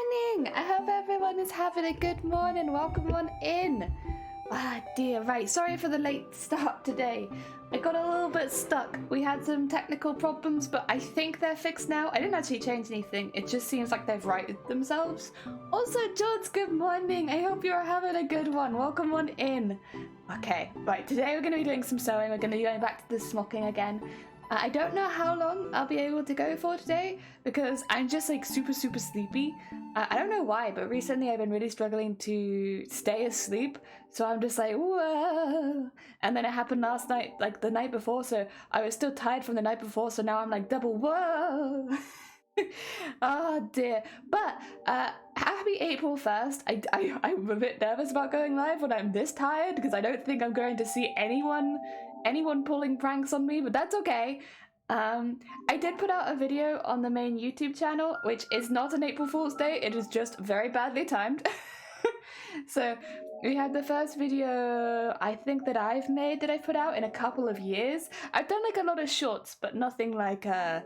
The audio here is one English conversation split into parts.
morning! I hope everyone is having a good morning. Welcome on in. Ah dear, right. Sorry for the late start today. I got a little bit stuck. We had some technical problems, but I think they're fixed now. I didn't actually change anything. It just seems like they've righted themselves. Also, George, good morning. I hope you're having a good one. Welcome on in. Okay, right. Today we're going to be doing some sewing. We're going to be going back to the smocking again. I don't know how long I'll be able to go for today because I'm just like super sleepy. I don't know why, but recently I've been really struggling to stay asleep, so I'm just like whoa. And then it happened last night, like the night before, so I was still tired from the night before, so now I'm like double whoa. Oh dear. But happy April 1st. I'm a bit nervous about going live when I'm this tired because I don't think I'm going to see anyone pulling pranks on me, but that's okay. I did put out a video on the main YouTube channel, which is not an April Fool's Day, it is just very badly timed. So we had the first video I think that I've made that I've put out in a couple of years. I've done like a lot of shorts, but nothing like a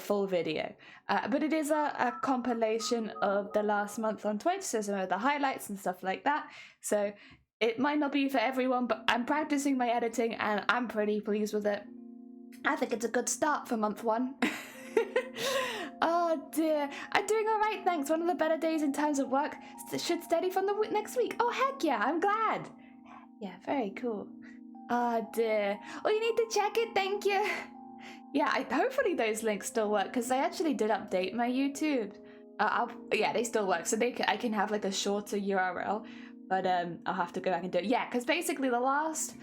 full video. But it is a compilation of the last month on Twitch, so some of the highlights and stuff like that. So it might not be for everyone, but I'm practicing my editing and I'm pretty pleased with it. I think it's a good start for month one. Oh dear. I'm doing alright, thanks. One of the better days in terms of work. Should steady from the next week. Oh heck yeah, I'm glad. Yeah, very cool. Oh dear. Oh, you need to check it, thank you. Yeah, hopefully those links still work because I actually did update my YouTube. Yeah, they still work, so I can have like a shorter URL. But I'll have to go back and do it. Yeah, because basically the last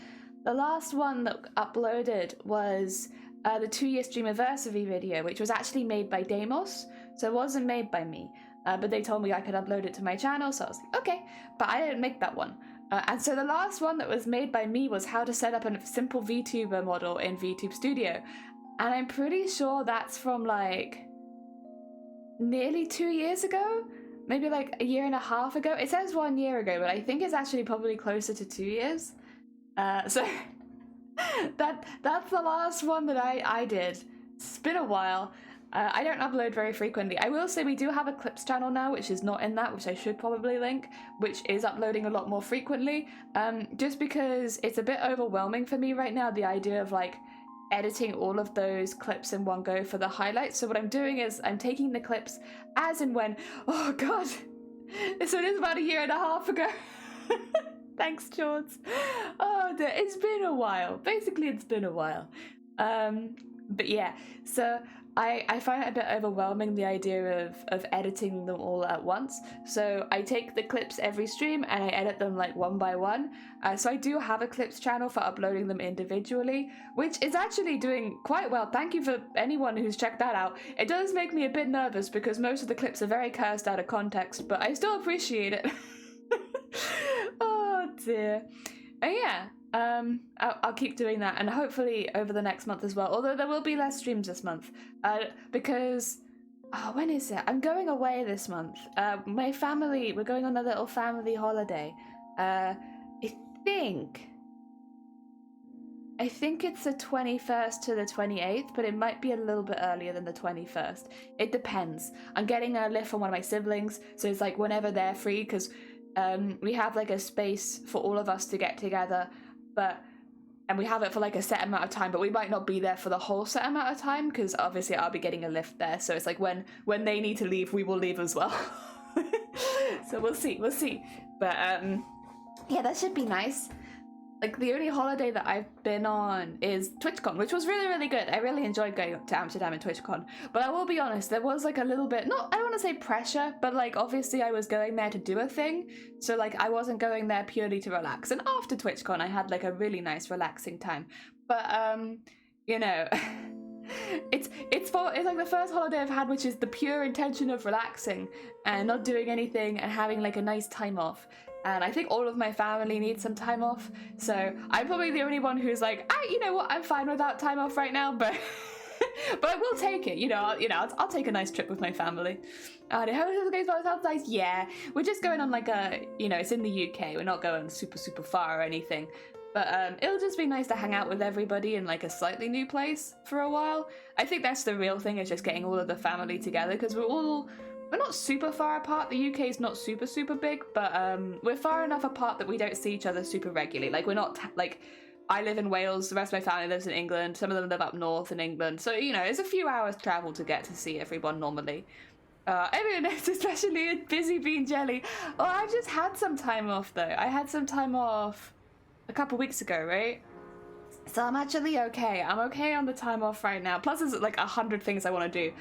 one that uploaded was the 2-year streamiversary video, which was actually made by Deimos, so it wasn't made by me. But they told me I could upload it to my channel, so I was like, okay. But I didn't make that one. And so the last one that was made by me was how to set up a simple VTuber model in VTube Studio. And I'm pretty sure that's from like nearly 2 years ago. Maybe like a year and a half ago. It says 1 year ago, but I think it's actually probably closer to 2 years. So that's the last one that I did. It's been a while. I don't upload very frequently. I will say we do have a clips channel now, which is not in that, which I should probably link, which is uploading a lot more frequently. Just because it's a bit overwhelming for me right now, the idea of like editing all of those clips in one go for the highlights. So what I'm doing is I'm taking the clips as and when. Oh god, so it is about a year and a half ago. Thanks, George. Oh dear, it's been a while. Basically it's been a while. But yeah, so I find it a bit overwhelming, the idea of editing them all at once. So I take the clips every stream and I edit them like one by one. So I do have a clips channel for uploading them individually, which is actually doing quite well. Thank you for anyone who's checked that out. It does make me a bit nervous because most of the clips are very cursed out of context, but I still appreciate it. Oh dear. And yeah. I'll keep doing that, and hopefully over the next month as well, although there will be less streams this month, because when is it? I'm going away this month. My family, we're going on a little family holiday. I think it's the 21st to the 28th, but it might be a little bit earlier than the 21st. It depends. I'm getting a lift from one of my siblings, so it's like whenever they're free, because we have like a space for all of us to get together, and we have it for like a set amount of time, but we might not be there for the whole set amount of time because obviously I'll be getting a lift there, so it's like when they need to leave, we will leave as well. So we'll see. But yeah, that should be nice. Like the only holiday that I've been on is TwitchCon, which was really good. I really enjoyed going to Amsterdam and TwitchCon, but I will be honest, there was like a little bit, I don't want to say pressure, but like obviously I was going there to do a thing, so like I wasn't going there purely to relax. And after TwitchCon I had like a really nice relaxing time, but you know, it's like the first holiday I've had which is the pure intention of relaxing and not doing anything and having like a nice time off. And I think all of my family needs some time off, so I'm probably the only one who's like, you know what, I'm fine without time off right now, but but I will take it. I'll take a nice trip with my family. How goes both nice? Yeah, we're just going on like it's in the UK. We're not going super far or anything, but it'll just be nice to hang out with everybody in like a slightly new place for a while. I think that's the real thing, is just getting all of the family together, because we're we're not super far apart. The UK is not super big, but we're far enough apart that we don't see each other super regularly. Like, we're not like, I live in Wales, the rest of my family lives in England, some of them live up north in England, so you know, it's a few hours travel to get to see everyone normally. Everyone else, especially a busy bean jelly. Oh, I've just had some time off though. I had some time off a couple weeks ago, right? So I'm actually okay. I'm okay on the time off right now. Plus there's like 100 things I want to do.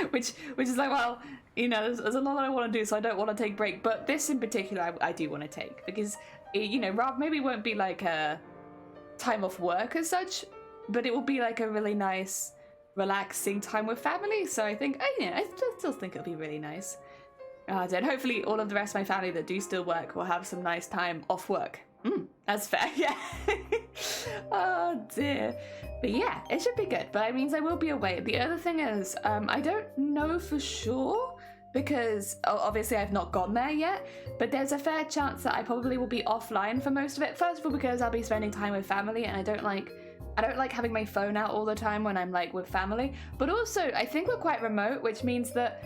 which is like, well, you know, there's a lot that I want to do, so I don't want to take a break. But this in particular, I do want to take because, you know, Rob maybe won't be like a time off work as such, but it will be like a really nice, relaxing time with family. So I think, you know, I still think it'll be really nice. And hopefully all of the rest of my family that do still work will have some nice time off work. That's fair, yeah. Oh dear. But yeah, it should be good, but it means I will be away. The other thing is, I don't know for sure, because obviously I've not gone there yet, but there's a fair chance that I probably will be offline for most of it. First of all, because I'll be spending time with family, and I don't like having my phone out all the time when I'm like with family, but also I think we're quite remote, which means that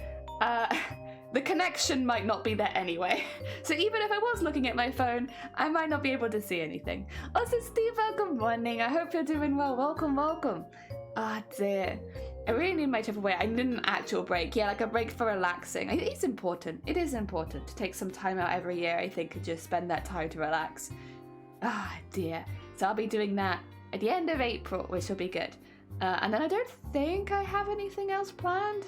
the connection might not be there anyway. So even if I was looking at my phone, I might not be able to see anything. Also, Steve, good morning. I hope you're doing well. Welcome, welcome. Ah, dear. I really need my trip away. I need an actual break. Yeah, like a break for relaxing. It's important. It is important to take some time out every year, I think, and just spend that time to relax. Ah, dear. So I'll be doing that at the end of April, which will be good. And then I don't think I have anything else planned.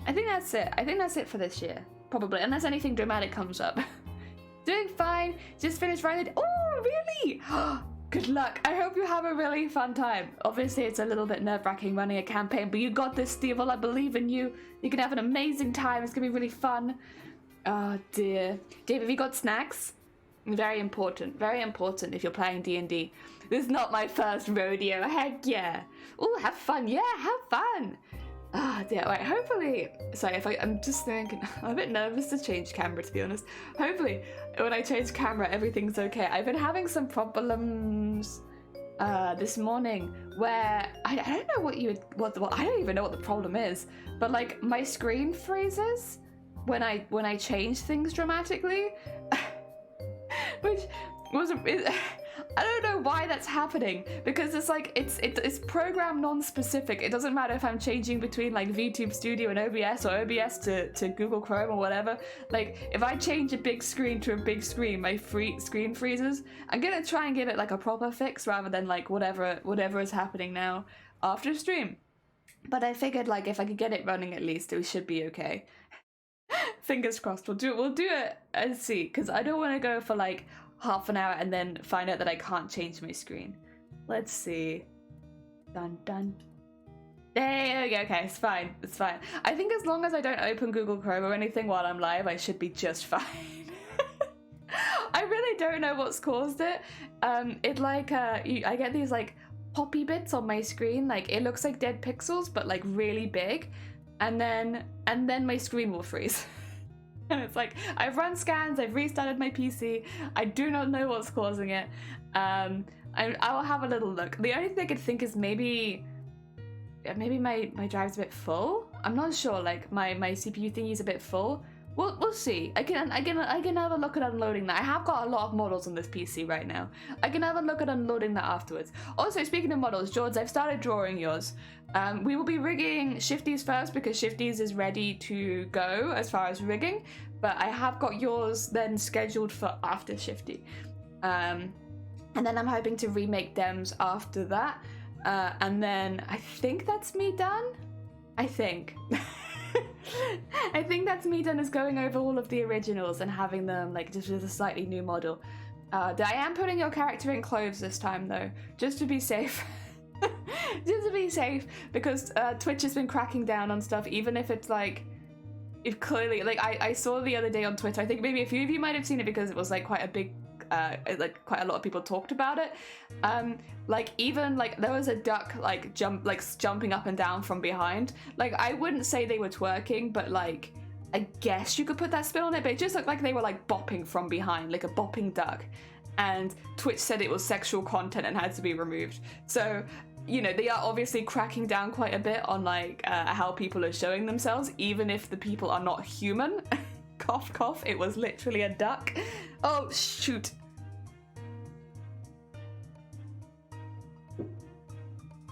I think that's it. I think that's it for this year, probably, unless anything dramatic comes up. Doing fine. Just finished writing. Oh, really? Good luck. I hope you have a really fun time. Obviously, it's a little bit nerve-wracking running a campaign, but you got this, Steve. I believe in you. You can have an amazing time. It's gonna be really fun. Oh dear. Dave, have you got snacks? Very important. Very important if you're playing D&D. This is not my first rodeo. Heck yeah. Oh, have fun. Yeah, have fun. Ah, dear. Right, hopefully... Sorry, I'm just thinking... I'm a bit nervous to change camera, to be honest. Hopefully, when I change camera, everything's okay. I've been having some problems this morning where... I don't know what you would... I don't even know what the problem is. But, like, my screen freezes when I change things dramatically. Which was... I don't know why that's happening, because it's like it's program non-specific. It doesn't matter if I'm changing between like VTube Studio and OBS, or OBS to Google Chrome or whatever. Like if I change a big screen to a big screen, my screen freezes. I'm gonna try and give it like a proper fix rather than like whatever is happening now after stream. But I figured like if I could get it running at least, it should be okay. Fingers crossed. We'll do it and see, because I don't want to go for like half an hour and then find out that I can't change my screen. Let's see. Dun dun. There we go. Okay, it's fine. It's fine. I think as long as I don't open Google Chrome or anything while I'm live, I should be just fine. I really don't know what's caused it. It like I get these like poppy bits on my screen. Like it looks like dead pixels, but like really big, and then my screen will freeze. And it's like, I've run scans, I've restarted my PC, I do not know what's causing it. I will have a little look. The only thing I could think is maybe my drive's a bit full. I'm not sure, like my CPU thingy is a bit full. We'll see. I can have a look at unloading that. I have got a lot of models on this PC right now. I can have a look at unloading that afterwards. Also, speaking of models, George, I've started drawing yours. We will be rigging Shifty's first because Shifty's is ready to go as far as rigging, but I have got yours then scheduled for after Shifty. And then I'm hoping to remake Dems after that. And then I think that's me done. I think. I think that's me done, is going over all of the originals and having them like just with a slightly new model. I am putting your character in clothes this time though, just to be safe. Just to be safe, because Twitch has been cracking down on stuff, even if it's like, it clearly, like I saw the other day on Twitter, I think maybe a few of you might have seen it because it was like quite a big, like quite a lot of people talked about it. Like even like there was a duck like jumping up and down from behind. Like I wouldn't say they were twerking, but like I guess you could put that spin on it, but it just looked like they were like bopping from behind, like a bopping duck. And Twitch said it was sexual content and had to be removed. So you know, they are obviously cracking down quite a bit on like how people are showing themselves, even if the people are not human. Cough, cough. It was literally a duck. Oh, shoot.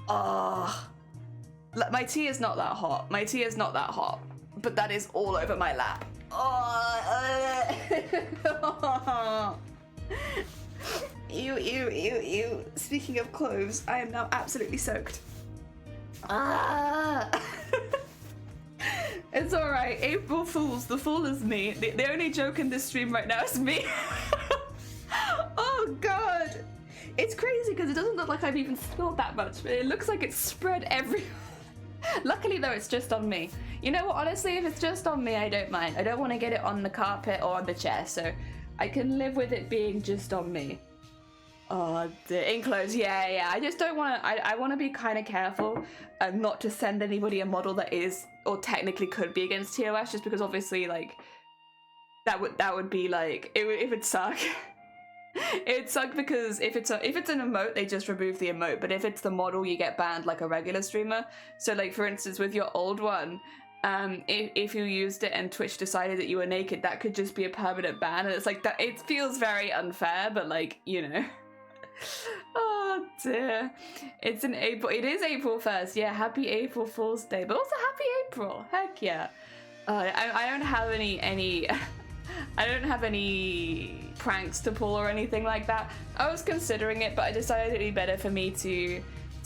Oh, my tea is not that hot. My tea is not that hot, but that is all over my lap. Oh. Ew, ew, ew, ew. Speaking of cloves, I am now absolutely soaked. Ah. It's alright. April Fools. The fool is me. The only joke in this stream right now is me. Oh god. It's crazy because it doesn't look like I've even spilled that much, but it looks like it's spread everywhere. Luckily though, it's just on me. You know what, honestly, if it's just on me, I don't mind. I don't want to get it on the carpet or on the chair, so I can live with it being just on me. Oh, the enclosed, yeah. I just don't want to, I want to be kind of careful not to send anybody a model that is, or technically could be against TOS, just because obviously, like, that would be like, it would suck. It'd suck because if it's an emote, they just remove the emote, but if it's the model, you get banned like a regular streamer. So like, for instance, with your old one, if you used it and Twitch decided that you were naked, that could just be a permanent ban, and it's like that. It feels very unfair, but like, you know. Oh dear, it's in April. It is April 1st. Yeah, happy April Fool's Day, but also happy April. Heck yeah. I don't have any I don't have any pranks to pull or anything like that. I was considering it, but I decided it'd be better for me to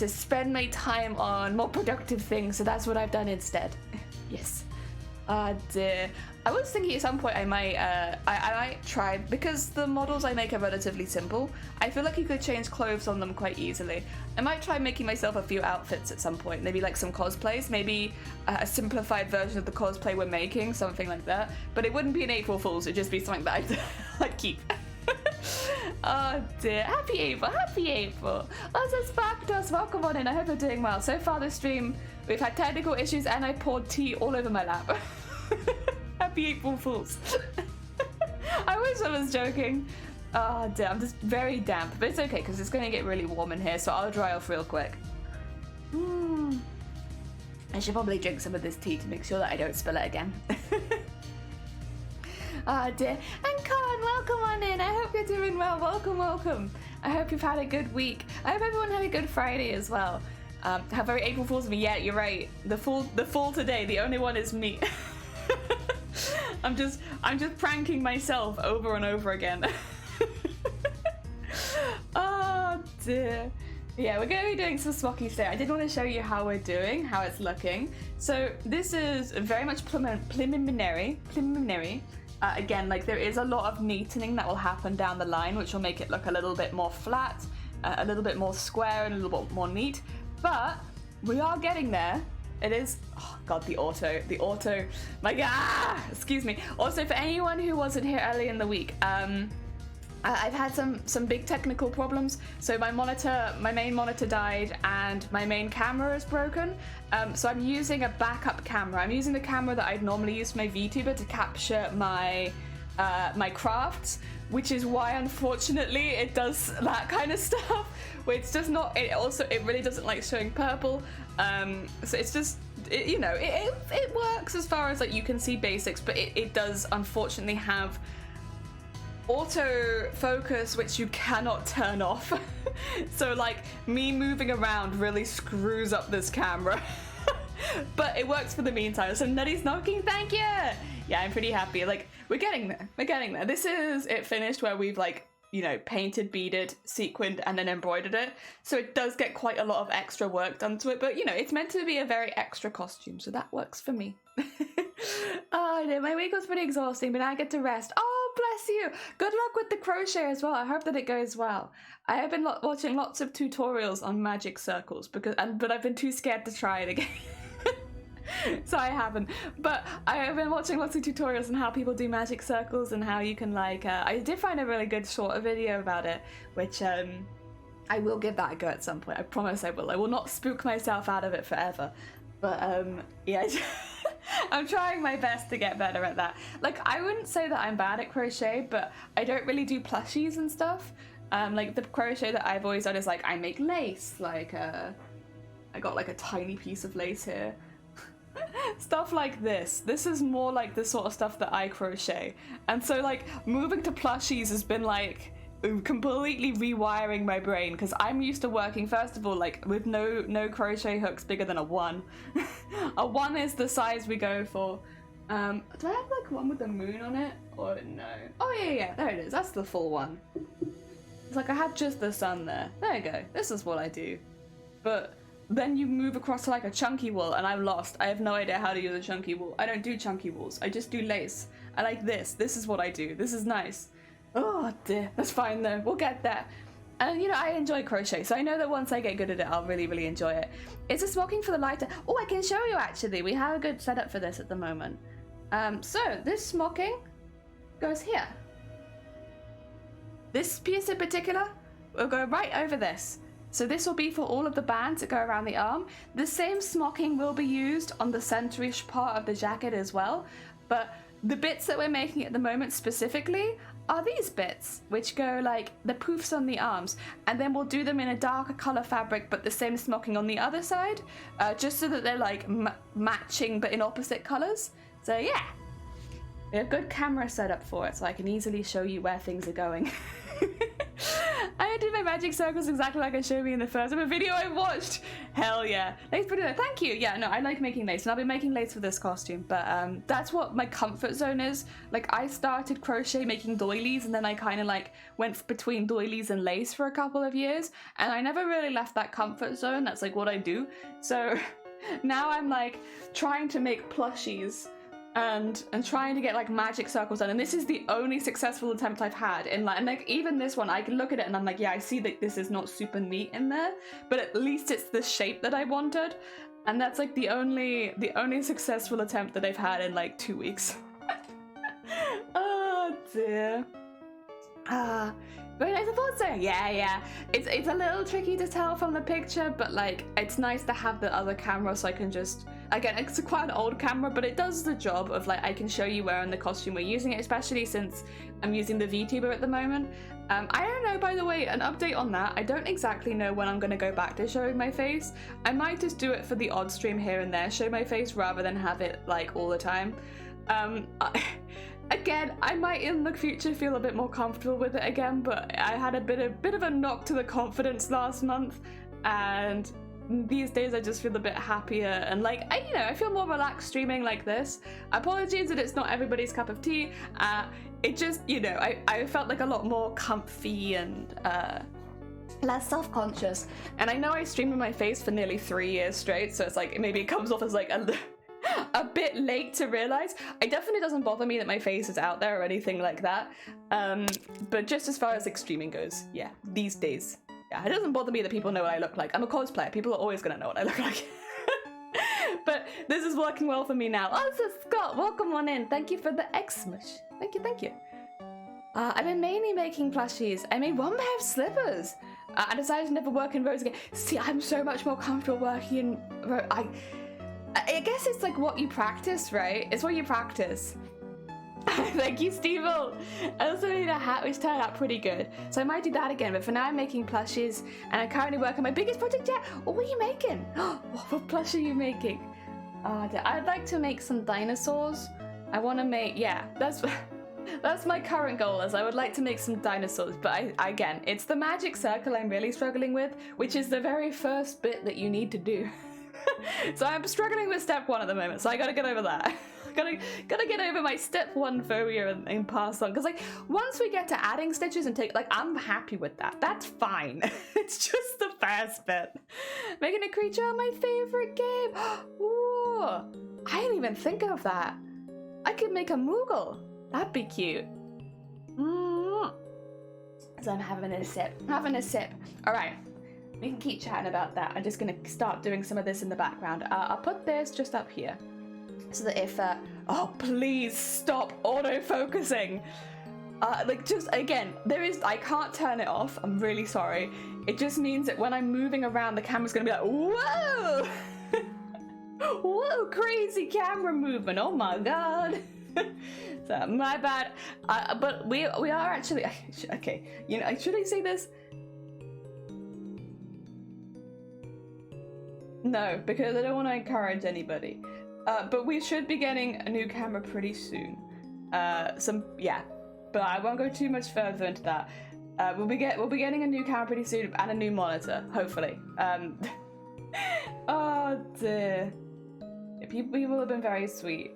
spend my time on more productive things, so that's what I've done instead. Yes. Dear. I was thinking at some point I might try, because the models I make are relatively simple. I feel like you could change clothes on them quite easily. I might try making myself a few outfits at some point, maybe like some cosplays, maybe a simplified version of the cosplay we're making, something like that. But it wouldn't be an April Fool's, it'd just be something that I'd keep. Oh dear, happy April, happy April. Also, Sparkdos, welcome on in, I hope you're doing well. So far this stream, we've had technical issues and I poured tea all over my lap. Happy April Fools. I wish I was joking. Oh dear, I'm just very damp, but it's okay because it's going to get really warm in here, so I'll dry off real quick. I should probably drink some of this tea to make sure that I don't spill it again. Oh dear. And Khan, welcome on in. I hope you're doing well. Welcome, welcome. I hope you've had a good week. I hope everyone had a good Friday as well. How very April Fool's of me. Yeah, you're right. The fool today, the only one is me. I'm just pranking myself over and over again. Oh dear. Yeah, we're going to be doing some smocking today. I did want to show you how we're doing, how it's looking. So this is very much preliminary. Again, like there is a lot of neatening that will happen down the line, which will make it look a little bit more flat, a little bit more square, and a little bit more neat. But we are getting there. It is, oh god, the auto, my god, excuse me. Also, for anyone who wasn't here early in the week, I've had some big technical problems. So my main monitor died and my main camera is broken. So I'm using a backup camera. I'm using the camera that I'd normally use for my VTuber to capture my my crafts, which is why unfortunately it does that kind of stuff. Where it's just not. It really doesn't like showing purple. So it's just. It works as far as like you can see basics, but it does unfortunately have autofocus, which you cannot turn off. So like me moving around really screws up this camera. But it works for the meantime. So Nutty's knocking, thank you. Yeah, I'm pretty happy. Like we're getting there. This is it finished where we've like, you know, painted, beaded, sequined, and then embroidered it. So it does get quite a lot of extra work done to it, but you know, it's meant to be a very extra costume, so that works for me. Oh no, my week was pretty exhausting, but now I get to rest. Oh, bless you. Good luck with the crochet as well. I hope that it goes well. I have been watching lots of tutorials on magic circles but I've been too scared to try it again. So I haven't, but I have been watching lots of tutorials on how people do magic circles and how you can like, I did find a really good shorter video about it, which I will give that a go at some point. I promise I will. I will not spook myself out of it forever. But yeah, I'm trying my best to get better at that. Like, I wouldn't say that I'm bad at crochet, but I don't really do plushies and stuff. Like the crochet that I've always done is like I make lace, like I got like a tiny piece of lace here. Stuff like this. This is more like the sort of stuff that I crochet. And so like moving to plushies has been like completely rewiring my brain, because I'm used to working first of all like with no crochet hooks bigger than a 1. A 1 is the size we go for. Do I have like one with the moon on it or no? Oh yeah, there it is. That's the full one. It's like I have just the sun there. There you go. This is what I do. But then you move across to like a chunky wool and I'm lost. I have no idea how to use a chunky wool. I don't do chunky wools. I just do lace. I like this. This is what I do. This is nice. Oh dear. That's fine though. We'll get there. And you know, I enjoy crochet, so I know that once I get good at it, I'll really enjoy it. It's a smocking for the lighter. Oh, I can show you actually. We have a good setup for this at the moment. So this smocking goes here. This piece in particular will go right over this. So this will be for all of the bands that go around the arm. The same smocking will be used on the centerish part of the jacket as well, but the bits that we're making at the moment specifically are these bits, which go like the poofs on the arms, and then we'll do them in a darker color fabric but the same smocking on the other side, just so that they're like matching but in opposite colors. So yeah, we have a good camera setup for it, so I can easily show you where things are going. I did my magic circles exactly like I showed me in the first ever video I watched. Hell yeah. Lace pretty. Thank you. Yeah, no, I like making lace, and I'll be making lace for this costume, but that's what my comfort zone is. Like I started crochet making doilies, and then I kind of like went between doilies and lace for a couple of years, and I never really left that comfort zone. That's like what I do. So now I'm like trying to make plushies and trying to get like magic circles done, and this is the only successful attempt I've had in like, and like even this one I can look at it and I'm like, yeah, I see that this is not super neat in there, but at least it's the shape that I wanted, and that's like the only successful attempt that I've had in like 2 weeks. Oh dear. Very nice applause there. Yeah. It's a little tricky to tell from the picture, but like it's nice to have the other camera so I can just, again, it's quite an old camera, but it does the job of like I can show you where in the costume we're using it, especially since I'm using the VTuber at the moment. I don't know, by the way, an update on that. I don't exactly know when I'm gonna go back to showing my face. I might just do it for the odd stream here and there, show my face rather than have it like all the time. Again, I might in the future feel a bit more comfortable with it again, but I had a bit of a knock to the confidence last month, and these days I just feel a bit happier and like I feel more relaxed streaming like this. Apologies that it's not everybody's cup of tea. It just, I felt like a lot more comfy and less self-conscious, and I know I streamed with my face for nearly 3 years straight, so it's like maybe it comes off as like a bit late to realize. It definitely doesn't bother me that my face is out there or anything like that, but just as far as like streaming goes, yeah, these days, yeah, it doesn't bother me that people know what I look like. I'm a cosplayer, people are always gonna know what I look like. But this is working well for me now. Oh, so Scott, welcome on in. Thank you for the X-mush. Thank you. I've been mainly making plushies. I made one pair of slippers. I decided to never work in rows again. See, I'm so much more comfortable working in I guess it's like what you practice, right? It's what you practice. Thank you, Steve-O. I also made a hat which turned out pretty good, so I might do that again, but for now I'm making plushies, and I currently work on my biggest project yet. Oh, what are you making? What plush are you making? I'd like to make some dinosaurs. I want to make, yeah, that's my current goal, is I would like to make some dinosaurs, but again, it's the magic circle I'm really struggling with, which is the very first bit that you need to do. So I'm struggling with step 1 at the moment, so I gotta get over that. gotta get over my step 1 phobia and pass on, because like once we get to adding stitches and take, like, I'm happy with that. That's fine. It's just the first bit. Making a creature on my favorite game. Ooh, I didn't even think of that. I could make a Moogle. That'd be cute. So I'm having a sip. All right. We can keep chatting about that. I'm just gonna start doing some of this in the background. I'll put this just up here, so that if, oh please stop auto-focusing. Like just, again, I can't turn it off, I'm really sorry. It just means that when I'm moving around, the camera's gonna be like, whoa! Whoa, crazy camera movement, oh my god. So my bad. But we are actually okay. You know, should I say this? No, because I don't want to encourage anybody. But we should be getting a new camera pretty soon. Yeah, but I won't go too much further into that. We'll be getting a new camera pretty soon and a new monitor, hopefully. Oh dear. People have been very sweet.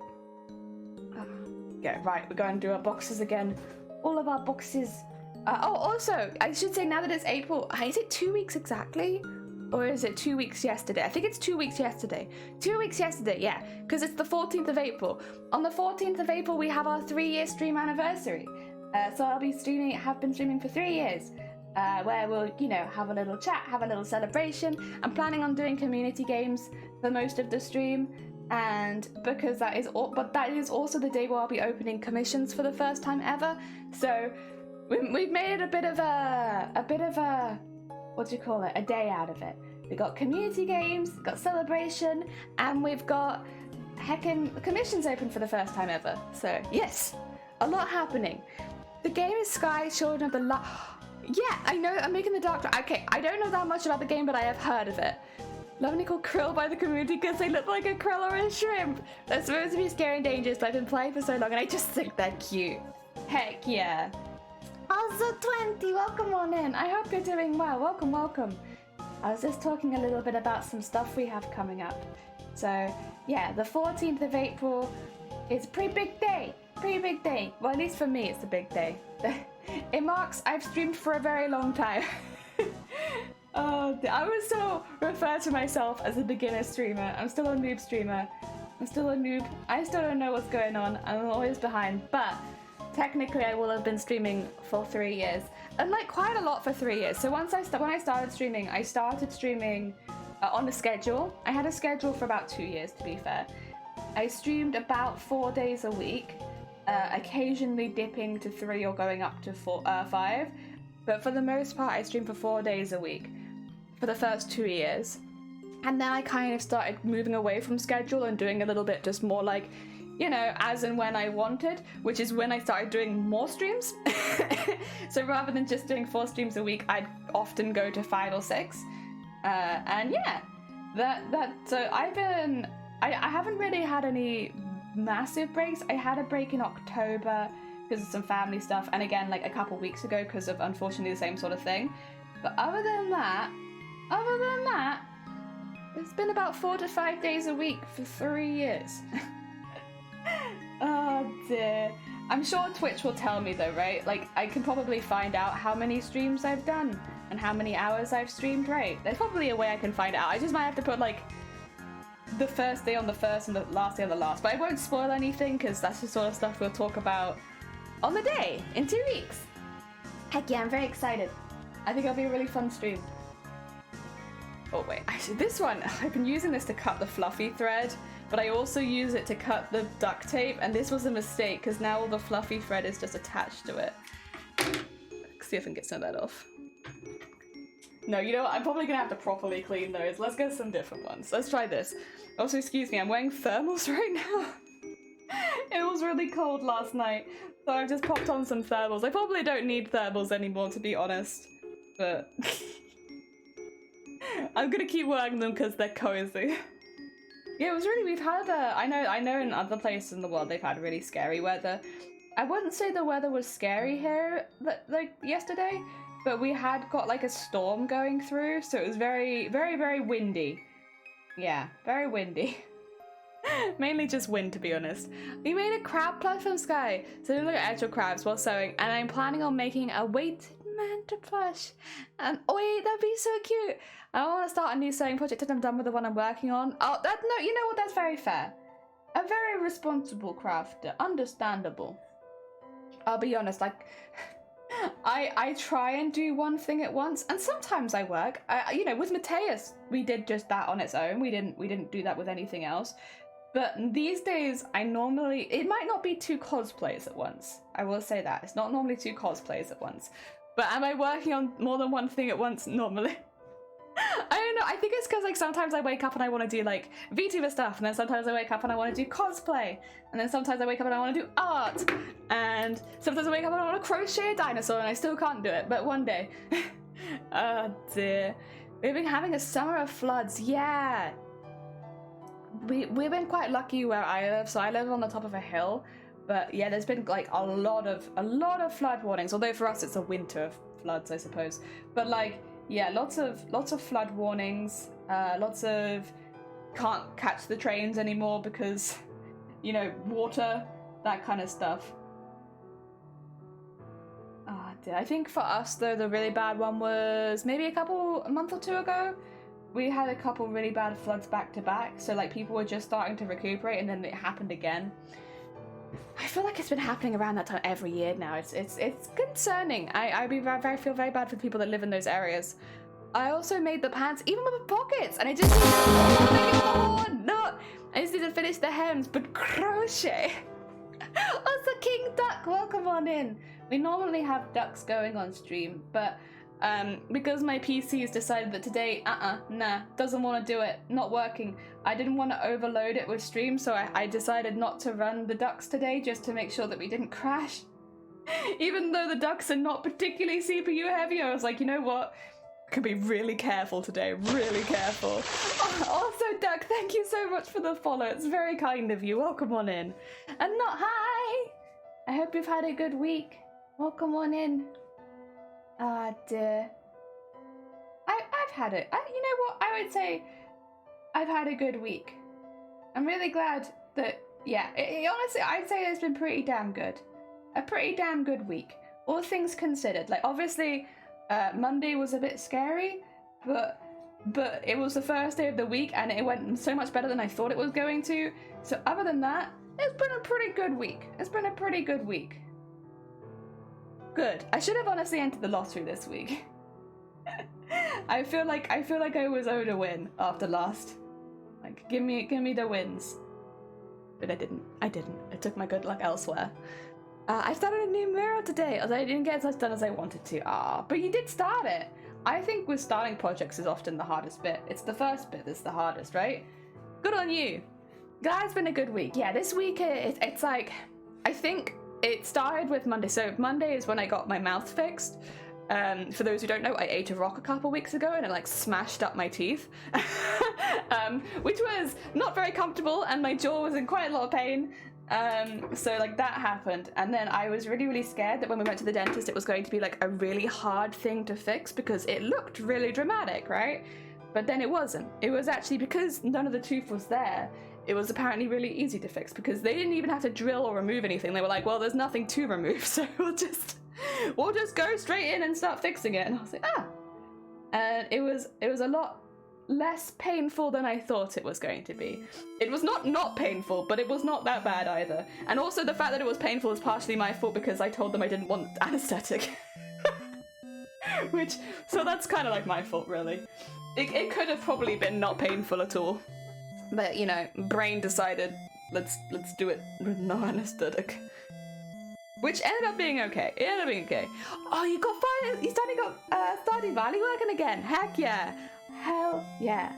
Yeah, right, we're going to do our boxes again. All of our boxes. Oh, also, I should say now that it's April, is it 2 weeks exactly? Or is it 2 weeks yesterday? I think it's 2 weeks yesterday. 2 weeks yesterday, yeah, because it's the 14th of April. On the 14th of April, we have our 3-year stream anniversary. So have been streaming for 3 years. Where we'll, you know, have a little chat, have a little celebration. I'm planning on doing community games for most of the stream. And because that is also the day where I'll be opening commissions for the first time ever. So we've made it a bit of a what do you call it? A day out of it. We got community games, got celebration, and we've got heckin' commissions open for the first time ever. So yes, a lot happening. The game is Sky Children of the Light. Yeah, I know. I'm making the Dark. Okay, I don't know that much about the game, but I have heard of it. Lovely called krill by the community because they look like a krill or a shrimp. They're supposed to be scary and dangerous, but I've been playing for so long and I just think they're cute. Heck yeah. Also 20, welcome on in. I hope you're doing well. Welcome, welcome. I was just talking a little bit about some stuff we have coming up. So yeah, the 14th of April is a pretty big day. Pretty big day. Well, at least for me, it's a big day. It marks I've streamed for a very long time. Oh, I would still refer to myself as a beginner streamer. I'm still a noob streamer. I'm still a noob. I still don't know what's going on. I'm always behind. But technically, I will have been streaming for 3 years, and like quite a lot for 3 years. So when I started streaming, I started streaming on a schedule. I had a schedule for about 2 years, to be fair. I streamed about 4 days a week, occasionally dipping to 3 or going up to 5. But for the most part, I streamed for 4 days a week for the first 2 years. And then I kind of started moving away from schedule and doing a little bit just more like, you know, as and when I wanted, which is when I started doing more streams. So rather than just doing 4 streams a week, I'd often go to 5 or 6. And yeah, so I haven't really had any massive breaks. I had a break in October because of some family stuff, and again like a couple weeks ago because of unfortunately the same sort of thing. But other than that, it's been about 4 to 5 days a week for 3 years. Oh dear. I'm sure Twitch will tell me though, right? Like I can probably find out how many streams I've done and how many hours I've streamed, right? There's probably a way I can find out. I just might have to put like the first day on the first and the last day on the last, but I won't spoil anything because that's the sort of stuff we'll talk about on the day in 2 weeks. Heck yeah, I'm very excited. I think it'll be a really fun stream. Oh wait, actually this one, I've been using this to cut the fluffy thread, but I also use it to cut the duct tape, and this was a mistake because now all the fluffy thread is just attached to it. Let's see if I can get some of that off. No, you know what? I'm probably gonna have to properly clean those. Let's get some different ones. Let's try this. Also, excuse me, I'm wearing thermals right now. It was really cold last night, so I've just popped on some thermals. I probably don't need thermals anymore, to be honest, but I'm gonna keep wearing them because they're cozy. Yeah, it was really, we've had I know in other places in the world they've had really scary weather. I wouldn't say the weather was scary here like yesterday, but we had got like a storm going through, so it was very, very, very windy. Yeah, very windy. Mainly just wind, to be honest. We made a crab platform, Sky, so we look at actual crabs while sewing, and I'm planning on making a weighted manta plush. And oh wait, that'd be so cute. I want to start a new sewing project until I'm done with the one I'm working on. Oh, no, you know what? That's very fair. A very responsible crafter, understandable. I'll be honest, like I try and do one thing at once, and sometimes I work. You know, with Mateus, we did just that on its own. We didn't do that with anything else. But these days, it might not be 2 cosplays at once. I will say that. It's not normally 2 cosplays at once. But am I working on more than one thing at once normally? I don't know. I think it's because like sometimes I wake up and I want to do like VTuber stuff, and then sometimes I wake up and I want to do cosplay, and then sometimes I wake up and I want to do art, and sometimes I wake up and I want to crochet a dinosaur, and I still can't do it, but one day. Oh dear. We've been having a summer of floods, yeah. We've been quite lucky where I live, so I live on the top of a hill, but yeah, there's been like a lot of flood warnings, although for us it's a winter of floods, I suppose. But like, yeah, lots of flood warnings, lots of can't catch the trains anymore because, you know, water, that kind of stuff. I think for us though, the really bad one was maybe a month or two ago. We had a couple really bad floods back to back, so like people were just starting to recuperate and then it happened again. I feel like it's been happening around that time every year now. It's concerning. I feel very bad for the people that live in those areas. I also made the pants even with pockets, and I just no, I just need to finish the hems, but crochet. Also, King Duck, welcome on in. We normally have ducks going on stream, but because my PC has decided that today, doesn't want to do it, not working. I didn't want to overload it with stream, so I decided not to run the ducks today just to make sure that we didn't crash. Even though the ducks are not particularly CPU heavy, I was like, you know what? I can be really careful today, really careful. Also, Duck, thank you so much for the follow. It's very kind of you. Welcome on in. And not hi! I hope you've had a good week. Welcome on in. Dear. I've had it. You know what? I would say I've had a good week. I'm really glad that, yeah, honestly, I'd say it's been pretty damn good. A pretty damn good week. All things considered. Like, obviously, Monday was a bit scary, but it was the first day of the week and it went so much better than I thought it was going to. So other than that, it's been a pretty good week. It's been a pretty good week. Good. I should have honestly entered the lottery this week. I feel like I was owed a win after last. Like, give me the wins. But I didn't. I took my good luck elsewhere. I started a new mural today, although I didn't get as much done as I wanted to. But you did start it. I think with starting projects is often the hardest bit. It's the first bit that's the hardest, right? Good on you. Glad it's been a good week. Yeah, this week it's like, I think it started with Monday. So Monday is when I got my mouth fixed. For those who don't know, I ate a rock a couple weeks ago and it like smashed up my teeth, which was not very comfortable, and my jaw was in quite a lot of pain. So like that happened, and then I was really scared that when we went to the dentist it was going to be like a really hard thing to fix because it looked really dramatic, right? But then it wasn't. It was actually because none of the tooth was there. It was apparently really easy to fix because they didn't even have to drill or remove anything. They were like, well, there's nothing to remove, so we'll just go straight in and start fixing it. And I was like, and it was a lot less painful than I thought it was going to be. It was not painful, but it was not that bad either. And also the fact that it was painful is partially my fault because I told them I didn't want anesthetic. So that's kind of like my fault, really. It could have probably been not painful at all. But, you know, brain decided, let's do it with no anesthetic. Which ended up being okay. It ended up being okay. Oh, you finally got Stardew Valley working again. Heck yeah. Hell yeah.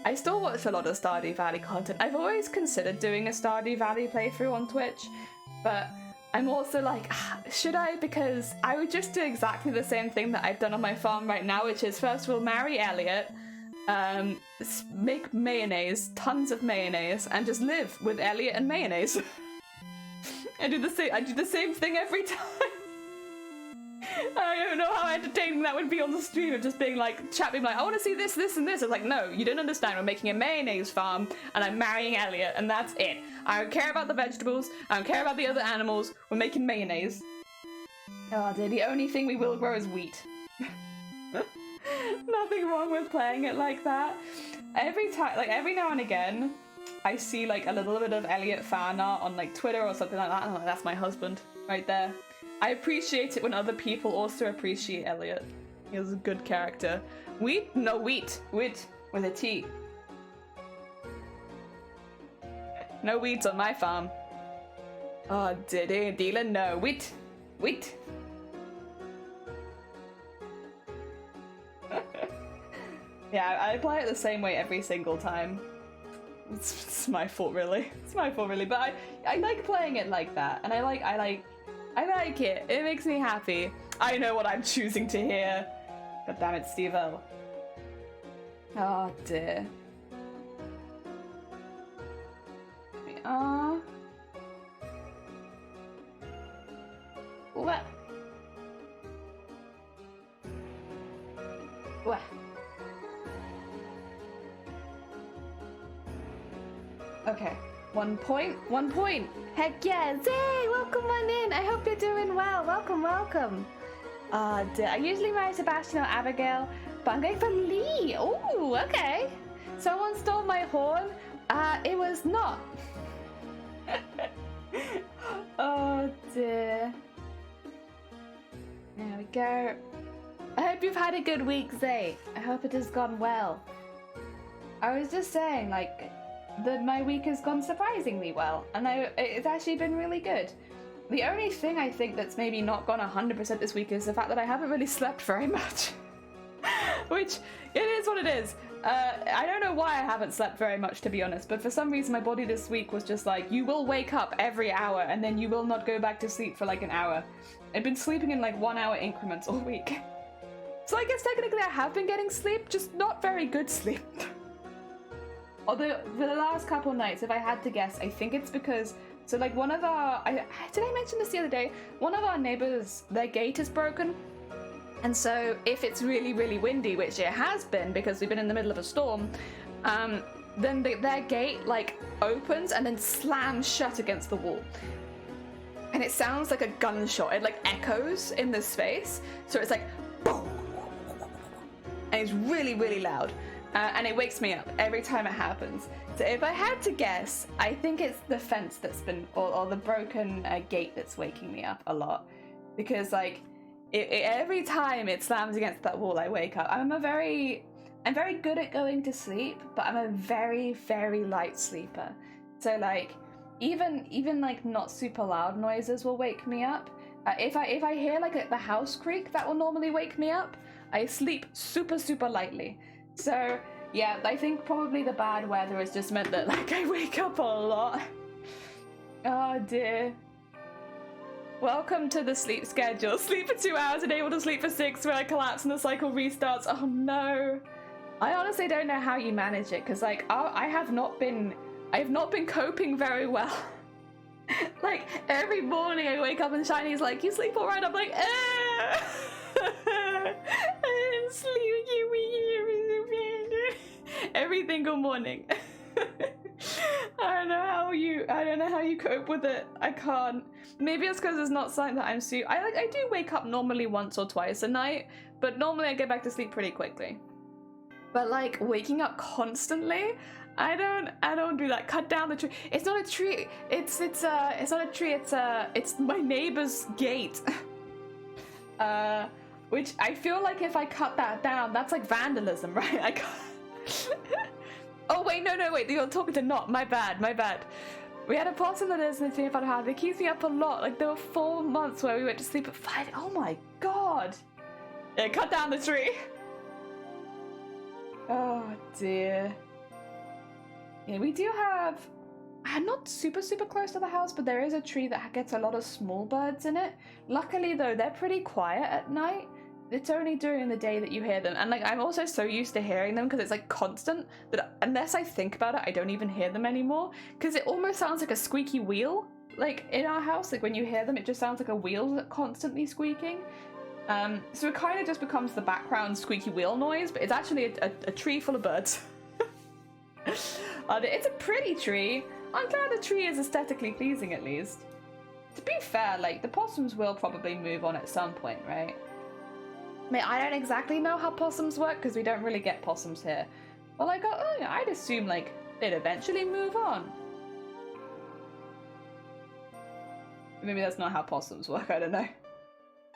I still watch a lot of Stardew Valley content. I've always considered doing a Stardew Valley playthrough on Twitch, but I'm also like, should I? Because I would just do exactly the same thing that I've done on my farm right now, which is first of all marry Elliot, make mayonnaise, tons of mayonnaise, and just live with Elliot and mayonnaise. I do the same thing every time. I don't know how entertaining that would be on the stream of just being like, chat being like, I want to see this, and this. It's like, no, you don't understand. We're making a mayonnaise farm, and I'm marrying Elliot, and that's it. I don't care about the vegetables. I don't care about the other animals. We're making mayonnaise. Oh dear, the only thing we will grow is wheat. Nothing wrong with playing it like that. Every now and again, I see like a little bit of Elliot fan art on like Twitter or something like that, and I'm like, that's my husband right there. I appreciate it when other people also appreciate Elliot. He was a good character. Wheat? No, wheat. Wheat with a T. No weeds on my farm. Oh, Dylan, no. Wheat. Yeah, I play it the same way every single time. It's my fault, really. It's my fault, really. But I like playing it like that, and I like it. It makes me happy. I know what I'm choosing to hear. God damn it, Steve-O. Oh dear. What? What? Okay, 1 point, 1 point. Heck yeah, Zay, welcome on in. I hope you're doing well. Welcome, welcome. I usually marry Sebastian or Abigail, but I'm going for Lee. Ooh, okay. Someone stole my horn. It was not. Oh dear. There we go. I hope you've had a good week, Zay. I hope it has gone well. I was just saying, like, that my week has gone surprisingly well, and it's actually been really good. The only thing I think that's maybe not gone 100% this week is the fact that I haven't really slept very much. Which, it is what it is. I don't know why I haven't slept very much, to be honest, but for some reason my body this week was just like, you will wake up every hour and then you will not go back to sleep for like an hour. I've been sleeping in like 1 hour increments all week. So I guess technically I have been getting sleep, just not very good sleep. Although, for the last couple nights, if I had to guess, I think it's because... So, like, one of our... did I mention this the other day? One of our neighbors, their gate is broken. And so, if it's really, really windy, which it has been, because we've been in the middle of a storm, then their gate, like, opens and then slams shut against the wall. And it sounds like a gunshot. It, like, echoes in the space. So it's like... boom! And it's really, really loud. And it wakes me up every time it happens. So if I had to guess, I think it's the fence that's been, or the broken gate that's waking me up a lot. Because like, every time it slams against that wall, I wake up. I'm very good at going to sleep, but I'm a very, very light sleeper. So like, even like not super loud noises will wake me up. If I hear like the house creak, that will normally wake me up. I sleep super, super lightly. So, yeah, I think probably the bad weather has just meant that, like, I wake up a lot. Oh, dear. Welcome to the sleep schedule. Sleep for 2 hours and able to sleep for 6 where I collapse and the cycle restarts. Oh, no. I honestly don't know how you manage it, because, like, I have not been coping very well. Like, every morning I wake up and Shiny's like, you sleep all right? I'm like, I didn't sleep. Every single morning. I don't know how you cope with it. I can't. Maybe it's because it's not something that I'm I do wake up normally once or twice a night, but normally I get back to sleep pretty quickly. But like waking up constantly, I don't do that. Cut down the tree. It's not a tree. It's not a tree. It's my neighbor's gate. Which I feel like if I cut that down, that's like vandalism, right? I can't. Oh wait, no, wait, you're talking to Not. My bad. We had a possum that is in the about how it keeps me up a lot. Like there were 4 months where we went to sleep at 5. Oh my god. Yeah, cut down the tree. Oh dear. Yeah, we do have... I'm not super close to the house, but there is a tree that gets a lot of small birds in it. Luckily though, they're pretty quiet at night. It's only during the day that you hear them, and like I'm also so used to hearing them because it's like constant that unless I think about it, I don't even hear them anymore, because it almost sounds like a squeaky wheel. Like in our house, like when you hear them, it just sounds like a wheel that's constantly squeaking. So it kind of just becomes the background squeaky wheel noise, but it's actually a tree full of birds. It's a pretty tree. I'm glad the tree is aesthetically pleasing at least. To be fair, like the possums will probably move on at some point, right? I mean, I don't exactly know how possums work because we don't really get possums here. But like, I'd assume like they'd eventually move on. Maybe that's not how possums work, I don't know.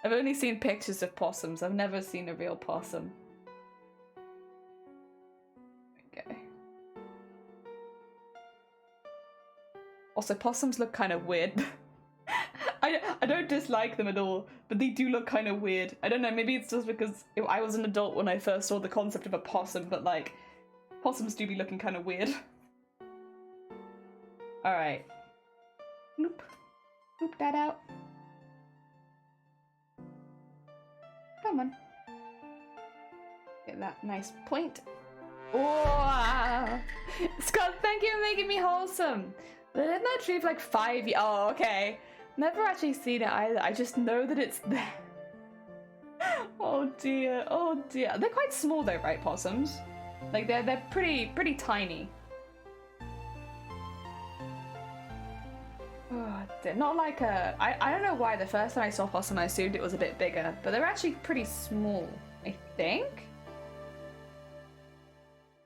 I've only seen pictures of possums, I've never seen a real possum. Okay. Also, possums look kind of weird. I don't dislike them at all, but they do look kind of weird. I don't know, maybe it's just because I was an adult when I first saw the concept of a possum, but like, possums do be looking kind of weird. Alright. Nope. Nope that out. Come on. Get that nice point. Oh, Scott, thank you for making me wholesome. Lived in that tree for like 5 years. Oh, okay. Never actually seen it either. I just know that it's there. Oh dear. Oh dear. They're quite small though, right, possums? Like they're pretty tiny. Oh, they're not like a. I don't know why the first time I saw possum I assumed it was a bit bigger, but they're actually pretty small. I think.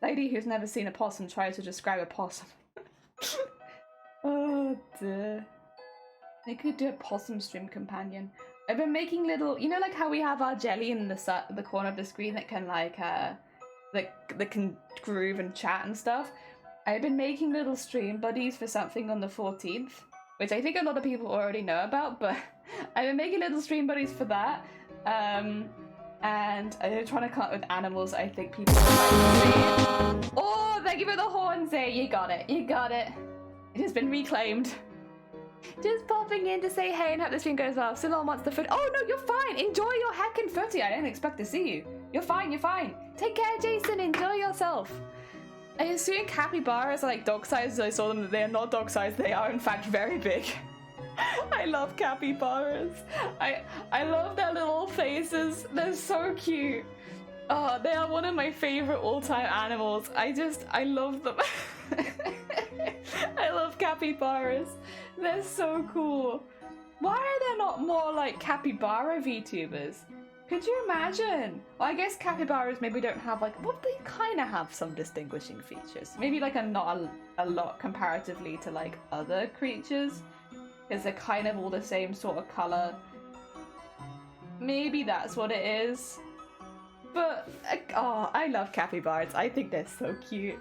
Lady who's never seen a possum tries to describe a possum. Oh dear. I could do a possum stream companion. I've been making little, you know, like how we have our jelly in the corner of the screen that can like that can groove and chat and stuff. I've been making little stream buddies for something on the 14th, which I think a lot of people already know about, but I've been making little stream buddies for that. And I'm trying to come up with animals I think people would like to see. Oh, thank you for the horns there. You got it. You got it. It has been reclaimed. Just popping in to say hey and hope the stream goes well. Still on wants the foot. Oh no, you're fine. Enjoy your heckin' footy. I didn't expect to see you. You're fine. You're fine. Take care, Jason. Enjoy yourself. I assume capybaras are like dog sized. I saw them that they are not dog sized. They are in fact very big. I love capybaras. I love their little faces. They're so cute. Oh, they are one of my favorite all-time animals. I love them. I love capybaras. They're so cool. Why are there not more like capybara VTubers? Could you imagine? Well, I guess capybaras maybe don't have like, well, they kind of have some distinguishing features. Maybe like not a lot comparatively to like other creatures. Because they're kind of all the same sort of colour. Maybe that's what it is. But, oh, I love capybaras. I think they're so cute.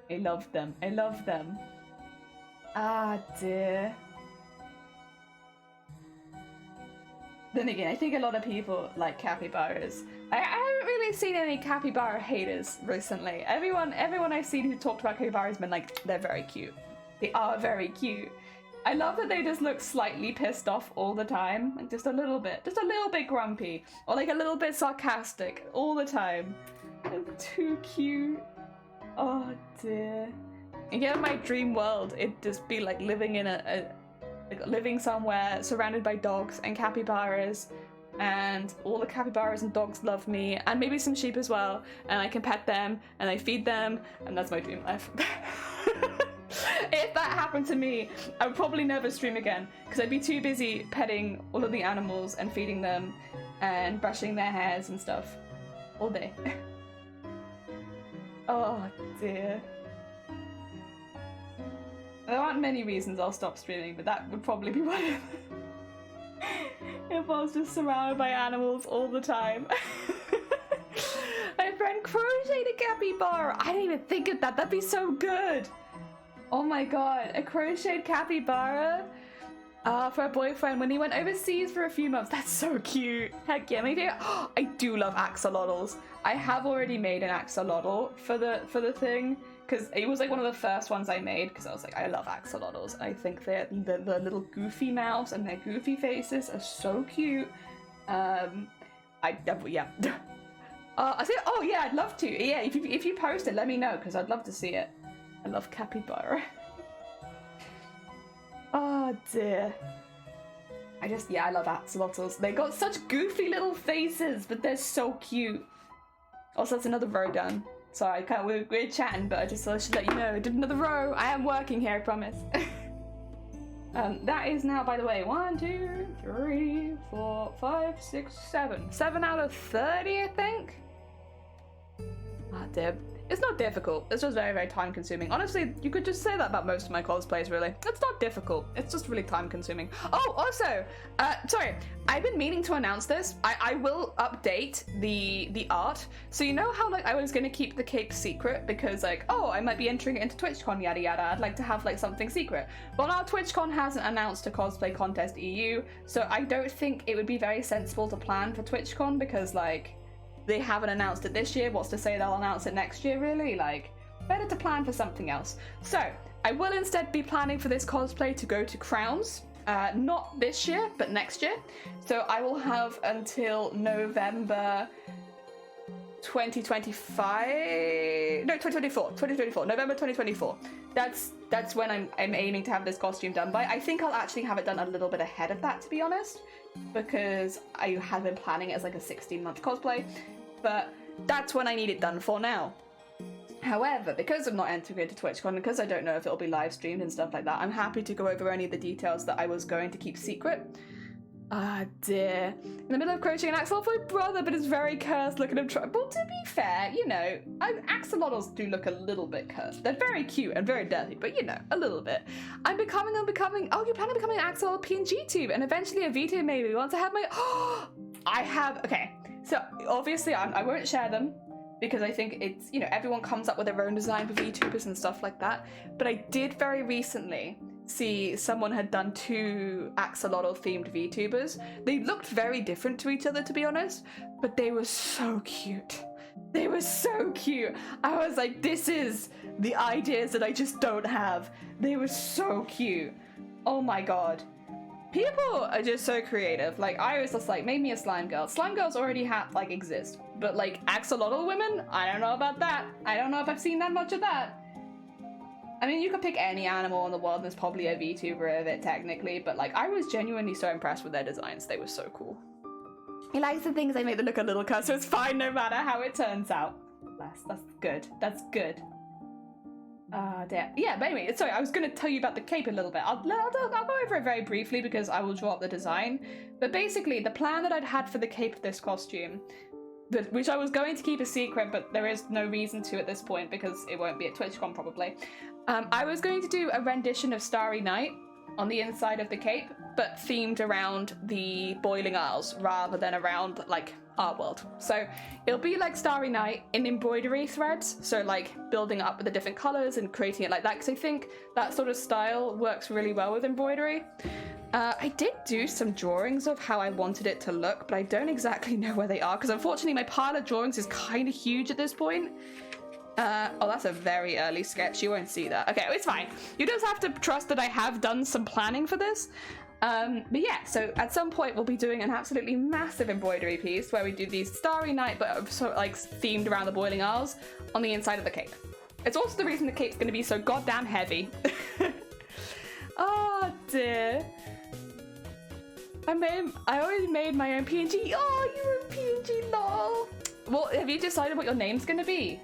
I love them. I love them. Ah, dear. Then again, I think a lot of people like capybaras. I haven't really seen any capybara haters recently. Everyone I've seen who talked about capybaras has been like, they're very cute. They are very cute. I love that they just look slightly pissed off all the time, like just a little bit grumpy, or like a little bit sarcastic all the time. They're too cute. Oh dear. And yeah, in my dream world, it'd just be like living in living somewhere surrounded by dogs and capybaras, and all the capybaras and dogs love me, and maybe some sheep as well, and I can pet them and I feed them, and that's my dream life. If that happened to me, I would probably never stream again because I'd be too busy petting all of the animals and feeding them and brushing their hairs and stuff all day. Oh dear. There aren't many reasons I'll stop streaming, but that would probably be one of them. If I was just surrounded by animals all the time. My friend crocheted a capybara. I didn't even think of that. That'd be so good. Oh my god, a crocheted capybara for a boyfriend when he went overseas for a few months. That's so cute. Heck yeah, maybe I do love axolotls. I have already made an axolotl for the thing because it was like one of the first ones I made because I was like, I love axolotls. I think they're the little goofy mouths and their goofy faces are so cute. Yeah. I said, oh yeah, I'd love to. Yeah, if you post it, let me know because I'd love to see it. I love capybara. Oh dear. I love axolotls. They got such goofy little faces, but they're so cute. Also, that's another row done. Sorry, we're chatting, but I should let you know I did another row. I am working here, I promise. That is now, by the way, 1, 2, 3, 4, 5, 6, 7. 7 out of 30, I think. Ah, dear. It's not difficult. It's just very, very time consuming. Honestly, you could just say that about most of my cosplays, really. It's not difficult. It's just really time consuming. Oh, also, sorry, I've been meaning to announce this. I will update the art. So you know how like I was gonna keep the cape secret because like, oh, I might be entering it into TwitchCon, yada yada. I'd like to have like something secret. Well, now TwitchCon hasn't announced a cosplay contest EU, so I don't think it would be very sensible to plan for TwitchCon because like, they haven't announced it this year. What's to say they'll announce it next year, really? Like, better to plan for something else. So, I will instead be planning for this cosplay to go to Crowns. Not this year, but next year. So I will have until November 2025... No, 2024. November 2024. That's when I'm aiming to have this costume done by. I think I'll actually have it done a little bit ahead of that, to be honest, because I have been planning it as like a 16-month cosplay, but that's when I need it done for now. However, because I'm not entering into TwitchCon, because I don't know if it'll be live streamed and stuff like that, I'm happy to go over any of the details that I was going to keep secret. Ah, dear. In the middle of crocheting an axolotl for my brother, but it's very cursed. Look at him try. Well, to be fair, you know, axolotls do look a little bit cursed. They're very cute and very dirty, but you know, a little bit. I'm becoming, oh, you plan on becoming an axolotl PNG tube and eventually a VTuber maybe. Once I have my, okay. So obviously I won't share them because I think it's, you know, everyone comes up with their own design for VTubers and stuff like that. But I did very recently see someone had done 2 axolotl themed VTubers. They looked very different to each other, to be honest, but they were so cute. They were so cute. I was like, this is the ideas that I just don't have. They were so cute. Oh my god. People are just so creative. Like, I was just like, make me a slime girl. Slime girls already exist, but like axolotl women, I don't know about that. I don't know if I've seen that much of that. I mean, you could pick any animal in the world and there's probably a VTuber of it technically, but like, I was genuinely so impressed with their designs. They were so cool. He likes the things I make that look a little cursed, so it's fine no matter how it turns out. That's good. That's good. Yeah, but anyway, sorry, I was going to tell you about the cape a little bit. I'll go over it very briefly because I will draw up the design. But basically, the plan that I'd had for the cape of this costume, which I was going to keep a secret, but there is no reason to at this point because it won't be at TwitchCon probably. I was going to do a rendition of Starry Night on the inside of the cape, but themed around the Boiling Isles rather than around, like, our world. So it'll be like Starry Night in embroidery threads, so like building up with the different colors and creating it like that, because I think that sort of style works really well with embroidery. I did do some drawings of how I wanted it to look, but I don't exactly know where they are, because unfortunately my pile of drawings is kind of huge at this point. Oh, that's a very early sketch. You won't see that. Okay, it's fine. You just have to trust that I have done some planning for this. But yeah, so at some point we'll be doing an absolutely massive embroidery piece where we do these Starry Night, but sort of like themed around the Boiling Isles on the inside of the cape. It's also the reason the cape's going to be so goddamn heavy. Oh dear. I already made my own PNG. Oh, you were PNG, lol. Well, have you decided what your name's going to be?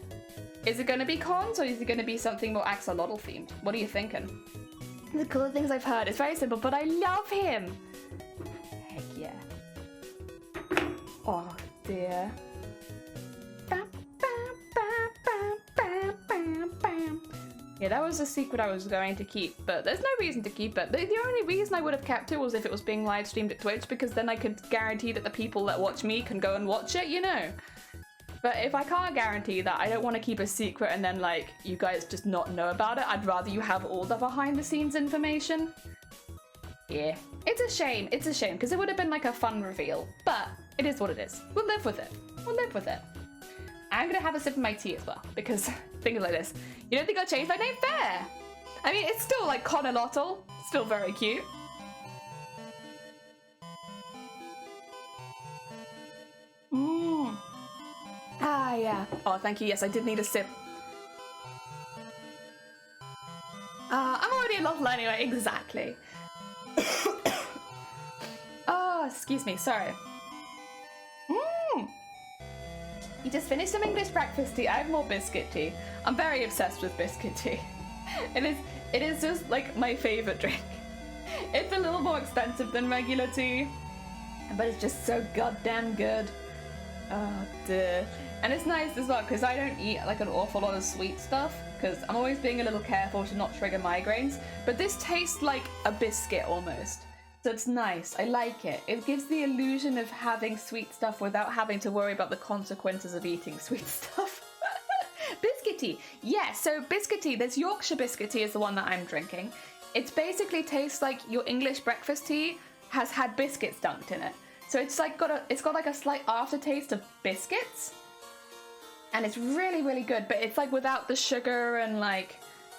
Is it going to be Cons or is it going to be something more axolotl themed? What are you thinking? The cool things I've heard. It's very simple, but I love him. Heck yeah. Oh dear. Yeah, that was a secret I was going to keep, but there's no reason to keep it. The only reason I would have kept it was if it was being live streamed at Twitch, because then I could guarantee that the people that watch me can go and watch it, you know? But if I can't guarantee that, I don't want to keep a secret and then, like, you guys just not know about it. I'd rather you have all the behind-the-scenes information. Yeah. It's a shame, because it would have been, like, a fun reveal. But it is what it is. We'll live with it. We'll live with it. I'm gonna have a sip of my tea as well, because things like this. You don't think I'll change my name? Fair! I mean, it's still, like, Conolotl. Still very cute. Mmm. Ah, yeah. Oh, thank you. Yes, I did need a sip. I'm already a Lottl anyway. Exactly. Oh, excuse me. Sorry. You just finished some English breakfast tea. I have more biscuit tea. I'm very obsessed with biscuit tea. It is just, like, my favorite drink. It's a little more expensive than regular tea, but it's just so goddamn good. Oh, dear. And it's nice as well because I don't eat like an awful lot of sweet stuff because I'm always being a little careful to not trigger migraines. But this tastes like a biscuit almost. So it's nice. I like it. It gives the illusion of having sweet stuff without having to worry about the consequences of eating sweet stuff. Biscuity. Yeah, so biscuity. There's Yorkshire biscuity is the one that I'm drinking. It basically tastes like your English breakfast tea has had biscuits dunked in it. So it's like it's got like a slight aftertaste of biscuits. And it's really, really good, but it's like without the sugar and like,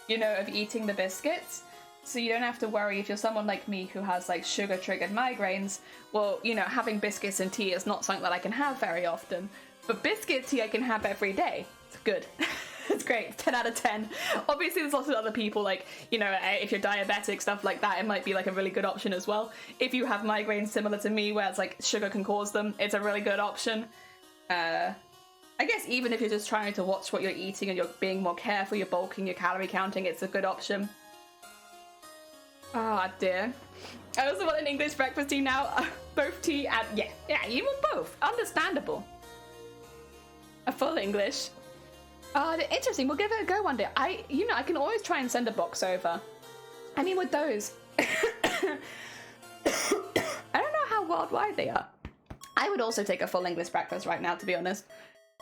you know, of eating the biscuits. So you don't have to worry if you're someone like me who has like sugar triggered migraines. Well, you know, having biscuits and tea is not something that I can have very often, but biscuit tea I can have every day. It's good. It's great. 10 out of 10. Obviously there's lots of other people like, you know, if you're diabetic, stuff like that, it might be like a really good option as well. If you have migraines similar to me where it's like sugar can cause them, it's a really good option. I guess even if you're just trying to watch what you're eating and you're being more careful, you're bulking, you're calorie counting, it's a good option. Ah, dear. I also want an English breakfast tea now. Both tea and... Yeah, you want both. Understandable. A full English. Interesting. We'll give it a go one day. I can always try and send a box over. I mean, with those... I don't know how worldwide they are. I would also take a full English breakfast right now, to be honest.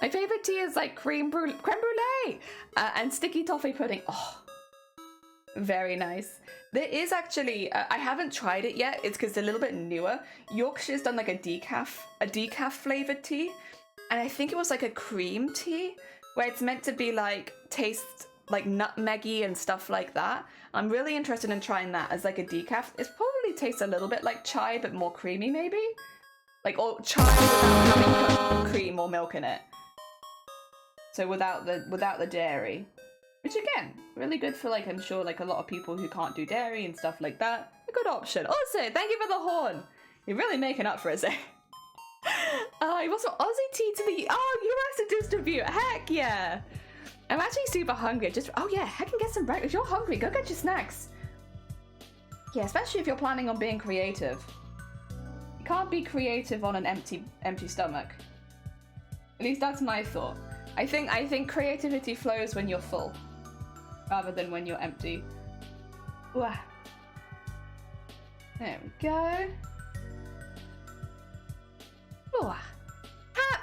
My favorite tea is like creme brulee and sticky toffee pudding. Oh, very nice. There is actually, I haven't tried it yet. It's because it's a little bit newer. Yorkshire's done like a decaf flavored tea. And I think it was like a cream tea where it's meant to be like, taste like nutmeggy and stuff like that. I'm really interested in trying that as like a decaf. It probably tastes a little bit like chai, but more creamy maybe. Like, or chai without having cream or milk in it. So without the dairy, which again, really good for like, I'm sure like a lot of people who can't do dairy and stuff like that. A good option. Also, thank you for the horn. You're really making up for it, eh? You want some Aussie tea to the US to distribute. Heck yeah. I'm actually super hungry. Oh yeah, heck and get some breakfast. If you're hungry, go get your snacks. Yeah, especially if you're planning on being creative. You can't be creative on an empty stomach. At least that's my thought. I think creativity flows when you're full, rather than when you're empty. Wow. There we go. Oh.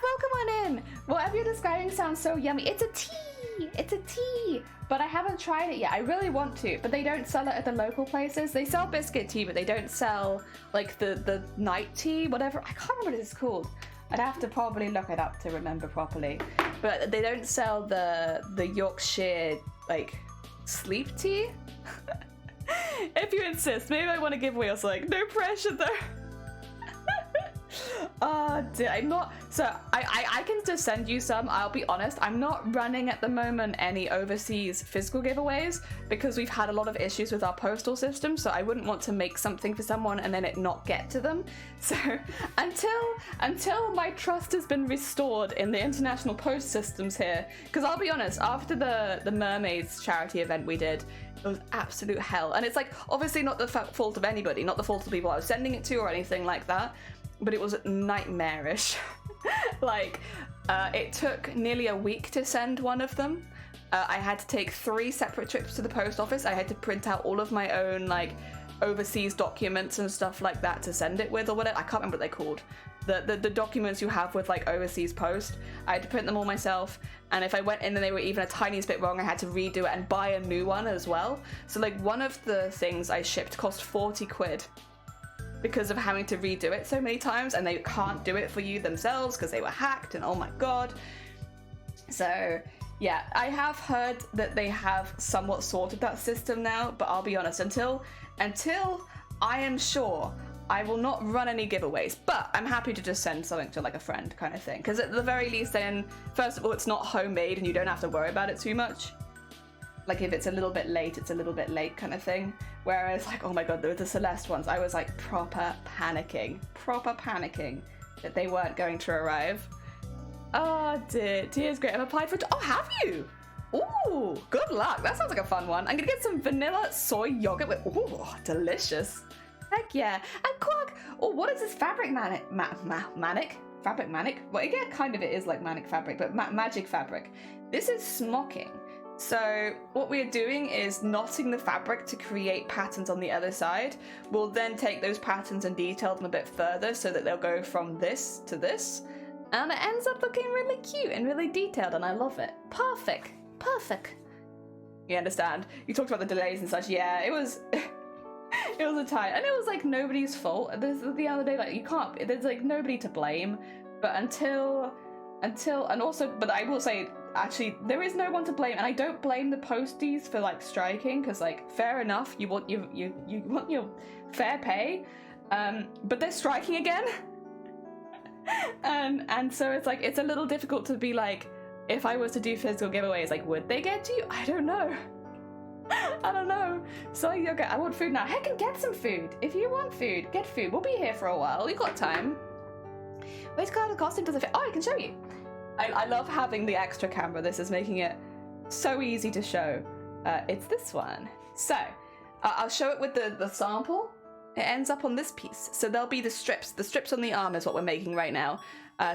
Welcome on in. Whatever you're describing sounds so yummy. It's a tea. It's a tea. But I haven't tried it yet. I really want to, but they don't sell it at the local places. They sell biscuit tea, but they don't sell like the night tea, whatever. I can't remember what it's called. I'd have to probably look it up to remember properly. But they don't sell the Yorkshire, like, sleep tea? If you insist. Maybe I want to give wheels, like, no pressure though. I'm not... So, I can just send you some, I'll be honest. I'm not running at the moment any overseas physical giveaways because we've had a lot of issues with our postal system, so I wouldn't want to make something for someone and then it not get to them. So, until my trust has been restored in the international post systems here, because I'll be honest, after the Mermaids charity event we did, it was absolute hell. And it's like, obviously not the fault of anybody, not the fault of the people I was sending it to or anything like that, but it was nightmarish. Like, it took nearly a week to send one of them. I had to take 3 separate trips to the post office. I had to print out all of my own, like, overseas documents and stuff like that to send it with or whatever. I can't remember what they're called. The documents you have with, like, overseas post. I had to print them all myself. And if I went in and they were even a tiniest bit wrong, I had to redo it and buy a new one as well. So, like, one of the things I shipped cost 40 quid. Because of having to redo it so many times, and they can't do it for you themselves because they were hacked, and oh my god. So yeah, I have heard that they have somewhat sorted that system now, but I'll be honest, until I am sure, I will not run any giveaways. But I'm happy to just send something to like a friend kind of thing, because at the very least then, first of all, it's not homemade and you don't have to worry about it too much. Like, if it's a little bit late, it's a little bit late kind of thing. Whereas, like, oh my god, the Celeste ones, I was, like, proper panicking that they weren't going to arrive. Oh, dear. Tea is great. I've applied for... Oh, have you? Ooh, good luck. That sounds like a fun one. I'm gonna get some vanilla soy yogurt with... Ooh, delicious. Heck yeah. And Quark! Oh, what is this fabric manic? fabric manic. Well, yeah, kind of it is like manic fabric, but magic fabric. This is smocking. So what we're doing is knotting the fabric to create patterns on the other side. We'll then take those patterns and detail them a bit further so that they'll go from this to this. And it ends up looking really cute and really detailed, and I love it. Perfect. Perfect. You understand? You talked about the delays and such. Yeah, it was... it was a time, and it was like nobody's fault. There's the other day, like, you can't, there's like nobody to blame, but until, and also, but I will say, actually, there is no one to blame, and I don't blame the posties for like striking, because like, fair enough, you want your fair pay, but they're striking again, and so it's like, it's a little difficult to be like, if I was to do physical giveaways, like, would they get to you? I don't know. I don't know. So, okay, I want food now. Heck, and get some food. If you want food, get food. We'll be here for a while. We got time. Which kind of costume does it fit? Oh, I can show you. I love having the extra camera. This is making it so easy to show. It's this one. So, I'll show it with the sample. It ends up on this piece. So there'll be the strips. The strips on the arm is what we're making right now.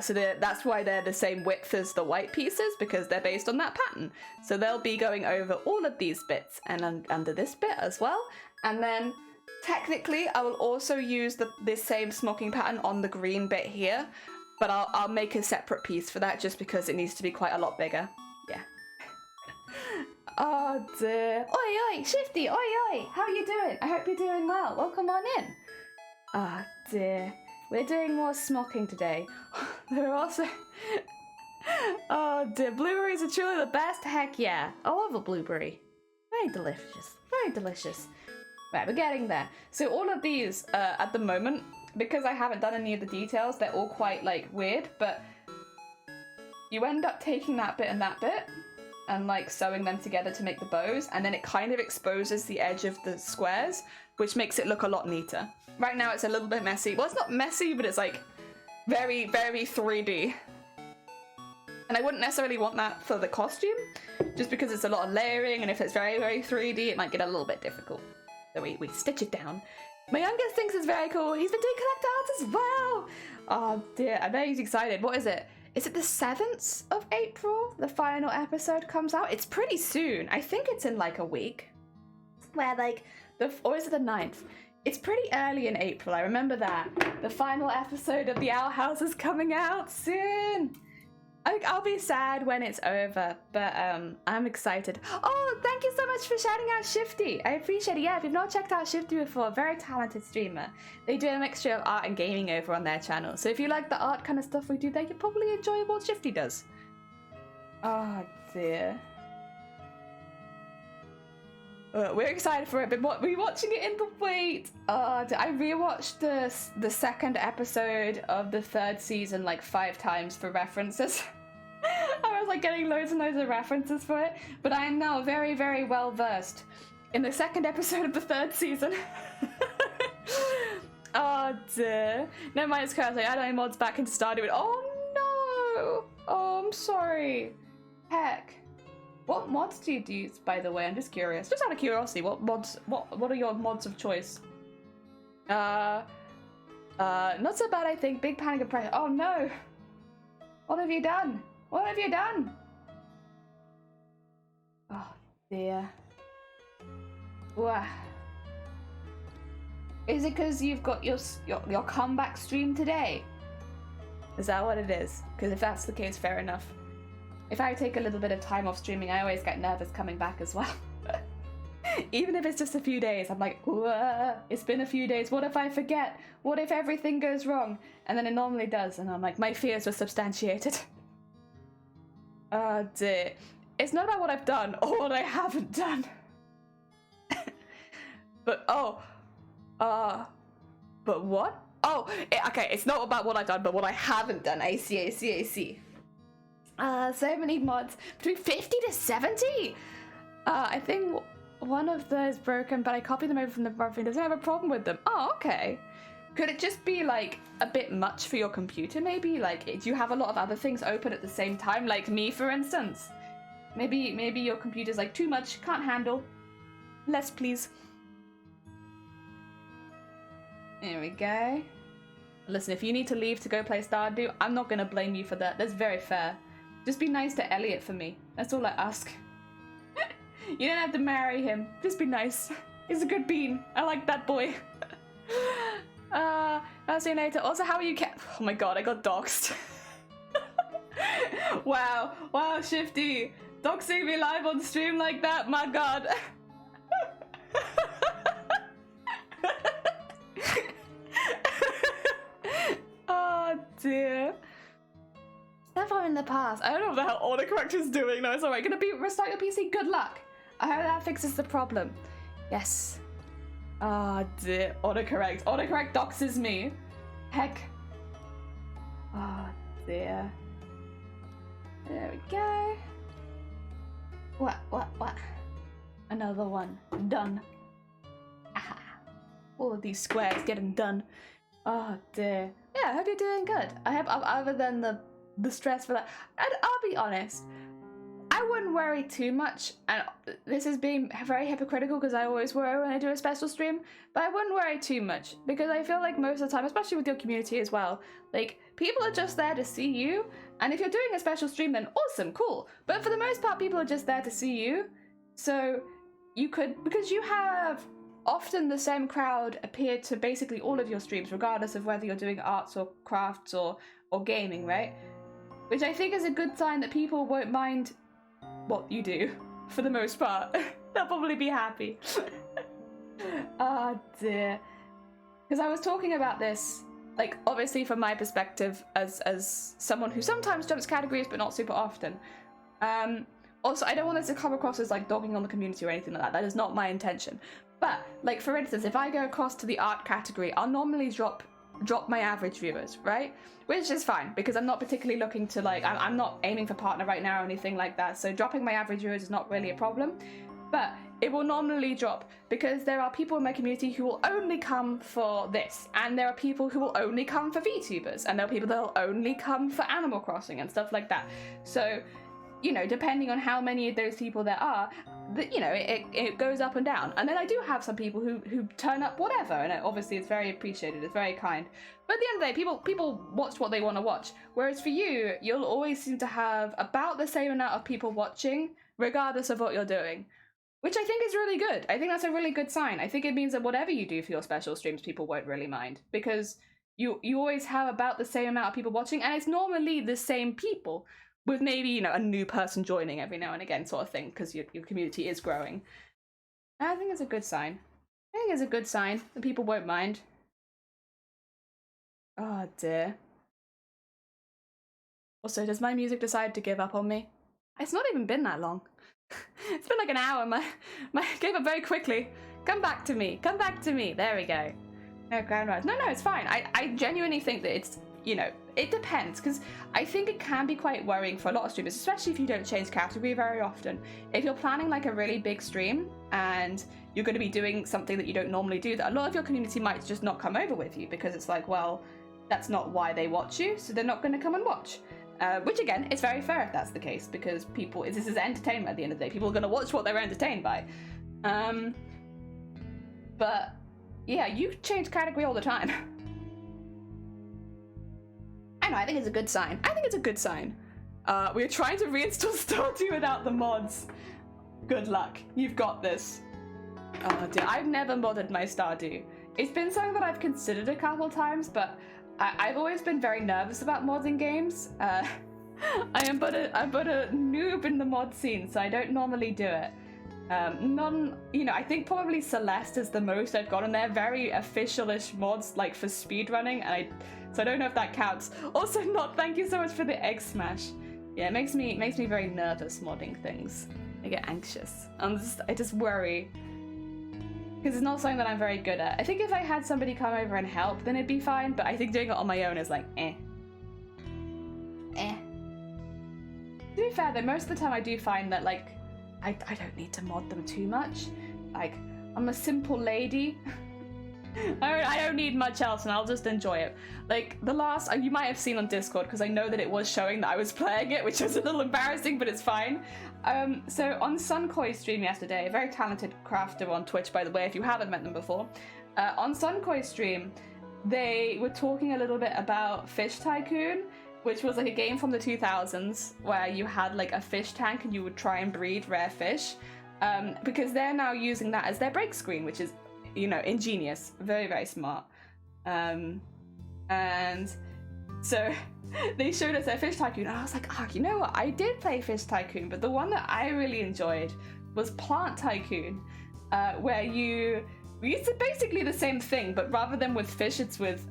So that's why they're the same width as the white pieces, because they're based on that pattern. So they'll be going over all of these bits and under this bit as well. And then technically I will also use this same smocking pattern on the green bit here, but I'll make a separate piece for that just because it needs to be quite a lot bigger. Yeah. Oh dear. Oi oi, Shifty, oi oi, how are you doing? I hope you're doing well. Welcome on in. Ah dear. We're doing more smocking today. They're also... oh dear, blueberries are truly the best. Heck yeah. I love a blueberry. Very delicious. Very delicious. Right, we're getting there. So all of these, at the moment, because I haven't done any of the details, they're all quite, like, weird, but you end up taking that bit and that bit and, like, sewing them together to make the bows, and then it kind of exposes the edge of the squares, which makes it look a lot neater. Right now it's a little bit messy. Well, it's not messy, but it's like very, very 3D. And I wouldn't necessarily want that for the costume, just because it's a lot of layering, and if it's very, very 3D, it might get a little bit difficult. So we stitch it down. My youngest thinks it's very cool. He's been doing collect art as well. Oh dear, I bet he's excited. What is it? Is it the 7th of April? The final episode comes out? It's pretty soon. I think it's in like a week. Where like, or is it the 9th? It's pretty early in April, I remember that. The final episode of The Owl House is coming out soon. I'll be sad when it's over, but I'm excited. Oh, thank you so much for shouting out Shifty. I appreciate it. Yeah, if you've not checked out Shifty before, very talented streamer. They do a mixture of art and gaming over on their channel. So if you like the art kind of stuff we do there, you'll probably enjoy what Shifty does. Oh dear. We're excited for it, but we're watching it in the wait. I rewatched the second episode of the 3rd season like 5 times for references. I was like getting loads and loads of references for it, but I am now very, very well versed in the 2nd episode of the 3rd season. Oh dear. Never mind, it's currently I don't mods back into Stardew. Oh no! Oh, I'm sorry. Heck. What mods do you use, by the way? I'm just curious. Just out of curiosity, what mods, what are your mods of choice? Not so bad, I think. Big panic and pressure. Oh no! What have you done? What have you done? Oh dear. Wow. Is it because you've got your comeback stream today? Is that what it is? Because if that's the case, fair enough. If I take a little bit of time off streaming, I always get nervous coming back as well. Even if it's just a few days, I'm like, it's been a few days. What if I forget? What if everything goes wrong? And then it normally does, and I'm like, my fears were substantiated. Oh dear. It's not about what I've done or what I haven't done. But, but what? Oh, okay, it's not about what I've done, but what I haven't done. I see. So many mods. Between 50 to 70? I think one of those is broken, but I copied them over from the brother. Doesn't have a problem with them. Oh, okay. Could it just be, like, a bit much for your computer, maybe? Like, do you have a lot of other things open at the same time? Like me, for instance? Maybe your computer's, like, too much, can't handle. Less, please. There we go. Listen, if you need to leave to go play Stardew, I'm not gonna blame you for that. That's very fair. Just be nice to Elliot for me. That's all I ask. You don't have to marry him. Just be nice. He's a good bean. I like that boy. I'll see you later. Also, how are you Oh my god, I got doxxed. Wow, Shifty. Doxing me live on stream like that, my god. Oh dear. Never in the past. I don't know how autocorrection's doing. No, it's alright. Gonna restart your PC. Good luck. I hope that fixes the problem. Yes. Ah, dear. Autocorrect. Autocorrect doxes me. Heck. Ah, dear. There we go. What? Another one. Done. Aha. All of these squares getting done. Oh, dear. Yeah, I hope you're doing good. I hope, other than the stress for that. And I'll be honest. I wouldn't worry too much, and this is being very hypocritical because I always worry when I do a special stream, but I wouldn't worry too much because I feel like most of the time, especially with your community as well, like people are just there to see you, and if you're doing a special stream then awesome, cool, but for the most part people are just there to see you, so you could, because you have often the same crowd appear to basically all of your streams regardless of whether you're doing arts or crafts or gaming, right? Which I think is a good sign that people won't mind what you do, for the most part. They'll probably be happy. Oh dear. Because I was talking about this, like, obviously from my perspective as someone who sometimes jumps categories but not super often. Also, I don't want this to come across as like dogging on the community or anything like that. That is not my intention. But, like, for instance, if I go across to the art category, I'll normally drop my average viewers, right? Which is fine, because I'm not particularly looking to, like, I'm not aiming for partner right now or anything like that, so dropping my average viewers is not really a problem. But it will normally drop because there are people in my community who will only come for this, and there are people who will only come for VTubers, and there are people that will only come for Animal Crossing and stuff like that. So, you know, depending on how many of those people there are, you know, it goes up and down. And then I do have some people who turn up whatever, and obviously it's very appreciated, it's very kind. But at the end of the day, people watch what they want to watch. Whereas for you, you'll always seem to have about the same amount of people watching, regardless of what you're doing. Which I think is really good. I think that's a really good sign. I think it means that whatever you do for your special streams, people won't really mind. Because you always have about the same amount of people watching, and it's normally the same people, with maybe, you know, a new person joining every now and again sort of thing, because your community is growing. And I think it's a good sign. I think it's a good sign that people won't mind. Oh dear. Also, does my music decide to give up on me? It's not even been that long. It's been like an hour. My gave up very quickly. Come back to me. Come back to me. There we go. No, grandma. No, it's fine. I genuinely think that it's, you know, it depends, because I think it can be quite worrying for a lot of streamers, especially if you don't change category very often. If you're planning like a really big stream and you're going to be doing something that you don't normally do, that a lot of your community might just not come over with you, because it's like, well, that's not why they watch you, so they're not going to come and watch. Which again, it's very fair if that's the case, because people, this is entertainment at the end of the day. People are going to watch what they're entertained by. But yeah, you change category all the time. I know, I think it's a good sign. I think it's a good sign. We're trying to reinstall Stardew without the mods. Good luck. You've got this. Oh dear, I've never modded my Stardew. It's been something that I've considered a couple times, but I've always been very nervous about modding games. I'm but a noob in the mod scene, so I don't normally do it. You know, I think probably Celeste is the most I've gotten there. Very official-ish mods, like for speedrunning, and so I don't know if that counts. Also, thank you so much for the egg smash. Yeah, it makes me very nervous modding things. I get anxious. I just worry. Because it's not something that I'm very good at. I think if I had somebody come over and help, then it'd be fine, but I think doing it on my own is like, eh. To be fair though, most of the time I do find that, like, I don't need to mod them too much. Like, I'm a simple lady. I don't need much else, and I'll just enjoy it. Like, the last, you might have seen on Discord, because I know that it was showing that I was playing it, which was a little embarrassing, but it's fine. So on Sunkoi's stream yesterday, a very talented crafter on Twitch, by the way, if you haven't met them before, on Sunkoi's stream, they were talking a little bit about Fish Tycoon, which was like a game from the 2000s where you had like a fish tank and you would try and breed rare fish, because they're now using that as their break screen, which is, you know, ingenious, very, very smart. And so they showed us their Fish Tycoon, and I was like, oh, you know what? I did play Fish Tycoon, but the one that I really enjoyed was Plant Tycoon, where it's basically the same thing, but rather than with fish, it's with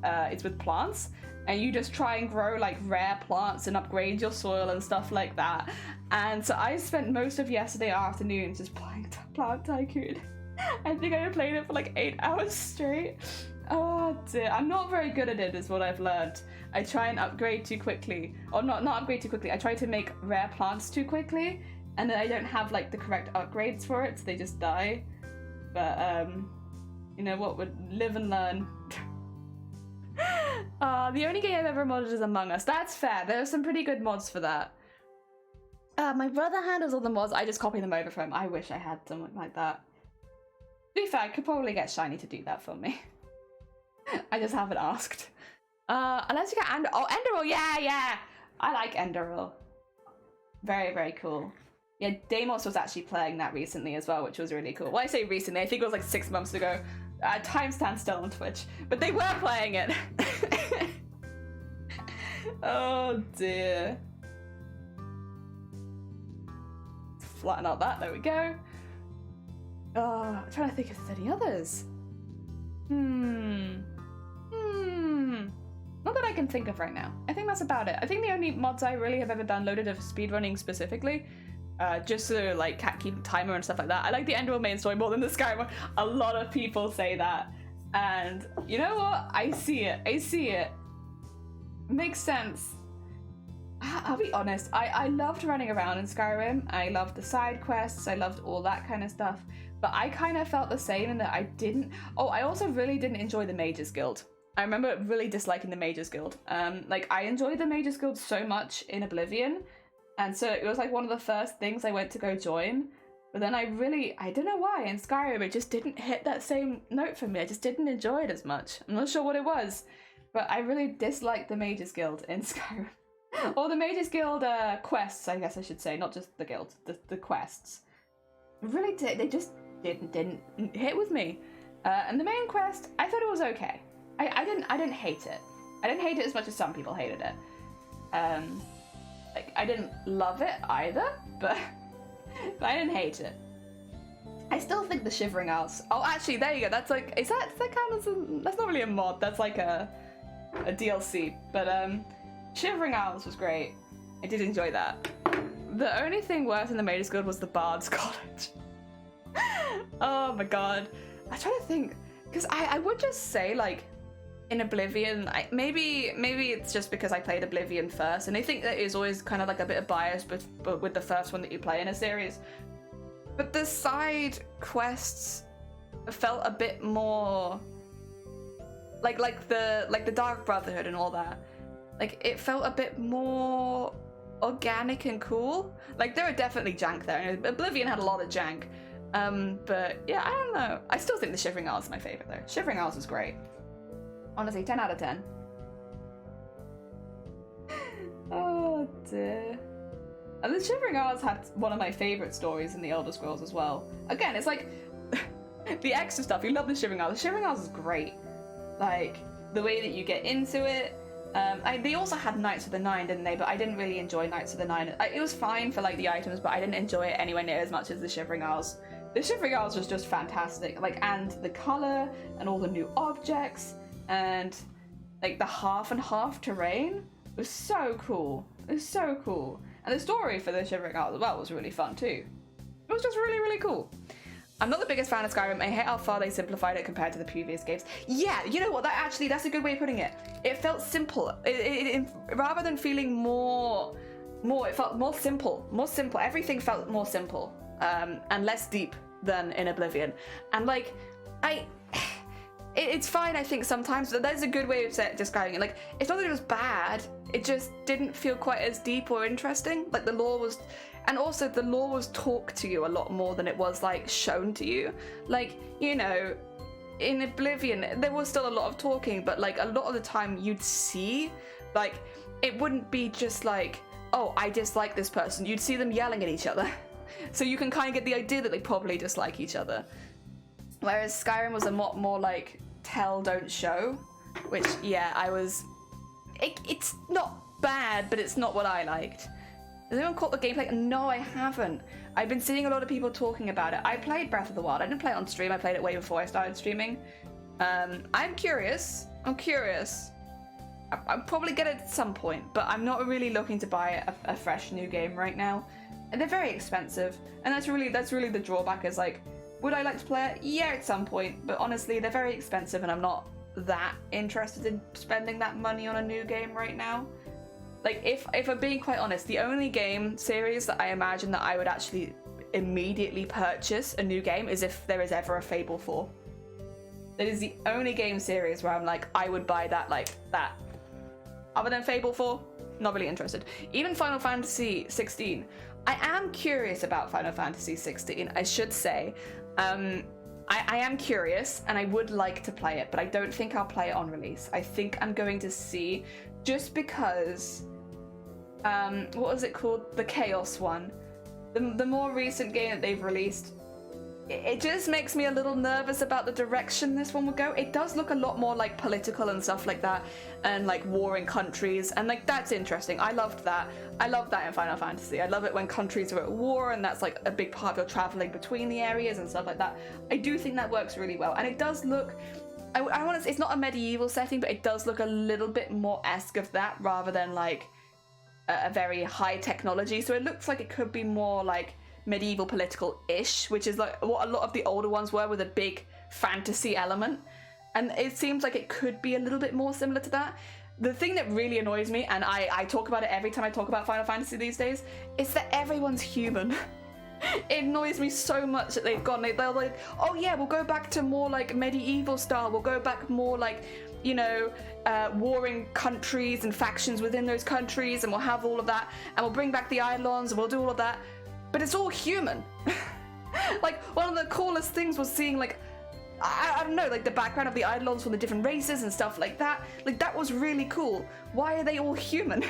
plants, and you just try and grow like rare plants and upgrade your soil and stuff like that. And so I spent most of yesterday afternoon just playing Plant Tycoon. I think I played it for like 8 hours straight. Oh dear, I'm not very good at it is what I've learned. I try and upgrade too quickly, or not upgrade too quickly, I try to make rare plants too quickly, and then I don't have like the correct upgrades for it, so they just die. But you know what, would live and learn. The only game I've ever modded is Among Us. That's fair, there are some pretty good mods for that. My brother handles all the mods, I just copy them over from him. I wish I had someone like that. To be fair, I could probably get Shiny to do that for me. I just haven't asked. Unless you get Enderal, yeah! I like Enderal. Very, very cool. Yeah, Deimos was actually playing that recently as well, which was really cool. Well, I say recently, I think it was like 6 months ago. Time stands still on Twitch, but they were playing it. Oh dear. Flatten out that, there we go. I'm trying to think if there's any others. Not that I can think of right now. I think that's about it. I think the only mods I really have ever downloaded of speedrunning specifically, just to like keep timer and stuff like that. I like the Enderal main story more than the Skyrim one. A lot of people say that. And you know what? I see it. Makes sense. I'll be honest, I loved running around in Skyrim. I loved the side quests, I loved all that kind of stuff. But I kind of felt the same in that I also really didn't enjoy the Mages Guild. I remember really disliking the Mages Guild. Like, I enjoyed the Mages Guild so much in Oblivion, and so it was like one of the first things I went to go join. But then I don't know why, in Skyrim it just didn't hit that same note for me. I just didn't enjoy it as much. I'm not sure what it was, but I really disliked the Mages Guild in Skyrim. Or the Mages Guild quests, I guiess I should say, not just the guild, the quests. Really, they just didn't hit with me. And the main quest, I thought it was okay. I didn't hate it. I didn't hate it as much as some people hated it. Like, I didn't love it either, but I didn't hate it. I still think the Shivering Isles. Oh, actually, there you go. That's like, does that count as that's not really a mod. That's like a DLC. But Shivering Isles was great. I did enjoy that. The only thing worse in the Mages Guild was the Bard's College. Oh my god. I try to think, because I would just say, like, in Oblivion, maybe it's just because I played Oblivion first, and I think that is always kind of like a bit of bias, but with the first one that you play in a series. But the side quests felt a bit more like the Dark Brotherhood and all that. Like, it felt a bit more organic and cool. Like, there were definitely jank there, and Oblivion had a lot of jank. But yeah, I don't know. I still think the Shivering Isles is my favorite though. Shivering Isles is great. Honestly, 10 out of 10. Oh dear. And the Shivering Isles had one of my favorite stories in the Elder Scrolls as well. Again, it's like the extra stuff. You love the Shivering Isles. The Shivering Isles is great. Like, the way that you get into it. They also had Knights of the Nine, didn't they? But I didn't really enjoy Knights of the Nine. It was fine for like the items, but I didn't enjoy it anywhere near as much as the Shivering Isles. The Shivering Isles was just fantastic. Like, and the color and all the new objects and like the half and half terrain was so cool. It was so cool. And the story for the Shivering Isles as well was really fun too. It was just really, really cool. I'm not the biggest fan of Skyrim. I hate how far they simplified it compared to the previous games. Yeah, you know what? That's a good way of putting it. It felt simple. It rather than feeling more, it felt more simple. More simple. Everything felt more simple and less deep than in Oblivion. And like, it's fine, I think, sometimes, but there's a good way of describing it. Like, it's not that it was bad, it just didn't feel quite as deep or interesting. Like, the lore was, and also the lore was talked to you a lot more than it was, like, shown to you. Like, you know, in Oblivion, there was still a lot of talking, but like a lot of the time you'd see, like, it wouldn't be just like, oh, I dislike this person. You'd see them yelling at each other. So you can kind of get the idea that they probably dislike each other. Whereas Skyrim was a lot more like tell, don't show, which, yeah, it's not bad, but it's not what I liked. Has anyone caught the gameplay? No, I haven't. I've been seeing a lot of people talking about it. I played Breath of the Wild. I didn't play it on stream. I played it way before I started streaming. I'm curious. I'm probably get it at some point, but I'm not really looking to buy a fresh new game right now. And they're very expensive, and that's really the drawback. Is like, would I like to play it? Yeah, at some point, but honestly, they're very expensive, and I'm not that interested in spending that money on a new game right now. Like, if I'm being quite honest, the only game series that I imagine that I would actually immediately purchase a new game is if there is ever a Fable 4. That is the only game series where I'm like, I would buy that, like, that. Other than Fable 4, not really interested. Even Final Fantasy 16. I am curious about Final Fantasy 16, I should say. I am curious, and I would like to play it, but I don't think I'll play it on release. I think I'm going to see, just because, what was it called? The Chaos one. The more recent game that they've released, it just makes me a little nervous about the direction this one will go. It does look a lot more like political and stuff like that, and like warring countries, and like that's interesting. I loved that. I love that in Final Fantasy. I love it when countries are at war, and that's like a big part of your traveling between the areas and stuff like that. I do think that works really well, and it does look, I want to say, it's not a medieval setting, but it does look a little bit more esque of that rather than like a very high technology. So it looks like it could be more like medieval political-ish, which is like what a lot of the older ones were, with a big fantasy element. And it seems like it could be a little bit more similar to that. The thing that really annoys me, and I talk about it every time I talk about Final Fantasy these days, is that everyone's human. It annoys me so much that they're like, oh yeah, we'll go back to more like medieval style, we'll go back more like, you know, warring countries and factions within those countries, and we'll have all of that, and we'll bring back the Eidolons, and we'll do all of that. But it's all human. Like, one of the coolest things was seeing, like, I don't know, like the background of the Eidolons from the different races and stuff like that. Like, that was really cool. Why are they all human?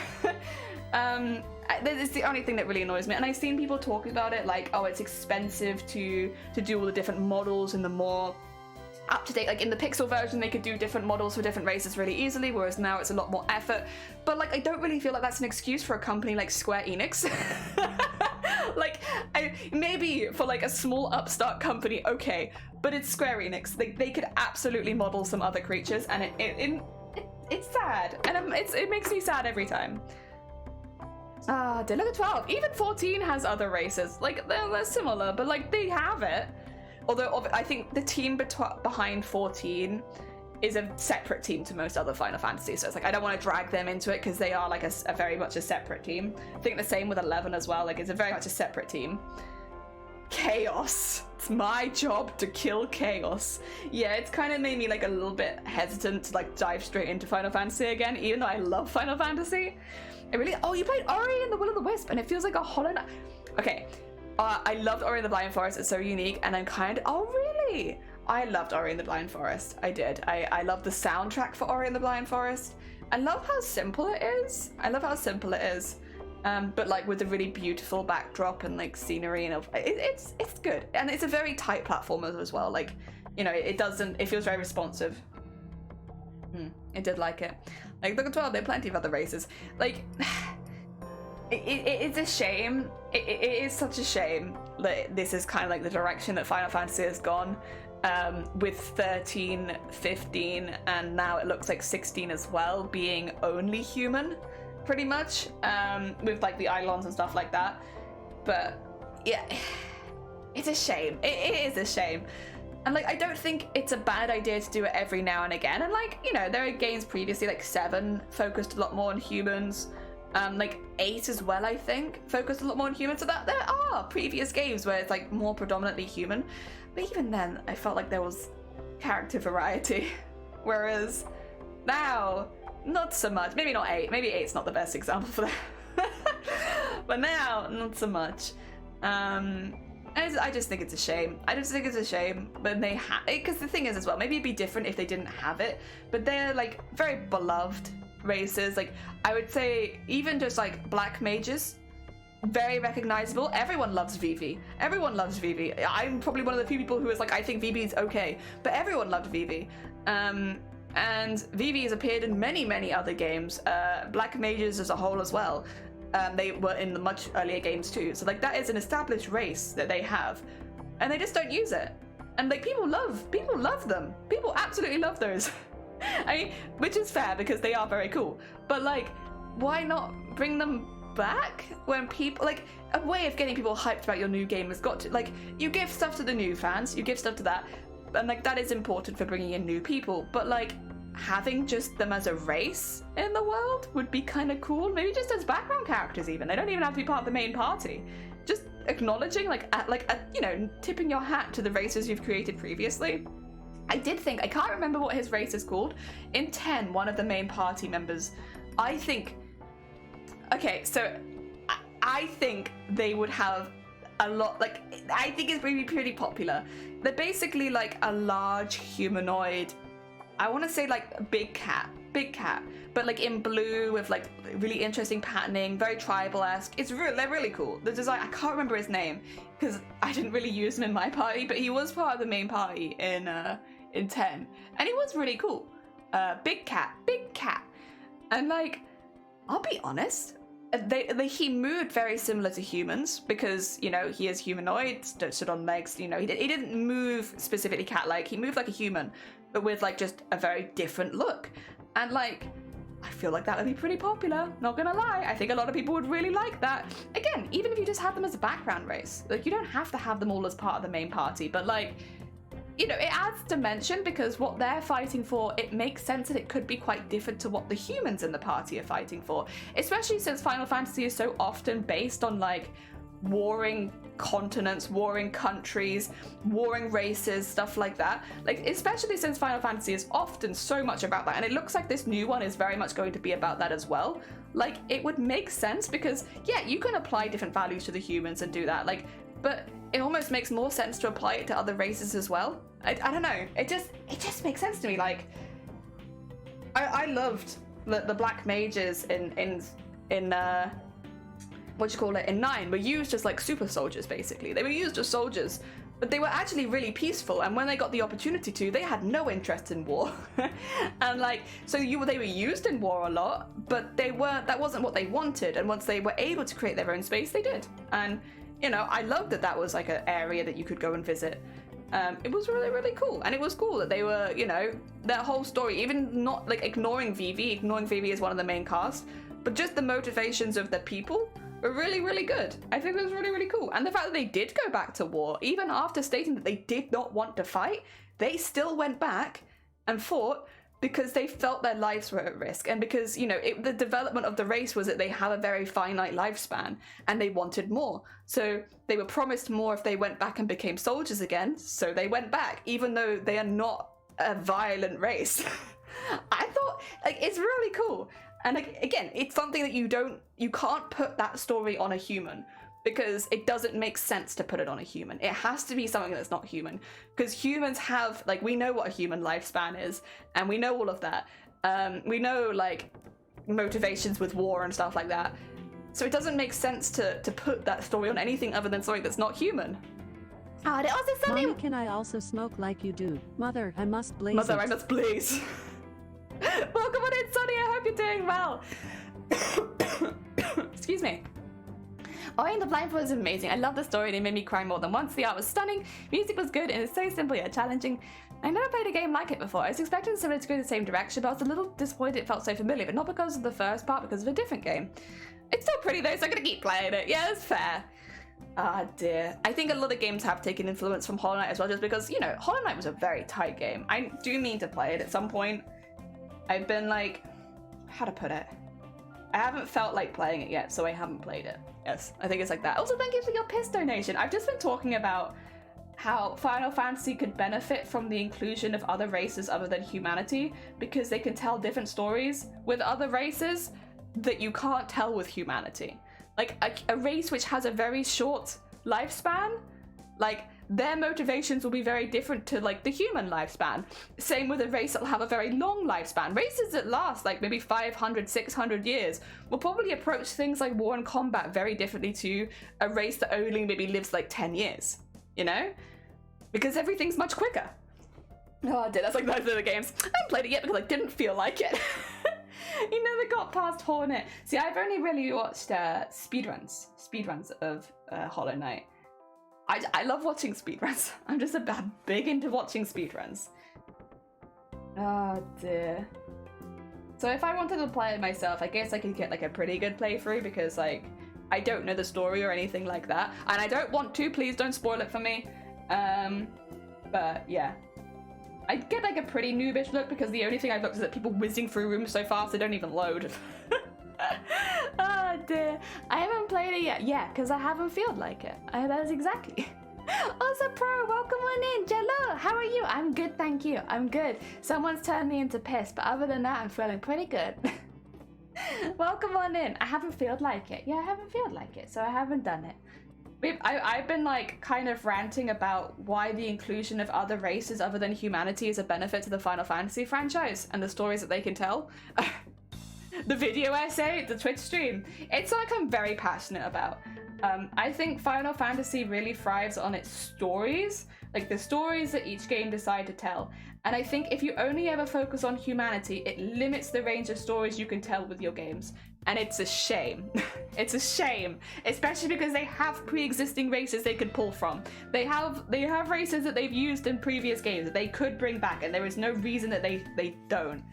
It's the only thing that really annoys me. And I've seen people talking about it, like, oh, it's expensive to do all the different models and the more up-to-date, like in the pixel version they could do different models for different races really easily, whereas now it's a lot more effort. But like, I don't really feel like that's an excuse for a company like Square Enix. Like, maybe for like a small upstart company, okay, but it's Square Enix. They could absolutely model some other creatures, and it's sad, and it makes me sad every time. Look at 12. Even 14 has other races. Like, they're similar, but like, they have it. Although I think the team behind 14 is a separate team to most other Final Fantasy, so it's like I don't want to drag them into it because they are like a very much a separate team. I think the same with 11 as well. Like, it's a very much a separate team. Chaos. It's my job to kill chaos. Yeah, it's kind of made me like a little bit hesitant to like dive straight into Final Fantasy again, even though I love Final Fantasy. Oh, you played Ori and the Will of the Wisp, and it feels like a Hollow Knight. Okay. I loved Ori and the Blind Forest. It's so unique, and I'm oh really? I loved Ori and the Blind Forest. I did. I love the soundtrack for Ori and the Blind Forest. I love how simple it is. But like with a really beautiful backdrop and like scenery, and it's good, and it's a very tight platformer as well. Like, you know, it feels very responsive. I did like it. Like, look at 12. There are plenty of other races. Like. It's a shame. It is such a shame that this is kind of like the direction that Final Fantasy has gone, with 13, 15, and now it looks like 16 as well, being only human, pretty much, with like the Eidolons and stuff like that. But yeah, it's a shame. It is a shame. And like, I don't think it's a bad idea to do it every now and again. And like, you know, there are games previously, like 7 focused a lot more on humans. Like 8 as well, I think, focused a lot more on humans. So that there are previous games where it's like more predominantly human, but even then I felt like there was character variety, whereas now not so much. Maybe not 8. Maybe 8's not the best example for that. But now not so much. And I just think it's a shame. I just think it's a shame when they have it, because the thing is as well, maybe it'd be different if they didn't have it, but they're like very beloved races. Like I would say even just like black mages, very recognizable. Everyone loves Vivi. Everyone loves Vivi. I'm probably one of the few people who is like, I think Vivi is okay, but everyone loved Vivi. And Vivi has appeared in many other games, black mages as a whole as well. They were in the much earlier games too. So like that is an established race that they have, and they just don't use it. And like people love them. People absolutely love those. I mean, which is fair because they are very cool. But like, why not bring them back when people like a way of getting people hyped about your new game has got to like you give stuff to the new fans, you give stuff to that, and like that is important for bringing in new people. But like having just them as a race in the world would be kind of cool. Maybe just as background characters even. They don't even have to be part of the main party. Just acknowledging, you know, tipping your hat to the races you've created previously. I did think, I can't remember what his race is called. In 10, one of the main party members, I think, okay, so I think they would have a lot, like, I think it's really pretty popular. They're basically like a large humanoid, I want to say like big cat, but like in blue with like really interesting patterning, very tribal-esque. They're really cool. The design, I can't remember his name because I didn't really use him in my party, but he was part of the main party in 10, and he was really cool. Big cat, and like, I'll be honest, he moved very similar to humans because, you know, he is humanoid, stood on legs, you know, he didn't move specifically cat-like, he moved like a human, but with like just a very different look. And like, I feel like that would be pretty popular, not gonna lie. I think a lot of people would really like that. Again, even if you just have them as a background race, like you don't have to have them all as part of the main party, but like, you know, it adds dimension because what they're fighting for, it makes sense that it could be quite different to what the humans in the party are fighting for, especially since Final Fantasy is so often based on like warring continents, warring countries, warring races, stuff like that. Like, especially since Final Fantasy is often so much about that, and it looks like this new one is very much going to be about that as well. Like, it would make sense because, yeah, you can apply different values to the humans and do that, like, but it almost makes more sense to apply it to other races as well. I don't know, it just makes sense to me. Like, I loved the black mages in what you call it, in 9 were used as like super soldiers. Basically they were used as soldiers, but they were actually really peaceful, and when they got the opportunity to, they had no interest in war. And like, so they were used in war a lot, but that wasn't what they wanted, and once they were able to create their own space, they did. And you know, I loved that was like an area that you could go and visit. It was really cool, and it was cool that they were, you know, their whole story, even not like ignoring Vivi as one of the main cast, but just the motivations of the people were really good. I think it was really cool. And the fact that they did go back to war, even after stating that they did not want to fight, they still went back and fought because they felt their lives were at risk, and because, you know, the development of the race was that they have a very finite lifespan and they wanted more. So they were promised more if they went back and became soldiers again, so they went back, even though they are not a violent race. I thought, like, it's really cool. And like, again, it's something that you can't put that story on a human, because it doesn't make sense to put it on a human. It has to be something that's not human, because humans have, like, we know what a human lifespan is, and we know all of that. We know, like, motivations with war and stuff like that. So it doesn't make sense to put that story on anything other than something that's not human. Oh, there also something. Mommy, can I also smoke like you do? Mother, I must blaze. Mother, I must blaze. Welcome on in, Sonny. I hope you're doing well. Excuse me. Ori and the Blindfold is amazing. I love the story and it made me cry more than once. The art was stunning, music was good, and it's so simple yet challenging. I never played a game like it before. I was expecting something to go the same direction, but I was a little disappointed it felt so familiar, but not because of the first part, because of a different game. It's still pretty though, so I'm gonna keep playing it. Yeah, it's fair. Ah, dear. I think a lot of games have taken influence from Hollow Knight as well, just because, you know, Hollow Knight was a very tight game. I do mean to play it at some point. I've been like, how to put it? I haven't felt like playing it yet, so I haven't played it. Yes, I think it's like that. Also, thank you for your piss donation. I've just been talking about how Final Fantasy could benefit from the inclusion of other races other than humanity, because they can tell different stories with other races that you can't tell with humanity. Like a race which has a very short lifespan Like, their motivations will be very different to, like, the human lifespan. Same with a race that'll have a very long lifespan. Races that last, like, maybe 500, 600 years will probably approach things like war and combat very differently to a race that only maybe lives, like, 10 years, you know? Because everything's much quicker. Oh, I did. That's like those are the games. I haven't played it yet because I didn't feel like it. You never got past Hornet. See, I've only really watched speedruns of Hollow Knight. I love watching speedruns. I'm just big into watching speedruns. Oh dear. So if I wanted to play it myself, I guess I could get like a pretty good playthrough because like I don't know the story or anything like that, and I don't want to. Please don't spoil it for me. But yeah. I'd get like a pretty noobish look because the only thing I've looked is at people whizzing through rooms so fast they don't even load. Oh dear. I haven't played it yet. Yeah, because I haven't felt like it. That's exactly. Also Pro, welcome on in. Jello, how are you? I'm good, thank you. I'm good. Someone's turned me into piss, but other than that, I'm feeling pretty good. Welcome on in. I haven't felt like it. Yeah, I haven't felt like it, so I haven't done it. I've been like kind of ranting about why the inclusion of other races other than humanity is a benefit to the Final Fantasy franchise and the stories that they can tell. The video essay, the Twitch stream, it's like I'm very passionate about. I think Final Fantasy really thrives on its stories, like the stories that each game decide to tell. And I think if you only ever focus on humanity, it limits the range of stories you can tell with your games. And it's a shame. It's a shame, especially because they have pre-existing races they could pull from. They have races that they've used in previous games that they could bring back, and there is no reason that they don't.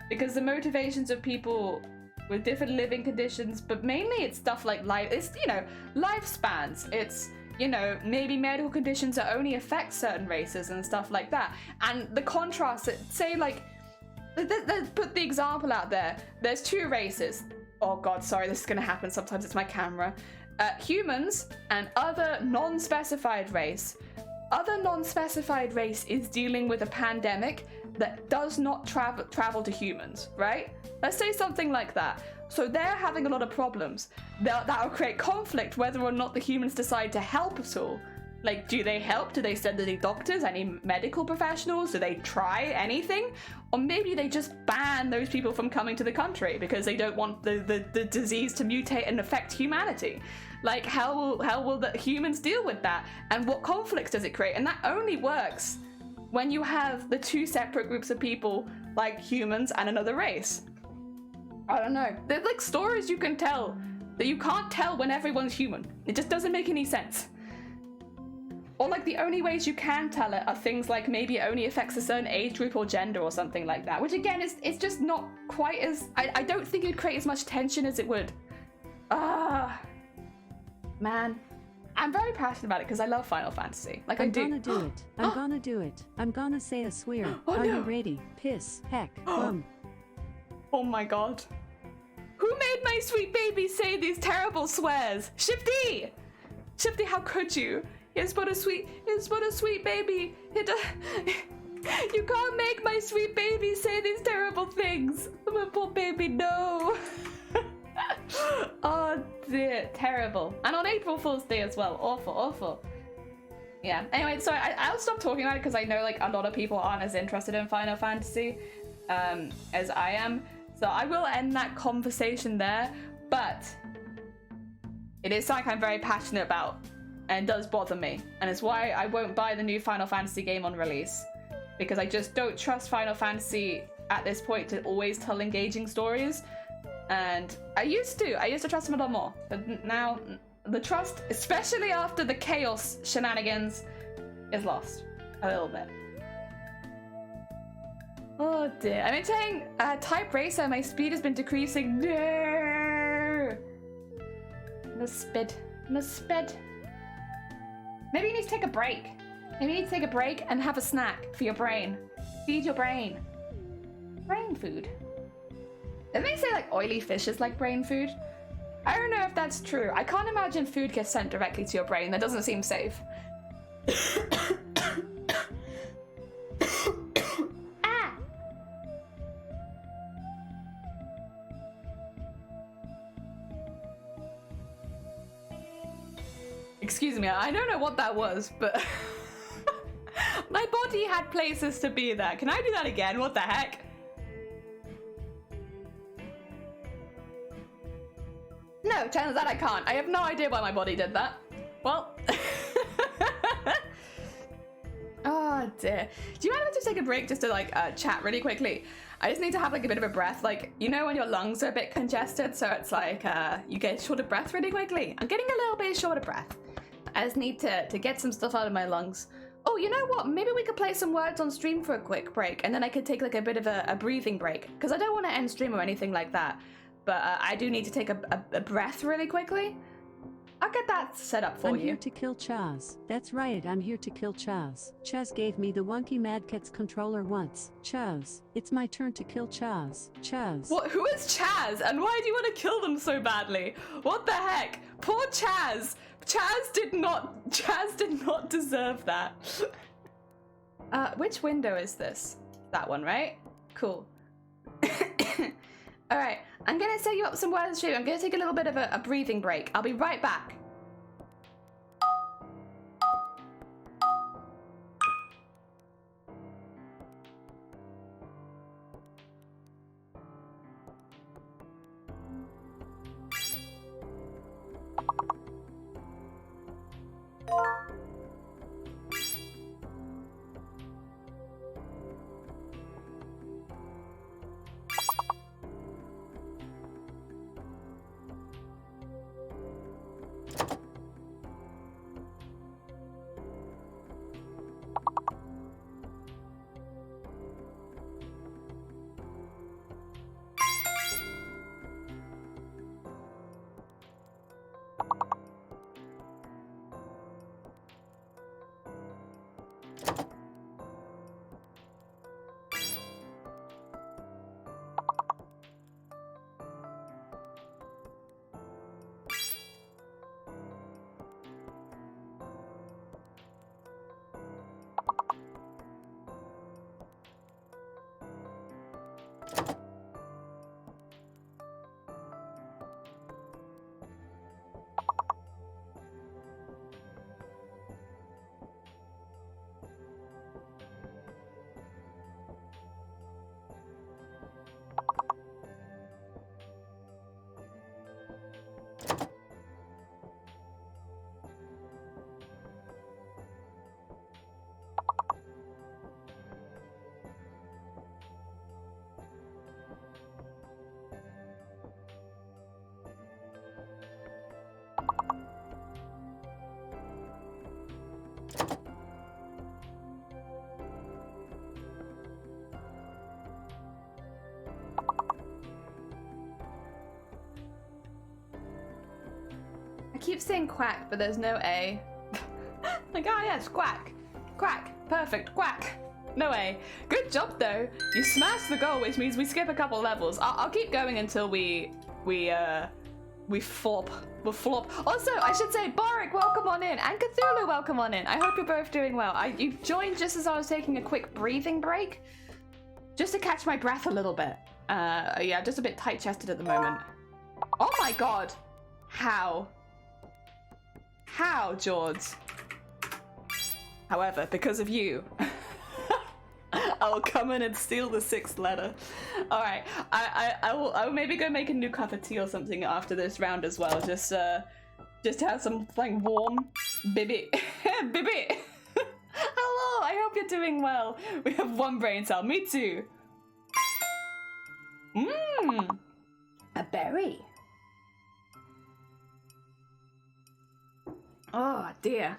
Because the motivations of people with different living conditions, but mainly it's stuff like lifespans. It's, maybe medical conditions that only affect certain races and stuff like that. And the contrast, say like, let's put the example out there. There's two races. Oh god, sorry, this is gonna happen. Sometimes it's my camera. Humans and other non-specified race. Other non-specified race is dealing with a pandemic that does not travel to humans, right? Let's say something like that. So they're having a lot of problems. That will create conflict whether or not the humans decide to help at all. Like, do they help? Do they send any doctors, any medical professionals? Do they try anything? Or maybe they just ban those people from coming to the country because they don't want the disease to mutate and affect humanity. Like, how will the humans deal with that? And what conflicts does it create? And that only works when you have the two separate groups of people, like humans and another race. I don't know. There's like stories you can tell that you can't tell when everyone's human. It just doesn't make any sense. Or like the only ways you can tell it are things like maybe it only affects a certain age group or gender or something like that, which again it's just not quite as, I don't think it'd create as much tension as it would. Man, I'm very passionate about it because I love Final Fantasy. Like, I do. I'm gonna do it. I'm gonna do it. I'm gonna say a swear. Oh, Are no. you ready? Piss, heck, Oh my god. Who made my sweet baby say these terrible swears? Shifty! Shifty, how could you? It's but a sweet baby. You can't make my sweet baby say these terrible things. My poor baby, no. Oh dear, terrible. And on April Fool's Day as well. Awful, awful. Yeah, anyway, so I'll stop talking about it because I know like a lot of people aren't as interested in Final Fantasy as I am. So I will end that conversation there, but it is something I'm very passionate about and does bother me. And it's why I won't buy the new Final Fantasy game on release, because I just don't trust Final Fantasy at this point to always tell engaging stories. And I used to trust them a lot more, but now the trust, especially after the chaos shenanigans, is lost a little bit. Oh dear. I'm saying type racer, my speed has been decreasing. No. No speed. Maybe you need to take a break. Maybe you need to take a break and have a snack for your brain. Feed your brain. Brain food. Didn't they say like oily fish is like brain food? I don't know if that's true. I can't imagine food gets sent directly to your brain. That doesn't seem safe. Ah! Excuse confusing me. I don't know what that was, but my body had places to be there. Can I do that again? What the heck? No, turns out I can't. I have no idea why my body did that. Well. Oh dear. Do you mind if I just take a break just to like chat really quickly? I just need to have like a bit of a breath. Like, you know when your lungs are a bit congested, so it's like you get short of breath really quickly? I'm getting a little bit short of breath. I just need to get some stuff out of my lungs. Oh, you know what? Maybe we could play some words on stream for a quick break, and then I could take like a bit of a breathing break, because I don't want to end stream or anything like that. But I do need to take a breath really quickly. I'll get that set up for you. I'm here to kill Chaz. That's right, I'm here to kill Chaz. Chaz gave me the wonky Mad Catz controller once. Chaz, it's my turn to kill Chaz. Chaz. What? Who is Chaz? And why do you want to kill them so badly? What the heck? Poor Chaz. Chaz did not deserve that. Which window is this? That one, right? Cool. All right, I'm gonna set you up some words stream. I'm gonna take a little bit of a breathing break. I'll be right back. I keep saying quack, but there's no A. Like, oh yes, quack. Quack. Perfect. Quack. No A. Good job, though. You smashed the goal, which means we skip a couple levels. I'll keep going until we flop. We'll flop. Also, I should say, Boric, welcome on in. And Cthulhu, welcome on in. I hope you're both doing well. You joined just as I was taking a quick breathing break. Just to catch my breath a little bit. Yeah, just a bit tight-chested at the moment. Oh my god. How? How, George? However, because of you, I'll come in and steal the 6th letter. All right, I will maybe go make a new cup of tea or something after this round as well. Just to have something warm. Bibi, Bibi. Hello, I hope you're doing well. We have 1 brain cell. Me too. Mmm, a berry. Oh dear.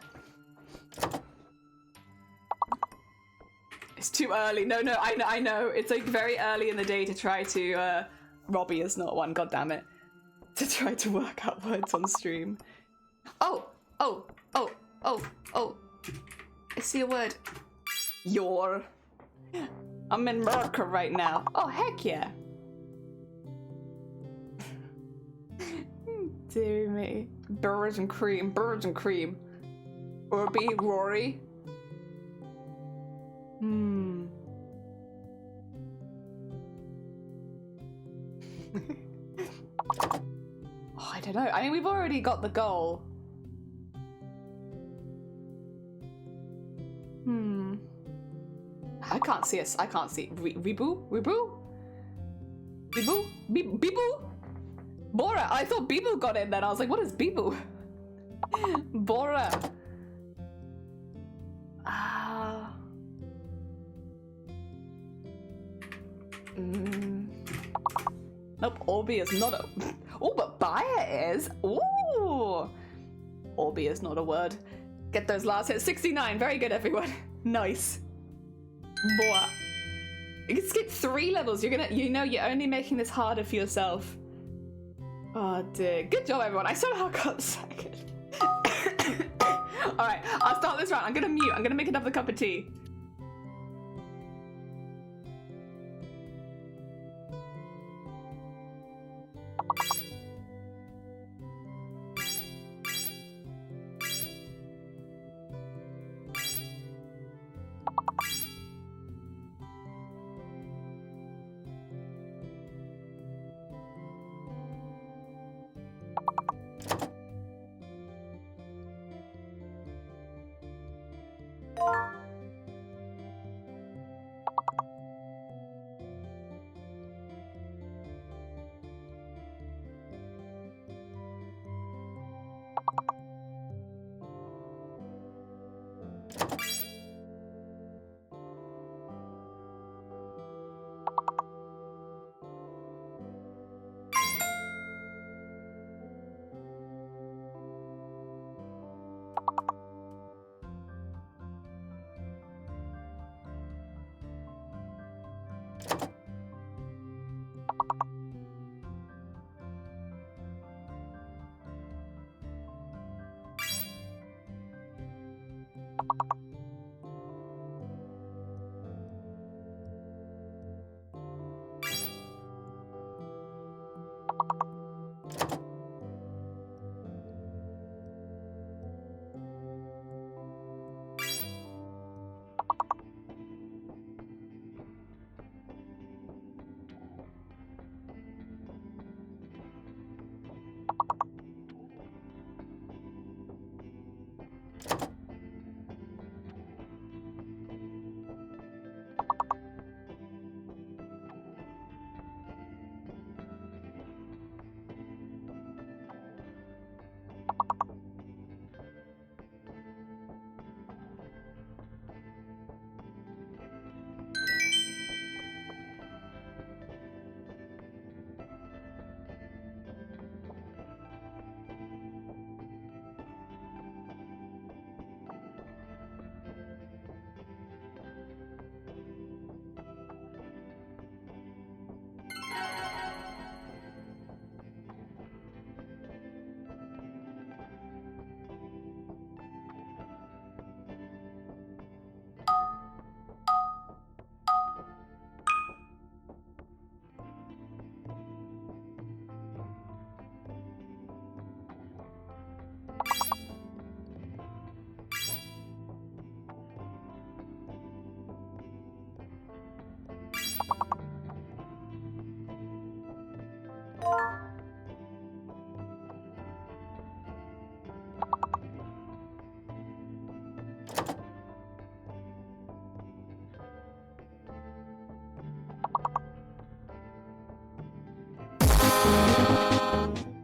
It's too early. No, I know. It's like very early in the day to try to, Robbie is not one, goddammit. To try to work out words on stream. Oh. I see a word. Your. I'm in America right now. Oh, heck yeah. Dear me. Birds and cream. Or be Rory. Oh, I don't know. I mean, we've already got the goal. can't see us. I can't see. Weeboo? Weeboo? Weeboo? Beeboo? Bora. I thought Beeboo got in then. I was like, what is Beeboo? Bora. Nope, Orby is not a... Oh, but Bayer is. Ooh. Orby is not a word. Get those last hits. 69. Very good, everyone. Nice. Boah. You can skip 3 levels. You're only making this harder for yourself. Oh dear. Good job, everyone. I somehow got second. Alright, I'll start this round. I'm gonna mute. I'm gonna make another cup of tea.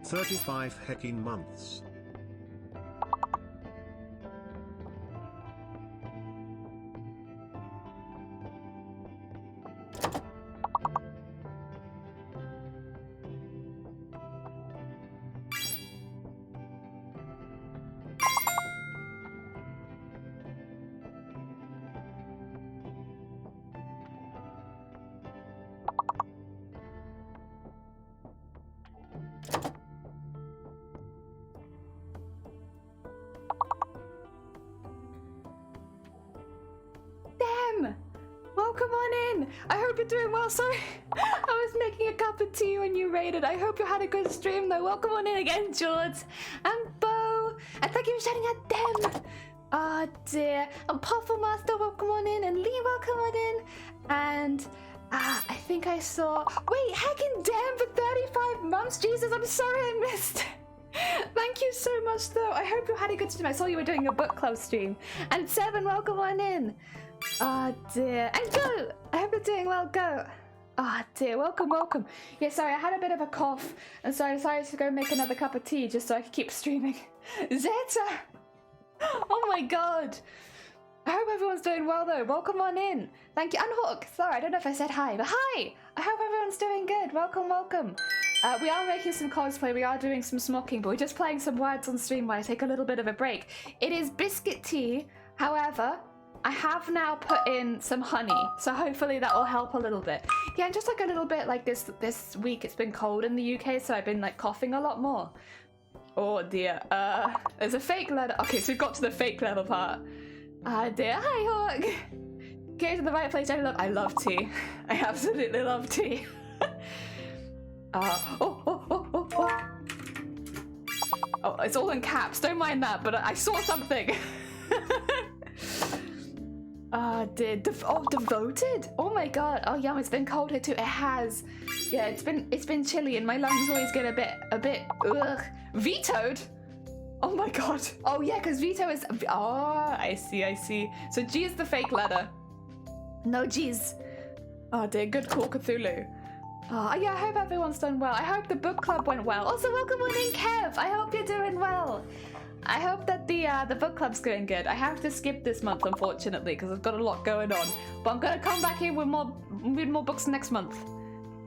"35 heckin' months." Welcome on in. I hope you're doing well. Sorry, I was making a cup of tea when you raided. I hope you had a good stream though. Welcome on in again, George and Bo, and thank you for shouting at them. Oh dear. And Puffle Master, welcome on in, and Lee, welcome on in, and I think I saw. Wait, heckin' damn for 35 months. Jesus, I'm sorry I missed. Thank you so much though. I hope you had a good stream. I saw you were doing a book club stream. And Seven, welcome on in. Oh dear. And Go! I hope you're doing well, Go. Oh dear, welcome, welcome. Yeah, sorry, I had a bit of a cough, and so I decided to go make another cup of tea just so I could keep streaming. Zeta! Oh my god. I hope everyone's doing well though. Welcome on in. Thank you. And Hawk. Sorry, I don't know if I said hi, but hi! I hope everyone's doing good. Welcome, welcome. We are making some cosplay. We are doing some smocking, but we're just playing some words on stream while I take a little bit of a break. It is biscuit tea. However, I have now put in some honey, so hopefully that will help a little bit. Yeah, and just like a little bit like this week it's been cold in the UK, so I've been like coughing a lot more. Oh dear. There's a fake letter. Okay, so we've got to the fake letter part. Ah dear. Hi Hawk. Go to the right place. I love tea. I absolutely love tea. Oh, it's all in caps. Don't mind that, but I saw something. Devoted. Oh my god. Oh yum. It's been cold here too. It has. Yeah, it's been chilly, and my lungs always get a bit. Ugh. Vetoed. Oh my god. Oh yeah, because veto is. Oh, I see. So G is the fake letter. No G's. Oh dear. Good call, Cthulhu. Oh yeah, I hope everyone's done well. I hope the book club went well. Also, welcome on in, Kev. I hope you're doing well. I hope that the book club's going good. I have to skip this month, unfortunately, because I've got a lot going on. But I'm gonna come back in with more books next month.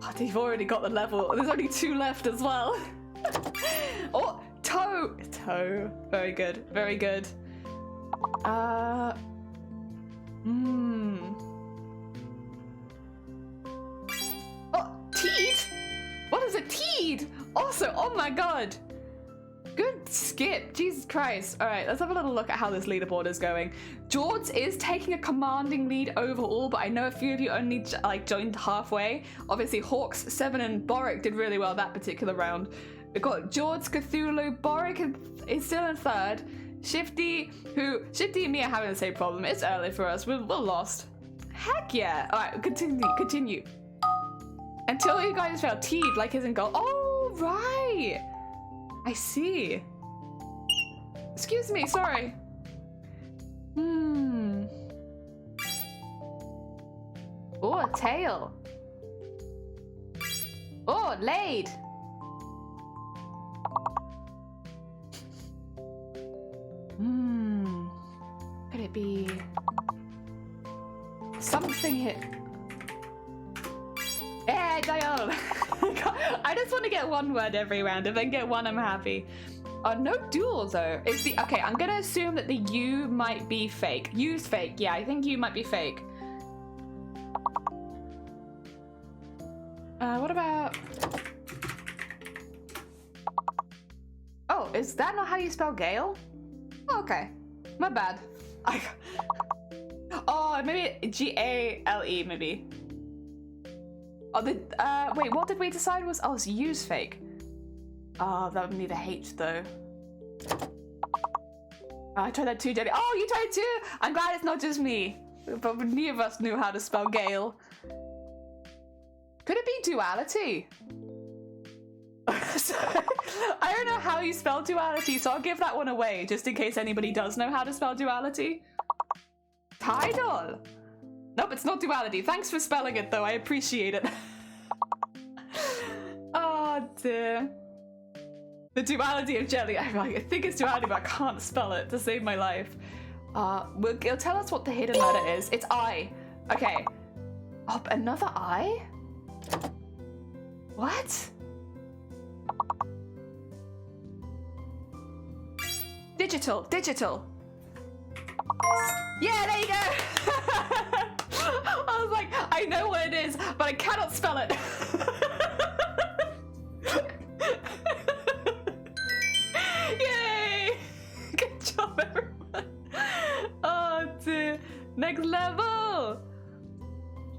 Oh, you've already got the level. There's only 2 left as well. Oh, toe. Very good. Very good. Oh, teed? What is a teed? Also, oh my god. Good skip. Jesus Christ. All right, let's have a little look at how this leaderboard is going. George is taking a commanding lead overall, but I know a few of you only joined halfway. Obviously, Hawks, 7, and Boric did really well that particular round. We've got George, Cthulhu, Boric is still in 3rd. Shifty and me are having the same problem. It's early for us. We're lost. Heck yeah. All right, continue. Until you guys fail. Teed, like his in goal. Oh, right. I see. Excuse me, sorry. Oh, a tail. Oh, laid. Could it be something here? Yeah, dial. I just want to get 1 word every round. If I can get 1, I'm happy. No duel though. Is the okay? I'm gonna assume that the U might be fake. U's fake. Yeah, I think U might be fake. What about? Oh, is that not how you spell Gale? Oh, okay, my bad. Oh, maybe Gale maybe. Oh, wait, what did we decide was? Oh, it's U's fake. Oh, that would need a H though. Oh, I tried that too, Jenny. Oh, you tried too? I'm glad it's not just me. But neither of us knew how to spell Gale. Could it be duality? I don't know how you spell duality, so I'll give that one away, just in case anybody does know how to spell duality. Tidal. Nope, it's not duality. Thanks for spelling it, though. I appreciate it. Oh, dear. The duality of jelly. I think it's duality, but I can't spell it to save my life. It'll tell us what the hidden letter is. It's I. Okay. Oh, another I? What? Digital. Yeah, there you go. I was like, I know what it is, but I cannot spell it. Yay! Good job, everyone. Oh, dear. Next level.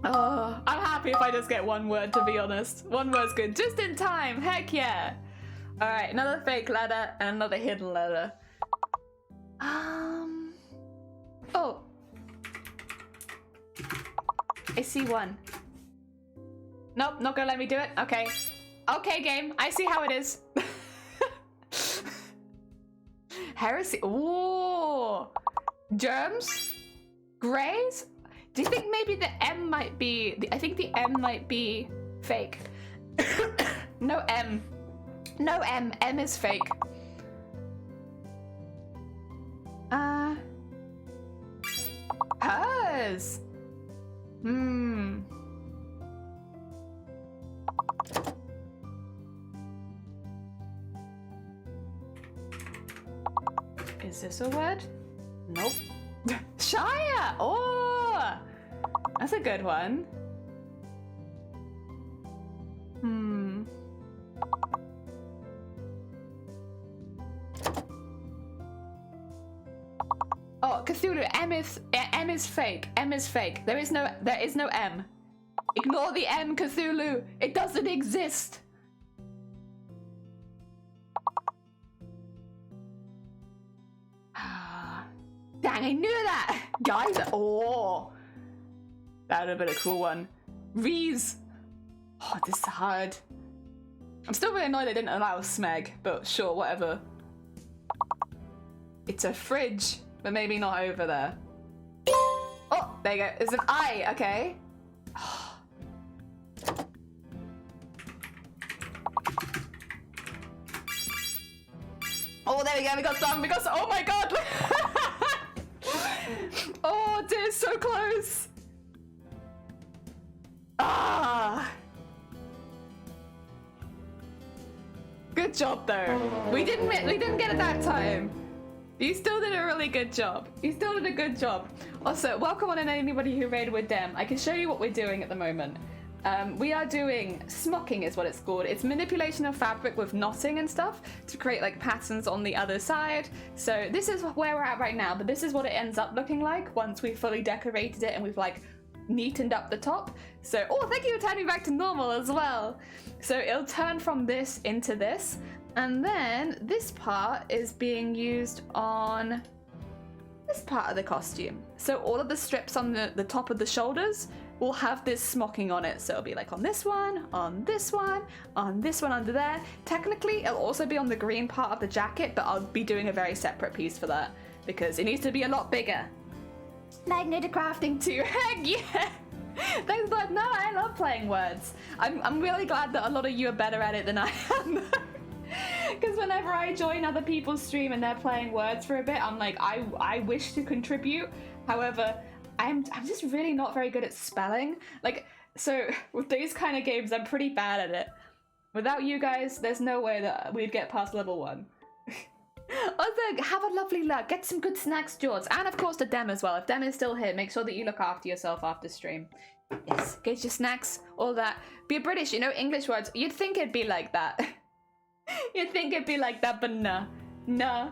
Oh, I'm happy if I just get 1 word, to be honest. 1 word's good. Just in time. Heck yeah. All right, another fake letter and another hidden letter. Oh. I see 1. Nope, not gonna let me do it. Okay. Okay, game. I see how it is. Heresy. Ooh. Germs? Grays? maybe the M might be... I think the M might be fake. No M. No M. M is fake. Hers. Is this a word? Nope. Shire! Oh! That's a good one. Oh, Cthulhu, M is fake. M is fake. There is no M. Ignore the M, Cthulhu. It doesn't exist. Dang, I knew that! Guys, oh! That would have been a cool one. Rees! Oh, this is hard. I'm still really annoyed they didn't allow Smeg, but sure, whatever. It's a fridge, but maybe not over there. Oh, there you go. It's an I, okay. Oh, there we go, we got some, oh my god! Oh dear, so close! Ah! Good job though. We didn't get it that time. You still did a really good job. You still did a good job. Also, welcome on in anybody who raided with them. I can show you what we're doing at the moment. We are doing smocking is what it's called. It's manipulation of fabric with knotting and stuff to create like patterns on the other side. So this is where we're at right now, but this is what it ends up looking like once we've fully decorated it and we've like neatened up the top. So, oh, thank you for turning back to normal as well. So it'll turn from this into this, and then this part is being used on this part of the costume. So all of the strips on the top of the shoulders will have this smocking on it. So it'll be like on this one, on this one, on this one under there. Technically, it'll also be on the green part of the jacket, but I'll be doing a very separate piece for that because it needs to be a lot bigger. Magnetic crafting too, heck yeah! Thanks, bud. No, I love playing words. I'm really glad that a lot of you are better at it than I am. Because whenever I join other people's stream and they're playing words for a bit, I'm like, I wish to contribute. However, I'm just really not very good at spelling. Like, so with these kind of games, I'm pretty bad at it. Without you guys, there's no way that we'd get past level 1. Also, have a lovely luck. Get some good snacks, George. And of course to Dem as well. If Dem is still here, make sure that you look after yourself after stream. Yes, get your snacks, all that. Be British, you know, English words. You'd think it'd be like that. You'd think it'd be like that, but nah. Nah.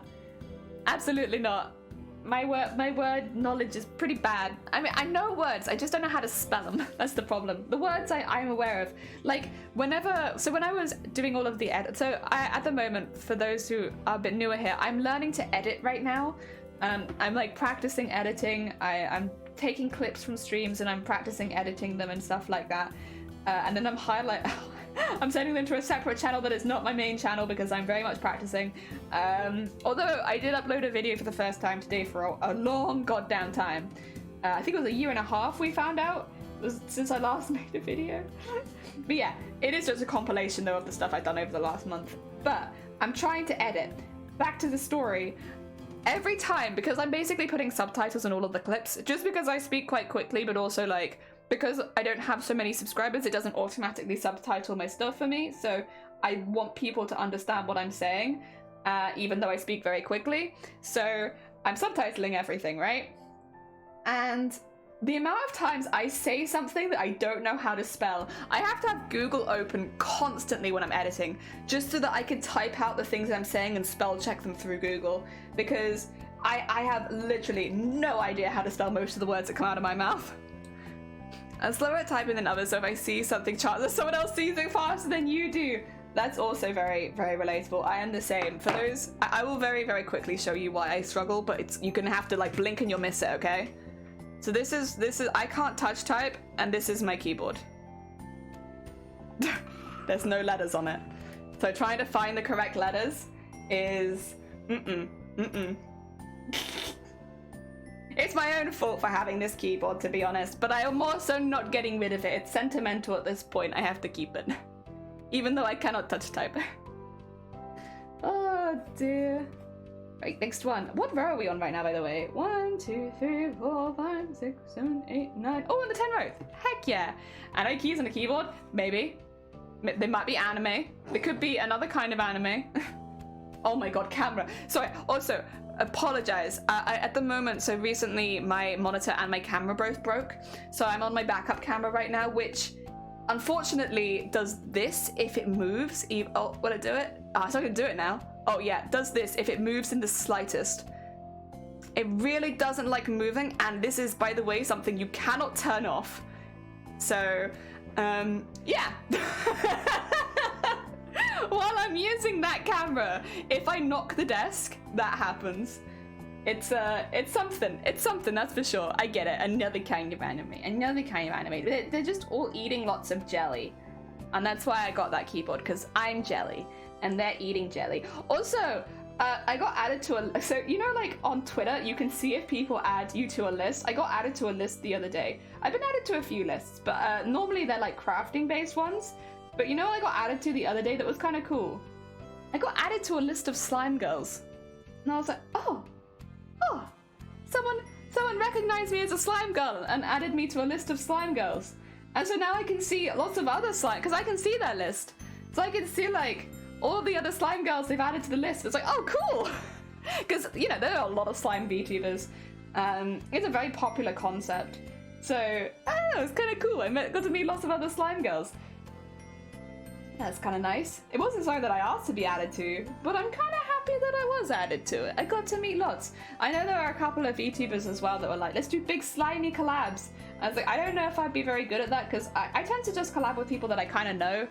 Absolutely not. My word knowledge is pretty bad. I mean, I know words, I just don't know how to spell them. That's the problem. The words I'm aware of. Like, when I was doing all of the edit, so at the moment, for those who are a bit newer here, I'm learning to edit right now. I'm like practicing editing. I'm taking clips from streams and I'm practicing editing them and stuff like that. And then I'm sending them to a separate channel that is not my main channel because I'm very much practicing. Although I did upload a video for the first time today for a long goddamn time. I think it was 1.5 years we found out since I last made a video. But yeah, it is just a compilation though of the stuff I've done over the last month. But I'm trying to edit. Back to the story. Every time, because I'm basically putting subtitles in all of the clips, just because I speak quite quickly, but also like, because I don't have so many subscribers, it doesn't automatically subtitle my stuff for me, so I want people to understand what I'm saying, even though I speak very quickly. So I'm subtitling everything, right? And the amount of times I say something that I don't know how to spell, I have to have Google open constantly when I'm editing, just so that I can type out the things I'm saying and spell check them through Google, because I have literally no idea how to spell most of the words that come out of my mouth. I'm slower at typing than others, so if I see something that someone else sees it faster than you do, that's also very, very relatable. I am the same. For those, I will very, very quickly show you why I struggle, but you're gonna have to like blink and you'll miss it, okay? So this is, I can't touch type, and this is my keyboard. There's no letters on it. So trying to find the correct letters is, It's my own fault for having this keyboard, to be honest, but I am also not getting rid of it. It's sentimental at this point. I have to keep it. Even though I cannot touch type. Oh dear. Right, next one. What row are we on right now, by the way? 1, 2, 3, 4, 5, 6, 7, 8, 9. Oh, on the 10 row. Heck yeah. Anime keys on the keyboard? Maybe. They might be anime. They could be another kind of anime. Oh my god, camera. Sorry, also, apologize. At the moment, so recently my monitor and my camera both broke. So I'm on my backup camera right now, which unfortunately does this if it moves. Oh, will it do it? Oh, so I can do it now. Oh yeah, it does this if it moves in the slightest. It really doesn't like moving, and this is, by the way, something you cannot turn off. So, yeah. While I'm using that camera, if I knock the desk, that happens. It's something. It's something, that's for sure. I get it. Another kind of anime. Another kind of anime. They're just all eating lots of jelly. And that's why I got that keyboard, because I'm jelly. And they're eating jelly. Also, I got added to a... So, you know, like, on Twitter, you can see if people add you to a list. I got added to a list the other day. I've been added to a few lists, but normally they're, like, crafting-based ones. But you know what I got added to the other day that was kind of cool? I got added to a list of slime girls. And I was like, oh, someone recognized me as a slime girl and added me to a list of slime girls. And so now I can see lots of other slime, because I can see their list. So I can see, like, all the other slime girls they've added to the list. It's like, oh, cool. Because, you know, there are a lot of slime VTubers. It's a very popular concept. So, I don't know, it's kind of cool. I got to meet lots of other slime girls. That's kind of nice. It wasn't something that I asked to be added to, but I'm kind of happy that I was added to it. I got to meet lots. I know there are a couple of VTubers as well that were like, let's do big slimy collabs. I was like, I don't know if I'd be very good at that, because I tend to just collab with people that I kind of know,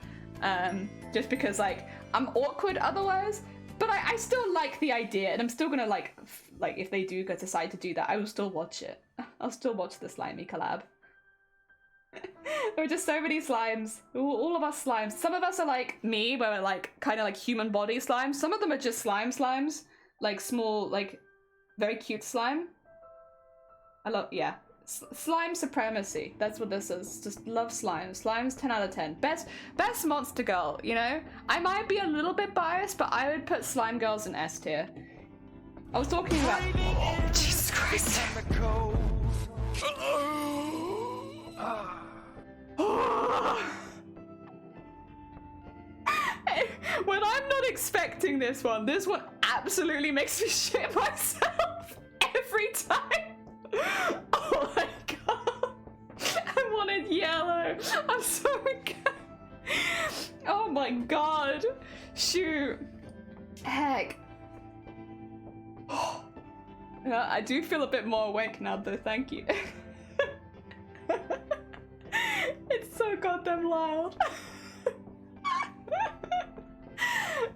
just because, like, I'm awkward otherwise. But I still like the idea, and I'm still gonna, like, if they do decide to do that, I will still watch it. I'll still watch the slimy collab. There are just so many slimes. All of us slimes. Some of us are like me, where we're like kind of like human body slimes. Some of them are just slimes. Like small, like very cute slime. I love, yeah. Slime supremacy. That's what this is. Just love slime. Slime's 10 out of 10. Best monster girl, you know? I might be a little bit biased, but I would put slime girls in S tier. I was talking about... Oh, Jesus Christ. When I'm not expecting this one absolutely makes me shit myself every time. Oh my god. I wanted yellow. I'm sorry. Oh my god. Shoot. Heck. I do feel a bit more awake now though, thank you. It's so goddamn loud.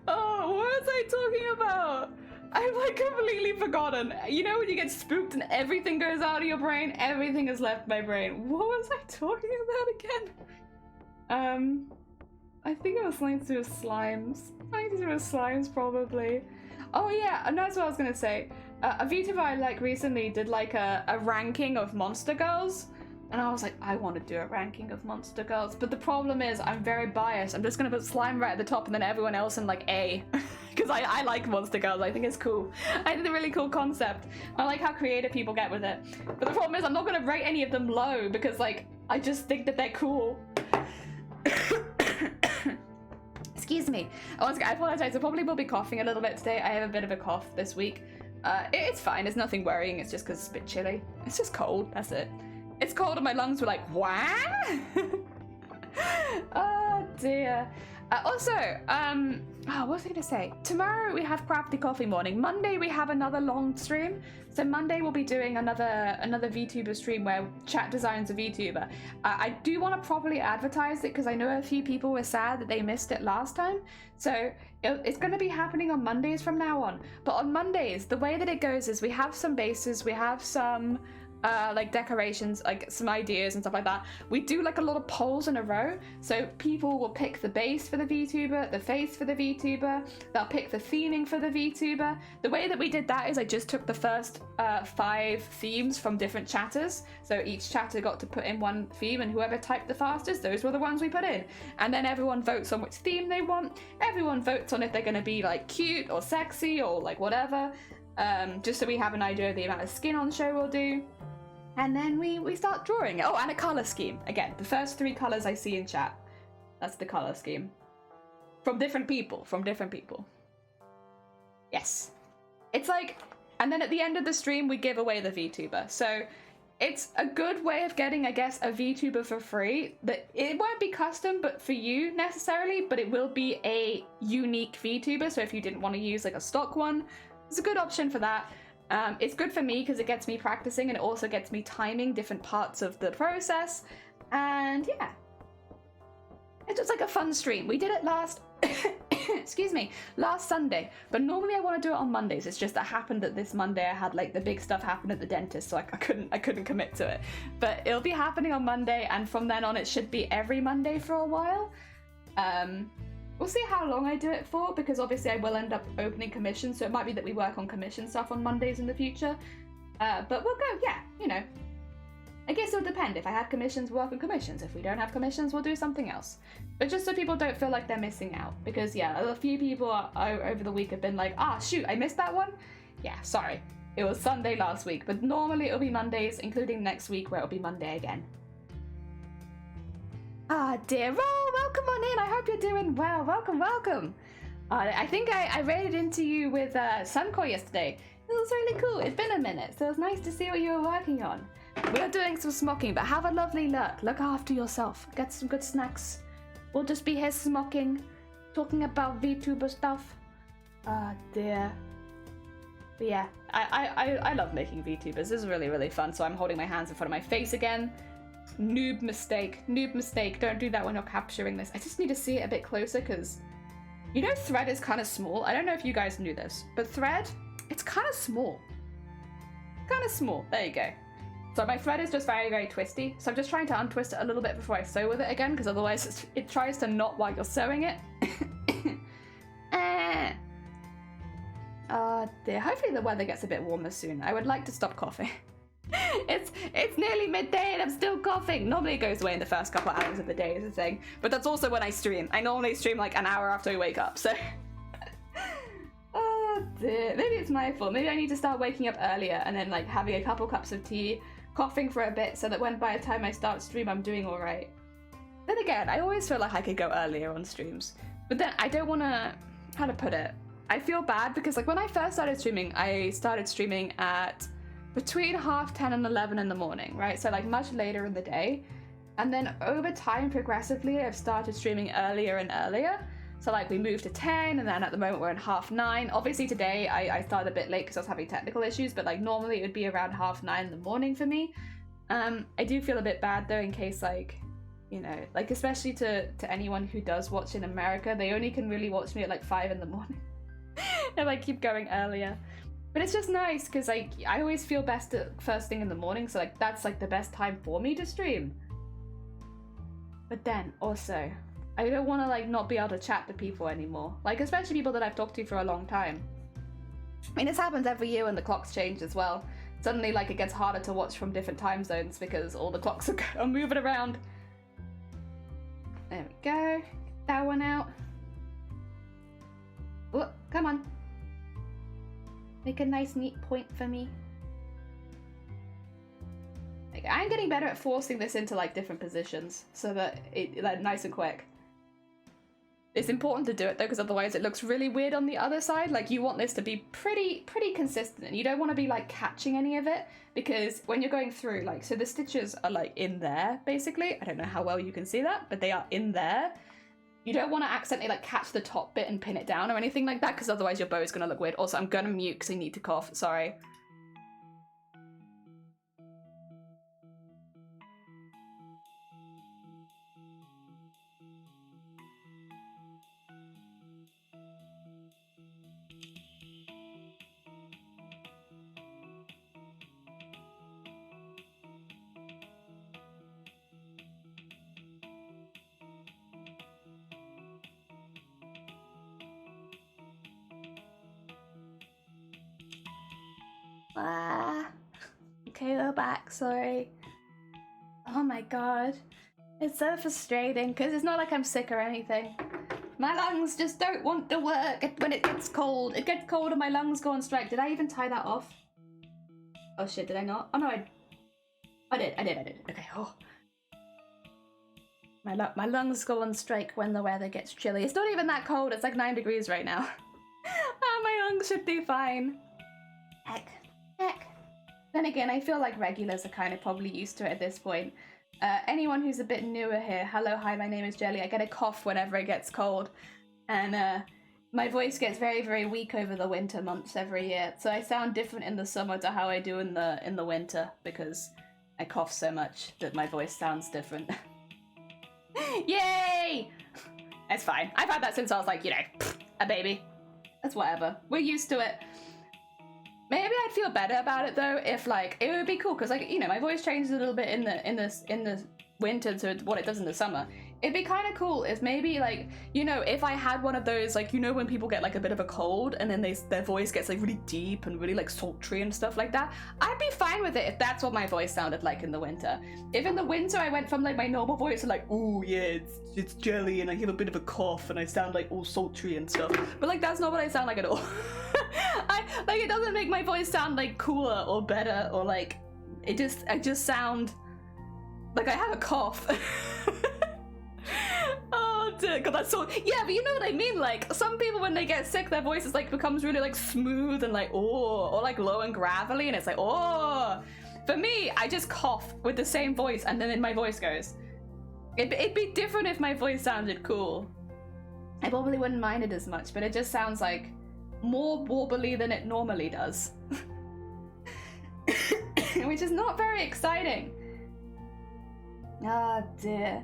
Oh, what was I talking about? I've like completely forgotten. You know when you get spooked and everything goes out of your brain? Everything has left my brain. What was I talking about again? I think it was something to do with slimes. Something to do with slimes, probably. Oh yeah, and that's what I was gonna say. A VTuber I like recently did like a ranking of monster girls. And I was like, I want to do a ranking of monster girls. But the problem is, I'm very biased. I'm just going to put slime right at the top and then everyone else in like A. Because I like monster girls. I think it's cool. I think it's a really cool concept. I like how creative people get with it. But the problem is, I'm not going to rate any of them low because like, I just think that they're cool. Excuse me. Once again, I apologize. I probably will be coughing a little bit today. I have a bit of a cough this week. It's fine. It's nothing worrying. It's just because it's a bit chilly. It's just cold. That's it. It's cold and my lungs were like, what? Oh dear. Also, what was I gonna say? Tomorrow we have Crafty Coffee Morning. Monday we have another long stream. So Monday we'll be doing another VTuber stream where chat designs a VTuber. I do want to properly advertise it because I know a few people were sad that they missed it last time. So it's going to be happening on Mondays from now on. But on Mondays, the way that it goes is we have some bases, we have some like decorations, like some ideas and stuff like that, we do like a lot of polls in a row. So people will pick the base for the VTuber, the face for the VTuber, they'll pick the theming for the VTuber. The way that we did that is I just took the first 5 themes from different chatters. So each chatter got to put in one theme, and whoever typed the fastest, those were the ones we put in. And then everyone votes on which theme they want. Everyone votes on if they're going to be like cute or sexy or like whatever. Just so we have an idea of the amount of skin on show we'll do. And then we start drawing it. Oh, and a colour scheme. Again, the first 3 colours I see in chat. That's the colour scheme. From different people. Yes. It's like, and then at the end of the stream, we give away the VTuber. So it's a good way of getting, I guess, a VTuber for free. That it won't be custom, but for you necessarily, but it will be a unique VTuber. So if you didn't want to use like a stock one, it's a good option for that. It's good for me because it gets me practicing, and it also gets me timing different parts of the process. And yeah, it's just like a fun stream. We did it last, excuse me, last Sunday. But normally I want to do it on Mondays. It's just that happened that this Monday I had like the big stuff happen at the dentist, so I couldn't commit to it. But it'll be happening on Monday, and from then on it should be every Monday for a while. We'll see how long I do it for, because obviously I will end up opening commissions, so it might be that we work on commission stuff on Mondays in the future. But we'll go, yeah, you know. I guess it'll depend. If I have commissions, we'll work on commissions. If we don't have commissions, we'll do something else. But just so people don't feel like they're missing out. Because, yeah, a few people over the week have been like, ah, shoot, I missed that one? Yeah, sorry. It was Sunday last week, but normally it'll be Mondays, including next week where it'll be Monday again. Ah, dear. Oh, welcome on in. I hope you're doing well. Welcome. I think I raided into you with Suncore yesterday. It was really cool. It's been a minute, so it was nice to see what you were working on. We're doing some smocking, but have a lovely look. Look after yourself. Get some good snacks. We'll just be here smocking, talking about VTuber stuff. Ah, dear. But yeah, I love making VTubers. This is really, really fun. So I'm holding my hands in front of my face again. Noob mistake. Don't do that when you're capturing this. I just need to see it a bit closer because, you know, thread is kind of small. I don't know if you guys knew this, but thread, it's kind of small. There you go. So my thread is just very, very twisty. So I'm just trying to untwist it a little bit before I sew with it again, because otherwise it tries to knot while you're sewing it. Oh dear. Hopefully the weather gets a bit warmer soon. I would like to stop coughing. It's nearly midday and I'm still coughing. Normally it goes away in the first couple hours of the day is the thing. But that's also when I stream. I normally stream like an hour after I wake up, so... Oh dear. Maybe it's my fault. Maybe I need to start waking up earlier and then like having a couple cups of tea, coughing for a bit, so that when by the time I start stream I'm doing alright. Then again, I always feel like I could go earlier on streams. But then I don't want to... How to put it? I feel bad because like when I first started streaming, I started streaming at between 10:30 and 11 in the morning, right? So like much later in the day. And then over time, progressively, I've started streaming earlier and earlier. So like we moved to 10 and then at the moment we're in 9:30. Obviously today I started a bit late because I was having technical issues, but like normally it would be around 9:30 in the morning for me. I do feel a bit bad though in case like, you know, like especially to anyone who does watch in America, they only can really watch me at like 5 in the morning. If I keep going earlier. But it's just nice because like I always feel best at first thing in the morning, so like that's like the best time for me to stream. But then also, I don't want to like not be able to chat to people anymore. Like especially people that I've talked to for a long time. I mean, this happens every year when the clocks change as well. Suddenly like it gets harder to watch from different time zones because all the clocks are moving around. There we go. Get that one out. Oh, come on. Make a nice neat point for me. Okay, I'm getting better at forcing this into like different positions so that it like nice and quick. It's important to do it though because otherwise it looks really weird on the other side. Like you want this to be pretty consistent and you don't want to be like catching any of it because when you're going through like, so the stitches are like in there basically. I don't know how well you can see that, but they are in there. You don't want to accidentally like catch the top bit and pin it down or anything like that because otherwise your bow is going to look weird. Also, I'm going to mute because I need to cough. Sorry. Okay, we're back, sorry. Oh my god. It's so frustrating, because it's not like I'm sick or anything. My lungs just don't want to work when it gets cold. It gets cold and my lungs go on strike. Did I even tie that off? Oh shit, did I not? Oh no, I did. Okay, oh. My lungs go on strike when the weather gets chilly. It's not even that cold, it's like 9 degrees right now. My lungs should do fine. Heck. Then again, I feel like regulars are kind of probably used to it at this point. Anyone who's a bit newer here, hello, hi, my name is Jelly. I get a cough whenever it gets cold. And my voice gets very, very weak over the winter months every year. So I sound different in the summer to how I do in the winter because I cough so much that my voice sounds different. Yay! It's fine. I've had that since I was like, a baby. That's whatever. We're used to it. Maybe I'd feel better about it though if like it would be cool because like my voice changes a little bit in the winter to what it does in the summer. It'd be kind of cool if maybe like if I had one of those like when people get like a bit of a cold and then their voice gets like really deep and really like sultry and stuff like that. I'd be fine with it if that's what my voice sounded like in the winter. If in the winter I went from like my normal voice to like it's Jelly and I have a bit of a cough and I sound like all sultry and stuff, but like that's not what I sound like at all. It doesn't make my voice sound like cooler or better or like I just sound like I have a cough. Oh dear God, that's so but you know what I mean, like some people when they get sick their voice is like becomes really like smooth and like or like low and gravelly and it's like for me I just cough with the same voice and then my voice goes. It'd be different if my voice sounded cool. I probably wouldn't mind it as much, but it just sounds like more warbly than it normally does. Which is not very exciting. Oh dear.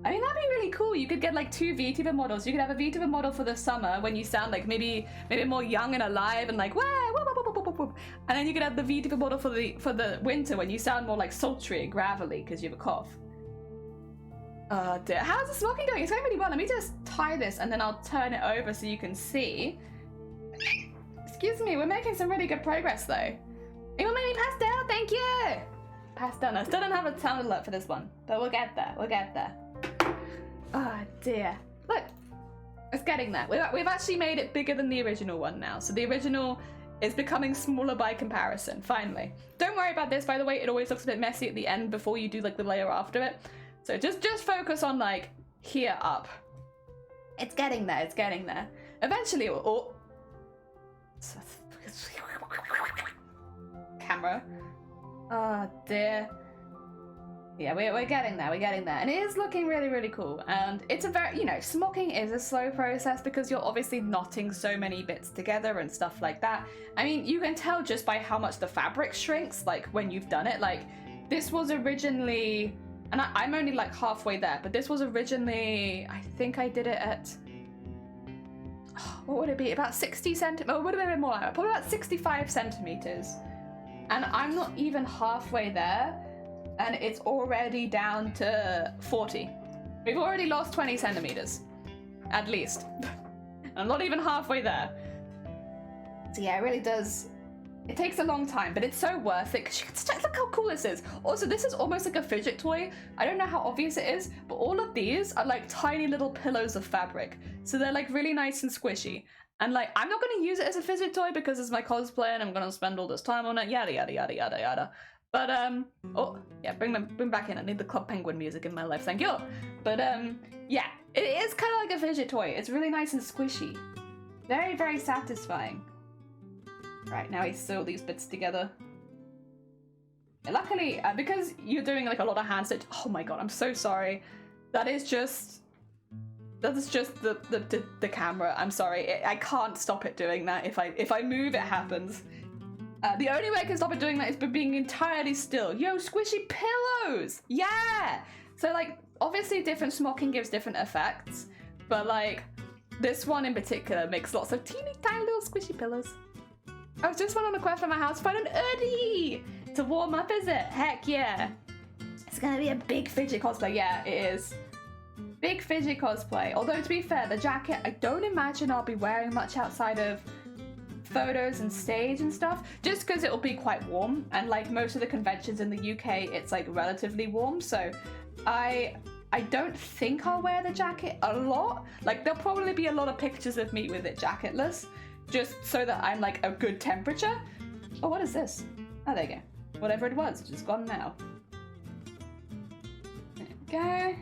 I mean, that'd be really cool. You could get like 2 VTuber models. You could have a VTuber model for the summer when you sound like maybe more young and alive and like and then you could have the VTuber model for the winter when you sound more like sultry and gravelly because you have a cough. Oh dear. How's the smoking going? It's going really well. Let me just tie this and then I'll turn it over so you can see. Excuse me, we're making some really good progress though. Anyone make me pastel? Thank you! Pastel. I still don't have a sound alert for this one, but we'll get there. Oh dear. Look, it's getting there. We've actually made it bigger than the original one now. So the original is becoming smaller by comparison, finally. Don't worry about this, by the way. It always looks a bit messy at the end before you do like the layer after it. So just focus on like here up. It's getting there, Eventually it will... Camera. Oh dear. Yeah, we're getting there, and it is looking really, really cool. And it's a very, smocking is a slow process because you're obviously knotting so many bits together and stuff like that. I mean, you can tell just by how much the fabric shrinks, like when you've done it. Like this was originally, and I'm only like halfway there, but this was originally, I think I did it at, what would it be? About 60 centimeters, it would have been more like that, probably about 65 centimeters. And I'm not even halfway there. And it's already down to 40. We've already lost 20 centimeters, at least. I'm not even halfway there. So yeah, it really does. It takes a long time, but it's so worth it. Look how cool this is. Also, this is almost like a fidget toy. I don't know how obvious it is, but all of these are like tiny little pillows of fabric. So they're like really nice and squishy. And like, I'm not going to use it as a fidget toy because it's my cosplay and I'm going to spend all this time on it, yada, yada, yada, yada, yada. But, oh, yeah, bring back in. I need the Club Penguin music in my life, thank you. But, yeah, it is kind of like a fidget toy. It's really nice and squishy. Very, very satisfying. Right, now we sew these bits together. And luckily, because you're doing like a lot of hand stitch, oh my god, I'm so sorry. That is just the camera. I'm sorry, I can't stop it doing that. If I move, it happens. The only way I can stop it doing that is by being entirely still. Yo, squishy pillows! Yeah! So, like, obviously different smocking gives different effects, but, like, this one in particular makes lots of teeny tiny little squishy pillows. I was just went on a quest for my house to find an hoodie to warm up, is it? Heck yeah. It's gonna be a big fidget cosplay. Yeah, it is. Big fidget cosplay. Although, to be fair, the jacket, I don't imagine I'll be wearing much outside of photos and stage and stuff, just because it'll be quite warm, and like most of the conventions in the UK, it's like relatively warm, so I don't think I'll wear the jacket a lot. Like there'll probably be a lot of pictures of me with it jacketless, just so that I'm like a good temperature. Oh, what is this? Oh, there you go. Whatever it was, it's gone now. There we go.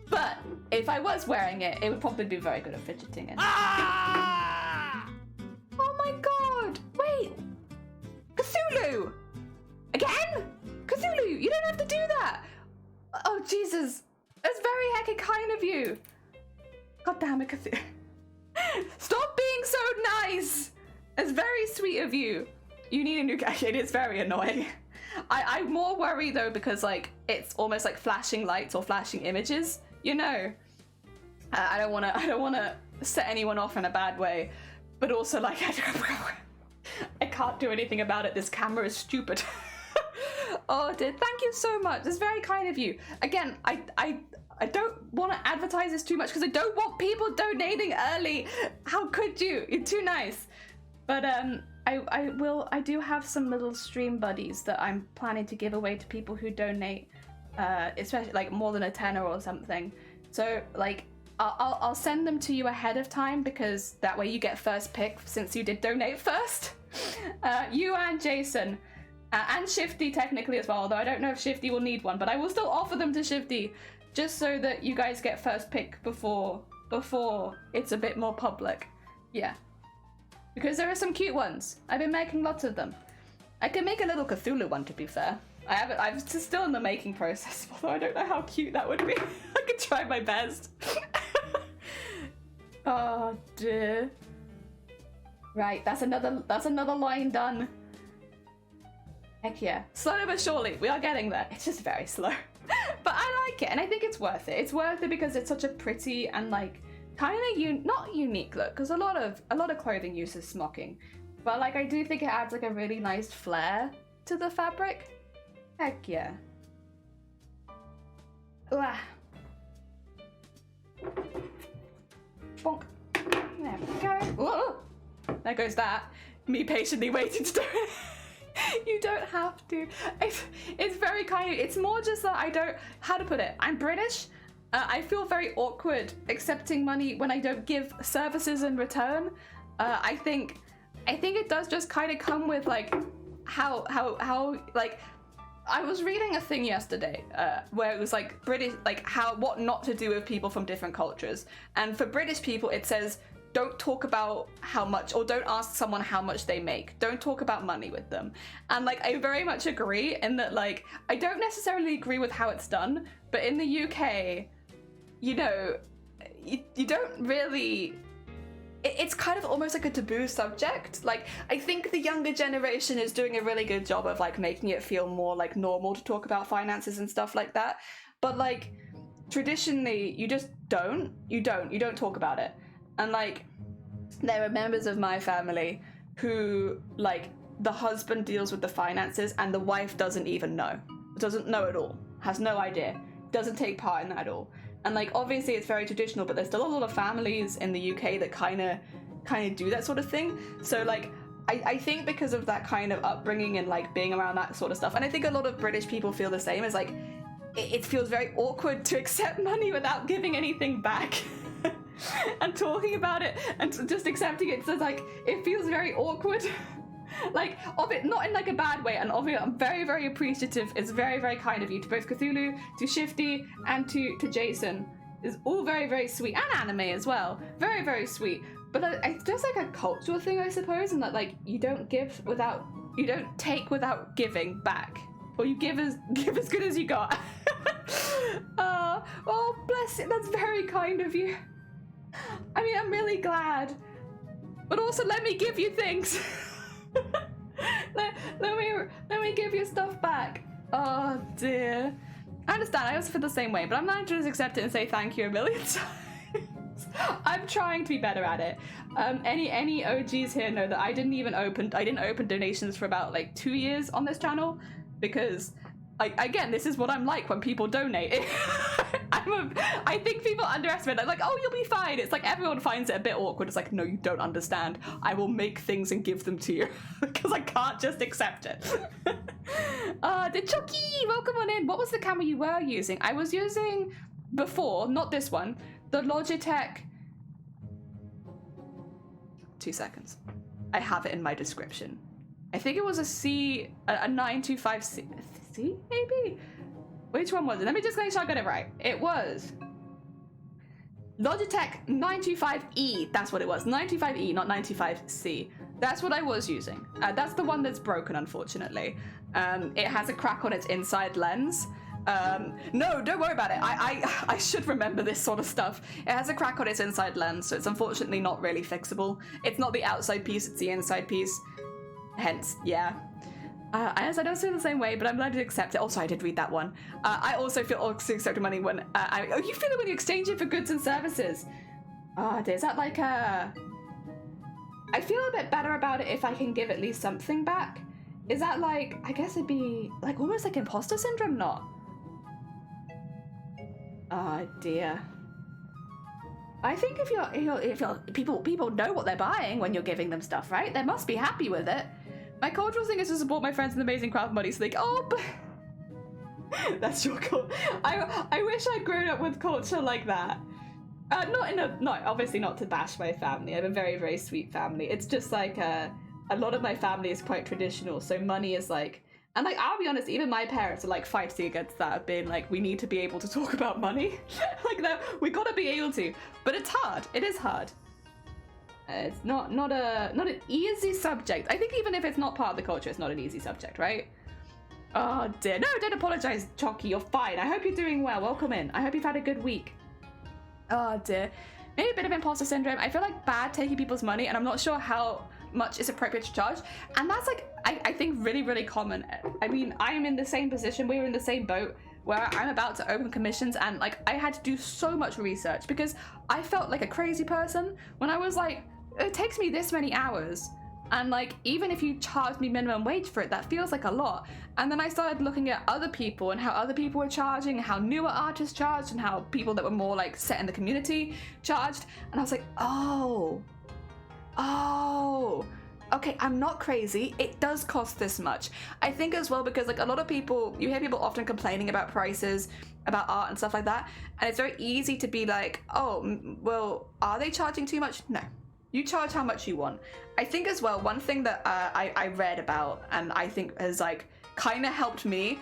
But if I was wearing it, it would probably be very good at fidgeting in. Ah! Oh my god! Wait! Cthulhu! Again? Cthulhu, you don't have to do that! Oh Jesus! That's very heckin' kind of you! God damn it, Cthulhu. Stop being so nice! It's very sweet of you. You need a new cat. It is very annoying. I'm more worried though because like it's almost like flashing lights or flashing images, you know. I don't wanna set anyone off in a bad way, but also like I can't do anything about it. This camera is stupid. Oh dear, thank you so much. It's very kind of you. Again, I don't want to advertise this too much because I don't want people donating early. How could you? You're too nice. But I do have some little stream buddies that I'm planning to give away to people who donate, especially like more than a tenner or something. So like I'll send them to you ahead of time because that way you get first pick since you did donate first. You and Jason. And Shifty technically as well, although I don't know if Shifty will need one, but I will still offer them to Shifty just so that you guys get first pick before it's a bit more public. Yeah. Because there are some cute ones. I've been making lots of them. I can make a little Cthulhu one, to be fair. I'm still in the making process, although I don't know how cute that would be. I could try my best. Oh dear. Right, that's another line done. Heck yeah. Slowly but surely, we are getting there. It's just very slow. But I like it, and I think it's worth it. It's worth it because it's such a pretty and like kind of not unique look, because a lot of clothing uses smocking, but like I do think it adds like a really nice flair to the fabric. Heck yeah. Uah. Bonk. There we go. Whoa. There goes that. Me patiently waiting to do it. You don't have to. It's very kind of, it's more just that I don't, how to put it, I'm British. I feel very awkward accepting money when I don't give services in return. I think it does just kind of come with like how like I was reading a thing yesterday where it was like British, like what not to do with people from different cultures, and for British people it says don't talk about how much, or don't ask someone how much they make. Don't talk about money with them. And like I very much agree in that, like I don't necessarily agree with how it's done, but in the UK, you know, you don't really, it's kind of almost like a taboo subject. Like I think the younger generation is doing a really good job of like making it feel more like normal to talk about finances and stuff like that. But like traditionally you just don't talk about it. And like there are members of my family who like the husband deals with the finances and the wife doesn't even know. Doesn't know at all. Has no idea. Doesn't take part in that at all. And like obviously it's very traditional, but there's still a lot of families in the UK that kind of do that sort of thing. So like I think because of that kind of upbringing and like being around that sort of stuff, and I think a lot of British people feel the same, is like it feels very awkward to accept money without giving anything back. And talking about it and just accepting it, so like it feels very awkward. Like of it, not in like a bad way, and obviously I'm very, very appreciative. It's very, very kind of you to both Cthulhu, to Shifty, and to Jason. It's all very, very sweet, and anime as well. Very, very sweet. But it's just like a cultural thing, I suppose, and that like you don't take without giving back, or you give as good as you got. Oh bless it, that's very kind of you. I mean, I'm really glad, but also let me give you things. let me give you stuff back. Oh dear. I understand, I also feel the same way, but I'm not just accept it and say thank you a million times. I'm trying to be better at it. Any OGs here know that I didn't open donations for about like 2 years on this channel, because again, this is what I'm like when people donate. I think people underestimate it. Like, oh, you'll be fine. It's like everyone finds it a bit awkward. It's like, no, you don't understand. I will make things and give them to you because I can't just accept it. The Chucky, welcome on in. What was the camera you were using? I was using before, not this one, the Logitech. 2 seconds. I have it in my description. I think it was a 925C, maybe? Which one was it? Let me just make sure I got it right. It was Logitech 925E. That's what it was. 925E, not 925C. That's what I was using. That's the one that's broken, unfortunately. It has a crack on its inside lens. No, don't worry about it. I should remember this sort of stuff. It has a crack on its inside lens, so it's unfortunately not really fixable. It's not the outside piece, it's the inside piece. Hence, yeah. As I don't feel the same way, but I'm glad to accept it. Also, I did read that one. I also feel accepting money when you feel it when you exchange it for goods and services. Is that like a... I feel a bit better about it if I can give at least something back. Is that like, I guess it'd be like almost like imposter syndrome, not? Oh dear. I think if you're people know what they're buying when you're giving them stuff, right? They must be happy with it. My cultural thing is to support my friends in amazing craft money, so like, oh, but that's your culture. I wish I'd grown up with culture like that. Not obviously not to bash my family. I have a very, very sweet family. It's just like a lot of my family is quite traditional, so money is like, and like I'll be honest, even my parents are like fighting against that, of being like, we need to be able to talk about money. Like that, we gotta be able to. But it's hard. It is hard. It's not an easy subject. I think even if it's not part of the culture, it's not an easy subject, right? Oh dear. No, don't apologize, Chalky. You're fine. I hope you're doing well. Welcome in. I hope you've had a good week. Oh dear. Maybe a bit of imposter syndrome. I feel like bad taking people's money, and I'm not sure how much is appropriate to charge. And that's like, I think really, really common. I mean, I am in the same position. We were in the same boat where I'm about to open commissions, and like I had to do so much research because I felt like a crazy person when I was like, it takes me this many hours, and like even if you charge me minimum wage for it, that feels like a lot. And then I started looking at other people and how other people were charging, how newer artists charged, and how people that were more like set in the community charged, and I was like, oh, okay, I'm not crazy. It does cost this much. I think as well because like a lot of people, you hear people often complaining about prices, about art and stuff like that, and it's very easy to be like, oh, well, are they charging too much? No. You charge how much you want. I think as well, one thing that I read about and I think has like kind of helped me,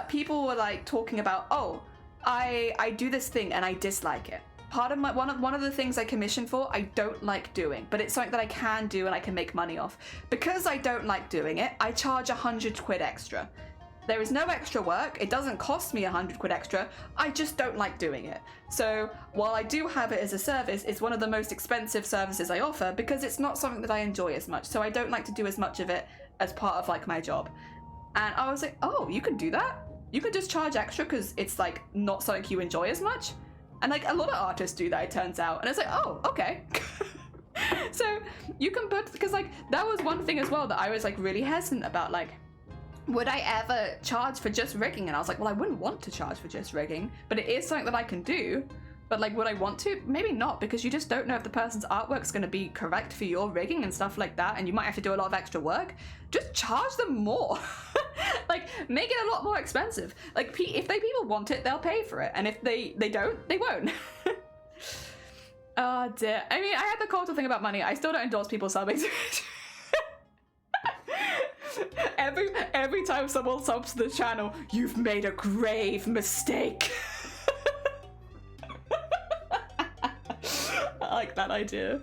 people were like talking about, oh, I do this thing and I dislike it. Part of my one of the things I commission for, I don't like doing, but it's something that I can do and I can make money off. Because I don't like doing it, I charge 100 quid extra. There is no extra work, it doesn't cost me 100 quid extra, I just don't like doing it. So while I do have it as a service, it's one of the most expensive services I offer because it's not something that I enjoy as much, so I don't like to do as much of it as part of like my job. And I was like, oh, you can do that? You can just charge extra because it's like not something you enjoy as much? And like a lot of artists do that, it turns out, and it's like, oh, okay. So you can put, because like that was one thing as well that I was like really hesitant about, like, would I ever charge for just rigging? And I was like, well, I wouldn't want to charge for just rigging, but it is something that I can do. But like, would I want to? Maybe not, because you just don't know if the person's artwork's going to be correct for your rigging and stuff like that, and you might have to do a lot of extra work. Just charge them more. Like, make it a lot more expensive. Like, if people want it, they'll pay for it, and if they don't, they won't. Oh dear. I mean, I had the cultural thing about money. I still don't endorse people subbing to it. Every time someone subs to the channel, you've made a grave mistake. I like that idea.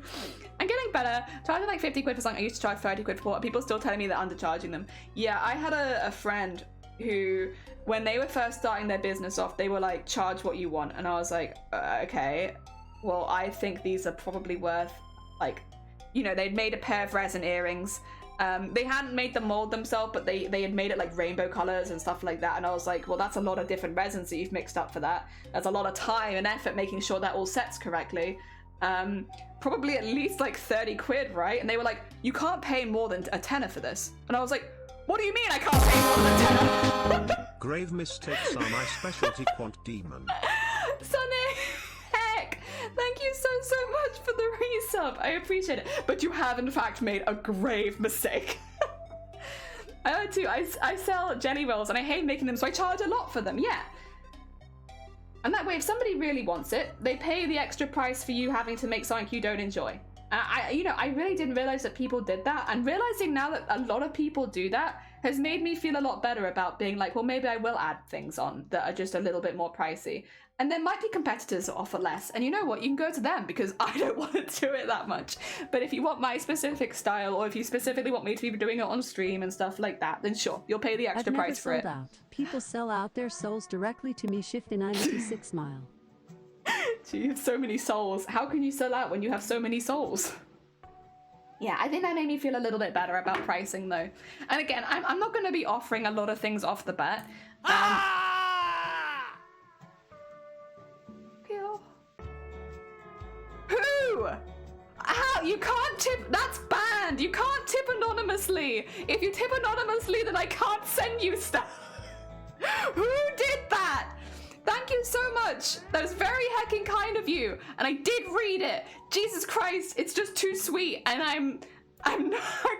I'm getting better. Charging like 50 quid for something I used to charge 30 quid for. People still telling me they're undercharging them. Yeah, I had a friend who, when they were first starting their business off, they were like, charge what you want. And I was like, okay, well, I think these are probably worth, like, you know, they'd made a pair of resin earrings. They hadn't made the mold themselves, but they had made it like rainbow colors and stuff like that. And I was like, well, that's a lot of different resins that you've mixed up for that. That's a lot of time and effort making sure that all sets correctly. Probably at least like 30 quid, right? And they were like, you can't pay more than a tenner for this. And I was like, what do you mean I can't pay more than a tenner? Grave mistakes are my specialty, Quant Demon. Sonny, heck, thank you so much for the resub. I appreciate it. But you have in fact made a grave mistake. I sell jelly rolls and I hate making them, so I charge a lot for them, yeah. And that way, if somebody really wants it, they pay the extra price for you having to make something you don't enjoy. I really didn't realize that people did that, and realizing now that a lot of people do that has made me feel a lot better about being like, well, maybe I will add things on that are just a little bit more pricey. And there might be competitors that offer less, and you know what? You can go to them because I don't want to do it that much. But if you want my specific style, or if you specifically want me to be doing it on stream and stuff like that, then sure, you'll pay the extra price for it. Out. People sell out their souls directly to me. Shifty 96 smile. Gee, you have so many souls. How can you sell out when you have so many souls? Yeah, I think that made me feel a little bit better about pricing though. And again, I'm not going to be offering a lot of things off the bat. Who? How? You can't tip. That's banned. You can't tip anonymously. If you tip anonymously, then I can't send you stuff. Who did that? Thank you so much. That was very heckin' kind of you. And I did read it. Jesus Christ, it's just too sweet. And I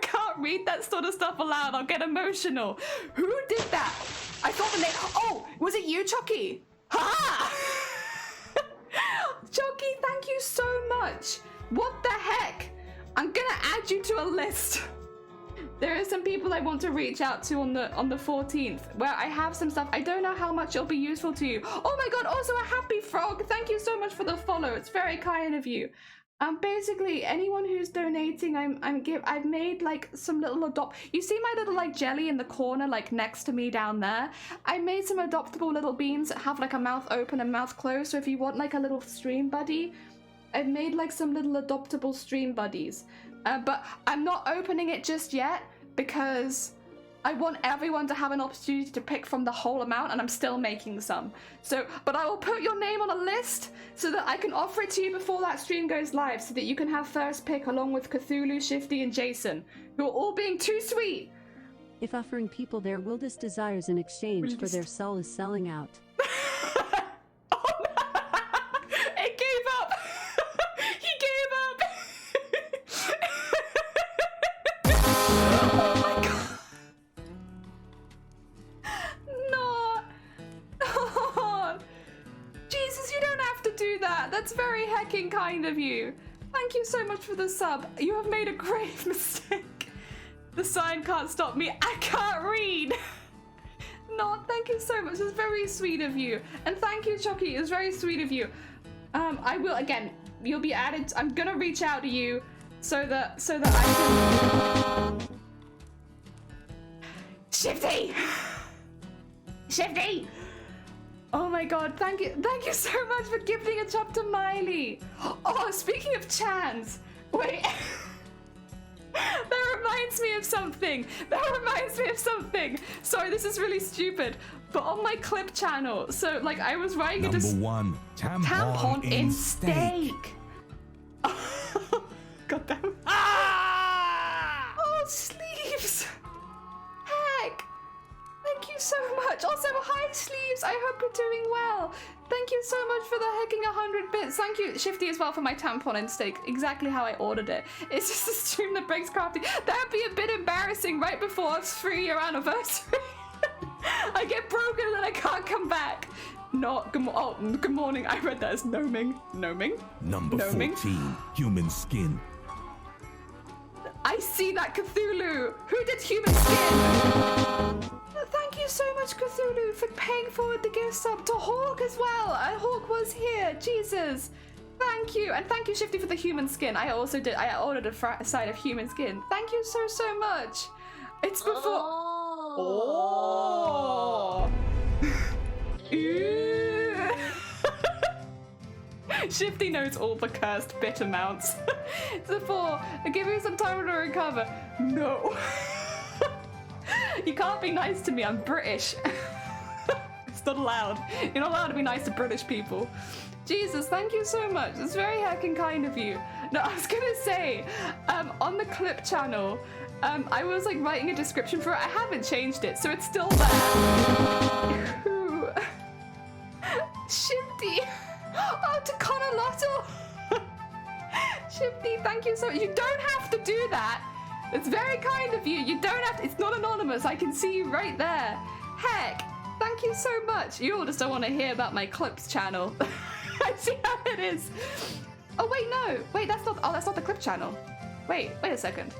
can't read that sort of stuff aloud. I'll get emotional. Who did that? I thought the name. Oh, was it you, Chucky? Ha! Chucky, thank you so much. What the heck? I'm gonna add you to a list. There are some people I want to reach out to on the 14th, where I have some stuff. I don't know how much it'll be useful to you. Oh my god, also a happy frog. Thank you so much for the follow. It's very kind of you. Basically, anyone who's donating, I've made like some little you see my little like jelly in the corner, like next to me down there? I made some adoptable little beans that have like a mouth open and mouth closed, so if you want like a little stream buddy, I've made like some little adoptable stream buddies. But I'm not opening it just yet because I want everyone to have an opportunity to pick from the whole amount, and I'm still making some. So, but I will put your name on a list so that I can offer it to you before that stream goes live, so that you can have first pick along with Cthulhu, Shifty, and Jason, who are all being too sweet. If offering people their wildest desires in exchange for their soul is selling out. Oh no! It gave up! He gave up! Oh my god! No! Oh. Jesus, you don't have to do that. That's very heckin' kind of you. Thank you so much for the sub. You have made a grave mistake. The sign can't stop me. I can't read. No, thank you so much. It's very sweet of you. And thank you, Chucky. It's very sweet of you. I will, again, you'll be added. I'm gonna reach out to you so that I can... Shifty! Shifty! Oh my god, thank you so much for gifting a chop to Miley. Oh, speaking of Chans, wait. That reminds me of something. Sorry, this is really stupid. But on my clip channel, so like I was writing Number one, tampon in steak. God damn. Ah! Oh, sleeves. Heck. Thank you so much. Also, hi, sleeves. I hope you're doing well. Thank you so much for the hecking 100 bits. Thank you, Shifty, as well, for my tampon and steak. Exactly how I ordered it. It's just a stream that breaks crafty. That'd be a bit embarrassing right before our 3-year anniversary. I get broken and then I can't come back. Not good morning. I read that as gnoming. Gnoming? Number 14, human skin. I see that, Cthulhu. Who did human skin? Thank you so much, Cthulhu, for paying forward the gift sub to Hawk as well. Hawk was here. Jesus. Thank you. And thank you, Shifty, for the human skin. I also did. I ordered a side of human skin. Thank you so much. It's before... Oh. Ew. Shifty knows all the cursed bit amounts. It's before. Give me some time to recover. No. You can't be nice to me, I'm British. It's not allowed. You're not allowed to be nice to British people. Jesus, thank you so much. It's very heckin' kind of you. No, I was gonna say, on the clip channel, I was like writing a description for it. I haven't changed it, so it's still there. Shifty. Oh, to Conolotto. Shifty, thank you so much. You don't have to do that. It's very kind of you. You don't have to. It's not anonymous. I can see you right there. Heck, thank you so much. You all just don't want to hear about my clips channel. I see how it is. Oh, wait, no. Wait, that's not. Oh, that's not the clip channel. Wait a second.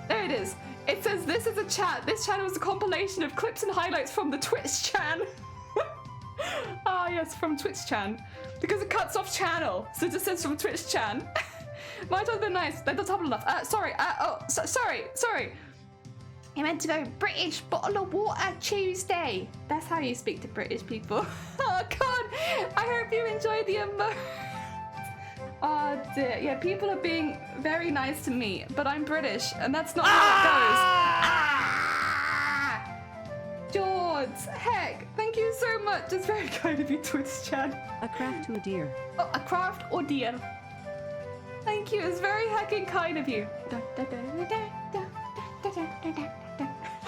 There it is. It says this is a chat. This channel is a compilation of clips and highlights from the Twitch chan. Ah, yes, from Twitch chan. Because it cuts off channel. So it just says from Twitch chan. Might have been nice. That doesn't happen enough. Sorry. Sorry. I meant to go British bottle of water Tuesday. That's how you speak to British people. Oh, God. I hope you enjoy the emote. Oh, dear. Yeah, people are being very nice to me, but I'm British, and that's not how it goes. George, heck, thank you so much. It's very kind of you, Twitch chat. A craft to a deer. Oh, a craft or deer. Thank you. It's very heckin' kind of you.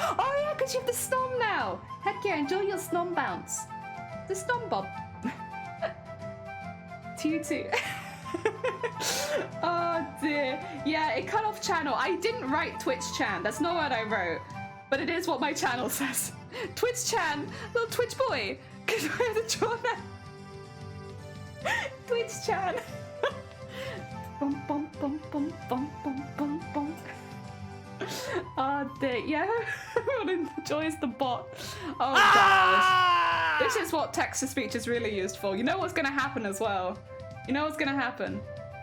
Oh yeah, because you have the snom now. Heck yeah, enjoy your snom bounce. The snom bob. Tutu. Oh dear. Yeah, it cut off channel. I didn't write Twitch chan. That's not what I wrote. But it is what my channel says. Twitch chan, little Twitch boy. Because I have to draw that. Twitch chan. Bum bum bum bum bum bum bum bum. Oh dear, yeah, everyone enjoys the bot. Oh gosh. This is what text-to-speech is really used for. You know what's gonna happen as well. You know what's gonna happen.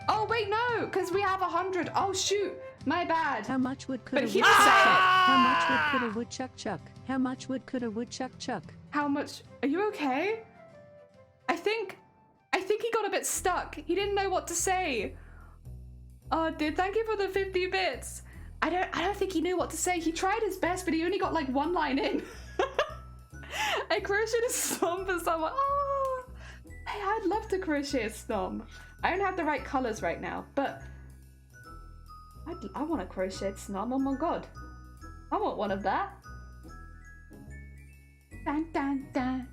Oh wait, no, because we have 100. Oh shoot, my bad. How much wood could But a he woodchuck would say chuck? it. How much wood could a woodchuck chuck? How much wood could a woodchuck chuck? How much? Are you okay? I think he got a bit stuck. He didn't know what to say. Oh dear, thank you for the 50 bits. I don't think he knew what to say. He tried his best, but he only got like one line in. I crocheted a snom for someone. Oh, hey, I'd love to crochet a snom. I don't have the right colors right now, but I want a crocheted snom. Oh my god, I want one of that. Dun dun dun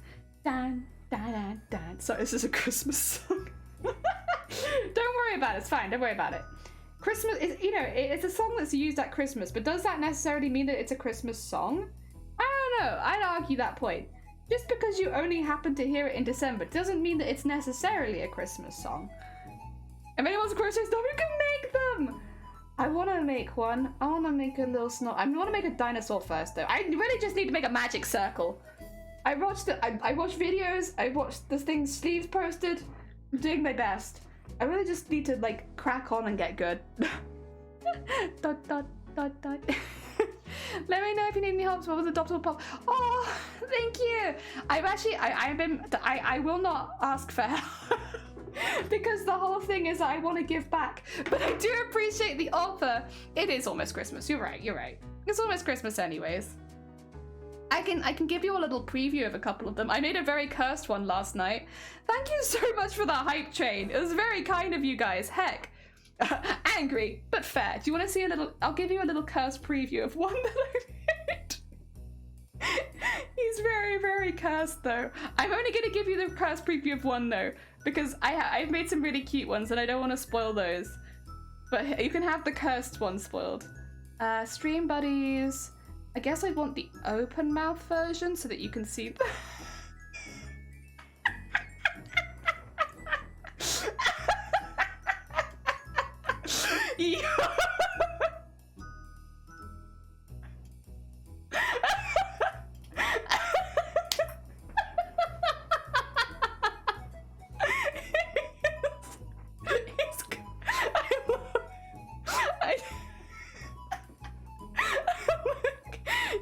dun dun dun dun. Sorry, this is a Christmas song. Don't worry about it. It's fine. Don't worry about it. Christmas is, you know, it's a song that's used at Christmas, but does that necessarily mean that it's a Christmas song? I don't know. I'd argue that point. Just because you only happen to hear it in December doesn't mean that it's necessarily a Christmas song. If anyone wants to crochet stuff, you can make them! I want to make one. I want to make a little snow. I want to make a dinosaur first, though. I really just need to make a magic circle. I watched videos. I watched the things Sleeves posted. I'm doing my best. I really just need to, like, crack on and get good. Dot, dot, dot, dot. Let me know if you need any help with adoptable pop. Oh, thank you. I will not ask for help. Because the whole thing is that I want to give back. But I do appreciate the offer. It is almost Christmas. You're right. It's almost Christmas anyways. I can give you a little preview of a couple of them. I made a very cursed one last night. Thank you so much for the hype train. It was very kind of you guys. Heck. Angry, but fair. Do you want to see a little? I'll give you a little cursed preview of one that I made. He's very, very cursed though. I'm only going to give you the cursed preview of one though, because I've made some really cute ones and I don't want to spoil those. But you can have the cursed one spoiled. Stream buddies. I guess I want the open mouth version so that you can see the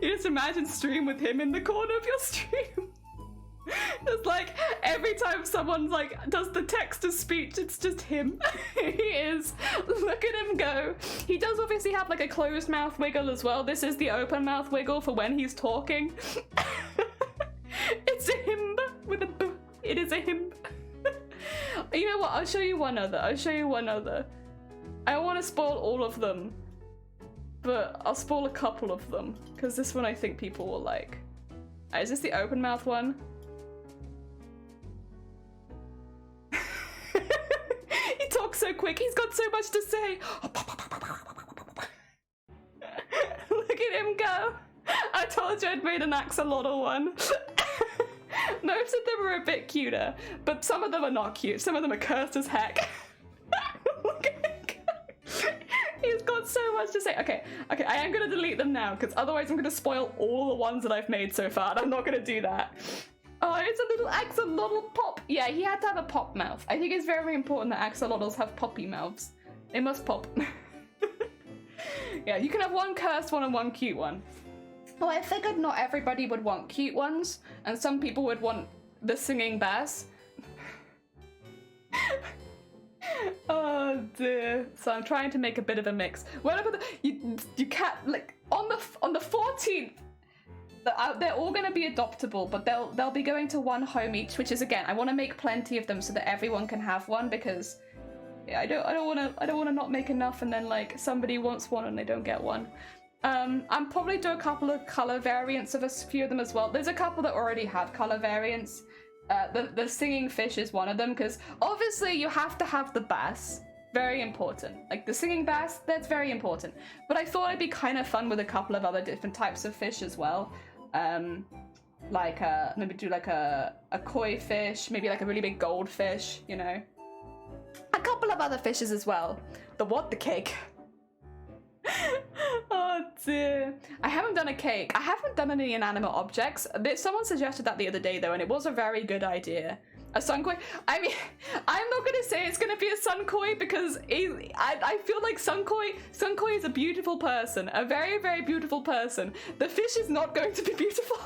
You just imagine stream with him in the corner of your stream. It's like every time someone like does the text to speech, it's just him. He is. Look at him go. He does obviously have like a closed mouth wiggle as well. This is the open mouth wiggle for when he's talking. It's a him with a b. It is a him. You know what? I'll show you one other. I don't want to spoil all of them, but I'll spoil a couple of them because this one I think people will like. Is this the open mouth one? talks so quick. He's got so much to say. Look at him go. I told you I'd made an axolotl one. Most of them are a bit cuter, but some of them are not cute. Some of them are cursed as heck. Look at him go. He's got so much to say. Okay, I am going to delete them now, because otherwise I'm going to spoil all the ones that I've made so far, and I'm not going to do that. Oh, it's a little axolotl pop. Yeah, he had to have a pop mouth. I think it's very important that axolotls have poppy mouths. They must pop. Yeah, you can have one cursed one and one cute one. Well, I figured not everybody would want cute ones, and some people would want the singing bass. Oh dear. So I'm trying to make a bit of a mix. What about you can't, like, on the 14th, they're all going to be adoptable, but they'll be going to one home each, which is, again, I want to make plenty of them so that everyone can have one, because yeah, I don't want to not make enough and then like somebody wants one and they don't get one. I'm probably do a couple of color variants of a few of them as well. There's a couple that already have color variants. The singing fish is one of them, because obviously you have to have the bass. Very important. Like the singing bass, that's very important. But I thought it'd be kind of fun with a couple of other different types of fish as well. Like maybe do like a koi fish, maybe like a really big goldfish, you know. A couple of other fishes as well. The cake. Oh dear. I haven't done a cake. I haven't done any inanimate objects. Someone suggested that the other day though, and it was a very good idea. A sun koi? I mean, I'm not gonna say it's gonna be a sun koi because I feel like sun koi is a beautiful person. A very, very beautiful person. The fish is not going to be beautiful.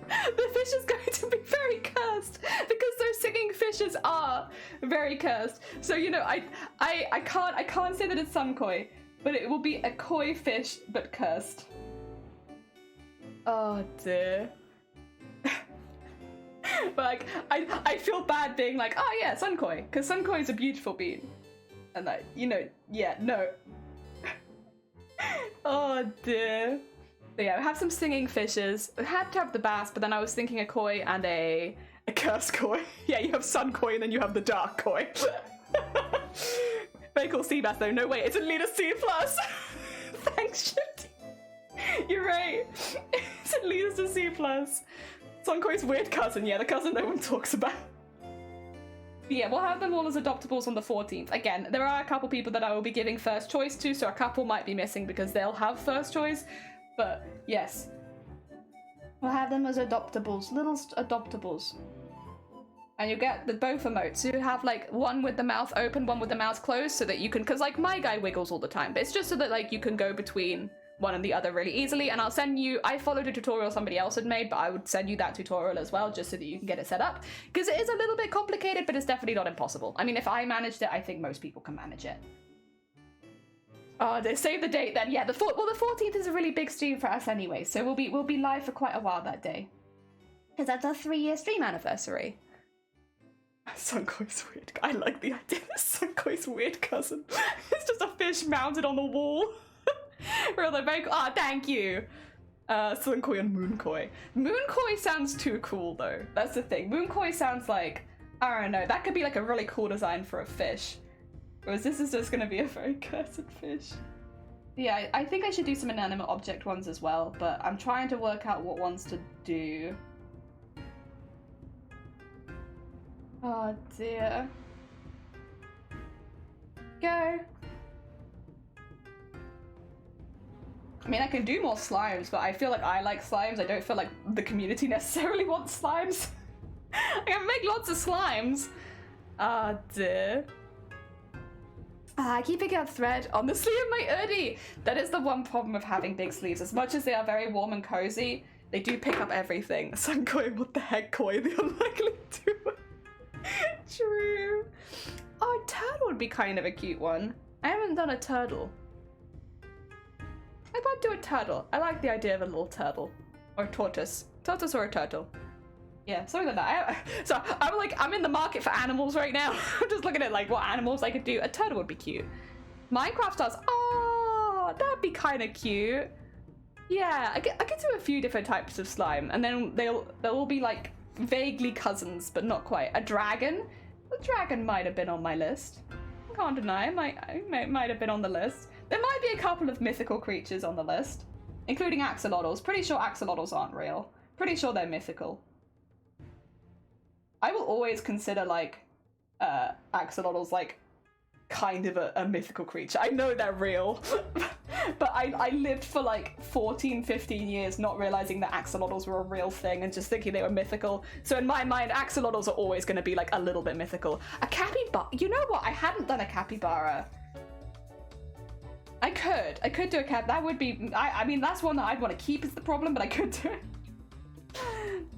The fish is going to be very cursed because those singing fishes are very cursed. So, you know, I can't say that it's sun koi, but it will be a koi fish but cursed. Oh dear. But like, I feel bad being like, oh yeah, sun koi, because sun koi is a beautiful bean. And like, you know, yeah, no. Oh dear. So yeah, we have some singing fishes. I had to have the bass, but then I was thinking a koi and a cursed koi. Yeah, you have sun koi and then you have the dark koi. Very cool sea bass though. No way, it's at least a C+. Thanks, Shifty. You're right. It's at least a C+. Sun koi's weird cousin. Yeah, the cousin no one talks about. But yeah, we'll have them all as adoptables on the 14th. Again, there are a couple people that I will be giving first choice to, so a couple might be missing because they'll have first choice. But yes, we'll have them as adoptables, little adoptables. And you get the both emotes. You have like one with the mouth open, one with the mouth closed, so that you can, because like my guy wiggles all the time, but it's just so that like you can go between one and the other really easily. And I'll send you, I followed a tutorial somebody else had made, but I would send you that tutorial as well, just so that you can get it set up, because it is a little bit complicated, but it's definitely not impossible. I mean, if I managed it, I think most people can manage it. Oh, they save the date then. Yeah, the 14th is a really big stream for us anyway, so we'll be live for quite a while that day, because that's our 3-year stream anniversary. Sunkoi's weird. I like the idea of Sunkoi's weird cousin. It's just a fish mounted on the wall. Really very cool. Ah, thank you. Sunkoi and Moonkoi. Moonkoi sounds too cool though. That's the thing. Moonkoi sounds like, I don't know, that could be like a really cool design for a fish. Whereas this is just gonna be a very cursed fish. Yeah, I think I should do some inanimate object ones as well, but I'm trying to work out what ones to do. Oh dear. Go. I mean, I can do more slimes, but I feel like I like slimes. I don't feel like the community necessarily wants slimes. I can make lots of slimes. Ah dear. I keep picking up thread on the sleeve of my hoodie. That is the one problem of having big sleeves. As much as they are very warm and cozy, they do pick up everything. So I'm going, what the heck, Koi? The unlikely duo. True. Oh, a turtle would be kind of a cute one. I haven't done a turtle. I might do a turtle. I like the idea of a little turtle. Or tortoise. Tortoise or a turtle. Yeah, something like that. So I'm in the market for animals right now. I'm just looking at like what animals I could do. A turtle would be cute. Minecraft stars. Oh, that'd be kind of cute. Yeah, I could do a few different types of slime, and then they'll all be like vaguely cousins, but not quite. A dragon. A dragon might have been on my list. can't deny it might have been on the list. There might be a couple of mythical creatures on the list, including axolotls. Pretty sure axolotls aren't real. Pretty sure they're mythical. I will always consider like axolotls like kind of a mythical creature. I know they're real, but I lived for like 14, 15 years not realizing that axolotls were a real thing and just thinking they were mythical. So in my mind, axolotls are always going to be like a little bit mythical. A capybara, you know what? I hadn't done a capybara. I could do a cap. That would be, I mean, that's one that I'd want to keep is the problem, but I could do it.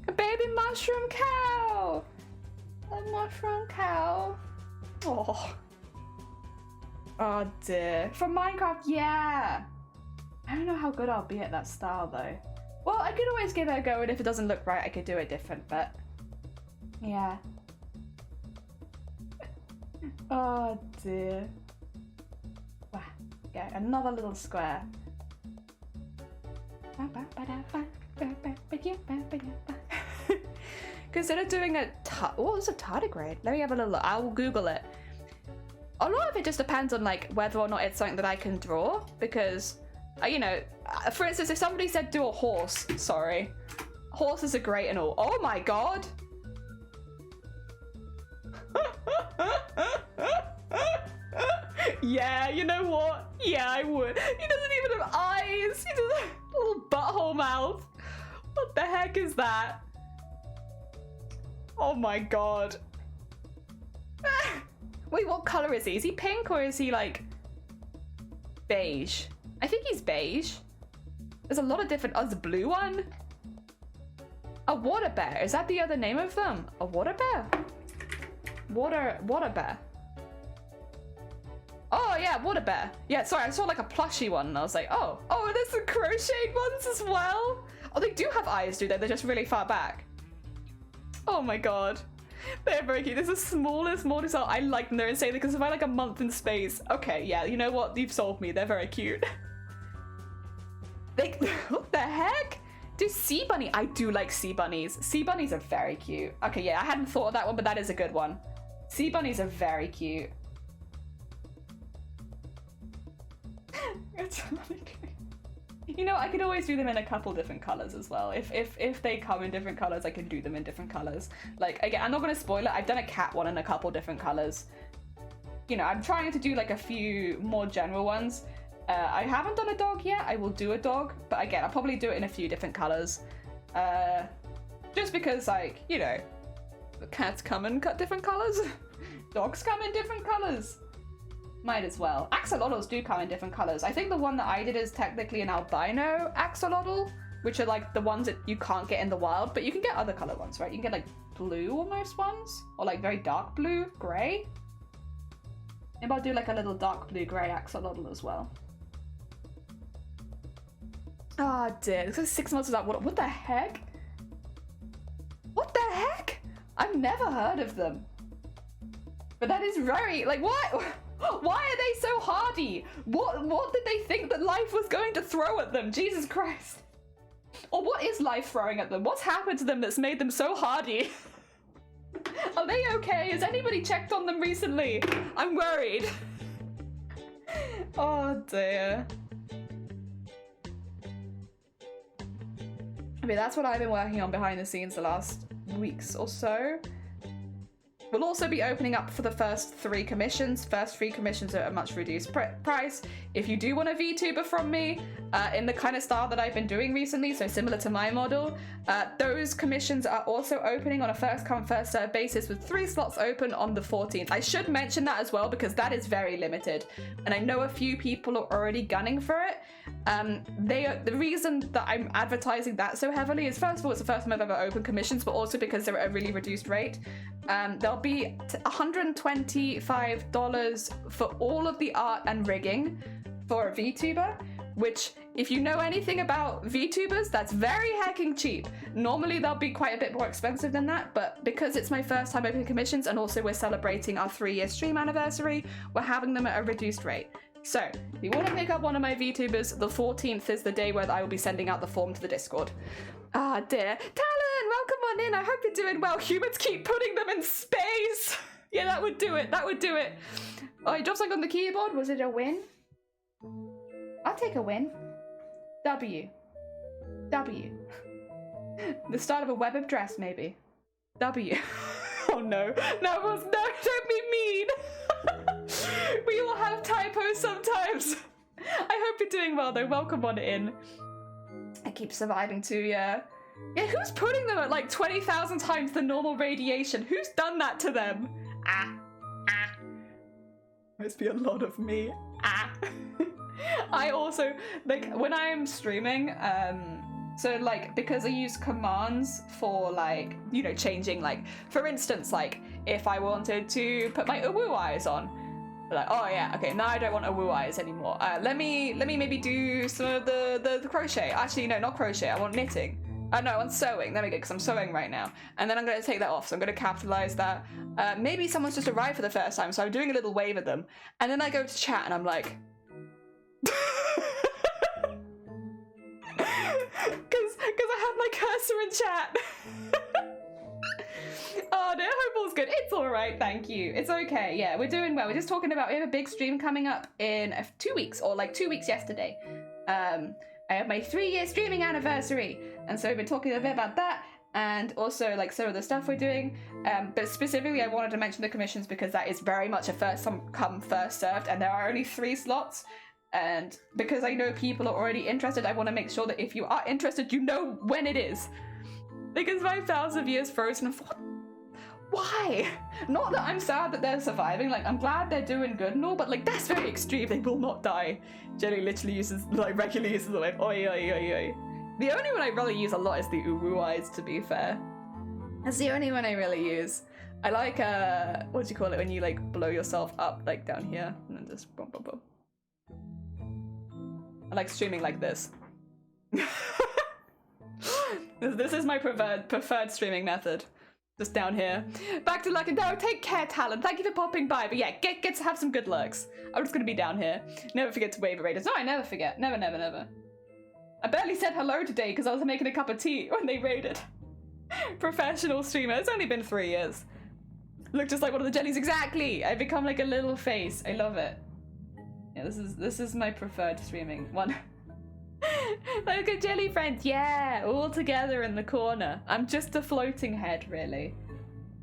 A baby mushroom cow. A mushroom cow. Oh. Oh dear. From Minecraft, yeah. I don't know how good I'll be at that style though. Well, I could always give it a go, and if it doesn't look right, I could do it different, but yeah. Oh dear. Wow. Okay, another little square. Consider doing a what was a tardigrade? Let me have a little look. I will Google it. A lot of it just depends on like whether or not it's something that I can draw, because you know, for instance, if somebody said do a horse, sorry, horses are great and all. Oh my god. Yeah, you know what? Yeah, I would. He doesn't even have eyes. He just a little butthole mouth. What the heck is that? Oh my god. Wait, what color is he? Is he pink or is he like beige? I think he's beige. There's a lot of different. Oh, there's a blue one. A water bear. Is that the other name of them? A water bear? Water bear. Oh yeah, water bear. Yeah, sorry, I saw like a plushy one and I was like, oh, there's some crocheted ones as well. Oh, they do have eyes, do they? They're just really far back. Oh my god. They're very cute. This is the smallest mortisal. I like them. They're insane. They can survive like a month in space. Okay, yeah, you know what? You've sold me. They're very cute. What the heck? Dude, sea bunny. I do like sea bunnies. Sea bunnies are very cute. Okay, yeah, I hadn't thought of that one, but that is a good one. Sea bunnies are very cute. You know, I could always do them in a couple different colors as well. If they come in different colors, I can do them in different colors. Like, again, I'm not going to spoil it. I've done a cat one in a couple different colors. You know, I'm trying to do like a few more general ones. I haven't done a dog yet. I will do a dog, but again, I'll probably do it in a few different colors. Just because, like, you know, cats come in different colors. Dogs come in different colors. Might as well. Axolotls do come in different colors. I think the one that I did is technically an albino axolotl, which are like the ones that you can't get in the wild, but you can get other color ones, right? You can get like blue almost ones, or like very dark blue, gray. Maybe I'll do like a little dark blue gray axolotl as well. Oh dear, this is 6 months without water. What the heck? What the heck? I've never heard of them. But that is very, like, what? Why are they so hardy? What did they think that life was going to throw at them? Jesus Christ. Or what is life throwing at them? What's happened to them that's made them so hardy? Are they okay? Has anybody checked on them recently? I'm worried. Oh dear. I mean, that's what I've been working on behind the scenes the last weeks or so. We'll also be opening up for the first 3 commissions. First 3 commissions are a much reduced price. If you do want a VTuber from me, in the kind of style that I've been doing recently, so similar to my model, those commissions are also opening on a first come first served basis with 3 slots open on the 14th. I should mention that as well because that is very limited. And I know a few people are already gunning for it. The reason that I'm advertising that so heavily is, first of all, it's the first time I've ever opened commissions, but also because they're at a really reduced rate. There'll be $125 for all of the art and rigging for a VTuber, which, if you know anything about VTubers, that's very hecking cheap. Normally they'll be quite a bit more expensive than that, but because it's my first time opening commissions and also we're celebrating our 3-year stream anniversary, we're having them at a reduced rate. So, if you want to pick up one of my VTubers, the 14th is the day where I will be sending out the form to the Discord. Ah dear. Talon, welcome on in. I hope you're doing well. Humans keep putting them in space. Yeah, that would do it. That would do it. Oh, he dropped something on the keyboard. Was it a win? I'll take a win. W. W. The start of a web address, maybe. W. Oh no. No, don't be mean. We all have typos sometimes. I hope you're doing well though. Welcome on in. I keep surviving too, yeah. Yeah, who's putting them at like 20,000 times the normal radiation? Who's done that to them? Must be a lot of me. I also, like, when I'm streaming, so like, because I use commands for like, you know, changing, like, for instance, like, if I wanted to put my woo eyes on, like, oh yeah, okay, now I don't want woo eyes anymore. Let me maybe do some of the crochet. Actually, no, not crochet, I want knitting. No, I want sewing. There we go, because I'm sewing right now. And then I'm going to take that off, so I'm going to capitalize that. Maybe someone's just arrived for the first time, so I'm doing a little wave at them. And then I go to chat, and I'm like... Because I have my cursor in chat. Oh no, I hope all's good. It's alright, thank you. It's okay, yeah, we're doing well. We're just talking about, we have a big stream coming up in 2 weeks, or like 2 weeks yesterday. I have my 3-year streaming anniversary, and so we've been talking a bit about that, and also like some of the stuff we're doing. But specifically, I wanted to mention the commissions because that is very much a first come, first served, and there are only 3 slots. And because I know people are already interested, I want to make sure that if you are interested, you know when it is. Because 5,000 years frozen. Why? Not that I'm sad that they're surviving, like, I'm glad they're doing good and all, but, like, that's very extreme. They will not die. Jenny literally uses, like, regularly uses the wave. Oi, oi, oi, oi. The only one I really use a lot is the uwu eyes, to be fair. That's the only one I really use. I like, what do you call it when you, like, blow yourself up, like, down here, and then just boom, boom, boom. I like streaming like this. This is my preferred streaming method. Just down here. Back to luck and no, take care, Talon. Thank you for popping by. But yeah, get to have some good lurks. I'm just gonna be down here. Never forget to wave at raiders. No, I never forget. Never, never, never. I barely said hello today because I was making a cup of tea when they raided. Professional streamer. It's only been 3 years. Look just like one of the jellies. Exactly. I become like a little face. I love it. Yeah, this is my preferred streaming one. Like a jelly friend, yeah, all together in the corner. I'm just a floating head, really.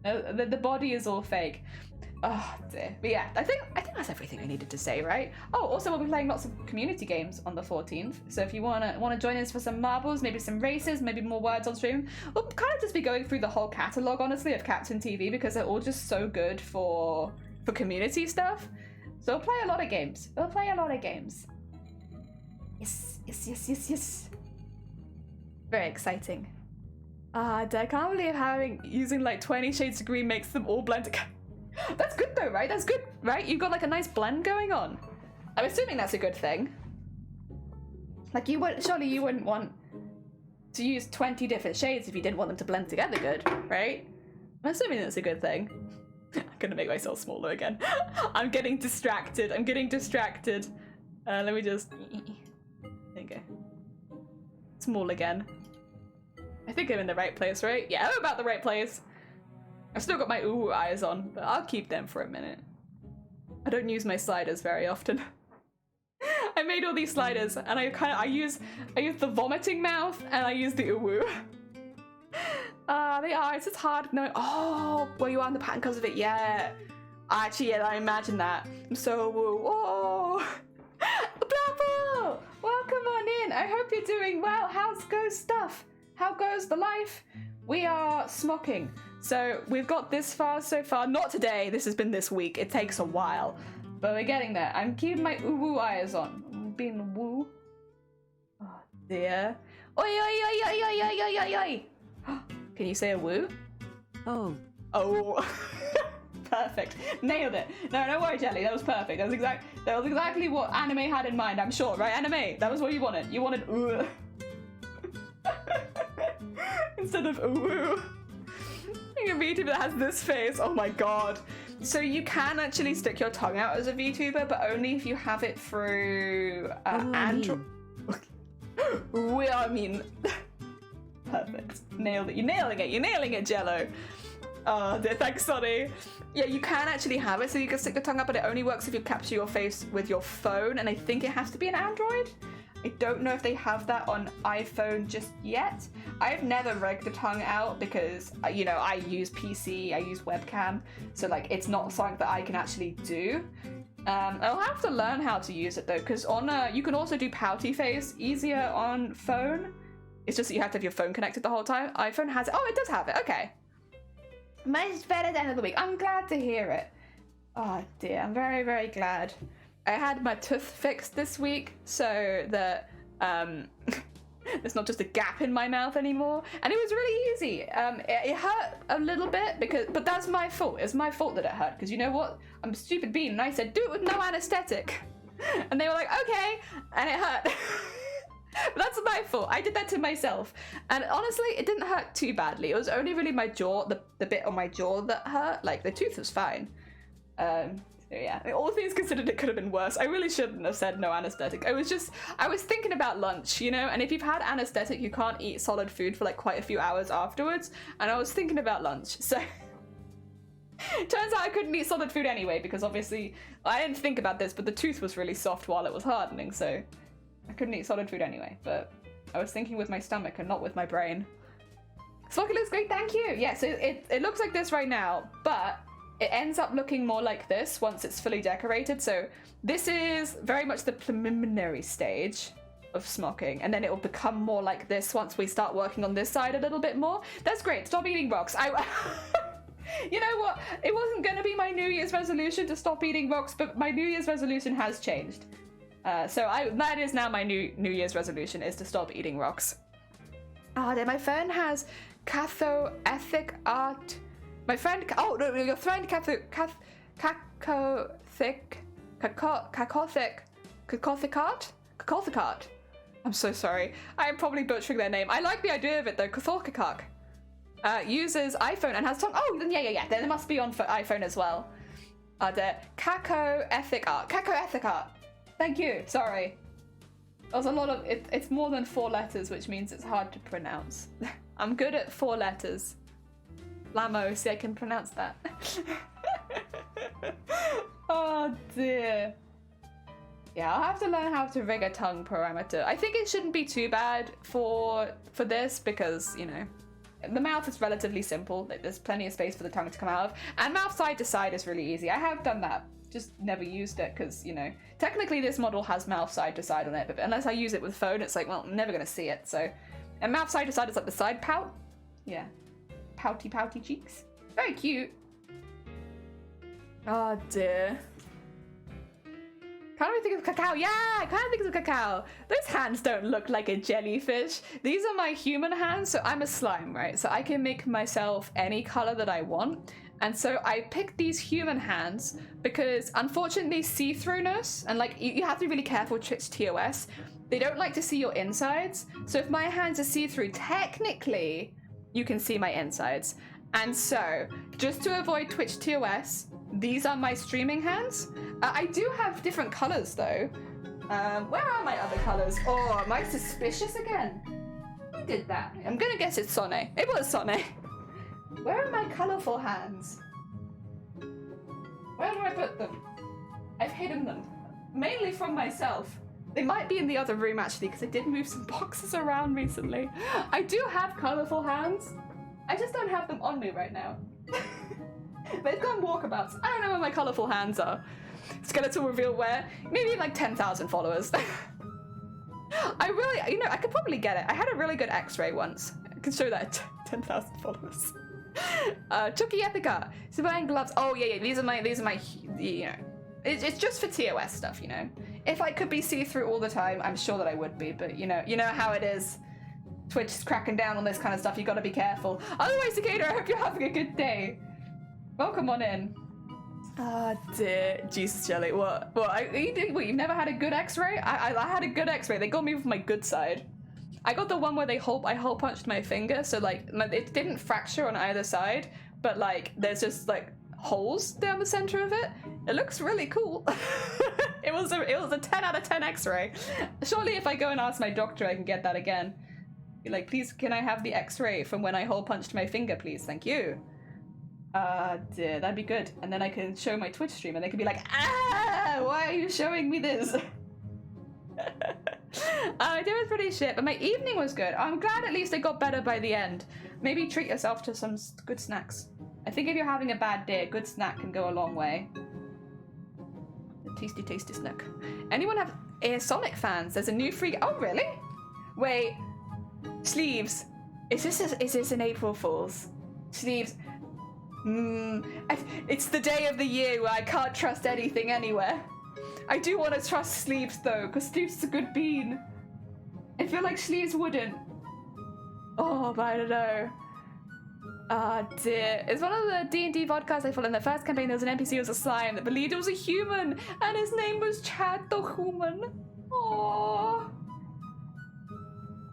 The body is all fake. Oh dear. But yeah, I think that's everything I needed to say, right? Oh, also we'll be playing lots of community games on the 14th. So if you wanna join us for some marbles, maybe some races, maybe more words on stream, we'll kind of just be going through the whole catalogue, honestly, of Captain TV because they're all just so good for community stuff. So we'll play a lot of games. Yes. Very exciting. I can't believe using like 20 shades of green makes them all blend together. That's good though, right? That's good, right? You've got like a nice blend going on. I'm assuming that's a good thing. Like surely you wouldn't want to use 20 different shades if you didn't want them to blend together good, right? I'm assuming that's a good thing. I'm gonna make myself smaller again. I'm getting distracted. Let me just... There you go. Small again. I think I'm in the right place, right? Yeah, I'm about the right place. I've still got my ooh eyes on, but I'll keep them for a minute. I don't use my sliders very often. I made all these sliders, and I use the vomiting mouth, and I use the ooh. They are. It's just hard knowing. Oh, well, you are on the pattern because of it. Yeah. Actually, yeah, I imagine that. I'm so woo. Oh, Blapple! Welcome on in. I hope you're doing well. How goes stuff? How goes the life? We are smocking. So we've got this far so far. Not today. This has been this week. It takes a while, but we're getting there. I'm keeping my woo eyes on. I'm being woo. Oh dear. Oi oi oi oi oi oi oi oi. Can you say a woo? Oh. Perfect. Nailed it. No, don't worry, Jelly. That was perfect. That was exactly what anime had in mind, I'm sure, right? Anime. That was what you wanted. You wanted ooh. Instead of ooh. A VTuber that has this face. Oh my god. So you can actually stick your tongue out as a VTuber, but only if you have it through Android. I mean. Perfect. Nailed it. You're nailing it, Jello. Oh, thanks, Sonny. Yeah, you can actually have it, so you can stick your tongue up, but it only works if you capture your face with your phone, and I think it has to be an Android. I don't know if they have that on iPhone just yet. I've never rigged the tongue out because, you know, I use PC, I use webcam, so like it's not something that I can actually do. I'll have to learn how to use it though, because on you can also do pouty face easier on phone. It's just that you have to have your phone connected the whole time. iPhone has it. Oh, it does have it. Okay. Much better than the end of the week. I'm glad to hear it. Oh dear, I'm very, very glad. I had my tooth fixed this week so that there's not just a gap in my mouth anymore, and it was really easy. It hurt a little bit but that's my fault. It's my fault that it hurt, because you know what? I'm a stupid bean, and I said do it with no anesthetic, and they were like okay, and it hurt. But that's my fault. I did that to myself, and honestly, it didn't hurt too badly. It was only really my jaw, the bit on my jaw that hurt. Like the tooth was fine. So yeah, all things considered, it could have been worse. I really shouldn't have said no anesthetic. I was thinking about lunch, you know, and if you've had anesthetic, you can't eat solid food for like quite a few hours afterwards, and I was thinking about lunch, so turns out I couldn't eat solid food anyway, because obviously I didn't think about this, but the tooth was really soft while it was hardening, so I couldn't eat solid food anyway, but I was thinking with my stomach and not with my brain. Smokey looks great, thank you! Yeah, so it looks like this right now, but it ends up looking more like this once it's fully decorated. So this is very much the preliminary stage of smocking, and then it will become more like this once we start working on this side a little bit more. That's great. Stop eating rocks. You know what? It wasn't going to be my New Year's resolution to stop eating rocks, but my New Year's resolution has changed. So that is now my New Year's resolution, is to stop eating rocks. Oh, then my phone has cathoethic art. My friend, oh no, your friend cacothic art. I'm so sorry. I am probably butchering their name. I like the idea of it though. Cathorkakak uses iPhone and has tongue. Oh, then yeah. Then it must be on for iPhone as well. The cacoethic art. Thank you. Sorry. There's a lot of it. It's more than 4 letters, which means it's hard to pronounce. I'm good at 4 letters. Lamo, see, I can pronounce that. Oh dear. Yeah, I'll have to learn how to rig a tongue parameter. I think it shouldn't be too bad for this, because, you know, the mouth is relatively simple. There's plenty of space for the tongue to come out of, and mouth side to side is really easy. I have done that, just never used it because, you know, technically this model has mouth side to side on it, but unless I use it with phone, it's like, well, I'm never gonna see it. So, and mouth side to side is like the side pout. Yeah. Pouty cheeks. Very cute. Oh dear. Can't really think of cacao. Yeah, I can't think of cacao. Those hands don't look like a jellyfish. These are my human hands, so I'm a slime, right? So I can make myself any color that I want. And so I picked these human hands because, unfortunately, see-throughness, and like you have to be really careful with Twitch TOS. They don't like to see your insides. So if my hands are see-through, technically you can see my insides. And so, just to avoid Twitch TOS, these are my streaming hands. I do have different colors though. Where are my other colors? Oh, am I suspicious again? Who did that? I'm gonna guess it's Sonne. It was Sonne. Where are my colorful hands? Where do I put them? I've hidden them. Mainly from myself. They might be in the other room actually, because I did move some boxes around recently. I do have colorful hands. I just don't have them on me right now. They've gone walkabouts. I don't know where my colorful hands are. Skeletal reveal where? Maybe like 10,000 followers. I really, you know, I could probably get it. I had a really good x-ray once. I can show that 10,000 followers. Chucky Epica. So buying gloves. Oh yeah, these are my, you know. It's just for TOS stuff, you know. If I could be see-through all the time, I'm sure that I would be, but you know how it is. Twitch is cracking down on this kind of stuff, you gotta be careful. Otherwise, Cicada, I hope you're having a good day. Welcome on in. Ah, dear. Jesus, Jelly, what? You've never had a good x-ray? I had a good x-ray. They got me with my good side. I got the one where I hole punched my finger, so like, it didn't fracture on either side, but like, there's just like holes down the center of it. It looks really cool. It was a 10 out of 10 x-ray. Surely if I go and ask my doctor, I can get that again. Be like, please, can I have the x-ray from when I hole punched my finger, please? Thank you. Dear, that'd be good. And then I can show my Twitch stream and they can be like, ah, why are you showing me this? My day was pretty shit, but my evening was good. I'm glad at least it got better by the end. Maybe treat yourself to some good snacks. I think if you're having a bad day, a good snack can go a long way. A tasty, tasty snack. Anyone have Sonic fans? There's a new free... Oh, really? Wait. Sleeves. Is this an April Fool's? Sleeves. It's the day of the year where I can't trust anything anywhere. I do want to trust Sleeves though, because Sleeves is a good bean. I feel like Sleeves wouldn't. Oh, but I don't know. Dear. It's one of the D&D podcasts I follow. In the first campaign, there was an NPC who was a slime that believed it was a human, and his name was Chad the Human. Aww.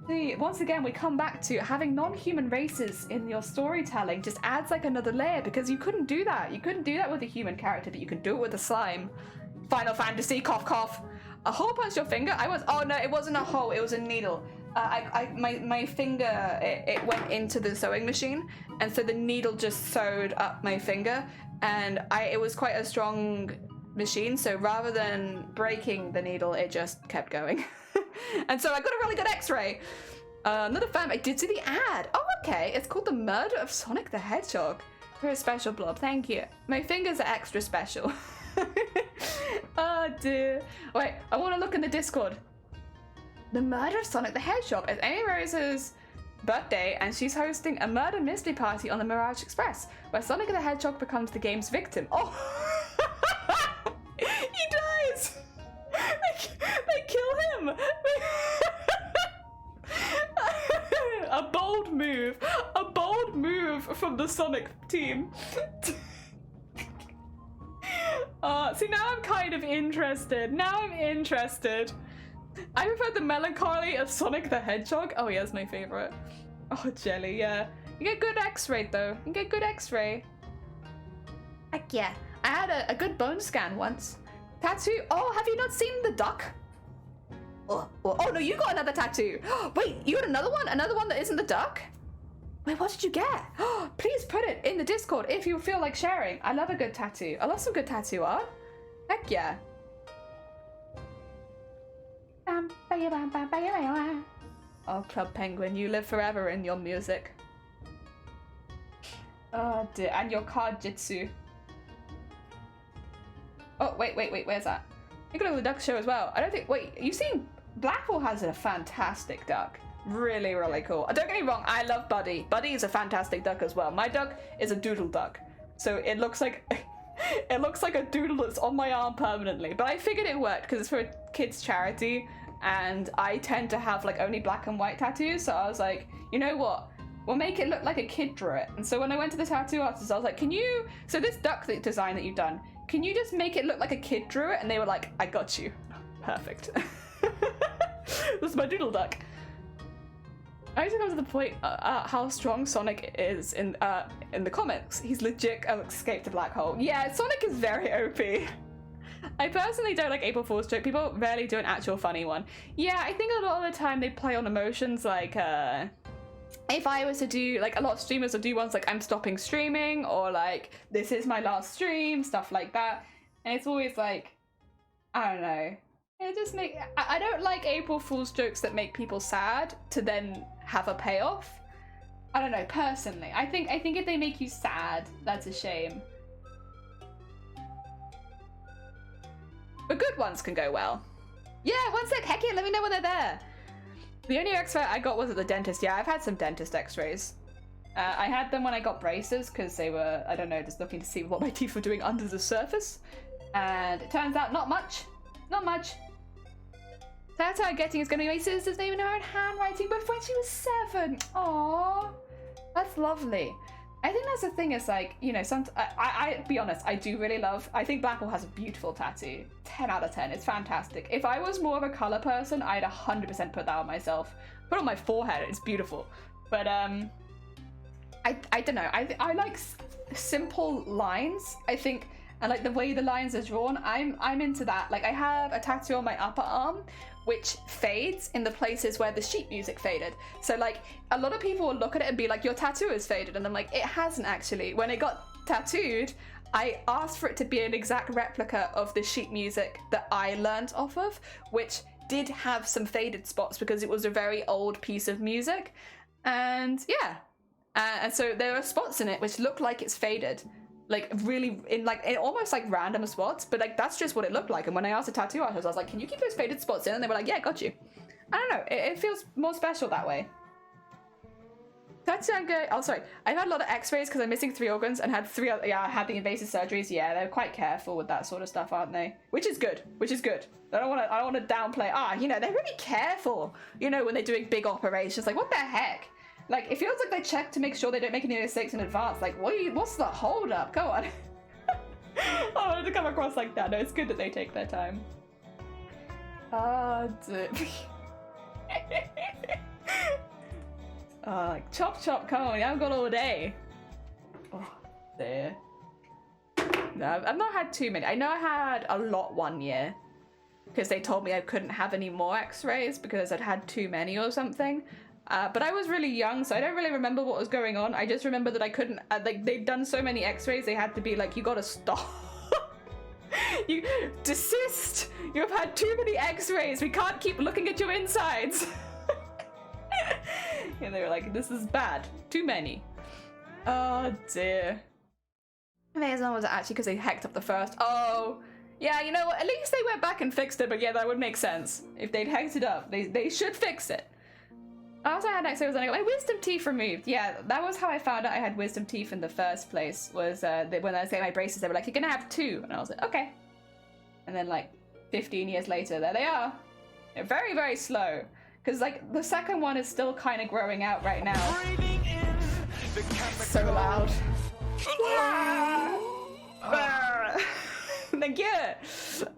See, once again, we come back to having non-human races in your storytelling just adds like another layer, because you couldn't do that. You couldn't do that with a human character, but you could do it with a slime. Final Fantasy, cough cough. A hole punched your finger? Oh no, it wasn't a hole, it was a needle. My finger, it went into the sewing machine, and so the needle just sewed up my finger, and it was quite a strong machine, so rather than breaking the needle, it just kept going. And so I got a really good x-ray. Another fan, I did see the ad. Oh, okay, it's called The Murder of Sonic the Hedgehog. You're a special blob, thank you. My fingers are extra special. Oh dear. Wait, I want to look in the Discord. The Murder of Sonic the Hedgehog. It's Amy Rose's birthday, and she's hosting a murder mystery party on the Mirage Express, where Sonic the Hedgehog becomes the game's victim. Oh! He dies! They kill him! A bold move. A bold move from the Sonic team. See, now I'm kind of interested. I prefer the melancholy of Sonic the Hedgehog. Oh, yeah, that's my favorite. Oh, Jelly, yeah. You get good x-ray, though. You get good x-ray. Heck yeah. I had a good bone scan once. Tattoo? Oh, have you not seen the duck? Oh, no, you got another tattoo. Wait, you got another one? Another one that isn't the duck? Wait, what did you get? Please put it in the Discord if you feel like sharing. I love a good tattoo. I love some good tattoo art. Heck yeah. Oh, Club Penguin, you live forever in your music. Oh dear, and your card jitsu. Oh, wait, where's that? You got a duck show as well. I don't think, wait, you seen, Blackpool has a fantastic duck. Really, really cool. Don't get me wrong, I love Buddy. Buddy is a fantastic duck as well. My duck is a doodle duck. So it looks like, it looks like a doodle that's on my arm permanently. But I figured it worked because it's for a kids charity, and I tend to have like only black and white tattoos. So I was like, you know what? We'll make it look like a kid drew it. And so when I went to the tattoo artist, I was like, so this duck design that you've done, can you just make it look like a kid drew it? And they were like, I got you. Perfect. This is my doodle duck. I just come to the point how strong Sonic is in the comics. He's legit escaped a black hole. Yeah, Sonic is very OP. I personally don't like April Fool's joke. People rarely do an actual funny one. Yeah, I think a lot of the time they play on emotions, like if I was to do, like, a lot of streamers will do ones like I'm stopping streaming, or like this is my last stream, stuff like that. And it's always like, I don't know. It just I don't like April Fool's jokes that make people sad to then have a payoff. I don't know, personally. I think if they make you sad, that's a shame. But good ones can go well. Yeah, one sec, heck yeah, let me know when they're there. The only x-ray I got was at the dentist. Yeah, I've had some dentist x-rays. I had them when I got braces because they were, I don't know, just looking to see what my teeth were doing under the surface. And it turns out not much. Not much. That's how I'm getting is going to be my sister's name in her own handwriting, but when she was 7. Aww. That's lovely. I think that's the thing, is like, you know, I be honest, I do really love, I think Blackwell has a beautiful tattoo. 10 out of 10, it's fantastic. If I was more of a color person, I'd 100% put that on myself. Put it on my forehead, it's beautiful. But I don't know, I like simple lines, I think, and like the way the lines are drawn, I'm into that. Like I have a tattoo on my upper arm, which fades in the places where the sheet music faded. So like a lot of people will look at it and be like, your tattoo is faded, and I'm like, it hasn't actually. When it got tattooed, I asked for it to be an exact replica of the sheet music that I learned off of, which did have some faded spots because it was a very old piece of music. And yeah, and so there are spots in it which look like it's faded, like really in almost like random spots, but like that's just what it looked like. And when I asked the tattoo artist, I was like, can you keep those faded spots in? And they were like, yeah, got you. I don't know, it feels more special that way. That's good. Oh, sorry. I've had a lot of x-rays because I'm missing 3 organs and had 3 other, I had the invasive surgeries. Yeah, they're quite careful with that sort of stuff, aren't they? Which is good. I don't want to downplay. You know, they're really careful, you know, when they're doing big operations. Like, what the heck? Like, it feels like they check to make sure they don't make any mistakes in advance. Like, what's the hold up? Go on. I wanted to come across like that. No, it's good that they take their time. Like, chop, come on, I've got all day. Oh, there. No, I've not had too many. I know I had a lot one year because they told me I couldn't have any more x-rays because I'd had too many or something. But I was really young, so I don't really remember what was going on. I just remember that I couldn't, like, they'd done so many x-rays, they had to be like, you gotta stop. You desist. You've had too many x-rays. We can't keep looking at your insides. And they were like, this is bad. Too many. Oh dear. Maybe that was actually because they hacked up the first. Oh, yeah, you know what? At least they went back and fixed it, but yeah, that would make sense. If they'd hacked it up, they should fix it. I also had x-rays and I got my wisdom teeth removed. Yeah, that was how I found out I had wisdom teeth in the first place, was when I was getting my braces, they were like, you're gonna have 2. And I was like, okay. And then like 15 years later, there they are. They're very, very slow. Because like the second one is still kind of growing out right now. So loud. Thank you.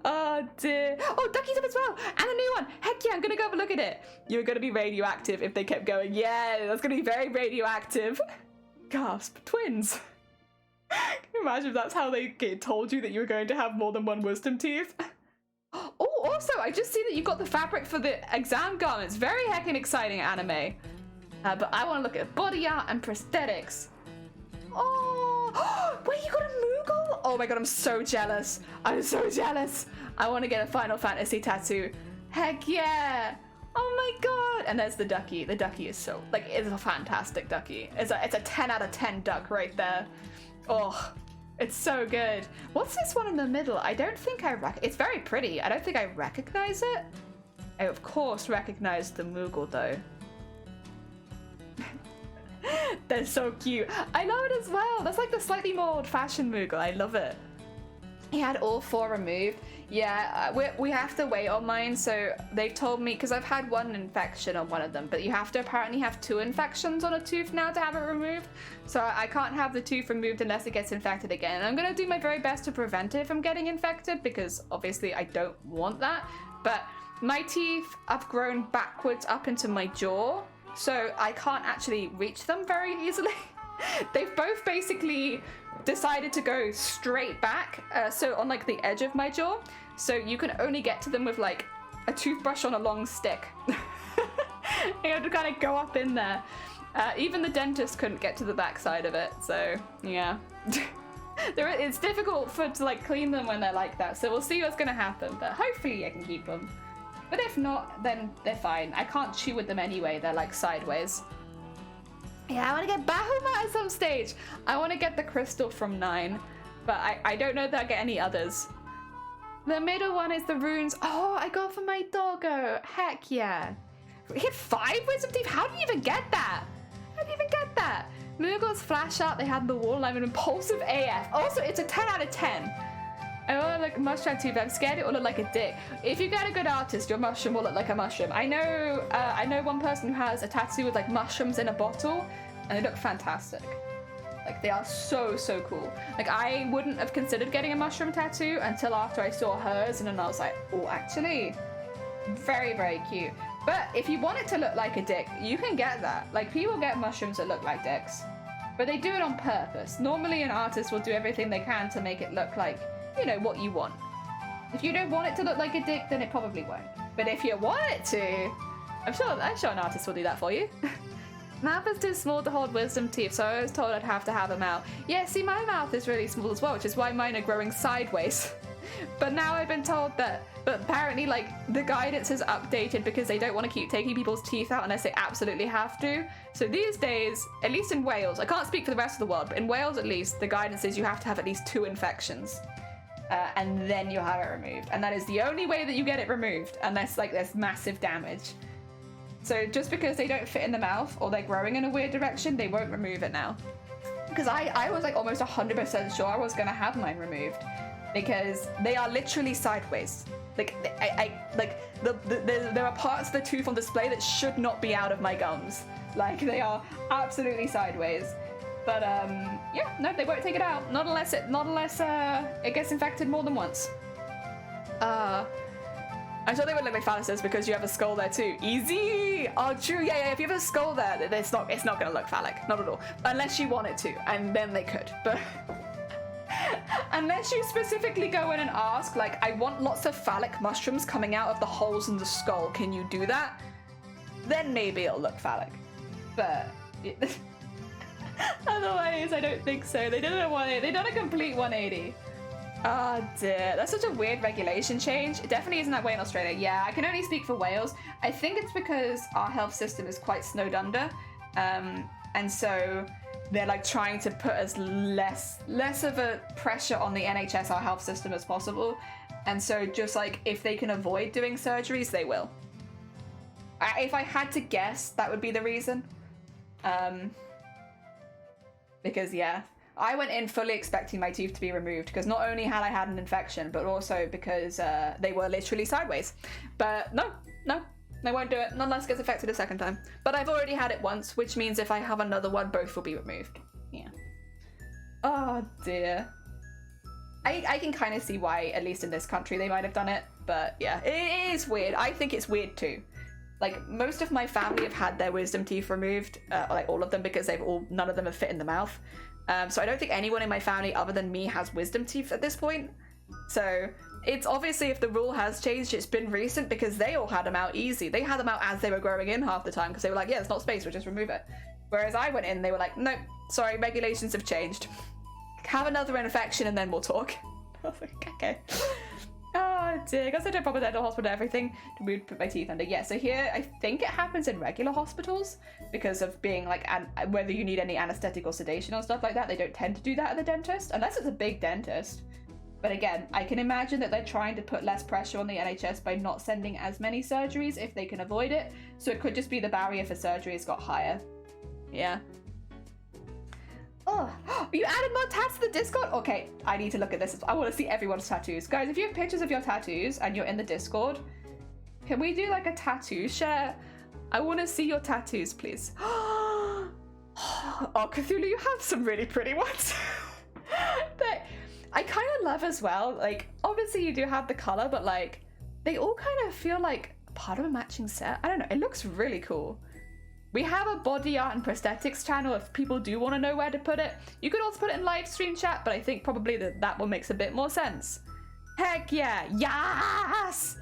Oh dear. Oh, Ducky's up as well. And a new one. Heck yeah, I'm gonna go have a look at it. You're gonna be radioactive if they kept going. Yeah, that's gonna be very radioactive. Gasp. Twins. Can you imagine if that's how they told you that you were going to have more than 1 wisdom teeth? Oh, also, I just see that you got the fabric for the exam garments. Very heckin' exciting anime. But I want to look at body art and prosthetics. Oh, wait, you got a Moogle? Oh my god, I'm so jealous. I'm so jealous. I want to get a Final Fantasy tattoo. Heck yeah. Oh my god. And there's the ducky. The ducky is so, like, it's a fantastic ducky. It's a 10 out of 10 duck right there. Oh, it's so good. What's this one in the middle? I don't think it's very pretty. I don't think I recognize it. I of course recognize the Moogle though. They're so cute. I love it as well. That's like the slightly more old-fashioned Moogle. I love it. He had all 4 removed. Yeah, we have to wait on mine. So they've told me, because I've had 1 infection on one of them, but you have to apparently have 2 infections on a tooth now to have it removed. So I can't have the tooth removed unless it gets infected again. And I'm going to do my very best to prevent it from getting infected because obviously I don't want that. But my teeth have grown backwards up into my jaw, so I can't actually reach them very easily. They've both basically decided to go straight back, so on like the edge of my jaw, so you can only get to them with like a toothbrush on a long stick. You have to kind of go up in there. Even the dentist couldn't get to the back side of it, so yeah. It's difficult to like clean them when they're like that, so we'll see what's gonna happen, but hopefully I can keep them. But if not, then they're fine. I can't chew with them anyway, they're like sideways. Yeah, I want to get Bahamut at some stage. I want to get the crystal from 9, but I don't know that I'll get any others. The middle one is the runes. Oh, I got for my doggo. Heck yeah. We had 5 wisdom teeth? How do you even get that? How do you even get that? Moogle's flash out, they had the wall. I'm an impulsive AF. Also, it's a 10 out of 10. I want to look mushroom too, but I'm scared it will look like a dick. If you get a good artist, your mushroom will look like a mushroom. I know one person who has a tattoo with like mushrooms in a bottle, and they look fantastic. Like they are so cool. Like I wouldn't have considered getting a mushroom tattoo until after I saw hers, and then I was like, oh, actually, very cute. But if you want it to look like a dick, you can get that. Like people get mushrooms that look like dicks, but they do it on purpose. Normally an artist will do everything they can to make it look like, you know, what you want. If you don't want it to look like a dick, then it probably won't. But if you want it to, I'm sure an artist will do that for you. Mouth is too small to hold wisdom teeth, so I was told I'd have to have them out. Yeah, see, my mouth is really small as well, which is why mine are growing sideways. But now I've been told that, but apparently, like, the guidance is updated because they don't want to keep taking people's teeth out unless they absolutely have to. So these days, at least in Wales, I can't speak for the rest of the world, but in Wales at least, the guidance is you have to have at least 2 infections. And then you'll have it removed. And that is the only way that you get it removed, unless, like, there's massive damage. So just because they don't fit in the mouth or they're growing in a weird direction, they won't remove it now. Because I was like almost 100% sure I was gonna have mine removed because they are literally sideways. Like there are parts of the tooth on display that should not be out of my gums. Like they are absolutely sideways. But yeah, no, they won't take it out. Not unless it gets infected more than once. I'm sure they would look like phalluses because you have a skull there too. Easy! Oh, true. Yeah. If you have a skull there, it's not going to look phallic. Not at all. Unless you want it to, and then they could. But unless you specifically go in and ask, like, I want lots of phallic mushrooms coming out of the holes in the skull. Can you do that? Then maybe it'll look phallic. But otherwise, I don't think so. They did a complete 180. Oh dear, that's such a weird regulation change. It definitely isn't that way in Australia. Yeah, I can only speak for Wales. I think it's because our health system is quite snowed under, and so they're like trying to put as less of a pressure on the NHS, our health system, as possible. And so just like if they can avoid doing surgeries, they will. If I had to guess, that would be the reason. Because yeah. I went in fully expecting my teeth to be removed because not only had I had an infection, but also because they were literally sideways. But no, they won't do it, not unless it gets affected a second time. But I've already had it once, which means if I have another one, both will be removed. Yeah. Oh dear. I can kind of see why, at least in this country, they might have done it. But yeah, it is weird. I think it's weird too. Like, most of my family have had their wisdom teeth removed, like all of them, because none of them have fit in the mouth. So I don't think anyone in my family other than me has wisdom teeth at this point. So it's obviously, if the rule has changed, it's been recent because they all had them out easy. They had them out as they were growing in half the time because they were like, yeah, there's not space, we'll just remove it. Whereas I went in, they were like, nope, sorry, regulations have changed. Have another infection and then we'll talk. I was like, okay. Oh dear, I guess I did proper dental hospital everything to put my teeth under. Yeah, so here I think it happens in regular hospitals because of being like, whether you need any anesthetic or sedation or stuff like that, they don't tend to do that at the dentist, unless it's a big dentist. But again, I can imagine that they're trying to put less pressure on the NHS by not sending as many surgeries if they can avoid it. So it could just be the barrier for surgeries got higher. Yeah. Oh, you added more tats to the Discord? Okay, I need to look at this. I want to see everyone's tattoos. Guys, if you have pictures of your tattoos and you're in the Discord, can we do like a tattoo share? I want to see your tattoos, please. Oh, Cthulhu, you have some really pretty ones. That I kind of love as well. Like, obviously you do have the color, but like, they all kind of feel like part of a matching set. I don't know, it looks really cool. We have a body art and prosthetics channel if people do want to know where to put it. You could also put it in live stream chat, but I think probably that one makes a bit more sense. Heck yeah, yes!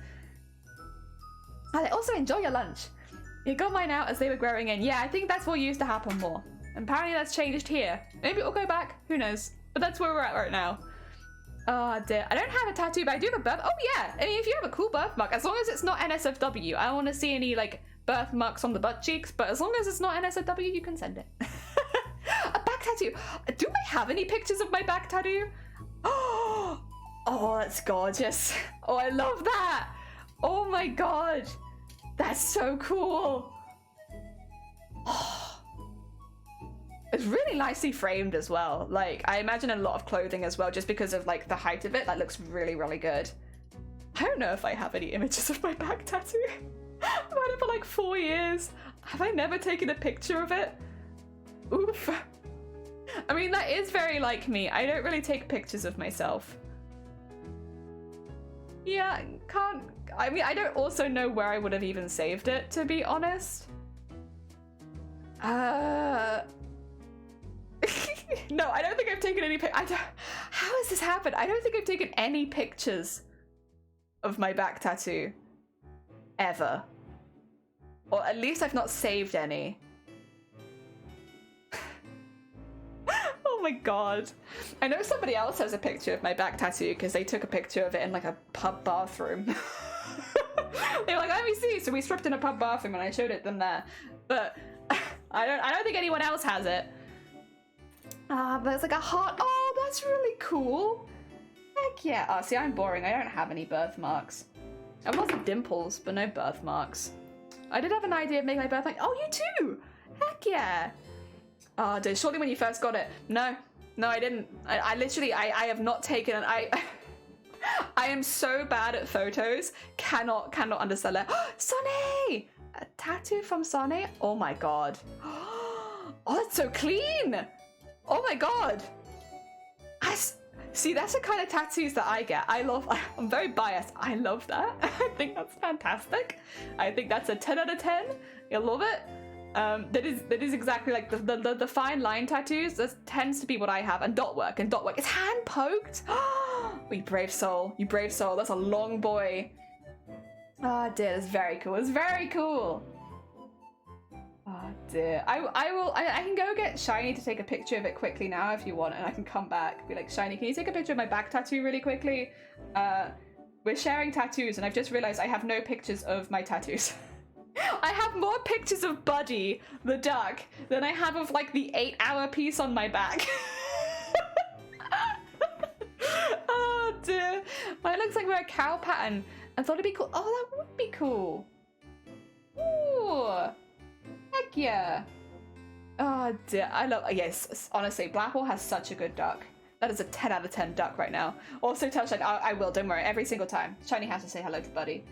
And also enjoy your lunch. You got mine out as they were growing in. Yeah, I think that's what used to happen more. And apparently that's changed here. Maybe it'll go back, who knows? But that's where we're at right now. Oh dear, I don't have a tattoo, but I do have a birth. Oh yeah, I mean, if you have a cool birthmark, as long as it's not NSFW, I don't want to see any like birthmarks on the butt cheeks, but as long as it's not NSFW, you can send it. A back tattoo. Do I have any pictures of my back tattoo? Oh, that's gorgeous. Oh, I love that. Oh my god, that's so cool. Oh. It's really nicely framed as well. Like, I imagine a lot of clothing as well, just because of like the height of it. That looks really, really good. I don't know if I have any images of my back tattoo. I've had it for like 4 years. Have I never taken a picture of it? Oof. I mean, that is very like me. I don't really take pictures of myself. Yeah, I mean, I don't also know where I would have even saved it, to be honest. No, I don't think I've taken any how has this happened? I don't think I've taken any pictures of my back tattoo. Ever. Or at least I've not saved any. my god. I know somebody else has a picture of my back tattoo because they took a picture of it in like a pub bathroom. They were like, let me see. So we stripped in a pub bathroom and I showed it them there. But I don't think anyone else has it. But it's like a heart. Oh, that's really cool. Heck yeah. Oh, see, I'm boring. I don't have any birthmarks. I have lots of dimples, but no birthmarks. I did have an idea of making my birthmark. Oh, you too. Heck yeah. Oh, dude, surely when you first got it. No, I didn't. I literally, I have not taken an, I am so bad at photos. Cannot understand that. Sonny! A tattoo from Sonny? Oh my god. Oh, that's so clean. Oh my god. See, that's the kind of tattoos that I get. I'm very biased. I love that. I think that's fantastic. I think that's a 10 out of 10. I love it. That is exactly like the fine line tattoos. That tends to be what I have. And dot work. It's hand poked. Oh, you brave soul. You brave soul. That's a long boy. Oh dear, that's very cool. It's very cool. Oh dear. I can go get Shiny to take a picture of it quickly now if you want, and I can come back. Be like, Shiny, can you take a picture of my back tattoo really quickly? We're sharing tattoos, and I've just realized I have no pictures of my tattoos. I have more pictures of Buddy, the duck, than I have of like the 8-hour piece on my back. Oh dear. Mine looks like we're a cow pattern. I thought it'd be cool. Oh, that would be cool. Ooh. Heck yeah. Oh dear. I love, yes, honestly, Blackwall has such a good duck. That is a 10 out of 10 duck right now. Also tell Shiny, I will, don't worry, every single time. Shiny has to say hello to Buddy.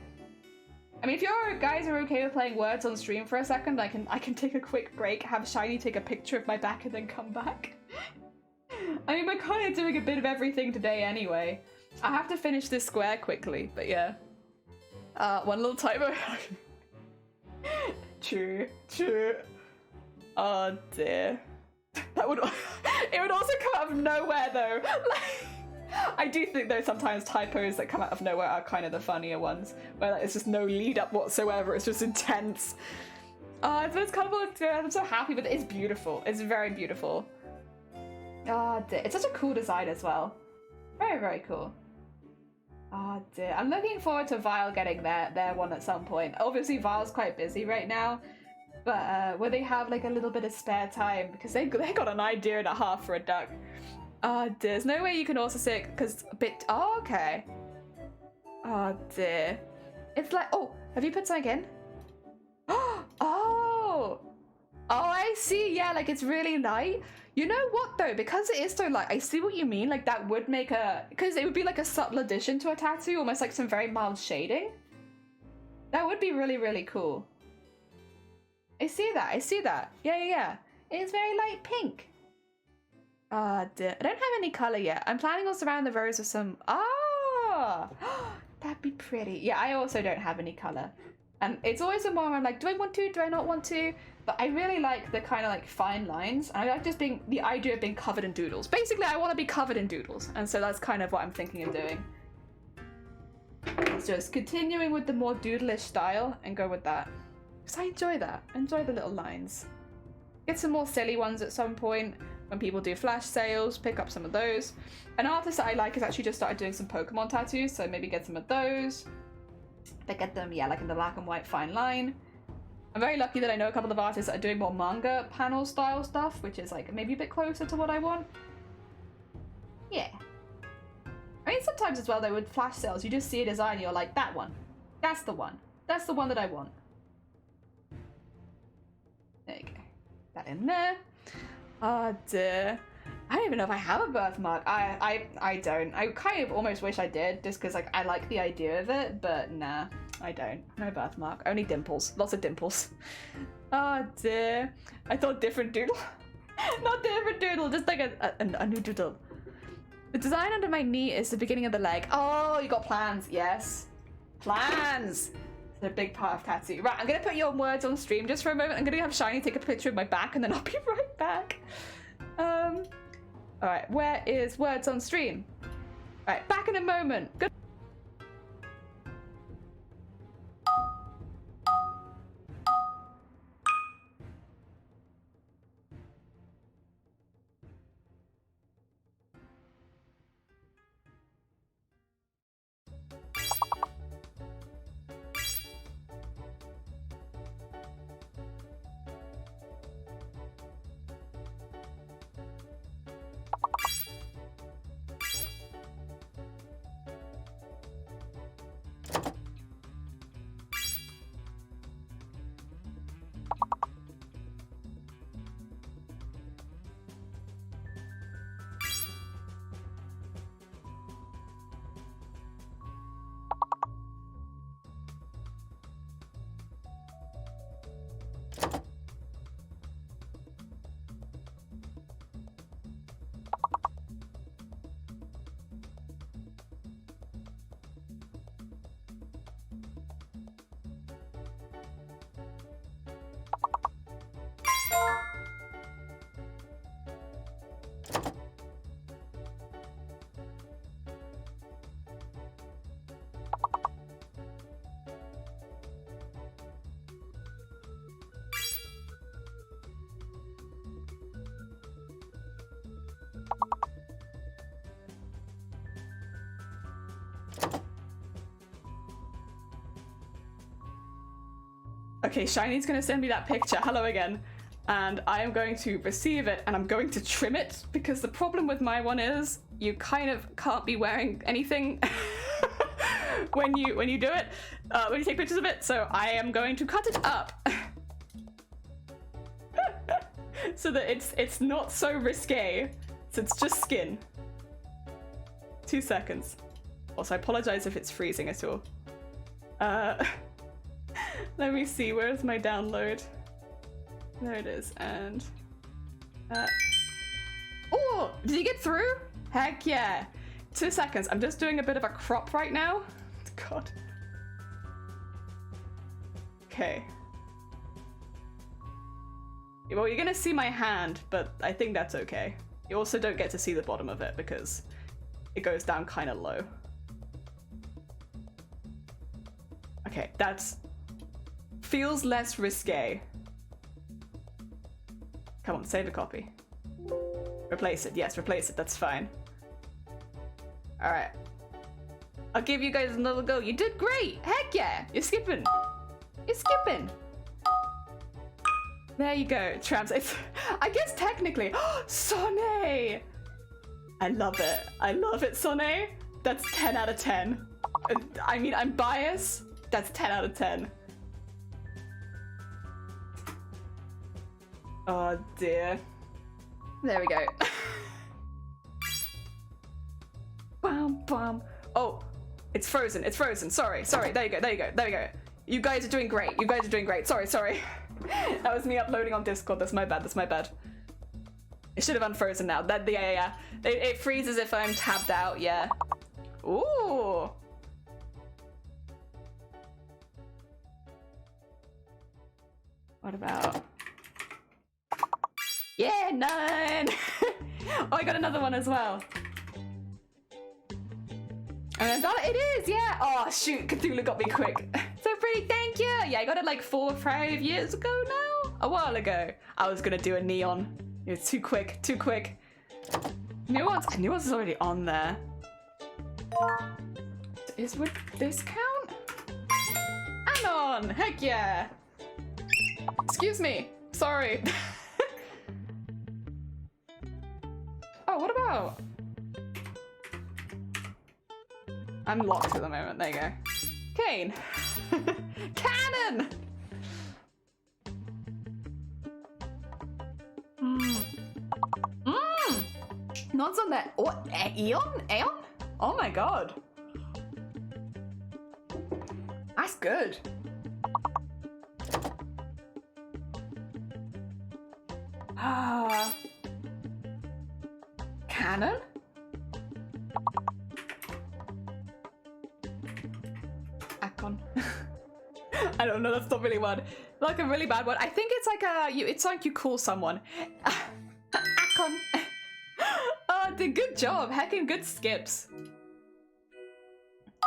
I mean, if you guys are okay with playing words on stream for a second, I can take a quick break, have Shiny take a picture of my back and then come back. I mean, we're kind of doing a bit of everything today anyway. I have to finish this square quickly, but yeah. One little typo. True. Oh dear. That would, it would also come out of nowhere though. Like, I do think though sometimes typos that come out of nowhere are kind of the funnier ones, where like, it's just no lead up whatsoever, it's just intense. It's kind of, I'm so happy, but it's beautiful. It's very beautiful. Oh dear, it's such a cool design as well. Very, very cool. Oh dear, I'm looking forward to Vile getting their one at some point. Obviously Vile's quite busy right now, but where they have like a little bit of spare time, because they got an idea and a half for a duck. Oh dear, there's no way you can also say it, because a bit, oh okay. Oh dear. It's like, oh, have you put something in? Oh, I see, yeah, like it's really light. You know what though, because it is so light, I see what you mean, like that would make because it would be like a subtle addition to a tattoo, almost like some very mild shading. That would be really, really cool. I see that. Yeah. It is very light pink. Ah, dear. I don't have any color yet. I'm planning on surrounding the rose with some, that'd be pretty. Yeah, I also don't have any color. And it's always the one where I'm like, do I want to, do I not want to? But I really like the kind of like fine lines. I like just being, the idea of being covered in doodles. Basically, I want to be covered in doodles. And so that's kind of what I'm thinking of doing. It's just continuing with the more doodlish style and go with that. Because I enjoy that. I enjoy the little lines. Get some more silly ones at some point. When people do flash sales, pick up some of those. An artist that I like has actually just started doing some Pokemon tattoos, so maybe get some of those. They get them, yeah, like in the black and white fine line. I'm very lucky that I know a couple of artists that are doing more manga panel style stuff, which is like maybe a bit closer to what I want. Yeah. I mean, sometimes as well though with flash sales, you just see a design and you're like, that one. That's the one. That's the one that I want. There you go. That in there. Oh dear. I don't even know if I have a birthmark. I don't. I kind of almost wish I did, just because like I like the idea of it, but nah, I don't. No birthmark. Only dimples. Lots of dimples. Oh dear. I thought different doodle. Not different doodle, just like a new doodle. The design under my knee is the beginning of the leg. Oh, you got plans. Yes. Plans. It's a big part of tattoo. Right, I'm going to put your words on stream just for a moment. I'm going to have Shiny take a picture of my back and then I'll be right back. Alright, where is words on stream? Alright, back in a moment. Good. Okay, Shiny's gonna send me that picture. Hello again. And I am going to receive it and I'm going to trim it because the problem with my one is you kind of can't be wearing anything when you do it, when you take pictures of it. So I am going to cut it up so that it's not so risque. So it's just skin. 2 seconds. Also, I apologize if it's freezing at all. Let me see, where's my download? There it is, and... Oh! Did you get through? Heck yeah! 2 seconds, I'm just doing a bit of a crop right now. God. Okay. Well, you're gonna see my hand, but I think that's okay. You also don't get to see the bottom of it because it goes down kind of low. Okay, that's... feels less risque. Come on, save a copy. Replace it. Yes, replace it. That's fine. Alright. I'll give you guys another go. You did great! Heck yeah! You're skipping. You're skipping. There you go. Translate. I guess technically. Sonne! I love it. I love it, Sonne. That's 10 out of 10. I mean, I'm biased. That's 10 out of 10. Oh dear. There we go. Bam, bam. Oh, it's frozen. It's frozen. Sorry, sorry. There you go. There you go. There you go. You guys are doing great. You guys are doing great. Sorry, sorry. That was me uploading on Discord. That's my bad. That's my bad. It should have unfrozen now. That yeah. It freezes if I'm tabbed out. Yeah. Ooh. What about? Yeah, 9! Oh, I got another one as well. And it is, yeah! Oh, shoot, Cthulhu got me quick. So pretty, thank you! Yeah, I got it like 4 or 5 years ago now? A while ago. I was gonna do a neon. It's too quick, too quick. Nuance is already on there. Would this count? Anon! Heck yeah! Excuse me, sorry. Oh, what about? I'm locked at the moment. There you go. Kane. Cannon. Nods on that. Oh, Aeon? Aeon? Oh my god. That's good. Cannon? Akon. I don't know, that's not really one. Like a really bad one. I think it's like it's like you call someone. Akon. Oh, dude, good job. Heckin' good skips.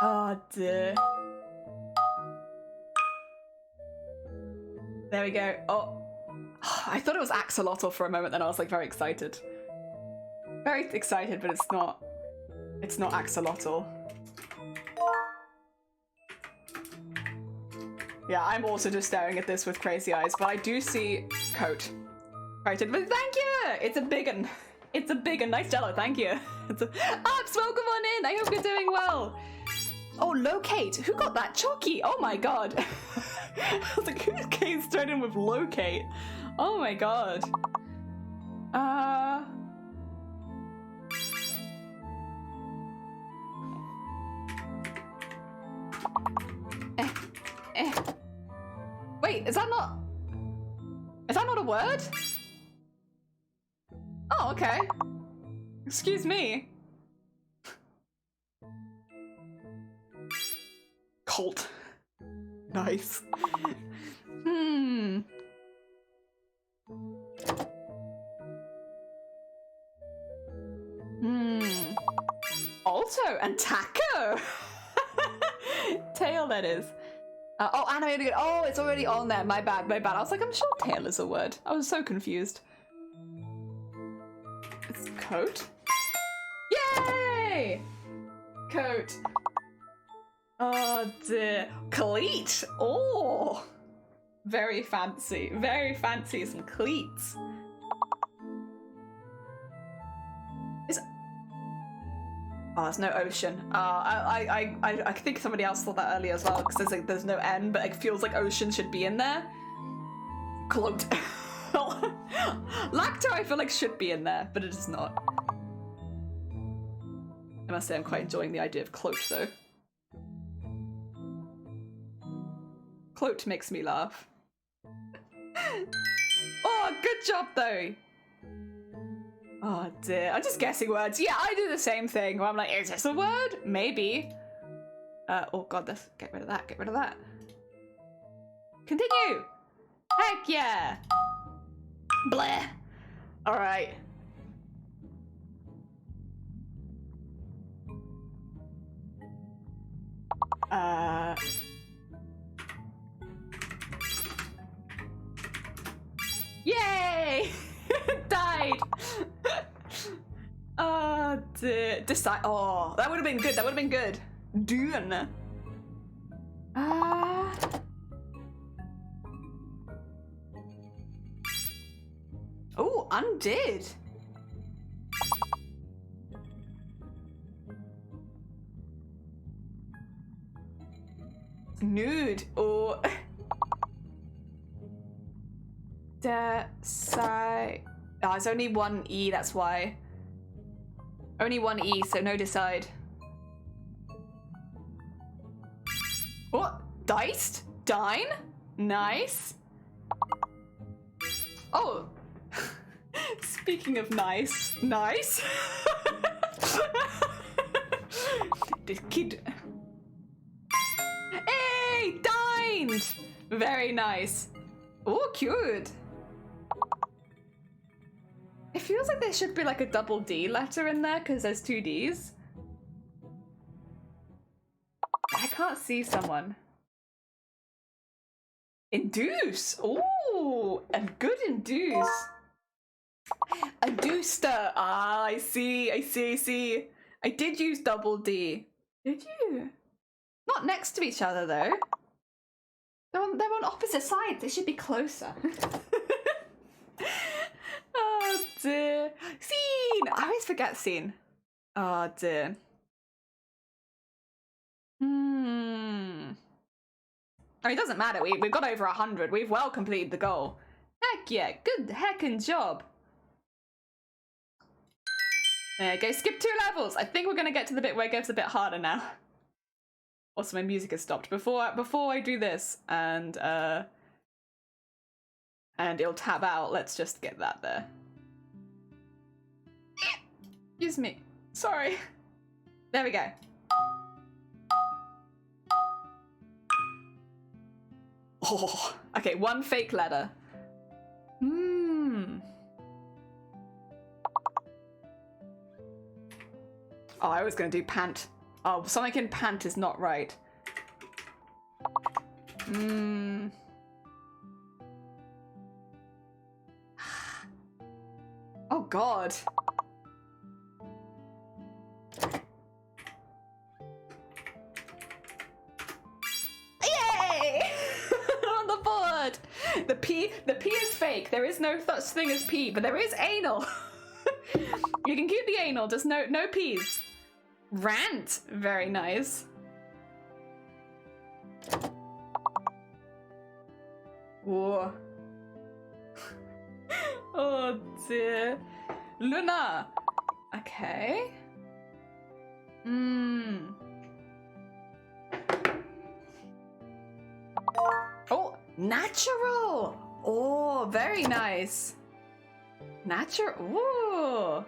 Oh, dear. There we go. Oh. I thought it was Axolotl for a moment, then I was like very excited. Very excited, but it's not. It's not Axolotl. Yeah, I'm also just staring at this with crazy eyes, but I do see coat. Right, but thank you! It's a big one. It's a big and nice jello, thank you. It's a Ups, welcome on in! I hope you're doing well! Oh, locate! Who got that? Chalky! Oh my god! I was like, who came straight in with locate? Oh my god. Wait, is that not a word? Oh, okay. Excuse me. Cult. Nice. Alto and taco. Tail, that is. Oh, animated. Oh, it's already on there. My bad, my bad. I was like, I'm sure tail is a word. I was so confused. It's coat. Yay! Coat. Oh dear. Cleat. Oh, Very fancy. Very fancy. Some cleats. Oh, there's no ocean. I think somebody else thought that earlier as well, because there's no N, but it feels like ocean should be in there. Cloaked. Lacto, I feel like should be in there, but it is not. I must say I'm quite enjoying the idea of cloaked though. Cloaked makes me laugh. Oh, good job though. Oh dear, I'm just guessing words. Yeah, I do the same thing where I'm like, is this a word? Maybe. Oh god, let's get rid of that, get rid of that. Continue! Heck yeah! Bleh. Alright. Yay! Died! Oh dear. Decide. Oh, that would have been good. That would have been good. Dune. Oh, undid. Nude. Oh. Decide. Oh, there's only one E, that's why. Only one E, so no decide. What? Diced? Dine? Nice. Oh. Speaking of nice. Nice. This kid. Hey! Dined! Very nice. Oh, cute. It feels like there should be like a double D letter in there because there's two Ds. I can't see someone. Induce. Ooh, a good induce. A deuster. Ah, I see. I did use double D. Did you? Not next to each other though. They're on opposite sides. They should be closer. Oh dear. Scene! I always forget scene. Oh dear. I mean, it doesn't matter. We've got over 100. We've well completed the goal. Heck yeah. Good heckin' job. There you go. Skip 2 levels. I think we're going to get to the bit where it gets a bit harder now. Also, my music has stopped. Before I do this and it'll tab out, let's just get that there. Excuse me. Sorry. There we go. Oh, okay, one fake letter. Oh, I was gonna do pant. Oh, something in pant is not right. Oh god. Yay! On the board. The P is fake. There is no such thing as P, but there is anal. You can keep the anal, just no P's. Rant. Very nice. Whoa. Oh dear. Luna. Okay. Oh, natural. Oh, very nice. Natural. Ooh.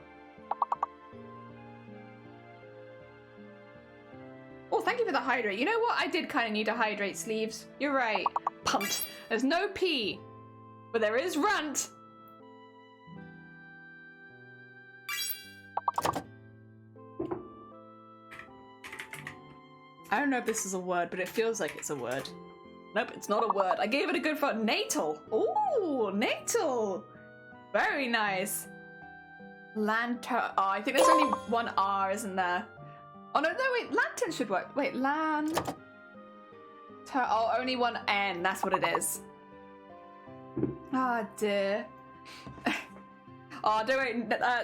Oh, thank you for the hydrate. You know what? I did kind of need to hydrate, Sleeves. You're right. Pumped. There's no P, but there is runt. I don't know if this is a word, but it feels like it's a word. Nope, it's not a word. I gave it a good front. Natal. Ooh, natal. Very nice. Lantern. Oh, I think there's only one R, isn't there? Oh, no, wait. Lantern should work. Wait, oh, only one N. That's what it is. Oh dear. Oh, don't worry,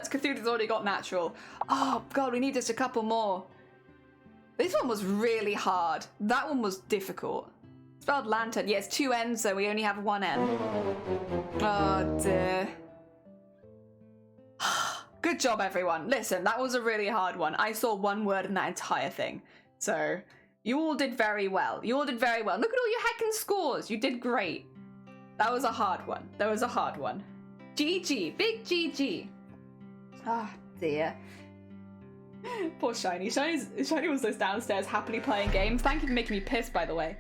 Cthulhu's already got natural. Oh god, we need just a couple more. This one was really hard. That one was difficult. Spelled lantern. Yeah, it's 2 N's, so we only have 1 N. Oh dear. Good job, everyone. Listen, that was a really hard one. I saw 1 word in that entire thing. So, you all did very well. You all did very well. Look at all your heckin' scores. You did great. That was a hard one. That was a hard one. GG. Big GG. Ah, dear. Poor Shiny. Shiny was just downstairs happily playing games. Thank you for making me piss, by the way.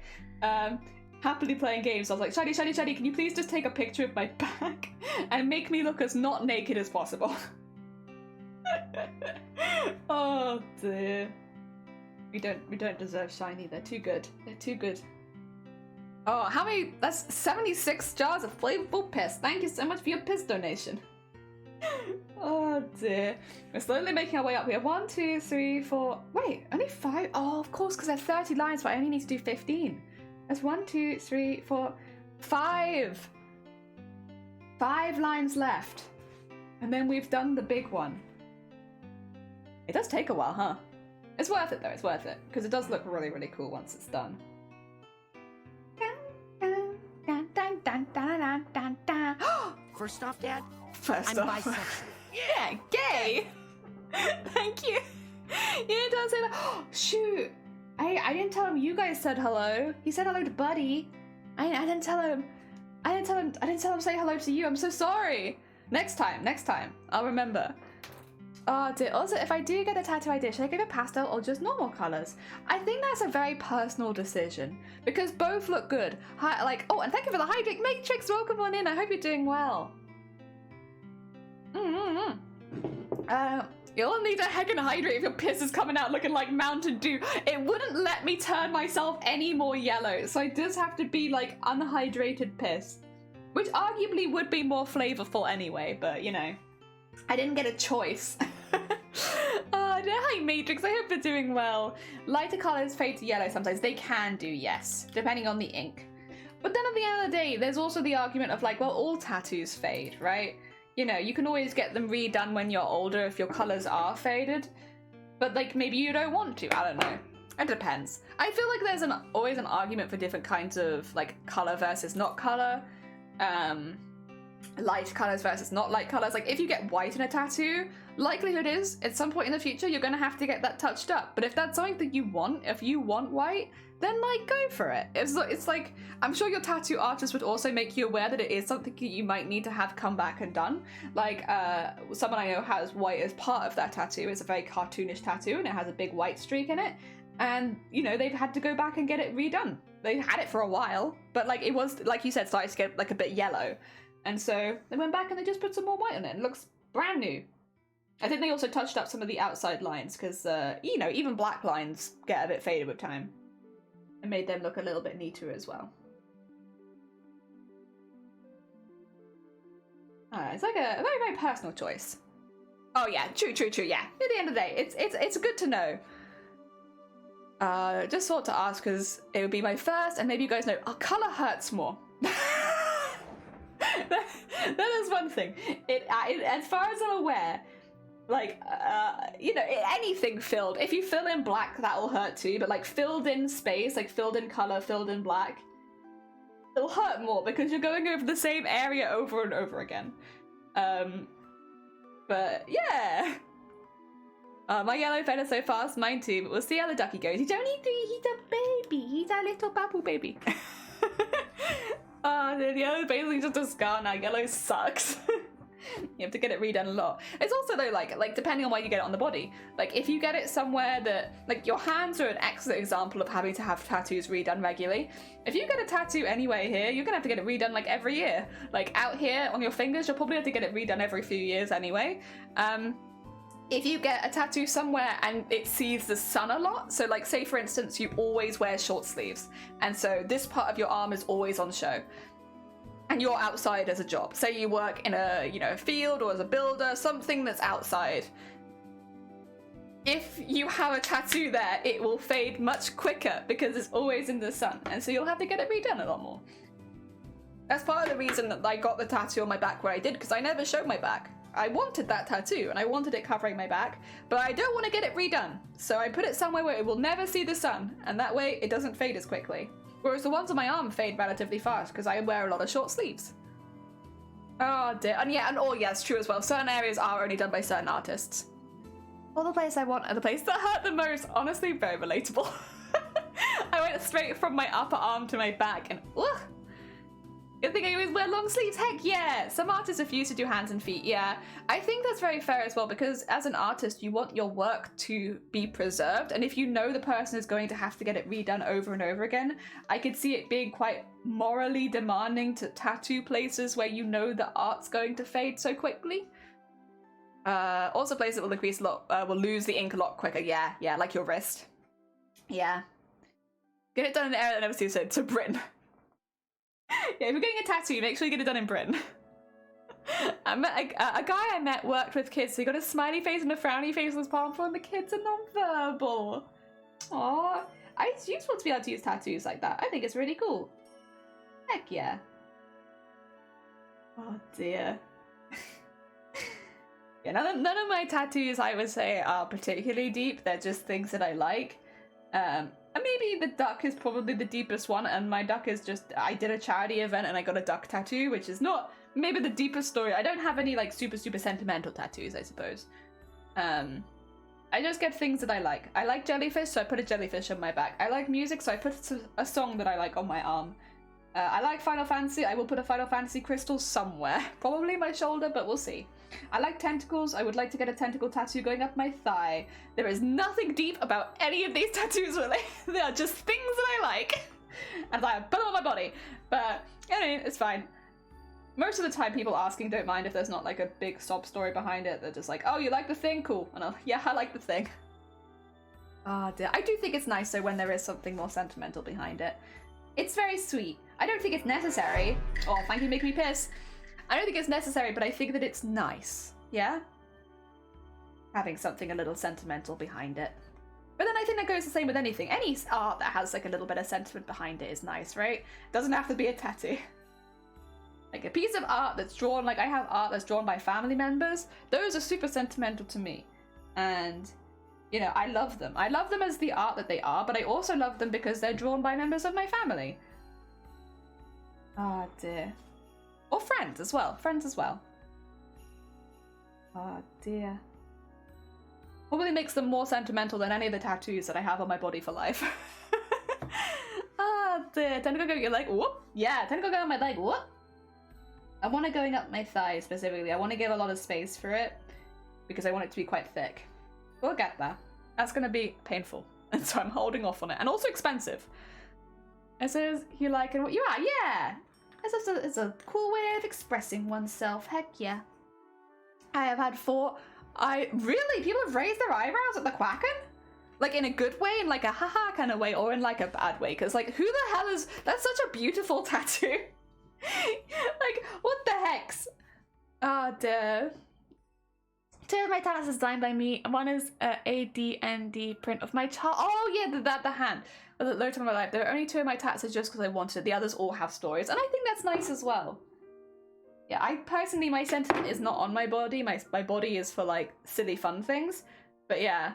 Happily playing games. I was like, Shiny, can you please just take a picture of my back and make me look as not naked as possible? Oh dear. We don't deserve Shiny. They're too good. They're too good. Oh, how many? That's 76 jars of flavorful piss. Thank you so much for your piss donation. Oh dear. We're slowly making our way up here. 1, 2, 3, 4. Wait, only 5? Oh, of course, because there's 30 lines, but I only need to do 15. That's 1, 2, 3, 4, 5. 5 lines left. And then we've done the big one. It does take a while, huh? It's worth it though, it's worth it. Because it does look really, really cool once it's done. First off, Dad, First I'm off. bisexual. Yeah, gay! Thank you. You didn't say that. Oh, shoot. I didn't tell him you guys said hello. He said hello to Buddy. I didn't tell him. I didn't tell him to say hello to you. I'm so sorry. Next time. I'll remember. Oh dear. Also, if I do get a tattoo idea, should I give it pastel or just normal colours? I think that's a very personal decision because both look good. Hi, oh, and thank you for the Hydrate Matrix. Welcome on in. I hope you're doing well. You'll need a heckin' hydrate if your piss is coming out looking like Mountain Dew. It wouldn't let me turn myself any more yellow, so I just have to be like unhydrated piss, which arguably would be more flavorful anyway. But you know, I didn't get a choice. Hi Matrix, I hope you're doing well. Lighter colours fade to yellow sometimes. They can do, yes, depending on the ink. But then at the end of the day, there's also the argument of like, well, all tattoos fade, right? You know, you can always get them redone when you're older if your colours are faded. But like, maybe you don't want to, I don't know. It depends. I feel like there's always an argument for different kinds of like colour versus not colour. Light colours versus not light colours. Like if you get white in a tattoo, likelihood is at some point in the future you're gonna have to get that touched up. But if that's something that you want, if you want white, then like go for it. It's like, I'm sure your tattoo artist would also make you aware that it is something that you might need to have come back and done. Like someone I know has white as part of their tattoo. It's a very cartoonish tattoo and it has a big white streak in it. And you know, they've had to go back and get it redone. They had it for a while, but like it was, like you said, starting to get like a bit yellow. And so they went back and they just put some more white on it. It looks brand new. I think they also touched up some of the outside lines because, you know, even black lines get a bit faded with time. And made them look a little bit neater as well. It's like a very, very personal choice. Oh yeah, true, yeah. At the end of the day, it's good to know. Just thought to ask because it would be my first, and maybe you guys know, colour hurts more. That is one thing. As far as I'm aware, like, you know, anything filled, if you fill in black, that'll hurt too, but like filled in space, like filled in colour, filled in black, it'll hurt more because you're going over the same area over and over again. But yeah. My yellow fed so fast, mine too, but we'll see how the ducky goes. He's only 3, he's a baby, he's a little bubble baby. The yellow basically just a scar now. Yellow sucks. You have to get it redone a lot. It's also though like depending on where you get it on the body. Like if you get it somewhere that, like your hands are an excellent example of having to have tattoos redone regularly. If you get a tattoo anywhere here, you're gonna have to get it redone like every year. Like out here on your fingers, you'll probably have to get it redone every few years anyway. If you get a tattoo somewhere and it sees the sun a lot, so like say for instance you always wear short sleeves, and so this part of your arm is always on show, and you're outside as a job. Say you work in a, you know, a field or as a builder, something that's outside. If you have a tattoo there, it will fade much quicker because it's always in the sun, and so you'll have to get it redone a lot more. That's part of the reason that I got the tattoo on my back where I did, because I never showed my back. I wanted that tattoo, and I wanted it covering my back, but I don't want to get it redone. So I put it somewhere where it will never see the sun, and that way it doesn't fade as quickly. Whereas the ones on my arm fade relatively fast, because I wear a lot of short sleeves. Oh dear, and yeah, it's true as well. Certain areas are only done by certain artists. All the place I want and the place that hurt the most, honestly, very relatable. I went straight from my upper arm to my back, and ugh. Good thing I always wear long sleeves, heck yeah! Some artists refuse to do hands and feet, yeah. I think that's very fair as well, because as an artist, you want your work to be preserved, and if you know the person is going to have to get it redone over and over again, I could see it being quite morally demanding to tattoo places where you know the art's going to fade so quickly. Also places that will decrease a lot, will lose the ink a lot quicker, yeah, like your wrist. Yeah. Get it done in an area that never sees it, to Britain. Yeah, if you're getting a tattoo, make sure you get it done in Britain. I met a guy I met worked with kids, so he got a smiley face and a frowny face on his palm for, and the kids are non-verbal. Aww. I just want to be able to use tattoos like that. I think it's really cool. Heck yeah. Oh dear. Yeah, none of my tattoos, I would say, are particularly deep. They're just things that I like. And maybe the duck is probably the deepest one, and my duck is just, I did a charity event and I got a duck tattoo, which is not maybe the deepest story. I don't have any like super sentimental tattoos, I suppose. I just get things that I like. I like jellyfish, so I put a jellyfish on my back. I like music, so I put a song that I like on my arm. I like Final Fantasy, I will put a Final Fantasy crystal somewhere. Probably my shoulder, but we'll see. I like tentacles, I would like to get a tentacle tattoo going up my thigh. There is nothing deep about any of these tattoos, really. They are just things that I like. And I put them on my body. But, anyway, it's fine. Most of the time, people asking don't mind if there's not like a big sob story behind it. They're just like, oh, you like the thing? Cool. And I'll, yeah, I like the thing. Ah, dear. I do think it's nice, though, when there is something more sentimental behind it. It's very sweet. I don't think it's necessary. Oh, thank you, make me piss. I don't think it's necessary, but I think that it's nice. Yeah? Having something a little sentimental behind it. But then I think that goes the same with anything. Any art that has like a little bit of sentiment behind it is nice, right? Doesn't have to be a tattoo. Like a piece of art that's drawn, like I have art that's drawn by family members. Those are super sentimental to me. And, you know, I love them. I love them as the art that they are, but I also love them because they're drawn by members of my family. Oh dear. Or friends as well. Friends as well. Oh dear. Probably makes them more sentimental than any of the tattoos that I have on my body for life. Ah dear. Tentacle going up your leg. Whoop. Yeah, tentacle going up my leg. Whoop. I want it going up my thigh specifically. I want to give a lot of space for it because I want it to be quite thick. We'll get there. That's going to be painful. And so I'm holding off on it. And also expensive. It says you like and what you are. Yeah. It's a cool way of expressing oneself. Heck yeah. I have had people have raised their eyebrows at the quacking? Like in a good way, in like a haha kind of way, or in like a bad way? Because like, who the hell is, that's such a beautiful tattoo. Like, what the hex? Oh dear. Two of my tattoos is designed by me. One is ADND print of my child. Oh yeah, the hand. The low time of my life. There are only two of my tattoos just because I wanted it. The others all have stories, and I think that's nice as well. Yeah, I personally, my sentiment is not on my body. My body is for like silly fun things. But yeah.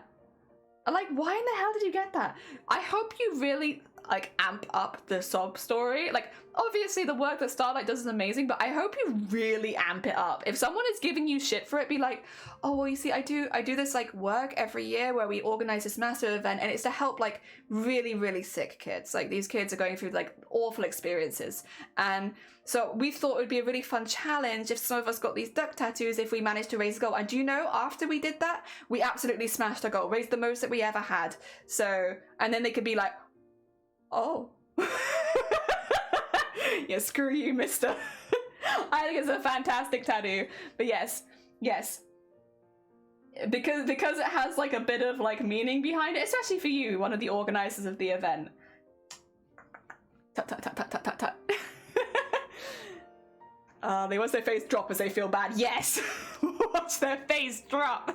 Like, why in the hell did you get that? I hope you really like amp up the sob story. Like, obviously the work that Starlight does is amazing, but I hope you really amp it up. If someone is giving you shit for it, be like, oh, well, you see, I do this like work every year where we organize this massive event, and it's to help like really sick kids. Like, these kids are going through like awful experiences, and so we thought it would be a really fun challenge if some of us got these duck tattoos if we managed to raise a goal. And do you know, after we did that, we absolutely smashed our goal, raised the most that we ever had. So, and then they could be like, oh. Yeah, screw you, mister. I think it's a fantastic tattoo. But yes. Because it has like a bit of like meaning behind it, especially for you, one of the organizers of the event. Tut tut tut tut tut tut tut. They watch their face drop as they feel bad. Yes! Watch their face drop.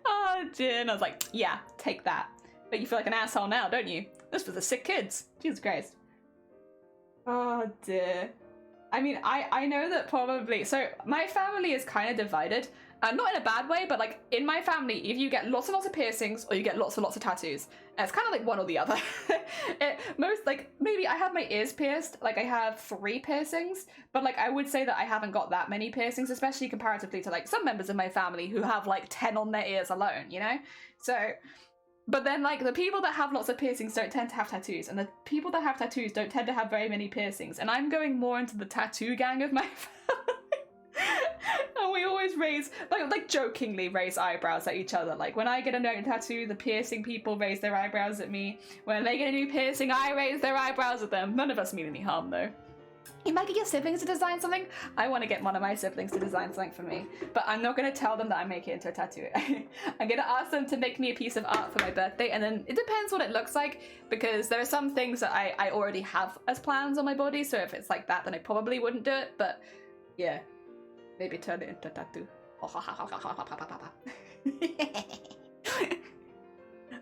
Oh dear. And I was like, yeah, take that. But you feel like an asshole now, don't you? This was the sick kids. Jesus Christ. Oh dear. I mean, I know that probably, so my family is kind of divided, not in a bad way, but like in my family, if you get lots and lots of piercings or you get lots and lots of tattoos, it's kind of like one or the other. Most, like, maybe I have my ears pierced, like I have 3 piercings, but like I would say that I haven't got that many piercings, especially comparatively to like some members of my family who have like 10 on their ears alone, you know? So, but then like the people that have lots of piercings don't tend to have tattoos, and the people that have tattoos don't tend to have very many piercings, and I'm going more into the tattoo gang of my family. And we always raise, like jokingly raise eyebrows at each other. Like when I get a new tattoo, the piercing people raise their eyebrows at me. When they get a new piercing, I raise their eyebrows at them. None of us mean any harm though. You might get your siblings to design something. I want to get one of my siblings to design something for me, but I'm not going to tell them that I make it into a tattoo. I'm going to ask them to make me a piece of art for my birthday, and then it depends what it looks like, because there are some things that I already have as plans on my body, so if it's like that, then I probably wouldn't do it, but yeah. Maybe turn it into a tattoo.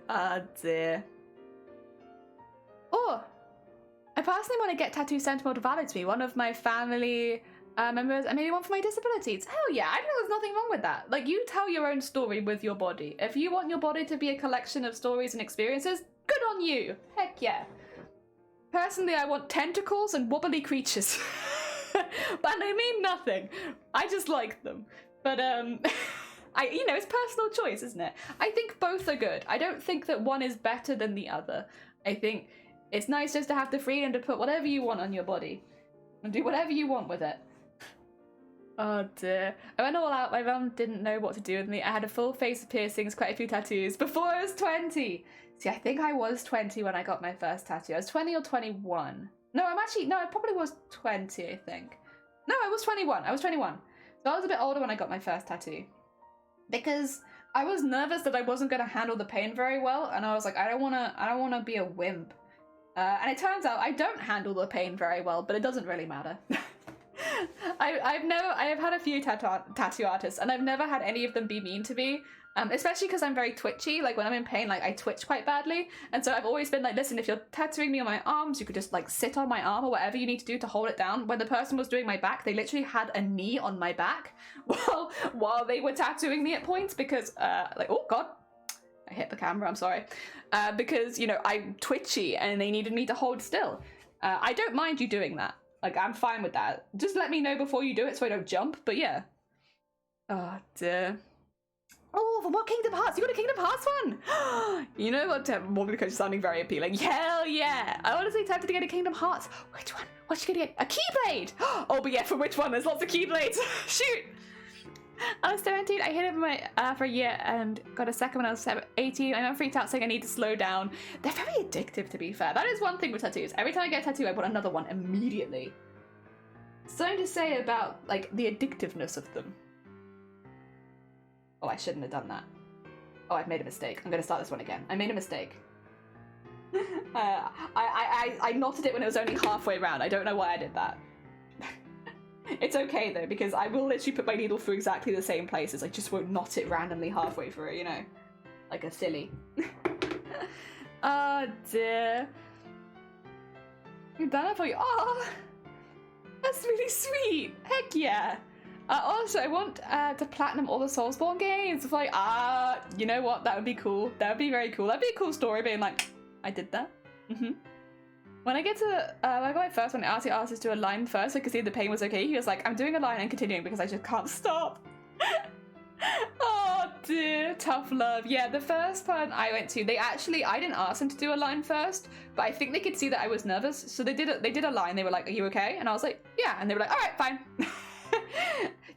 Ah, dear. Oh! I personally want to get tattoo sentimental valid to me. One of my family members, and maybe one for my disabilities. Hell yeah, I think there's nothing wrong with that. Like, you tell your own story with your body. If you want your body to be a collection of stories and experiences, good on you. Heck yeah. Personally, I want tentacles and wobbly creatures. But they mean nothing. I just like them. But you know, it's personal choice, isn't it? I think both are good. I don't think that one is better than the other. I think it's nice just to have the freedom to put whatever you want on your body and do whatever you want with it. Oh dear. I went all out. My mum didn't know what to do with me. I had a full face of piercings, quite a few tattoos before I was 20. See, I think I was 20 when I got my first tattoo. I was 20 or 21. No, I probably was 20, I think. No, I was 21. I was 21. So I was a bit older when I got my first tattoo. Because I was nervous that I wasn't going to handle the pain very well, and I was like, I don't want to be a wimp. And it turns out I don't handle the pain very well, but it doesn't really matter. I have had a few tattoo artists, and I've never had any of them be mean to me. Especially because I'm very twitchy. Like when I'm in pain, like I twitch quite badly, and so I've always been like, listen, if you're tattooing me on my arms, you could just like sit on my arm or whatever you need to do to hold it down. When the person was doing my back, they literally had a knee on my back while they were tattooing me at points, because like, oh god, I hit the camera, I'm sorry. Because, you know, I'm twitchy and they needed me to hold still. I don't mind you doing that. Like, I'm fine with that. Just let me know before you do it so I don't jump, but yeah. Oh dear. Oh, for what Kingdom Hearts? You got a Kingdom Hearts one? You know what? Because you're sounding very appealing. Hell yeah! I honestly tempted to get a Kingdom Hearts. Which one? What's she gonna get? A Keyblade! Oh, but yeah, for which one? There's lots of Keyblades. Shoot! I was 17. I hit it for a year and got a second when I was 18. I'm freaked out saying I need to slow down. They're very addictive, to be fair. That is one thing with tattoos. Every time I get a tattoo, I want another one immediately. Something to say about like the addictiveness of them. Oh, I shouldn't have done that. Oh, I've made a mistake. I'm going to start this one again. I made a mistake. I knotted it when it was only halfway round. I don't know why I did that. It's okay, though, because I will literally put my needle through exactly the same places. I just won't knot it randomly halfway through, you know? Like a silly. Oh, dear. You've done it for you. Oh, that's really sweet. Heck yeah. Also, I want to platinum all the Soulsborne games. It's like, you know what? That would be cool. That would be very cool. That'd be a cool story, being like, I did that. When I get to, when I got my first one, I asked the artist to do a line first so I could see if the pain was okay. He was like, I'm doing a line and continuing because I just can't stop. Oh dear, tough love. Yeah, the first one I went to, I didn't ask them to do a line first, but I think they could see that I was nervous. So they did a line. They were like, are you okay? And I was like, yeah. And they were like, all right, fine.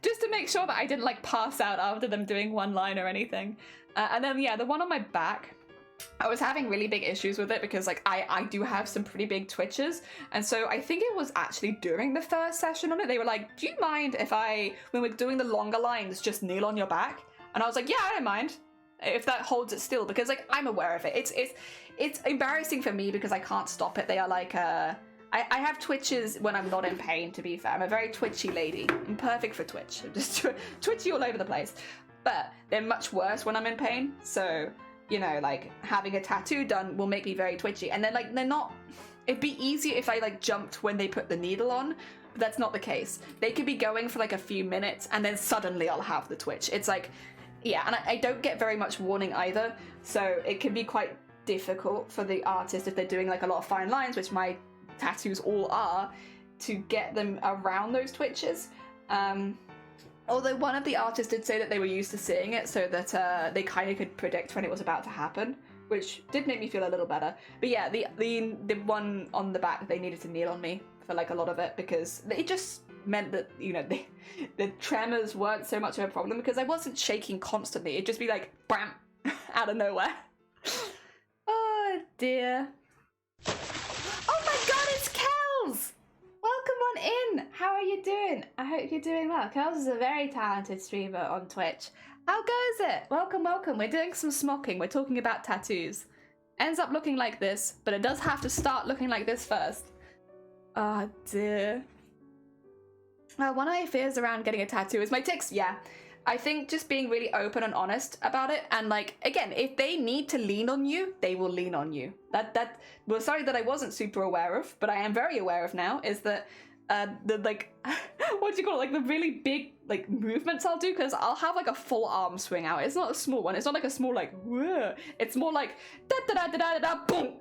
Just to make sure that I didn't like pass out after them doing one line or anything. And then yeah, the one on my back, I was having really big issues with it because like I do have some pretty big twitches, and so I think it was actually during the first session on it, they were like, do you mind if when we're doing the longer lines, just kneel on your back? And I was like, yeah, I don't mind if that holds it still, because like I'm aware of it. It's embarrassing for me because I can't stop it. They are like I have twitches when I'm not in pain, to be fair. I'm a very twitchy lady. I'm perfect for Twitch. I'm just twitchy all over the place. But they're much worse when I'm in pain. So, you know, like having a tattoo done will make me very twitchy. And then like they're not, it'd be easier if I like jumped when they put the needle on. that's not the case. They could be going for like a few minutes and then suddenly I'll have the twitch. It's like, yeah, and I don't get very much warning either, so it can be quite difficult for the artist if they're doing like a lot of fine lines, which my tattoos all are, to get them around those twitches. Although one of the artists did say that they were used to seeing it so that they kind of could predict when it was about to happen, which did make me feel a little better. But yeah, the one on the back, they needed to kneel on me for like a lot of it because it just meant that, you know, the tremors weren't so much of a problem because I wasn't shaking constantly. It'd just be like, bam, out of nowhere. Oh dear. Oh my god, it's Kels! Welcome on in! How are you doing? I hope you're doing well. Kels is a very talented streamer on Twitch. How goes it? Welcome, welcome. We're doing some smocking. We're talking about tattoos. Ends up looking like this, but it does have to start looking like this first. Oh dear. One of my fears around getting a tattoo is my tics. Yeah, I think just being really open and honest about it, and like, again, if they need to lean on you, they will lean on you. That well, sorry that I wasn't super aware of, but I am very aware of now, is that the like, what do you call it, like the really big like movements I'll do, because I'll have like a full arm swing out. It's not a small one. It's not like a small like, whoa. It's more like da da da da da da boom.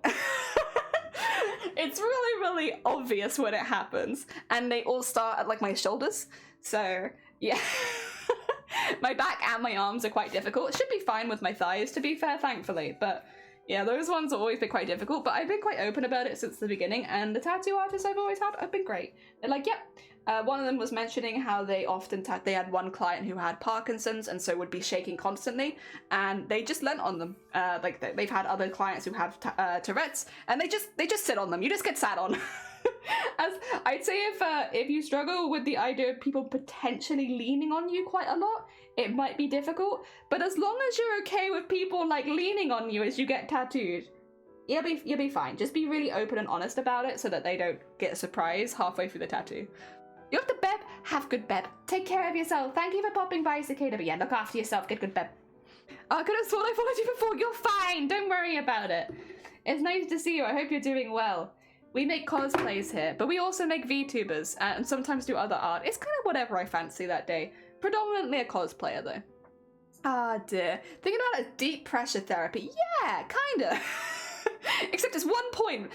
It's really, really obvious when it happens, and they all start at like my shoulders. So yeah. My back and my arms are quite difficult. It should be fine with my thighs, to be fair, thankfully. But yeah, those ones have always been quite difficult. But I've been quite open about it since the beginning. And the tattoo artists I've always had have been great. They're like, yep. One of them was mentioning how they often they had one client who had Parkinson's and so would be shaking constantly. And they just lent on them. Like they've had other clients who have Tourette's, and they just sit on them. You just get sat on. As I'd say, if you struggle with the idea of people potentially leaning on you quite a lot, it might be difficult. But as long as you're okay with people like leaning on you as you get tattooed, you'll be fine. Just be really open and honest about it so that they don't get a surprise halfway through the tattoo. You have to beb. Have good beb. Take care of yourself. Thank you for popping by, Cicada. But yeah, look after yourself. Get good beb. I could have sworn I followed you before. You're fine. Don't worry about it. It's nice to see you. I hope you're doing well. We make cosplays here, but we also make VTubers and sometimes do other art. It's kind of whatever I fancy that day. Predominantly a cosplayer though. Ah dear. Thinking about a deep pressure therapy. Yeah, kinda. Except it's one point.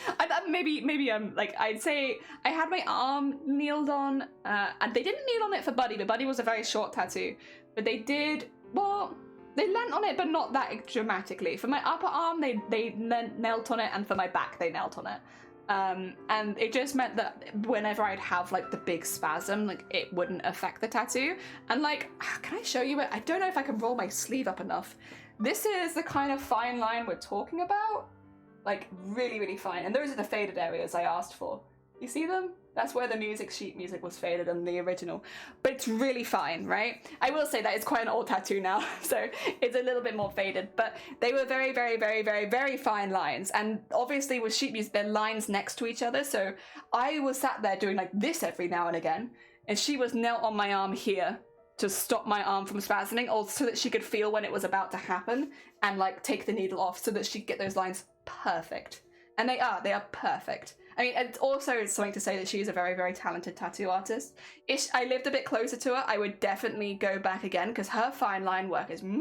Maybe like I'd say I had my arm kneeled on, and they didn't kneel on it for Buddy, but Buddy was a very short tattoo. But they did, well, they leant on it, but not that dramatically. For my upper arm, they knelt on it, and for my back, they knelt on it. And it just meant that whenever I'd have like the big spasm, like it wouldn't affect the tattoo. And like, can I show you it? I don't know if I can roll my sleeve up enough. This is the kind of fine line we're talking about. Like really, really fine. And those are the faded areas I asked for. You see them? That's where the sheet music was faded in the original. But it's really fine, right? I will say that it's quite an old tattoo now, so it's a little bit more faded. But they were very, very, very, very, very fine lines. And obviously with sheet music, they're lines next to each other. So I was sat there doing like this every now and again. And she was knelt on my arm here to stop my arm from spasming, or so that she could feel when it was about to happen and like take the needle off so that she could get those lines perfect. And they are perfect. I mean, it's also something to say that she's a very, very talented tattoo artist. If I lived a bit closer to her, I would definitely go back again because her fine line work is mwah!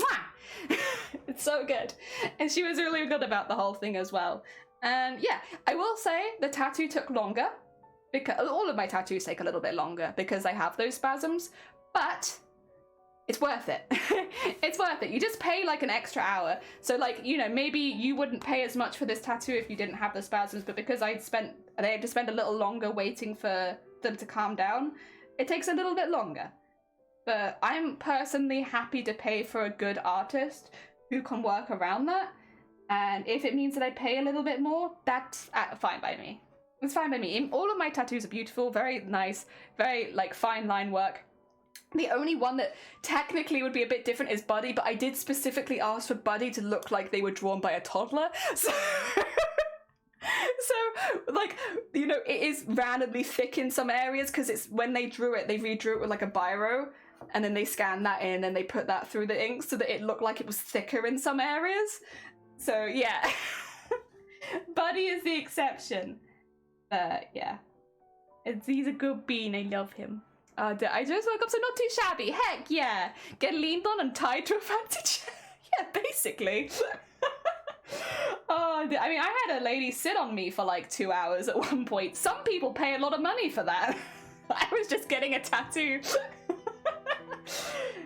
It's so good. And she was really good about the whole thing as well. And yeah, I will say the tattoo took longer because all of my tattoos take a little bit longer because I have those spasms, but it's worth it. It's worth it. You just pay like an extra hour. So like, you know, maybe you wouldn't pay as much for this tattoo if you didn't have the spasms, but because they had to spend a little longer waiting for them to calm down, it takes a little bit longer. But I'm personally happy to pay for a good artist who can work around that. And if it means that I pay a little bit more, that's fine by me. It's fine by me. All of my tattoos are beautiful, very nice, very like fine line work. The only one that technically would be a bit different is Buddy, but I did specifically ask for Buddy to look like they were drawn by a toddler. So, like, you know, it is randomly thick in some areas because it's when they drew it, they redrew it with like a biro, and then they scanned that in and they put that through the ink so that it looked like it was thicker in some areas. So, yeah. Buddy is the exception. Yeah. He's a good bean. I love him. I just woke up, so not too shabby. Heck yeah. Get leaned on and tied to a fancy chair. Yeah, basically. I mean, I had a lady sit on me for like 2 hours at one point. Some people pay a lot of money for that. I was just getting a tattoo.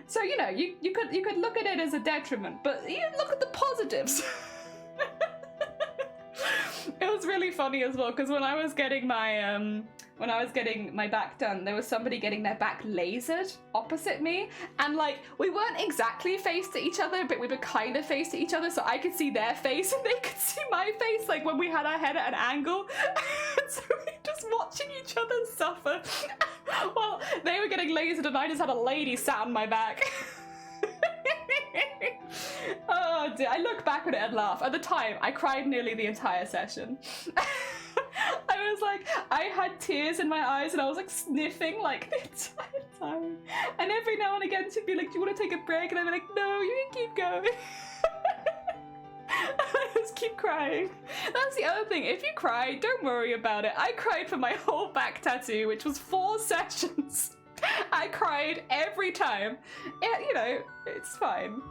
So, you know, you could look at it as a detriment, but you look at the positives. It was really funny as well, because when I was getting my back done, there was somebody getting their back lasered opposite me, and like we weren't exactly faced to each other, but we were kind of faced to each other, so I could see their face and they could see my face, like when we had our head at an angle. So we were just watching each other suffer while they were getting lasered, and I just had a lady sat on my back. Oh dear, I look back at it and laugh. At the time, I cried nearly the entire session. I was like, I had tears in my eyes and I was like sniffing like the entire time. And every now and again she'd be like, do you want to take a break? And I'd be like, no, you can keep going. I just keep crying. That's the other thing. If you cry, don't worry about it. I cried for my whole back tattoo, which was 4 sessions. I cried every time. You know, it's fine.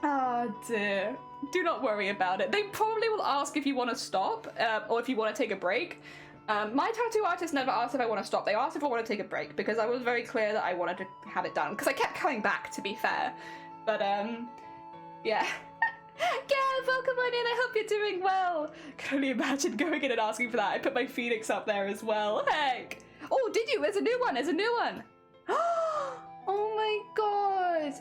Oh dear. Do not worry about it. They probably will ask if you want to stop, or if you want to take a break. My tattoo artist never asked if I want to stop. They asked if I want to take a break, because I was very clear that I wanted to have it done, because I kept coming back, to be fair. But, yeah. Gav, welcome on in. I hope you're doing well. Can only imagine going in and asking for that. I put my Phoenix up there as well. Heck. Oh, did you? There's a new one. There's a new one. Oh my god.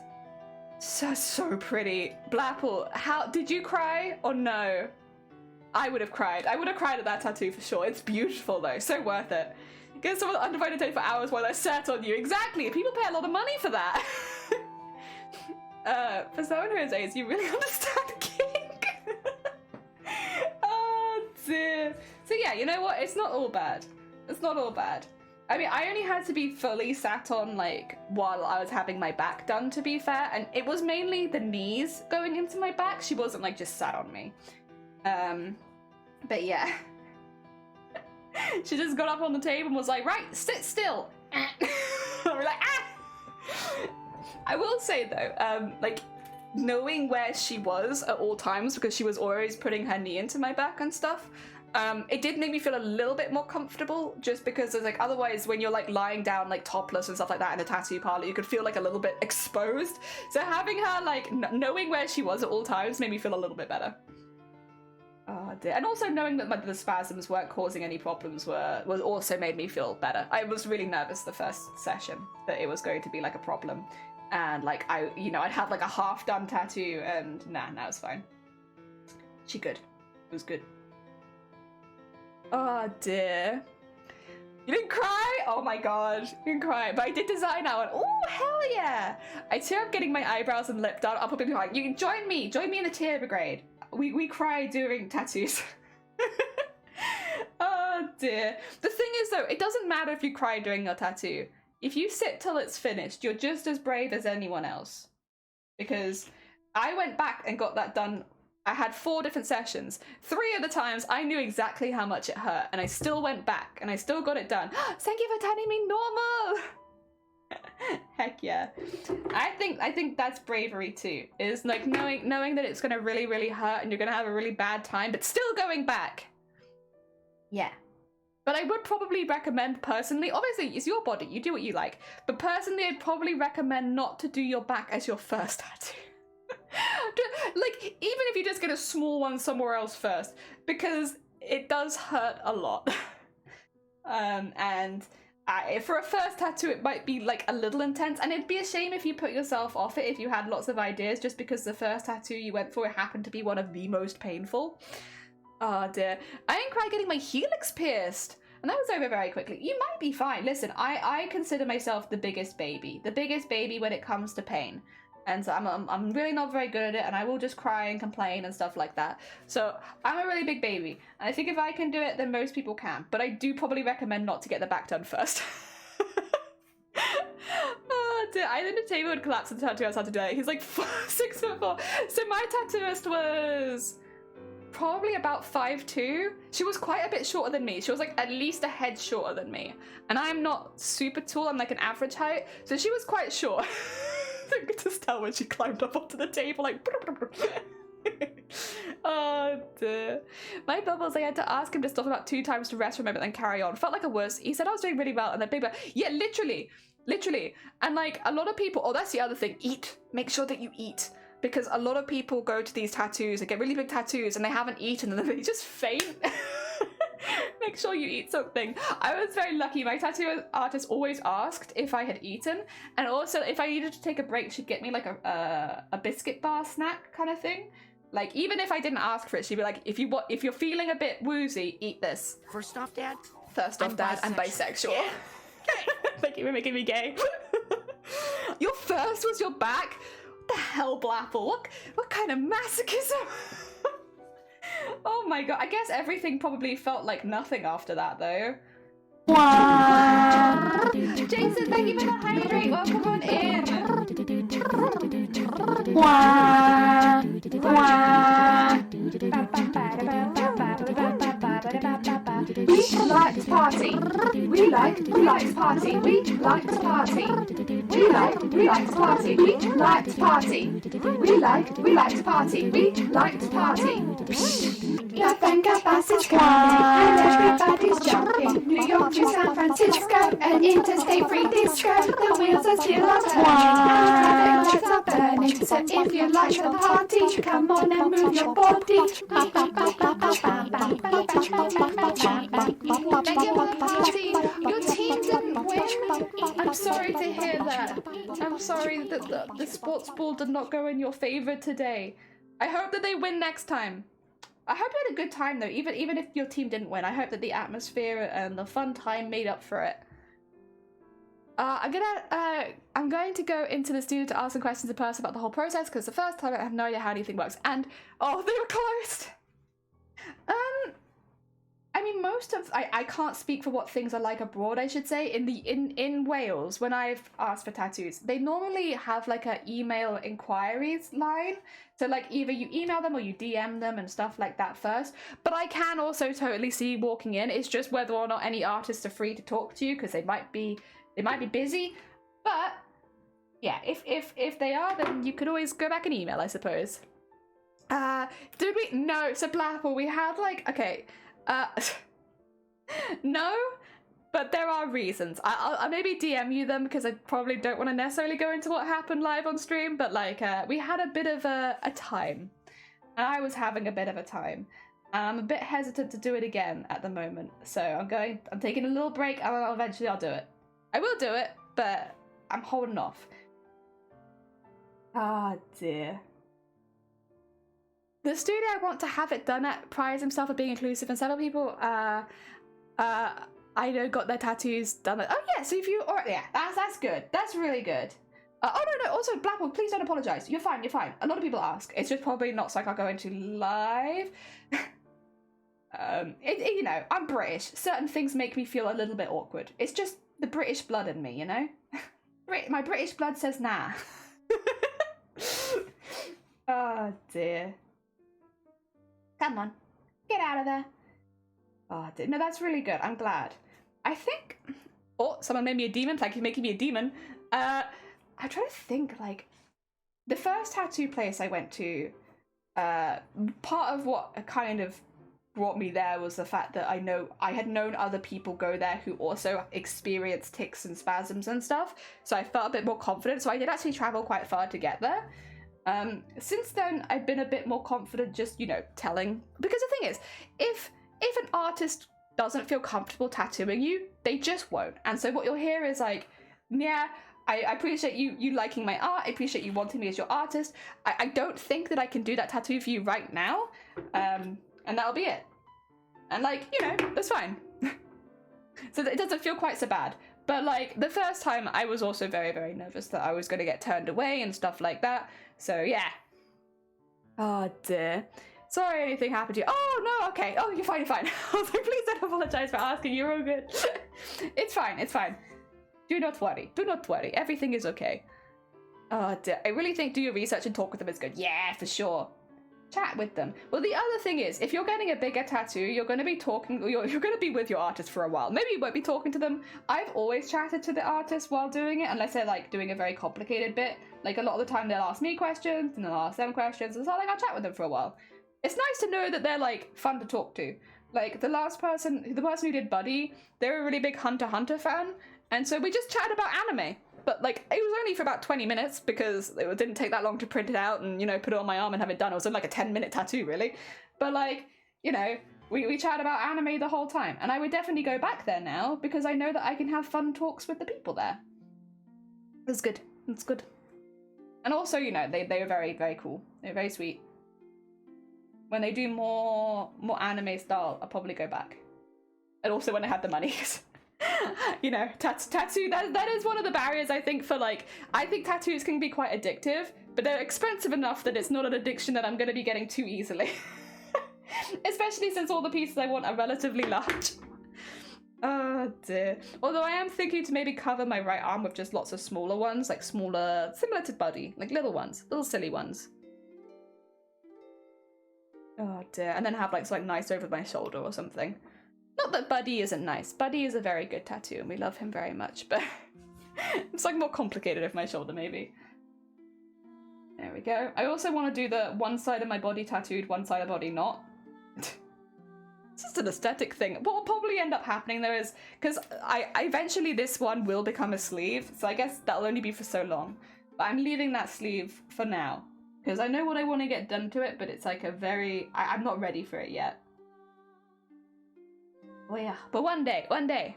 So pretty. Blapple, how did you cry or no? I would have cried. I would have cried at that tattoo for sure. It's beautiful though. So worth it. Get someone undivided attention for hours while they're sat on you. Exactly. People pay a lot of money for that. For someone who has AIDS, you really understand kink. Oh dear. So yeah, you know what? It's not all bad. It's not all bad. I mean, I only had to be fully sat on, like, while I was having my back done, to be fair, and it was mainly the knees going into my back. She wasn't, like, just sat on me. But yeah. She just got up on the table and was like, right, sit still. We're like, ah! I will say, though, like, knowing where she was at all times, because she was always putting her knee into my back and stuff, it did make me feel a little bit more comfortable, just because there's like, otherwise when you're like lying down like topless and stuff like that in a tattoo parlor, you could feel like a little bit exposed. So having her like knowing where she was at all times made me feel a little bit better. Oh dear. And also knowing that the spasms weren't causing any problems was also made me feel better. I was really nervous the first session that it was going to be like a problem, and like I'd have like a half done tattoo, and nah, it's fine. She good. It was good. Oh dear. You didn't cry? Oh my god. You didn't cry. But I did design that one. Oh, hell yeah. I tear up getting my eyebrows and lip done. I'll put people like, you can join me in the tear brigade. We cry during tattoos. Oh dear. The thing is though, it doesn't matter if you cry during your tattoo. If you sit till it's finished, you're just as brave as anyone else. Because I went back and got that done. I had 4 different sessions. 3 of the times I knew exactly how much it hurt, and I still went back and I still got it done. Thank you for turning me normal. Heck yeah. I think that's bravery too. Is like knowing that it's gonna really, really hurt and you're gonna have a really bad time, but still going back. Yeah. But I would probably recommend personally, obviously it's your body, you do what you like, but personally I'd probably recommend not to do your back as your first tattoo. Like, even if you just get a small one somewhere else first, because it does hurt a lot. For a first tattoo, it might be like a little intense, and it'd be a shame if you put yourself off it if you had lots of ideas just because the first tattoo you went for happened to be one of the most painful. Oh dear. I didn't cry getting my helix pierced, and that was over very quickly. You might be fine. Listen, I consider myself the biggest baby when it comes to pain. And so I'm really not very good at it, and I will just cry and complain and stuff like that. So I'm a really big baby, and I think if I can do it, then most people can. But I do probably recommend not to get the back done first. Oh dear, I think the table would collapse in the tattoo I had today. He's like 6'4". So my tattooist was probably about 5'2". She was quite a bit shorter than me. She was like at least a head shorter than me. And I'm not super tall, I'm like an average height. So she was quite short. I could just tell when she climbed up onto the table, like... Oh dear. My bubbles, I had to ask him to stop about 2 times to rest from it, but then carry on. Felt like a worse. He said I was doing really well, and then big, yeah, literally. And like a lot of people, oh, that's the other thing, eat. Make sure that you eat. Because a lot of people go to these tattoos, they get really big tattoos, and they haven't eaten, and then they just faint. Make sure you eat something. I was very lucky. My tattoo artist always asked if I had eaten, and also if I needed to take a break, she'd get me like a biscuit bar snack kind of thing. Like even if I didn't ask for it, she'd be like, if you're feeling a bit woozy, eat this. First off, Dad. First off, Dad, I'm bisexual. Yeah. Thank you for making me gay. Your first was your back? What the hell, Blapple? What kind of masochism? Oh my god, I guess everything probably felt like nothing after that though. Jason, thank you for the hydrate. Welcome on in. We like to party. We like to party. We like to party. We like to party. We like to party. We like to party. We like to party. La Venga bus is coming and everybody's jumping. New York to San Francisco, an interstate free disco. The wheels are still on turning and traffic lights are burning. So if you like the party, come on and move your body. Your team didn't win. I'm sorry to hear that. I'm sorry that the sports ball did not go in your favor today. I hope that they win next time. I hope you had a good time though, even if your team didn't win. I hope that the atmosphere and the fun time made up for it. I'm going to go into the studio to ask some questions in person about the whole process, because the first time I have no idea how anything works. And oh, they were closed. I mean, I can't speak for what things are like abroad, I should say. In Wales, when I've asked for tattoos, they normally have like a email inquiries line. So like either you email them or you DM them and stuff like that first. But I can also totally see walking in. It's just whether or not any artists are free to talk to you, because they might be busy. But yeah, if they are, then you could always go back and email, I suppose. Did we? No. So Blapple, we had like, okay. No, but there are reasons. I'll maybe DM you them, because I probably don't want to necessarily go into what happened live on stream, but like we had a bit of a time. I was having a bit of a time. I'm a bit hesitant to do it again at the moment, so I'm taking a little break, and eventually I'll do it. I will do it, but I'm holding off. Ah, dear. The studio I want to have it done at prides himself of being inclusive, and several people I know got their tattoos done. Oh yeah, so if you, or yeah, that's good. That's really good. Oh no, also Blackwood, please don't apologize. You're fine. A lot of people ask. It's just probably not something I'll go into live. You know, I'm British. Certain things make me feel a little bit awkward. It's just the British blood in me, you know. My British blood says nah. Oh dear. Come on, get out of there. Oh, no, that's really good. I'm glad. I think... Oh, someone made me a demon. Thank you for making me a demon. I'm trying to think, like... The first tattoo place I went to, part of what kind of brought me there was the fact that I had known other people go there who also experienced tics and spasms and stuff, so I felt a bit more confident. So I did actually travel quite far to get there. Since then, I've been a bit more confident just, you know, telling. Because the thing is, if an artist doesn't feel comfortable tattooing you, they just won't. And so what you'll hear is like, yeah, I appreciate you liking my art, I appreciate you wanting me as your artist. I don't think that I can do that tattoo for you right now. And that'll be it. And like, you know, that's fine. So it doesn't feel quite so bad. But like, the first time I was also very, very nervous that I was going to get turned away and stuff like that. So yeah. Oh dear. Sorry anything happened to you. Oh no, okay. Oh, you're fine. I was like, please don't apologize for asking. You're all good. It's fine. Do not worry. Everything is okay. Oh dear. I really think do your research and talk with them is good. Yeah, for sure. chat with them. Well, the other thing is, if you're getting a bigger tattoo, you're going to be talking, you're going to be with your artist for a while. Maybe you won't be talking to them. I've always chatted to the artist while doing it, unless they're like doing a very complicated bit. Like a lot of the time they'll ask me questions, and they'll ask them questions, and so like I'll chat with them for a while. It's nice to know that they're like fun to talk to. Like the person who did Buddy, they're a really big Hunter x Hunter fan, and so we just chatted about anime. But, like, it was only for about 20 minutes because it didn't take that long to print it out and, you know, put it on my arm and have it done. It was like a 10-minute tattoo, really. But, like, you know, we chat about anime the whole time. And I would definitely go back there now because I know that I can have fun talks with the people there. It's good. It's good. And also, you know, they were very, very cool. They're very sweet. When they do more anime style, I'll probably go back. And also when I have the money. You know, tattoo, that is one of the barriers, I think, for, like, I think tattoos can be quite addictive, but they're expensive enough that it's not an addiction that I'm going to be getting too easily. Especially since all the pieces I want are relatively large. Oh dear. Although I am thinking to maybe cover my right arm with just lots of smaller ones, like smaller, similar to Buddy, like little ones, little silly ones. Oh dear. And then have like something nice over my shoulder or something. Not that Buddy isn't nice. Buddy is a very good tattoo and we love him very much, but it's like more complicated over my shoulder maybe. There we go. I also want to do the one side of my body tattooed, one side of the body not. It's just an aesthetic thing. What will probably end up happening though is, because I eventually this one will become a sleeve, so I guess that'll only be for so long. But I'm leaving that sleeve for now, because I know what I want to get done to it, but it's like a very... I'm not ready for it yet. Oh yeah, but one day.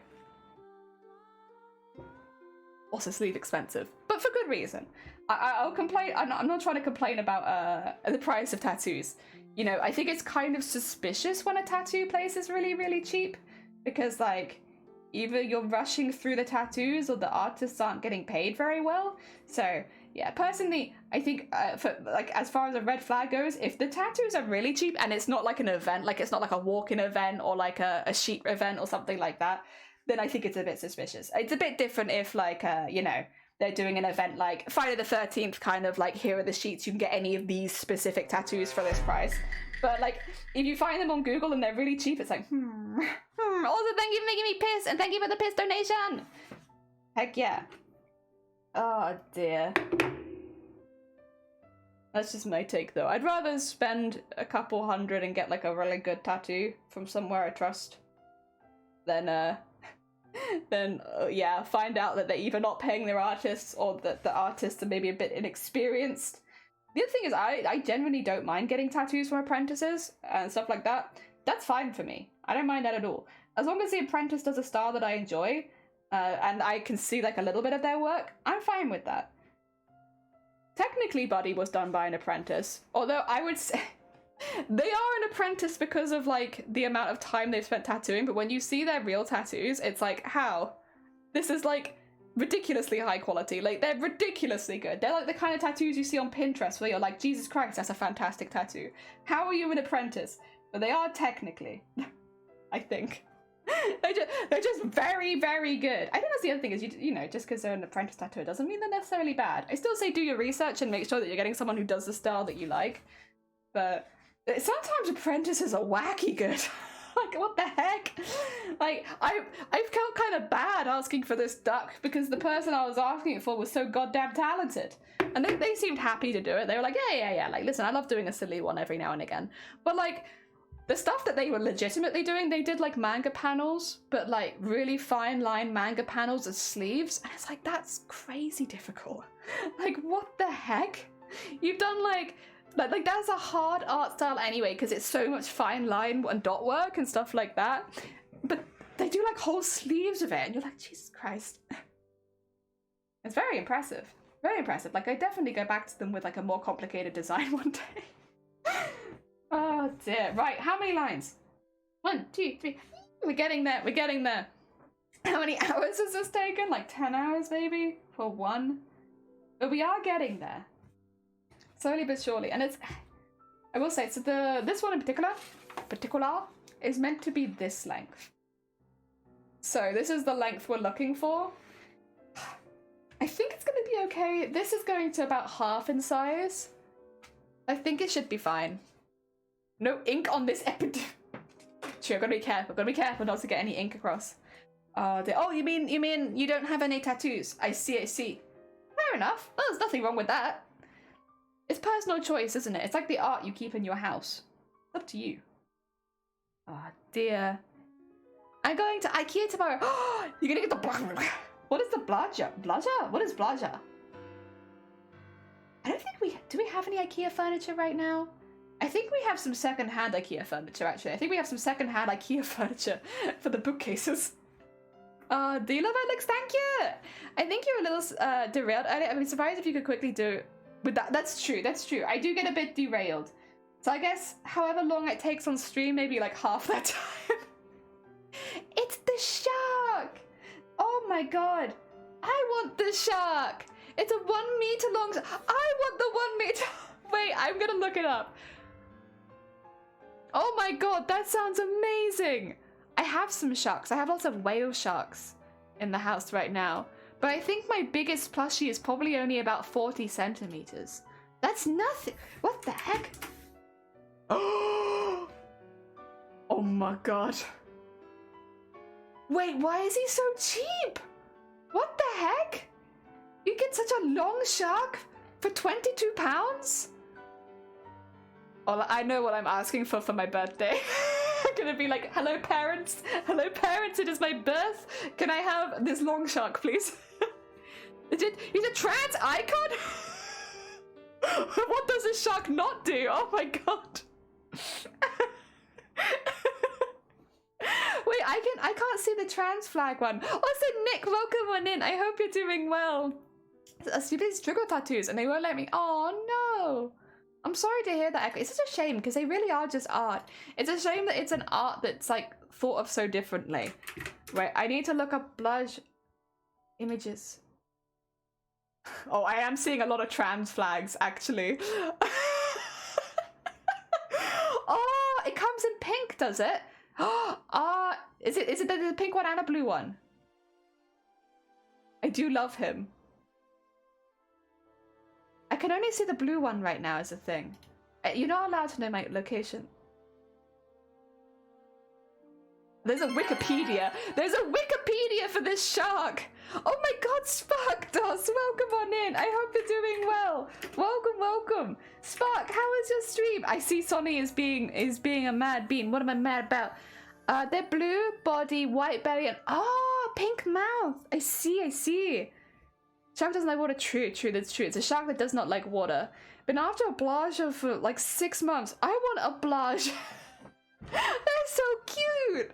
Also, sleeve expensive, but for good reason. I'll complain. I'm not trying to complain about the price of tattoos. You know, I think it's kind of suspicious when a tattoo place is really, really cheap, because like either you're rushing through the tattoos or the artists aren't getting paid very well. So yeah, personally, I think for like as far as a red flag goes, if the tattoos are really cheap and it's not like an event, like it's not like a walk-in event or like a sheet event or something like that, then I think it's a bit suspicious. It's a bit different if like you know, they're doing an event like Friday the 13th, kind of like, here are the sheets, you can get any of these specific tattoos for this price. But like, if you find them on Google and they're really cheap, it's like, Also, thank you for making me piss, and thank you for the piss donation! Heck yeah. Oh dear. That's just my take though. I'd rather spend a couple hundred and get like a really good tattoo from somewhere I trust than yeah, find out that they're either not paying their artists or that the artists are maybe a bit inexperienced. The other thing is I genuinely don't mind getting tattoos from apprentices and stuff like that. That's fine for me. I don't mind that at all. As long as the apprentice does a style that I enjoy, and I can see like a little bit of their work, I'm fine with that. Technically, Buddy was done by an apprentice, although I would say they are an apprentice because of like the amount of time they've spent tattooing, but when you see their real tattoos, it's like, how? This is like ridiculously high quality. Like, they're ridiculously good. They're like the kind of tattoos you see on Pinterest where you're like, Jesus Christ, that's a fantastic tattoo. How are you an apprentice? But they are technically, I think. They're just very, very good. I think that's the other thing is, you know, just because they're an apprentice tattooer doesn't mean they're necessarily bad. I still say do your research and make sure that you're getting someone who does the style that you like. But sometimes apprentices are wacky good. Like, what the heck? Like, I felt kind of bad asking for this duck because the person I was asking it for was so goddamn talented. And they seemed happy to do it. They were like, yeah. Like, listen, I love doing a silly one every now and again. But, like, the stuff that they were legitimately doing, they did, like, manga panels, but, like, really fine line manga panels as sleeves. And it's like, that's crazy difficult. Like, what the heck? You've done, like that's a hard art style anyway, because it's so much fine line and dot work and stuff like that. But they do like whole sleeves of it, and you're like, Jesus Christ. It's very impressive. Very impressive. Like, I definitely go back to them with like a more complicated design one day. Oh dear. Right, how many lines? 1, 2, 3. We're getting there. We're getting there. How many hours has this taken? Like 10 hours maybe for one? But we are getting there. Slowly but surely, and it's, I will say, so this one in particular is meant to be this length. So this is the length we're looking for. I think it's going to be okay. This is going to about half in size. I think it should be fine. No ink on this epidermis. True, I've got to be careful. Gotta be careful not to get any ink across. Oh, you mean you don't have any tattoos? I see, I see. Fair enough. Oh, there's nothing wrong with that. It's personal choice, isn't it? It's like the art you keep in your house. It's up to you. Oh dear. I'm going to IKEA tomorrow. You're gonna get the What is the blaja? Blaja? What is blaja? I don't think do we have any IKEA furniture right now? I think we have some second-hand IKEA furniture, actually. I think we have some second-hand IKEA furniture for the bookcases. Do you love Alex? Thank you! I think you're a little derailed earlier. I'd be surprised if you could quickly do with that. That's true, that's true. I do get a bit derailed. So I guess however long it takes on stream, maybe like half that time. It's the shark! Oh my god. I want the shark! It's a 1 meter long... I want the 1 meter... Wait, I'm gonna look it up. Oh my god, that sounds amazing! I have some sharks. I have lots of whale sharks in the house right now. But I think my biggest plushie is probably only about 40 centimeters. That's nothing. What the heck? Oh my god. Wait, why is he so cheap? What the heck? You get such a long shark for 22 pounds? Oh, I know what I'm asking for my birthday. I'm gonna be like, hello parents, it is my birth. Can I have this long shark, please? He's a trans icon? What does a shark not do? Oh my god. Wait, I can't see the trans flag one. Also, Nick, welcome on in. I hope you're doing well. These trigger tattoos and they won't let me. Oh no. I'm sorry to hear that. It's such a shame because they really are just art. It's a shame that it's an art that's like thought of so differently. Right, I need to look up blush images. Oh, I am seeing a lot of trans flags actually. Oh, it comes in pink, does it? Is it the pink one and a blue one? I do love him. I can only see the blue one right now as a thing. You're not allowed to know my location. There's a Wikipedia. There's a Wikipedia for this shark. Oh my god, Spark Doss, welcome on in. I hope you're doing well. Welcome, welcome. Spark, how was your stream? I see Sonny is being a mad bean. What am I mad about? They're blue body, white belly, and pink mouth. I see. Shark doesn't like water. True, that's true. It's a shark that does not like water. Been after a blage for like 6 months. I want a blage. They're so cute.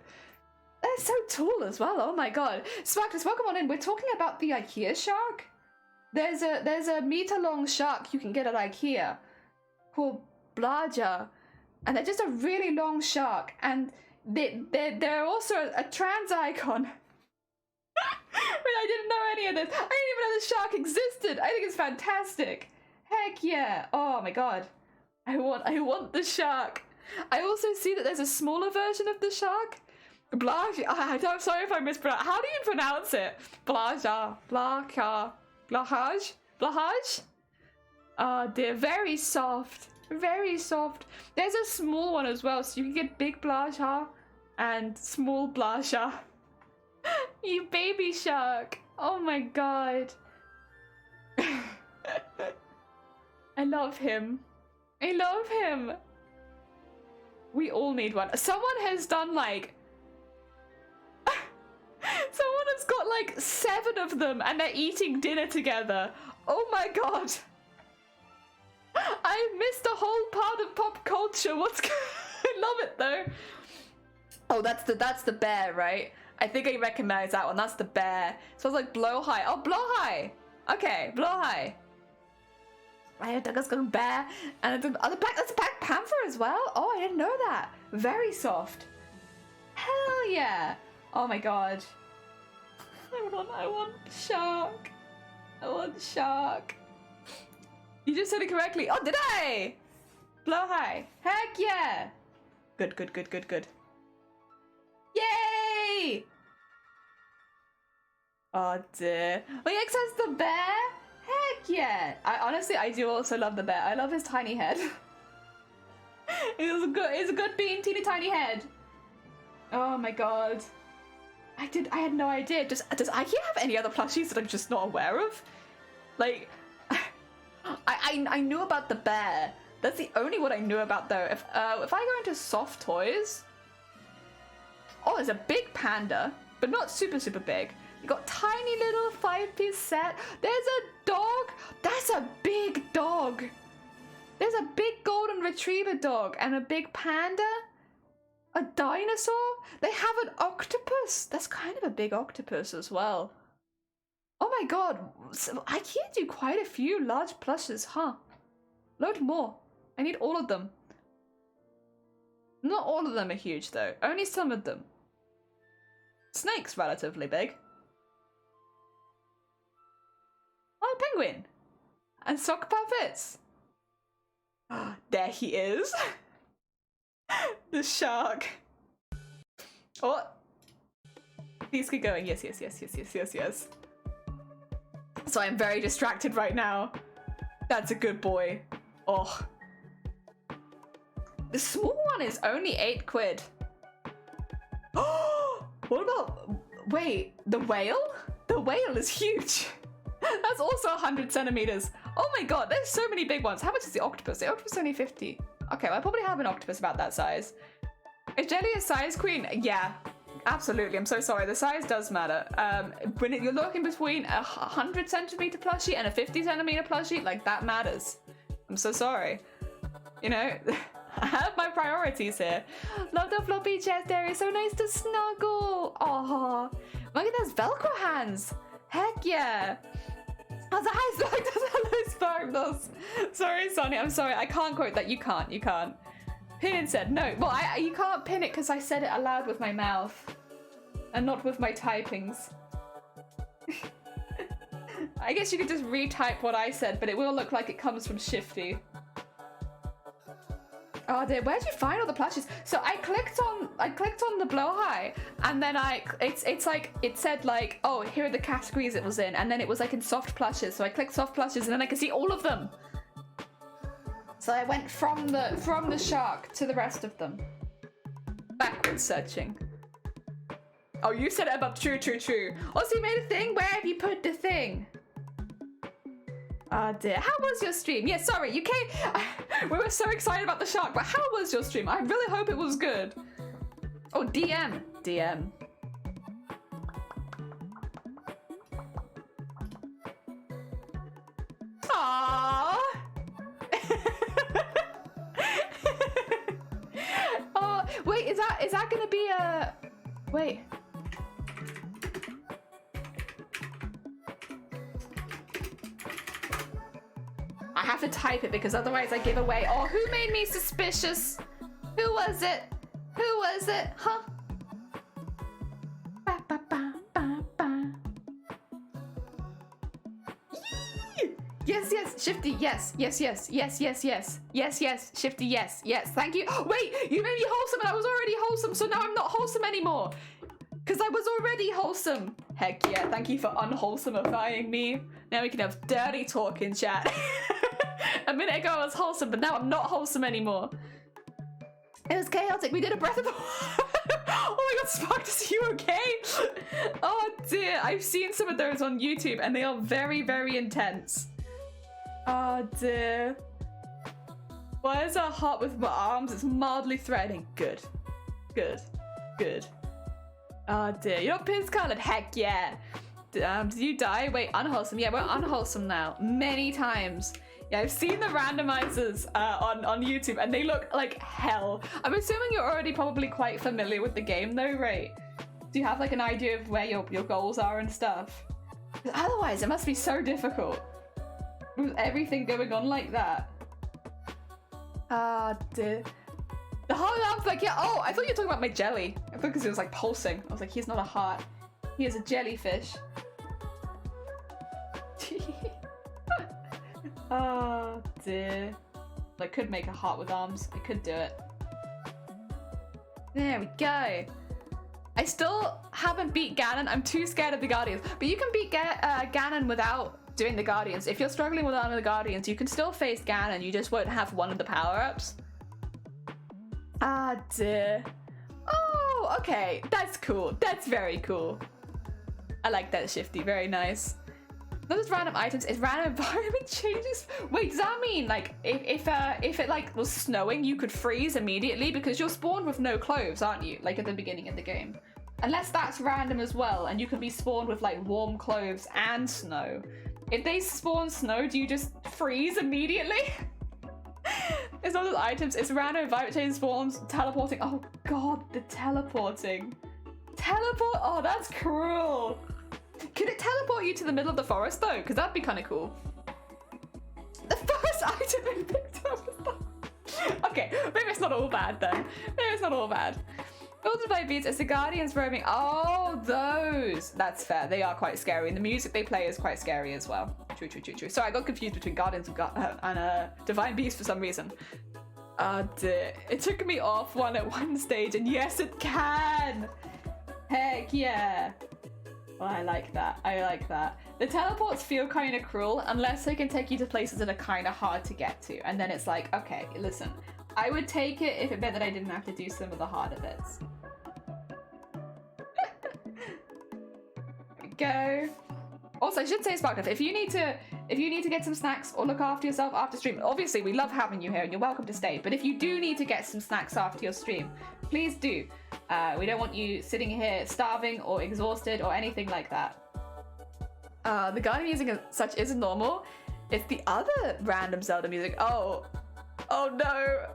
They're so tall as well. Oh my god. Sparkless, welcome on in. We're talking about the IKEA shark. There's a meter-long shark you can get at IKEA called Blaja, and they're just a really long shark, and they're also a trans icon. But I didn't know any of this. I didn't even know the shark existed. I think it's fantastic. Heck yeah. Oh my god. I want the shark. I also see that there's a smaller version of the shark. Blaja. I'm sorry if I mispronounced. How do you pronounce it? Blaja. Blahaj. Oh dear. Very soft. Very soft. There's a small one as well, so you can get big Blaja and small Blaja. You baby shark. Oh my god. I love him. I love him. We all need one. Someone has done like... Someone has got like 7 of them and they're eating dinner together. Oh my god. I missed a whole part of pop culture. What's I love it though. Oh, that's the bear, right? I think I recognize that one. That's the bear. So I was like, Blowhigh. Oh, Blowhigh. Okay, Blowhigh. I think it's going bear. And that's Black Panther as well? Oh, I didn't know that. Very soft. Hell yeah. Oh my god. I want shark. I want shark. You just said it correctly. Oh, did I? Blowhigh. Heck yeah. Good. Yay! Oh dear. Wait, X has the bear? Heck yeah! I do also love the bear. I love his tiny head. It's a good bean, teeny tiny head. Oh my god. I had no idea. Does Ikea have any other plushies that I'm just not aware of? Like, I knew about the bear. That's the only one I knew about though. If I go into soft toys, oh, there's a big panda, but not super big. You got tiny little 5-piece set. There's a dog. That's a big dog. There's a big golden retriever dog and a big panda. A dinosaur? They have an octopus. That's kind of a big octopus as well. Oh my god. So IKEA do quite a few large plushes, huh? Load more. I need all of them. Not all of them are huge though. Only some of them. Snake's relatively big. Oh, penguin. And sock puppets. There he is. The shark. Oh. Please keep going. Yes. So I'm very distracted right now. That's a good boy. Oh. The small one is only 8 quid. Oh! What about... Wait, the whale? The whale is huge. That's also 100 centimeters. Oh my god, there's so many big ones. How much is the octopus? The octopus is only 50. Okay, well, I probably have an octopus about that size. Is Jelly a size queen? Yeah, absolutely. I'm so sorry. The size does matter. When you're looking between a 100 centimeter plushie and a 50 centimeter plushie, like, that matters. I'm so sorry. You know, I have my priorities here. Love the floppy chest area. So nice to snuggle. Oh, look at those Velcro hands. Heck yeah. How's the hello Sparkles? Sorry, Sonny, I'm sorry. I can't quote that. You can't. Pin it said no. Well, you can't pin it because I said it aloud with my mouth and not with my typings. I guess you could just retype what I said, but it will look like it comes from Shifty. Oh dear, where'd you find all the plushies? So I clicked on the blowhigh, and then it said like, oh, here are the categories it was in, and then it was like in soft plushes. So I clicked soft plushes, and then I could see all of them. So I went from the shark to the rest of them. Backwards searching. Oh, you said it above. True. Oh, so you made a thing? Where have you put the thing? Oh dear. How was your stream? Yeah, sorry, you came. We were so excited about the shark, but how was your stream? I really hope it was good. Oh, DM. Aww. Oh, wait, is that gonna be a... Wait. I have to type it because otherwise I give away. Oh, who made me suspicious? Who was it? Huh? Ba, ba, ba, ba, ba. Yee! Yes, Shifty, yes, Shifty, yes, thank you. Wait, you made me wholesome and I was already wholesome, so now I'm not wholesome anymore. Because I was already wholesome. Heck yeah, thank you for unwholesomifying me. Now we can have dirty talk in chat. A minute ago I was wholesome, but now I'm not wholesome anymore. It was chaotic. We did a breath of the Oh my god, Sparks, are you okay? Oh dear, I've seen some of those on YouTube and they are very, very intense. Oh dear. Why is that hot with my arms? It's mildly threatening. Good. Oh dear, you're not pin colored. Heck yeah. Did you die? Wait, unwholesome. Yeah, we're unwholesome now. Many times. Yeah, I've seen the randomizers on YouTube and they look like hell. I'm assuming you're already probably quite familiar with the game though, right? Do you have like an idea of where your goals are and stuff? Otherwise, it must be so difficult with everything going on like that. Ah, dear. The heart arm's like, yeah, oh, I thought you were talking about my jelly. I thought because it was like pulsing. I was like, he's not a heart. He is a jellyfish. Oh dear. I could make a heart with arms. I could do it. There we go. I still haven't beat Ganon. I'm too scared of the Guardians. But you can beat Ganon without doing the Guardians. If you're struggling with one of the Guardians, you can still face Ganon. You just won't have one of the power-ups. Ah, dear. Oh, okay. That's cool. That's very cool. I like that, Shifty. Very nice. Not just random items, it's random environment changes. Wait, does that mean like if it like was snowing, you could freeze immediately because you're spawned with no clothes, aren't you? Like at the beginning of the game. Unless that's random as well, and you can be spawned with like warm clothes and snow. If they spawn snow, do you just freeze immediately? It's not just items, it's random environment changes, spawns, teleporting. Oh god, the teleporting. Teleport? Oh, that's cruel. Could it teleport you to the middle of the forest though? Because that'd be kind of cool. The first item I picked up was that. Okay, maybe it's not all bad then. Maybe it's not all bad. Builded by beats, it's the Guardians roaming. Oh, those. That's fair. They are quite scary. And the music they play is quite scary as well. True, true, true, true. Sorry, I got confused between Guardians and Divine Beast for some reason. Dear. It took me off one at one stage, and yes, it can. Heck yeah. Oh, I like that. I like that. The teleports feel kind of cruel unless they can take you to places that are kind of hard to get to. And then it's like, okay, listen, I would take it if it meant that I didn't have to do some of the harder bits. Go. Also, I should say, Sparkliff, if you need to get some snacks or look after yourself after stream, obviously we love having you here and you're welcome to stay. But if you do need to get some snacks after your stream, please do. We don't want you sitting here starving or exhausted or anything like that. The Guardian music and such isn't normal. It's the other random Zelda music. Oh no.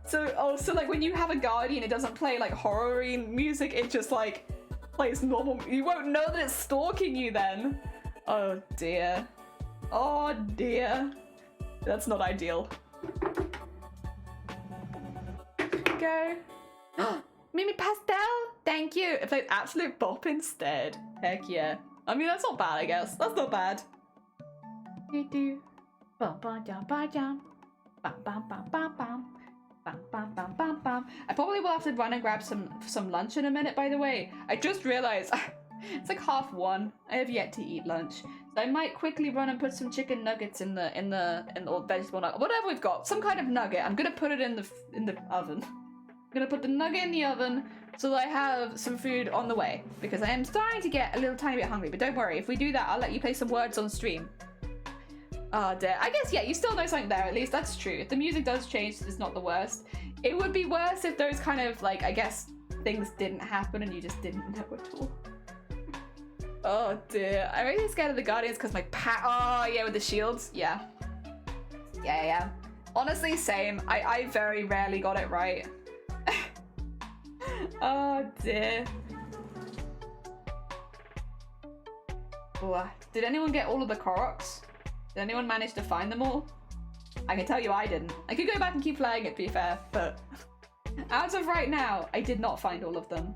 So like when you have a Guardian, it doesn't play like horror music. It just like plays normal. You won't know that it's stalking you then. Oh dear. Oh dear. That's not ideal. Go. Mimi Pastel, thank you. It played Absolute Bop instead. Heck yeah. I mean, that's not bad, I guess. That's not bad. I probably will have to run and grab some lunch in a minute, by the way. I just realized it's like 1:30. I have yet to eat lunch. So I might quickly run and put some chicken nuggets in or vegetable nugget, whatever we've got, some kind of nugget. I'm gonna put it in the oven. I'm gonna put the nugget in the oven so that I have some food on the way, because I am starting to get a little tiny bit hungry. But don't worry, if we do that, I'll let you play some words on stream. Oh dear. I guess, yeah, you still know something there, at least. That's true. If the music does change, it's not the worst. It would be worse if those kind of, like, I guess, things didn't happen and you just didn't know at all. Oh dear. I'm really scared of the Guardians because my oh yeah, with the shields. Yeah. Yeah. Honestly, same. I very rarely got it right. Oh dear. Ooh, did anyone get all of the Koroks? Did anyone manage to find them all? I can tell you I didn't. I could go back and keep playing it, to be fair, but as of right now, I did not find all of them.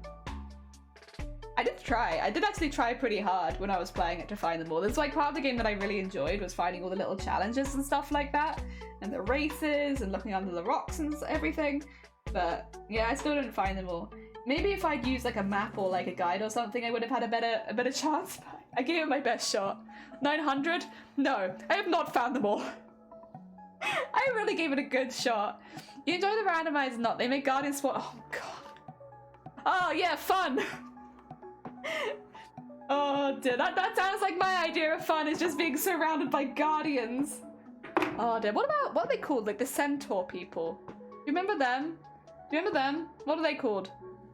I did try. I did actually try pretty hard when I was playing it to find them all. There's like part of the game that I really enjoyed was finding all the little challenges and stuff like that, and the races and looking under the rocks and everything. But yeah, I still didn't find them all. Maybe if I'd used like a map or like a guide or something, I would have had a better chance. I gave it my best shot. 900? No, I have not found them all. I really gave it a good shot. You enjoy the randomized not? They make Guardian spawn. Oh god. Oh yeah, fun. Oh dear, that sounds like my idea of fun, is just being surrounded by Guardians. Oh dear, what are they called? Like the centaur people. Do you remember them? Do you remember them? What are they called?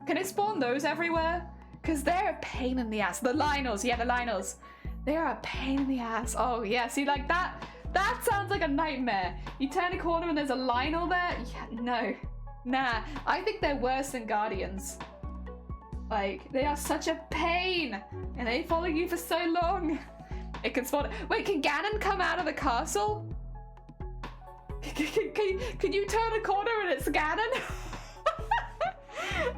Can it spawn those everywhere? Because they're a pain in the ass. The Lionels, yeah, the Lionels. They are a pain in the ass. Oh yeah, see, like that sounds like a nightmare. You turn a corner and there's a Lionel there? Yeah, no. Nah, I think they're worse than Guardians. Like, they are such a pain, and they follow you for so long. It can spawn. Wait, can Ganon come out of the castle? Can you turn a corner and it's Ganon?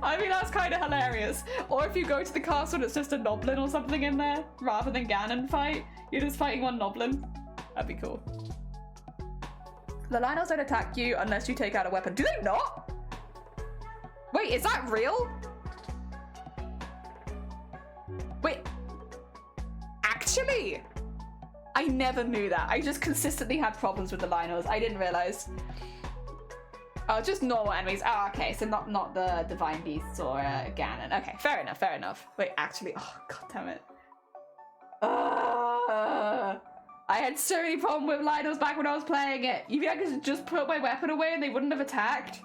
I mean, that's kind of hilarious. Or if you go to the castle and it's just a Noblin or something in there, rather than Ganon fight, you're just fighting one Noblin. That'd be cool. The Lionels don't attack you unless you take out a weapon. Do they not? Wait, is that real? Wait, actually, I never knew that. I just consistently had problems with the Lionels. I didn't realize. Oh, just normal enemies. Oh, okay, so not the divine beasts or Ganon. Okay, fair enough, fair enough. Wait, actually, oh god damn it. I had so many problems with Lynels back when I was playing it. You think I could just put my weapon away and they wouldn't have attacked?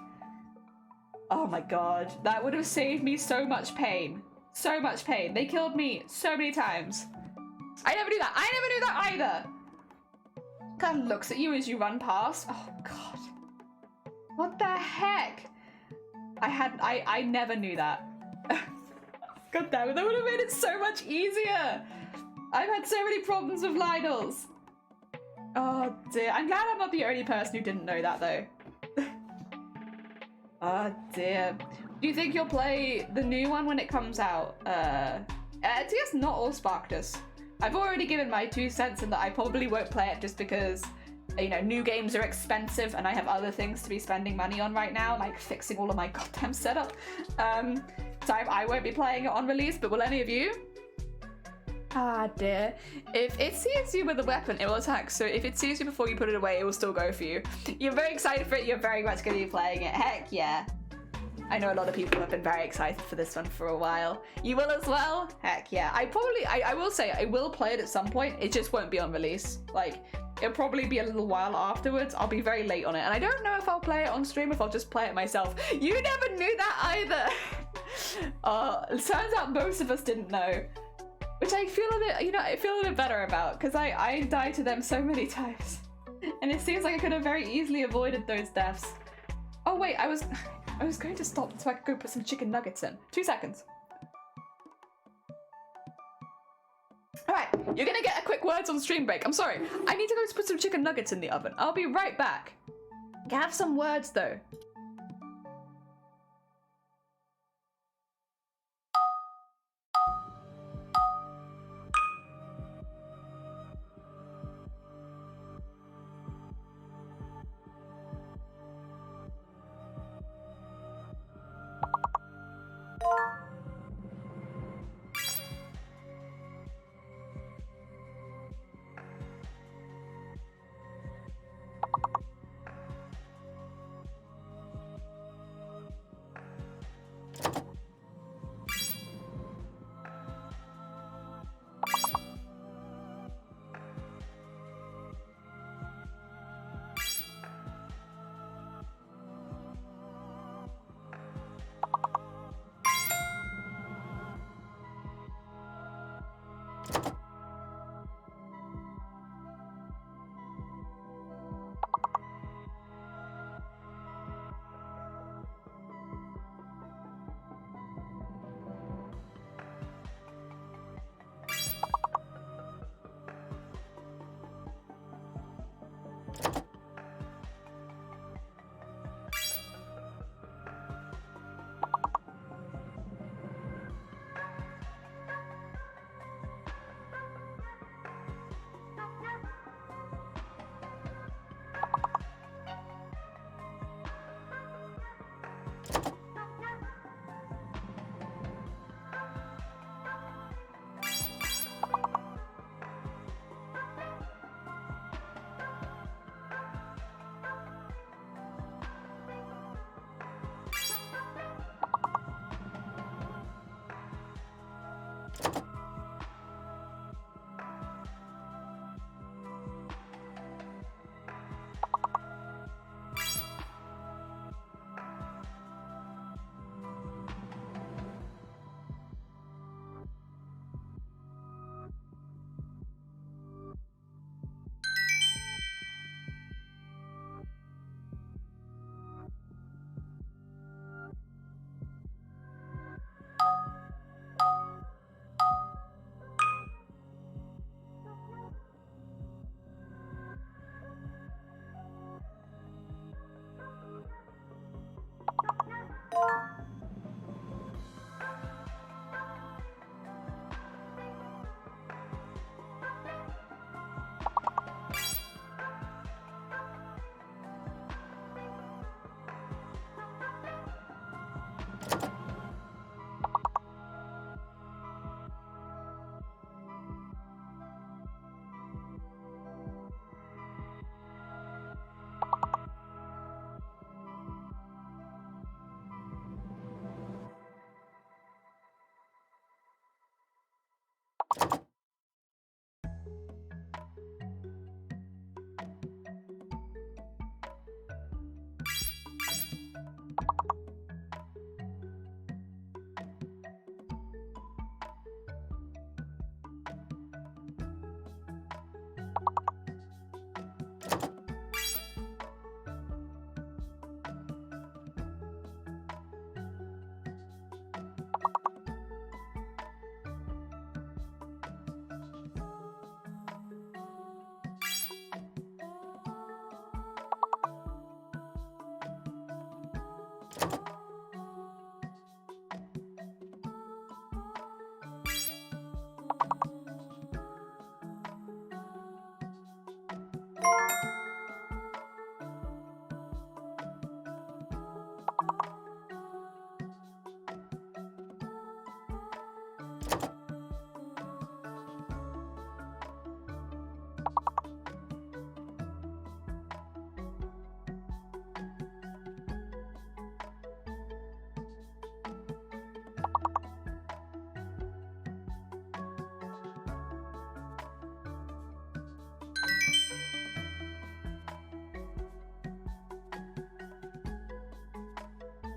Oh my god, that would have saved me so much pain. So much pain. They killed me so many times. I never knew that. I never knew that either. Kind of looks at you as you run past. Oh god. What the heck? I never knew that. God damn it, that would have made it so much easier. I've had so many problems with Lynels. Oh dear. I'm glad I'm not the only person who didn't know that though. Oh dear. Do you think you'll play the new one when it comes out? I guess not all Sparktus. I've already given my 2 cents in that I probably won't play it just because, you know, new games are expensive and I have other things to be spending money on right now, like fixing all of my goddamn setup. So I won't be playing it on release, but will any of you? Ah dear. If it sees you with a weapon, it will attack. So if it sees you before you put it away, it will still go for you. You're very excited for it. You're very much going to be playing it. Heck yeah. I know a lot of people have been very excited for this one for a while. You will as well? Heck yeah. I will say I will play it at some point. It just won't be on release. Like, it'll probably be a little while afterwards. I'll be very late on it. And I don't know if I'll play it on stream, if I'll just play it myself. You never knew that either. It turns out most of us didn't know. Which I feel a bit, you know, I feel a bit better about, because I died to them so many times. And it seems like I could have very easily avoided those deaths. Oh wait, I was going to stop so I could go put some chicken nuggets in. 2 seconds. Alright, you're gonna get a quick words on stream break. I'm sorry, I need to go put some chicken nuggets in the oven. I'll be right back. Have some words though.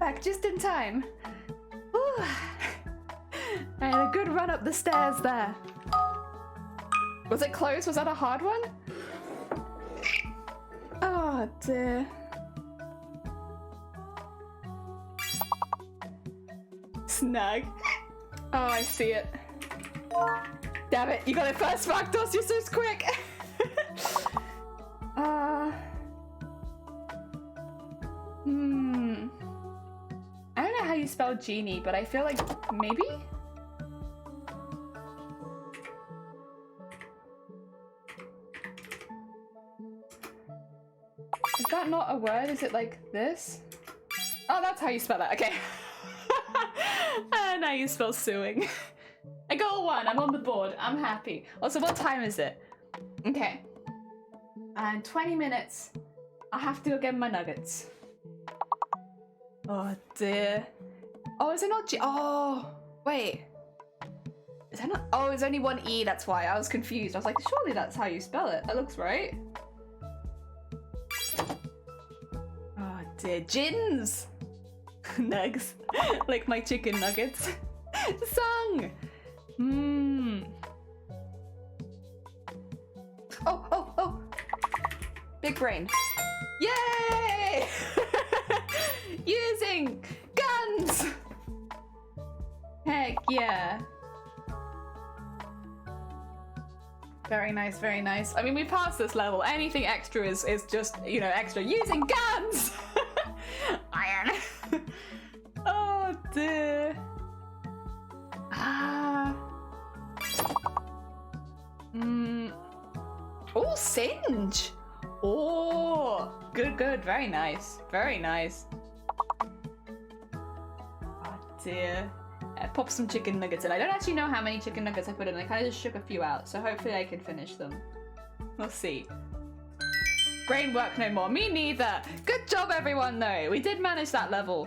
Back just in time. Whew. I had a good run up the stairs there. Was it close? Was that a hard one? Oh dear. Snag. Oh, I see it. Damn it, you got it first, Markdos, you're so quick! I don't know how you spell genie, but I feel like maybe? Is that not a word? Is it like this? Oh, that's how you spell that, okay. Now you spell suing. I got a 1, I'm on the board, I'm happy. Also, what time is it? Okay. And 20 minutes. I have to go get my nuggets. Oh dear. Oh, is it not G? Oh, wait. Is that not? Oh, it's only one E, that's why. I was confused. I was like, surely that's how you spell it. That looks right. Oh dear. Gins! Nugs. Like my chicken nuggets. Sung! Oh! Big brain. Yay! Using guns! Heck yeah. Very nice, very nice. I mean, we passed this level. Anything extra is just, you know, extra. Using guns! Iron. Oh dear. Oh, singe. Oh, good. Very nice. Very nice. Oh dear. Pop some chicken nuggets in. I don't actually know how many chicken nuggets I put in. I kind of just shook a few out, so hopefully I can finish them. We'll see. Brain work no more. Me neither. Good job, everyone, though. We did manage that level.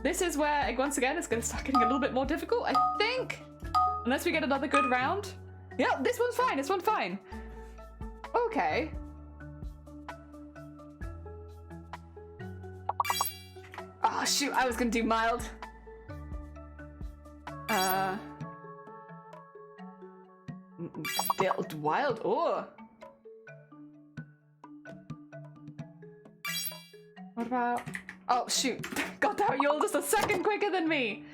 This is where, once again, it's going to start getting a little bit more difficult, I think. Unless we get another good round. Yeah, this one's fine. This one's fine. Okay. Oh, shoot. I was going to do mild. Wild. Oh. What about... Oh, shoot. God damn it, you're all just a second quicker than me.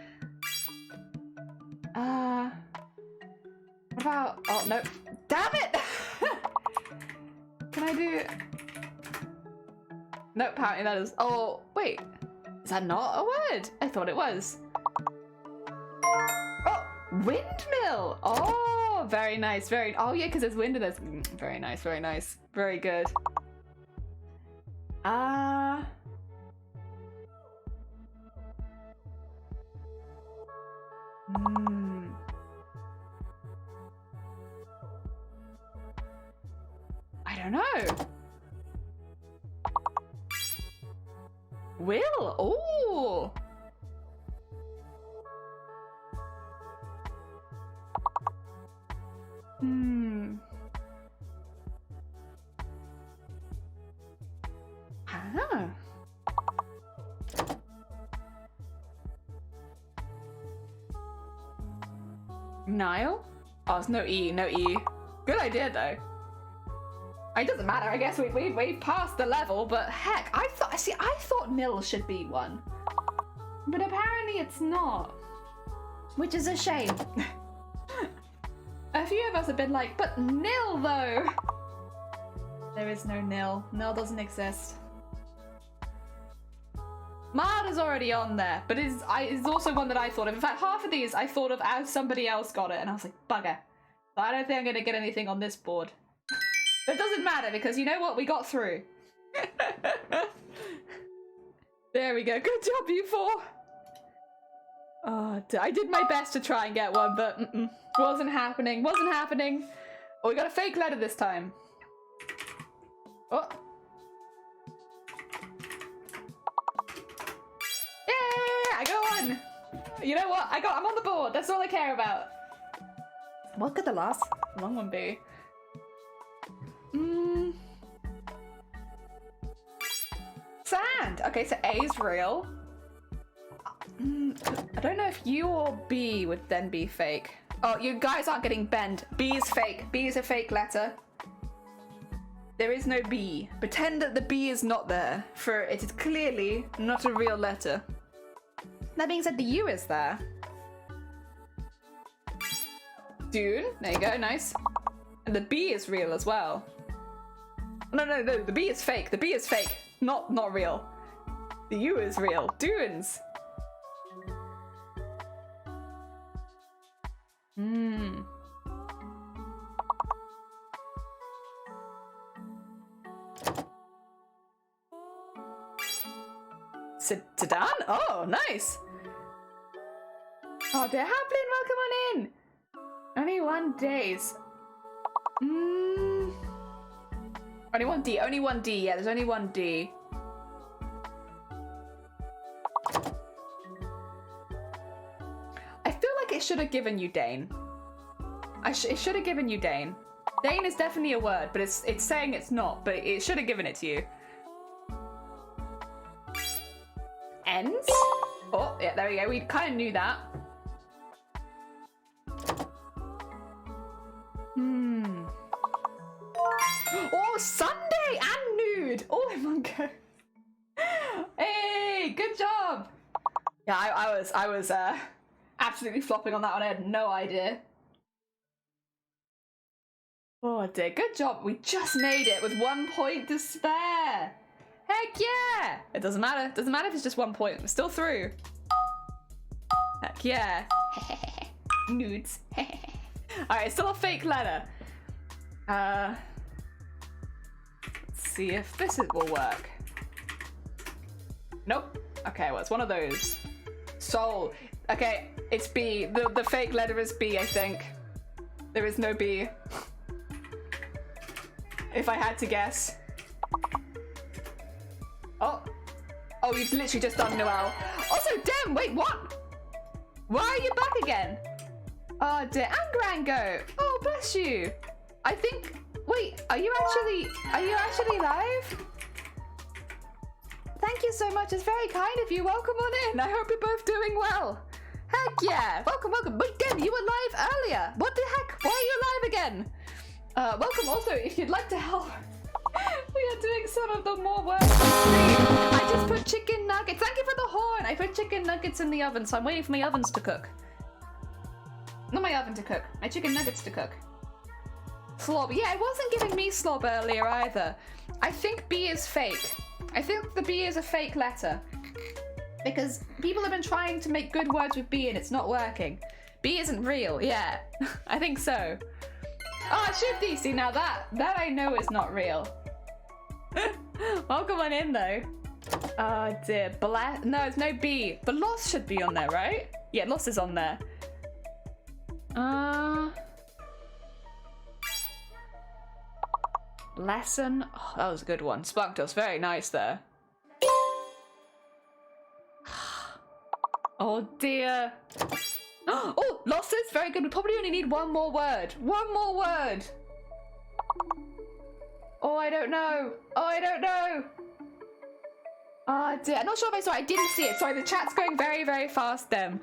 What about... Oh, no. Damn it! Can I do... No, apparently that is... Oh, wait. Is that not a word? I thought it was. Oh, windmill. Oh, very nice. Very... Oh, yeah, because there's wind in this. Very nice, very nice. Very good. I don't know. Will. Oh. Ah. Nile? Oh, it's no E, no E. Good idea, though. It doesn't matter. I guess we passed the level, but heck, I thought nil should be one, but apparently it's not, which is a shame. A few of us have been like, but nil though. There is no nil. Nil doesn't exist. Mard is already on there, but it's also one that I thought of. In fact, half of these I thought of as somebody else got it, and I was like, bugger. So I don't think I'm going to get anything on this board. But it doesn't matter, because you know what? We got through. There we go. Good job, you four. Oh, I did my best to try and get one, but wasn't happening. Wasn't happening. Oh, we got a fake letter this time. Oh. Yeah, I got one. You know what? I'm on the board. That's all I care about. What could the last long one be? Sand. Okay, so A is real. I don't know if U or B would then be fake. Oh, you guys aren't getting bent. B is fake. B is a fake letter. There is no B. Pretend that the B is not there, for it is clearly not a real letter. That being said, the U is there. Dune. There you go. Nice. And the B is real as well. No, the B is fake. The B is fake. Not real. The U is real. Dunes. Sedan? Oh, nice. Oh, dear Haplin, welcome on in. Only 1 days. Only 1D. Only 1D. Yeah, there's only 1D. I feel like it should have given you Dane. It should have given you Dane. Dane is definitely a word, but it's saying it's not, but it should have given it to you. Ends? Oh, yeah, there we go. We kind of knew that. Oh, Sunday and nude! All in one go. Hey, good job! Yeah, I was absolutely flopping on that one. I had no idea. Oh dear, good job. We just made it with 1 point to spare. Heck yeah! It doesn't matter. It doesn't matter if it's just 1 point. We're still through. Heck yeah. Nudes. Alright, still a fake letter. Let's see if this will work. Nope. Okay, well, it's one of those. Soul. Okay, it's B. The fake letter is B, I think. There is no B. If I had to guess. Oh, you've literally just done Noel. Also, damn, wait, what? Why are you back again? Oh dear, and Grango. Oh, bless you. I think, wait, are you actually live? Thank you so much, it's very kind of you. Welcome on in. I hope you're both doing well. Heck yeah, welcome. Wait, damn, you were live earlier. What the heck? Why are you live again? Welcome also, if you'd like to help. We are doing some of the more work. I just put chicken nuggets. Thank you for the horn. I put chicken nuggets in the oven, so I'm waiting for my ovens to cook. Not my oven to cook. My chicken nuggets to cook. Slob. Yeah, it wasn't giving me slob earlier either. I think B is fake. I think the B is a fake letter. Because people have been trying to make good words with B and it's not working. B isn't real. Yeah, I think so. Oh, Shifty. See, now that I know is not real. Welcome on in, though. Oh, dear. No, it's no B. But loss should be on there, right? Yeah, loss is on there. Lesson. Oh, that was a good one. Spunked us. Very nice there. Oh, dear. Oh, losses. Very good. We probably only need one more word. One more word. Oh, I don't know. Oh, dear. I'm not sure if I saw it. I didn't see it. Sorry, the chat's going very, very fast then.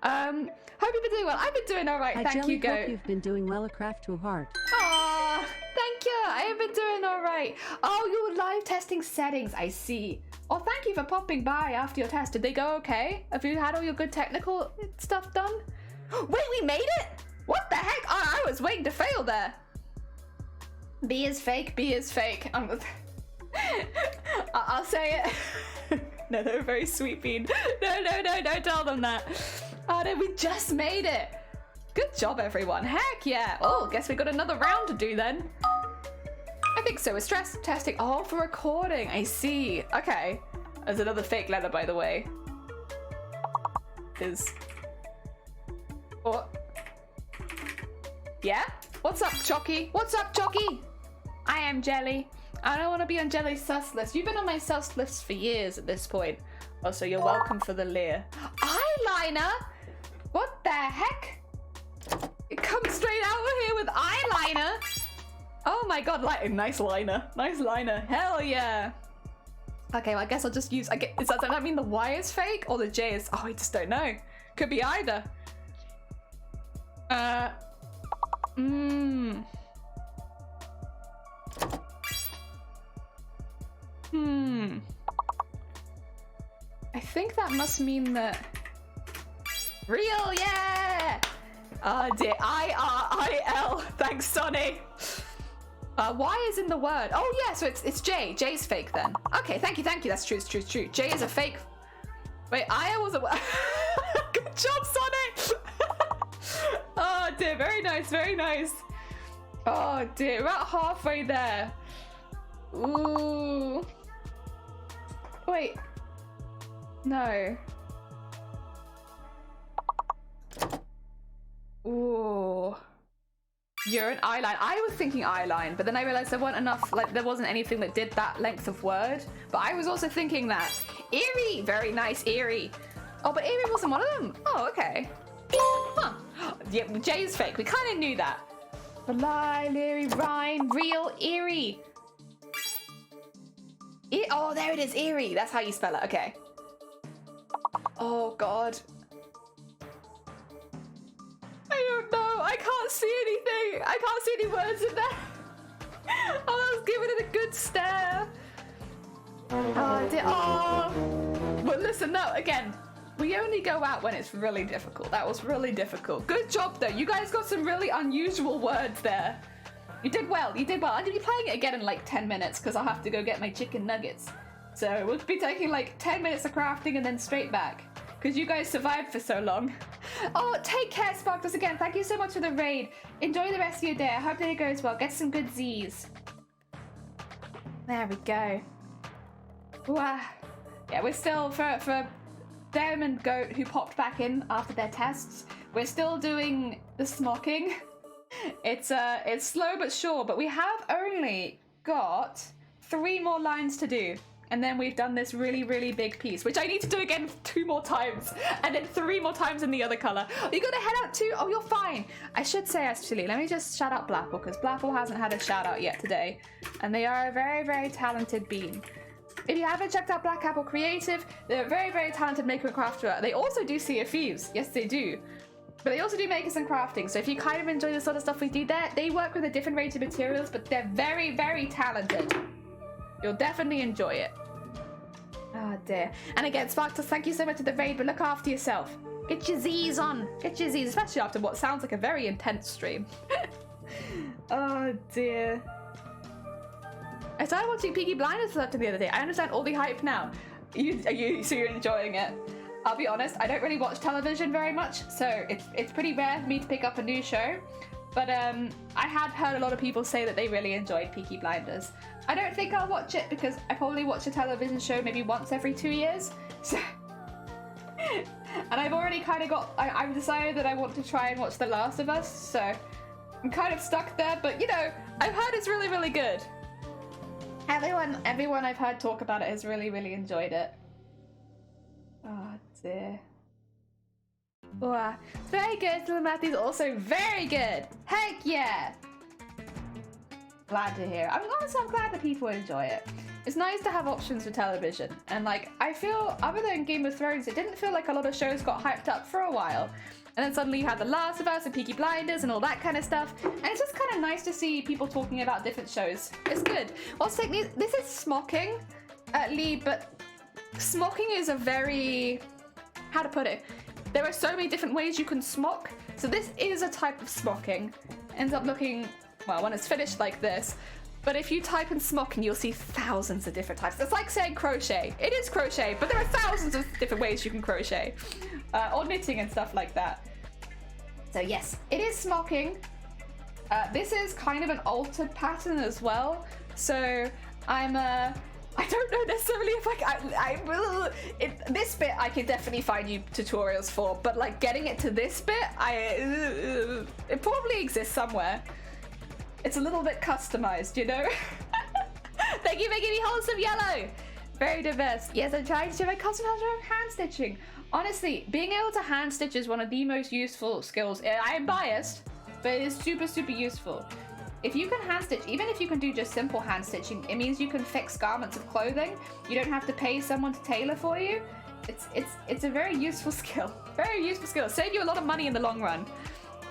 Hope you've been doing well. I've been doing all right. Thank you, Goat. Hope you've been doing well. A craft to heart. Aw, thank you. I have been doing all right. Oh, you were live testing settings. I see. Oh, thank you for popping by after your test. Did they go okay? Have you had all your good technical stuff done? Wait, we made it? What the heck? I was waiting to fail there. B is fake. B is fake. I'll say it. No, they were very sweet, Bean. No, don't tell them that. Oh no, we just made it. Good job, everyone. Heck yeah. Oh, guess we got another round to do then. I think so. We're stress testing. Oh, for recording. I see. Okay. There's another fake letter, by the way. Oh. Yeah? What's up, Chocky? What's up, Chocky? I am Jelly. I don't want to be on Jelly's sus list. You've been on my sus list for years at this point. Oh, so you're welcome for the leer. Eyeliner? What the heck? It comes straight out of here with eyeliner. Oh my god, nice liner. Nice liner. Hell yeah. Okay, well, I guess I'll just use. Does that mean the Y is fake or the J is? Oh, I just don't know. Could be either. I think that must mean that. Real, yeah! Oh dear, I-R-I-L. Thanks, Sonny. Y is in the word. Oh yeah, so it's J. J's fake then. Okay, thank you. That's true, it's true. J is a fake. Wait, I was a. Good job, Sonny. Oh dear, very nice. Oh dear, about halfway there. Ooh. Wait. No. Ooh. You're an eyeline. I was thinking eyeline, but then I realized there weren't enough, like there wasn't anything that did that length of word. But I was also thinking that. Eerie! Very nice, eerie. Oh, but eerie wasn't one of them. Oh, okay. Huh. Yeah, J is fake. We kind of knew that. Lie, leery, rhyme, real, eerie. Oh, there it is, eerie. That's how you spell it. Okay. Oh, God. I don't know. I can't see anything. I can't see any words in there. Oh, I was giving it a good stare. Oh, but listen, no, again, we only go out when it's really difficult. That was really difficult. Good job, though. You guys got some really unusual words there. You did well. I'm going to be playing it again in like 10 minutes because I'll have to go get my chicken nuggets. So we'll be taking like 10 minutes of crafting and then straight back. Because you guys survived for so long. Oh, take care, Sparkless, again. Thank you so much for the raid. Enjoy the rest of your day. I hope that it goes well. Get some good Z's. There we go. Wow. Yeah, we're still, for them and Goat who popped back in after their tests, we're still doing the smocking. It's slow but sure, but we have only got 3 more lines to do. And then we've done this really, really big piece, which I need to do again 2 more times, and then 3 more times in the other color. Are you gonna head out too? Oh, you're fine. I should say, actually, let me just shout out Blapple, because Blapple hasn't had a shout out yet today. And they are a very, very talented bean. If you haven't checked out Black Apple Creative, they're a very, very talented maker and crafter. They also do Sea of Thieves. Yes, they do. But they also do makers and crafting. So if you kind of enjoy the sort of stuff we do there, they work with a different range of materials, but they're very, very talented. You'll definitely enjoy it. Oh dear. And again, Sparkles, thank you so much for the raid, but look after yourself. Get your Z's on. Get your Z's, especially after what sounds like a very intense stream. Oh dear. I started watching Peaky Blinders the other day. I understand all the hype now. So you're enjoying it. I'll be honest, I don't really watch television very much, so it's pretty rare for me to pick up a new show. But I had heard a lot of people say that they really enjoyed Peaky Blinders. I don't think I'll watch it because I probably watch a television show maybe once every 2 years. So and I've already kind of I've decided that I want to try and watch The Last of Us, so I'm kind of stuck there. But you know, I've heard it's really, really good. Everyone I've heard talk about it has really, really enjoyed it. Oh dear. Wow, very good. Dylan Matthews also very good. Heck yeah! Glad to hear. I'm glad that people enjoy it. It's nice to have options for television, and like I feel, other than Game of Thrones, it didn't feel like a lot of shows got hyped up for a while, and then suddenly you had The Last of Us and Peaky Blinders and all that kind of stuff, and it's just kind of nice to see people talking about different shows. It's good. Also, this is smocking, Lee, but smocking is a very, how to put it? There are so many different ways you can smock, so this is a type of smocking. Ends up looking, well, when it's finished like this, but if you type in smocking, you'll see thousands of different types. It's like saying crochet. It is crochet, but there are thousands of different ways you can crochet, or knitting and stuff like that. So yes, it is smocking. This is kind of an altered pattern as well, so I don't know necessarily if this bit I could definitely find you tutorials for, but like getting it to this bit, it probably exists somewhere. It's a little bit customized, you know? Thank you for giving me wholesome yellow. Very diverse. Yes, I'm trying to do my custom hand stitching. Honestly, being able to hand stitch is one of the most useful skills. I am biased, but it is super, super useful. if you can hand stitch, even if you can do just simple hand stitching, it means you can fix garments of clothing. You don't have to pay someone to tailor for you. It's a very useful skill. Very useful skill. Save you a lot of money in the long run.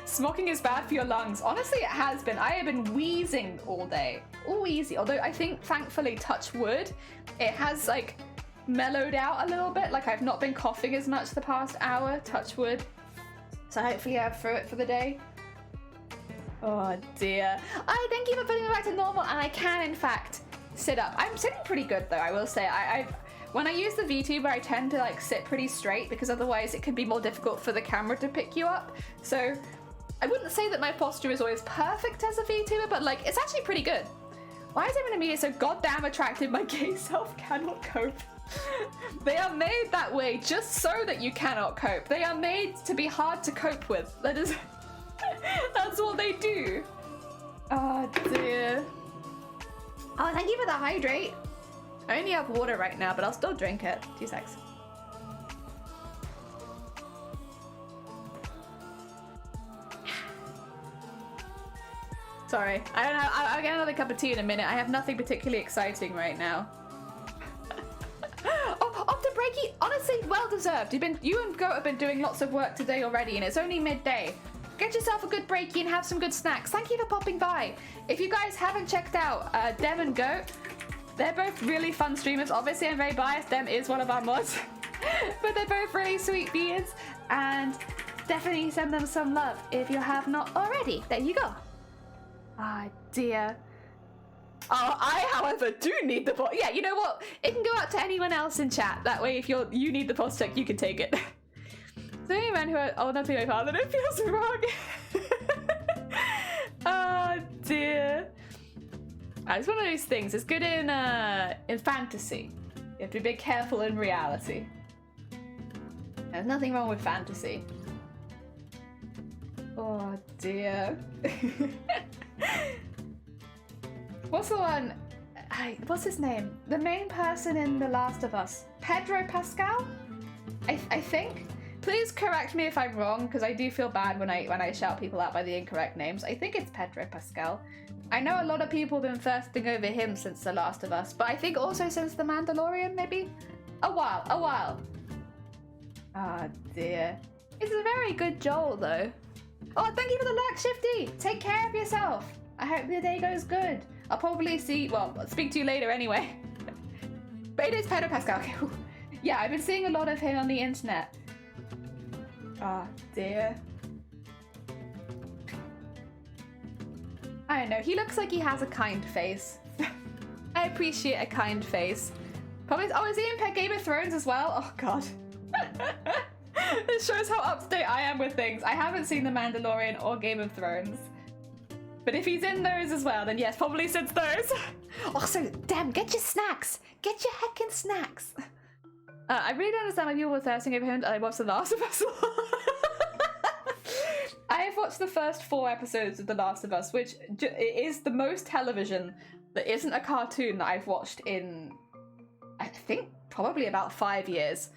Smocking is bad for your lungs. Honestly, it has been. I have been wheezing all day. Wheezy. Although I think, thankfully, touch wood, it has like mellowed out a little bit. Like I've not been coughing as much the past hour. Touch wood. So hopefully I'm through it for the day. Oh dear. Thank you for putting me back to normal, and I can in fact sit up. I'm sitting pretty good though, I will say. When I use the VTuber, I tend to like sit pretty straight because otherwise it can be more difficult for the camera to pick you up. So I wouldn't say that my posture is always perfect as a VTuber, but like it's actually pretty good. Why is everyone immediately so goddamn attractive? My gay self cannot cope. They are made that way just so that you cannot cope. They are made to be hard to cope with. That is that's what they do. Oh dear. Oh, thank you for the hydrate. I only have water right now, but I'll still drink it. 2 secs. Sorry, I don't know. I'll get another cup of tea in a minute. I have nothing particularly exciting right now. Oh, off to breaky. Honestly, well deserved. You and Goat have been doing lots of work today already, and it's only midday. Get yourself a good breaky and have some good snacks. Thank you for popping by. If you guys haven't checked out Dem and Goat, they're both really fun streamers. Obviously, I'm very biased. Dem is one of our mods, but they're both really sweet beings, and definitely send them some love if you have not already. There you go. Ah, dear. Oh, I, however, do need the post. Yeah, you know what? It can go out to anyone else in chat. That way, if you need the post check, you can take it. So many men who are old enough to be my father, it feels wrong. Oh dear. It's one of those things. It's good in fantasy. You have to be careful in reality. There's nothing wrong with fantasy. Oh dear. What's the one? What's his name? The main person in The Last of Us. Pedro Pascal? I think. Please correct me if I'm wrong, because I do feel bad when I shout people out by the incorrect names. I think it's Pedro Pascal. I know a lot of people have been thirsting over him since The Last of Us, but I think also since The Mandalorian, maybe? A while. Ah, dear. It's a very good Joel, though. Oh, thank you for the lurk, Shifty! Take care of yourself. I hope your day goes good. I'll probably speak to you later anyway. But it is Pedro Pascal. Okay. Yeah, I've been seeing a lot of him on the internet. Ah, dear. I don't know. He looks like he has a kind face. I appreciate a kind face. Probably. Oh, is he in Game of Thrones as well? Oh God. This shows how up to date I am with things. I haven't seen The Mandalorian or Game of Thrones. But if he's in those as well, then yes, probably since those. Also, damn, get your snacks. Get your heckin' snacks. I really don't understand why people were thirsting over him. I watched The Last of Us. I have watched the first 4 episodes of The Last of Us, which is the most television that isn't a cartoon that I've watched in, I think, probably about 5 years.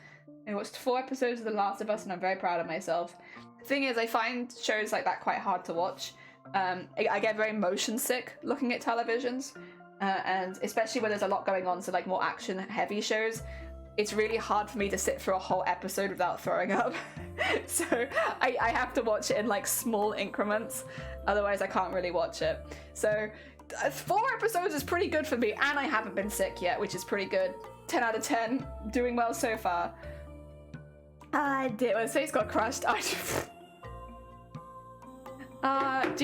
I watched 4 episodes of The Last of Us, and I'm very proud of myself. The thing is, I find shows like that quite hard to watch. I get very motion sick looking at televisions, and especially when there's a lot going on, so like more action heavy shows, it's really hard for me to sit through a whole episode without throwing up. So I have to watch it in like small increments, otherwise I can't really watch it. So 4 episodes is pretty good for me, and I haven't been sick yet, which is pretty good. 10 out of 10, doing well so far. I did. When his face got crushed, do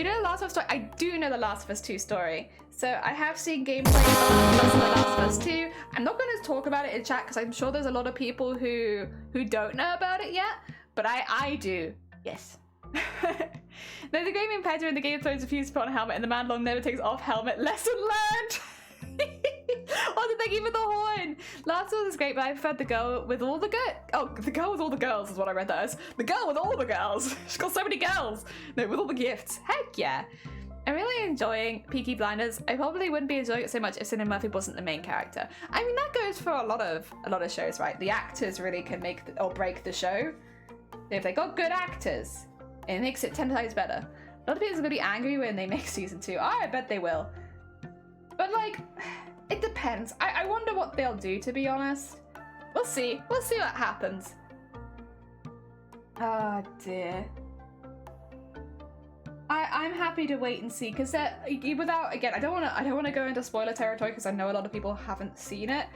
you know the Last of Us story? I do know the Last of Us 2 story. So I have seen gameplay of The Last of Us 2. I'm not going to talk about it in chat because I'm sure there's a lot of people who don't know about it yet, but I do. Yes. There's a game in Pedro in the Game of Thrones refused to put on a helmet, and the man long never takes off helmet. Lesson learned. Oh, thank you for the horn. Last one was great, but I preferred the girl with all the the girl with all the girls is what I read that as. The girl with all the girls. She's got so many girls. No, with all the gifts. Heck yeah. I'm really enjoying Peaky Blinders. I probably wouldn't be enjoying it so much if Cillian Murphy wasn't the main character. I mean, that goes for a lot of shows, right? The actors really can make or break the show. If they got good actors, it makes it 10 times better. A lot of people are gonna be angry when they make season 2. I bet they will. But like, it depends. I wonder what they'll do, to be honest. We'll see. We'll see what happens. Oh dear. I'm happy to wait and see, because without, again, I don't want to go into spoiler territory because I know a lot of people haven't seen it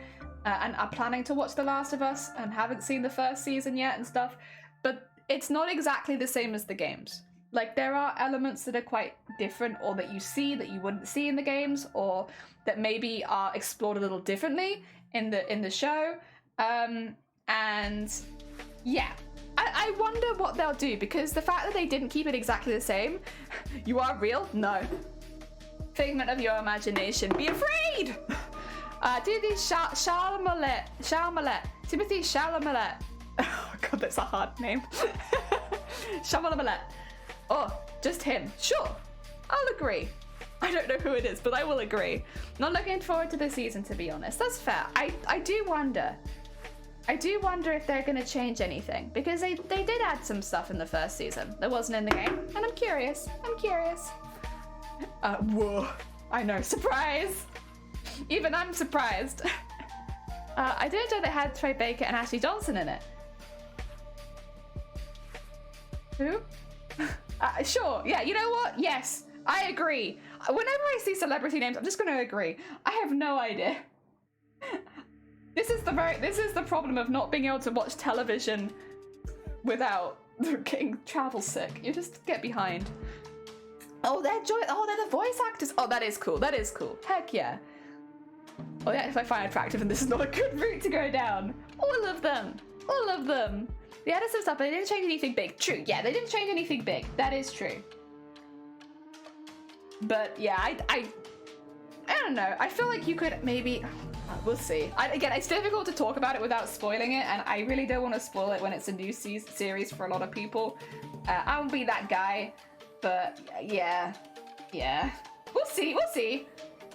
and are planning to watch The Last of Us and haven't seen the first season yet and stuff. But it's not exactly the same as the games. Like, there are elements that are quite different, or that you see that you wouldn't see in the games, or that maybe are explored a little differently in the show. And yeah, I wonder what they'll do, because the fact that they didn't keep it exactly the same. You are real? No. Figment of your imagination. Be afraid! Timothy Chalamet. Timothy Chalamet. Oh god, that's a hard name. Chalamet. Oh, just him. Sure, I'll agree. I don't know who it is, but I will agree. Not looking forward to the season, to be honest. That's fair. I do wonder. I do wonder if they're going to change anything, because they did add some stuff in the first season that wasn't in the game, and I'm curious. Whoa. I know, surprise! Even I'm surprised. I do enjoy that it had Troy Baker and Ashley Johnson in it. Who? Sure, yeah, you know what? Yes, I agree. Whenever I see celebrity names, I'm just going to agree. I have no idea. This is the problem of not being able to watch television without getting travel sick. You just get behind. Oh, they're the voice actors. Oh, that is cool. That is cool. Heck yeah. Oh yeah, if I find attractive, and this is not a good route to go down. All of them. All of them. They added some stuff, but they didn't change anything big. True, yeah, they didn't change anything big. That is true. But yeah, I don't know. I feel like you could maybe... We'll see. Again, it's difficult to talk about it without spoiling it, and I really don't want to spoil it when it's a new series for a lot of people. I won't be that guy, but yeah. We'll see.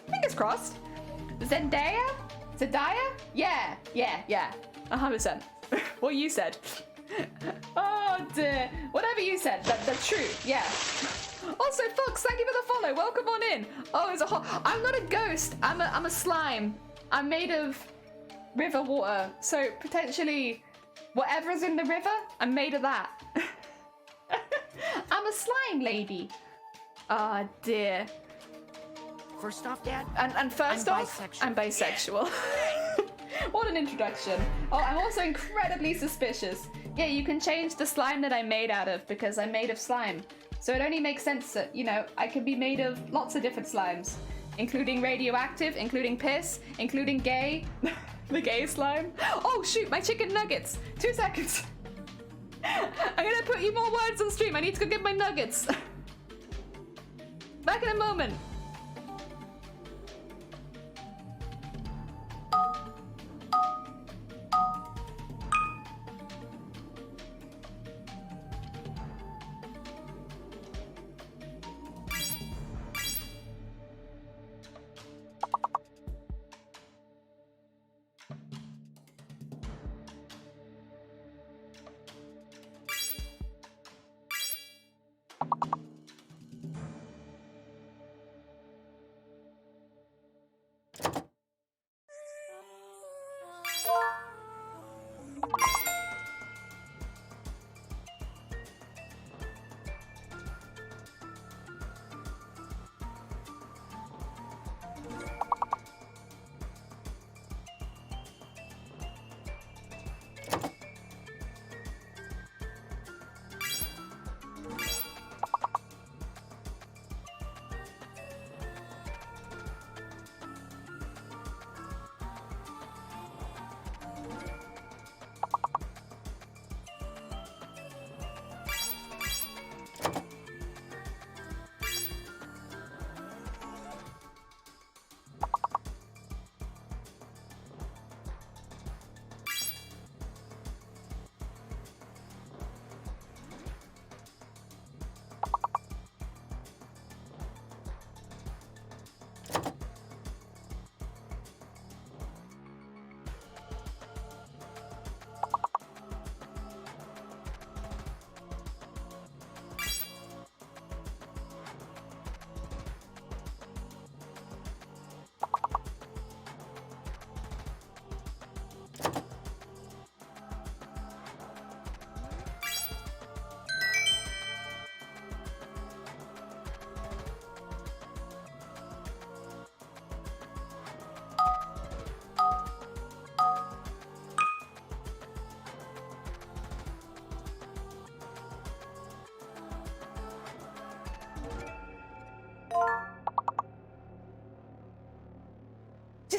Fingers crossed. Zendaya? Yeah. 100%. What you said. Oh dear. Whatever you said, that's true. Yeah. Also, Fox, thank you for the follow. Welcome on in. Oh, it's a I'm not a ghost. I'm a slime. I'm made of river water, so potentially whatever's in the river, I'm made of that. I'm a slime lady. Oh dear. First off, Dad. And first off, I'm bisexual. What an introduction. Oh, I'm also incredibly suspicious. Yeah, you can change the slime that I'm made out of, because I'm made of slime. So it only makes sense that, you know, I can be made of lots of different slimes. Including radioactive, including piss, including gay. The gay slime. Oh shoot, my chicken nuggets. 2 seconds. I'm gonna put you more words on stream. I need to go get my nuggets. Back in a moment.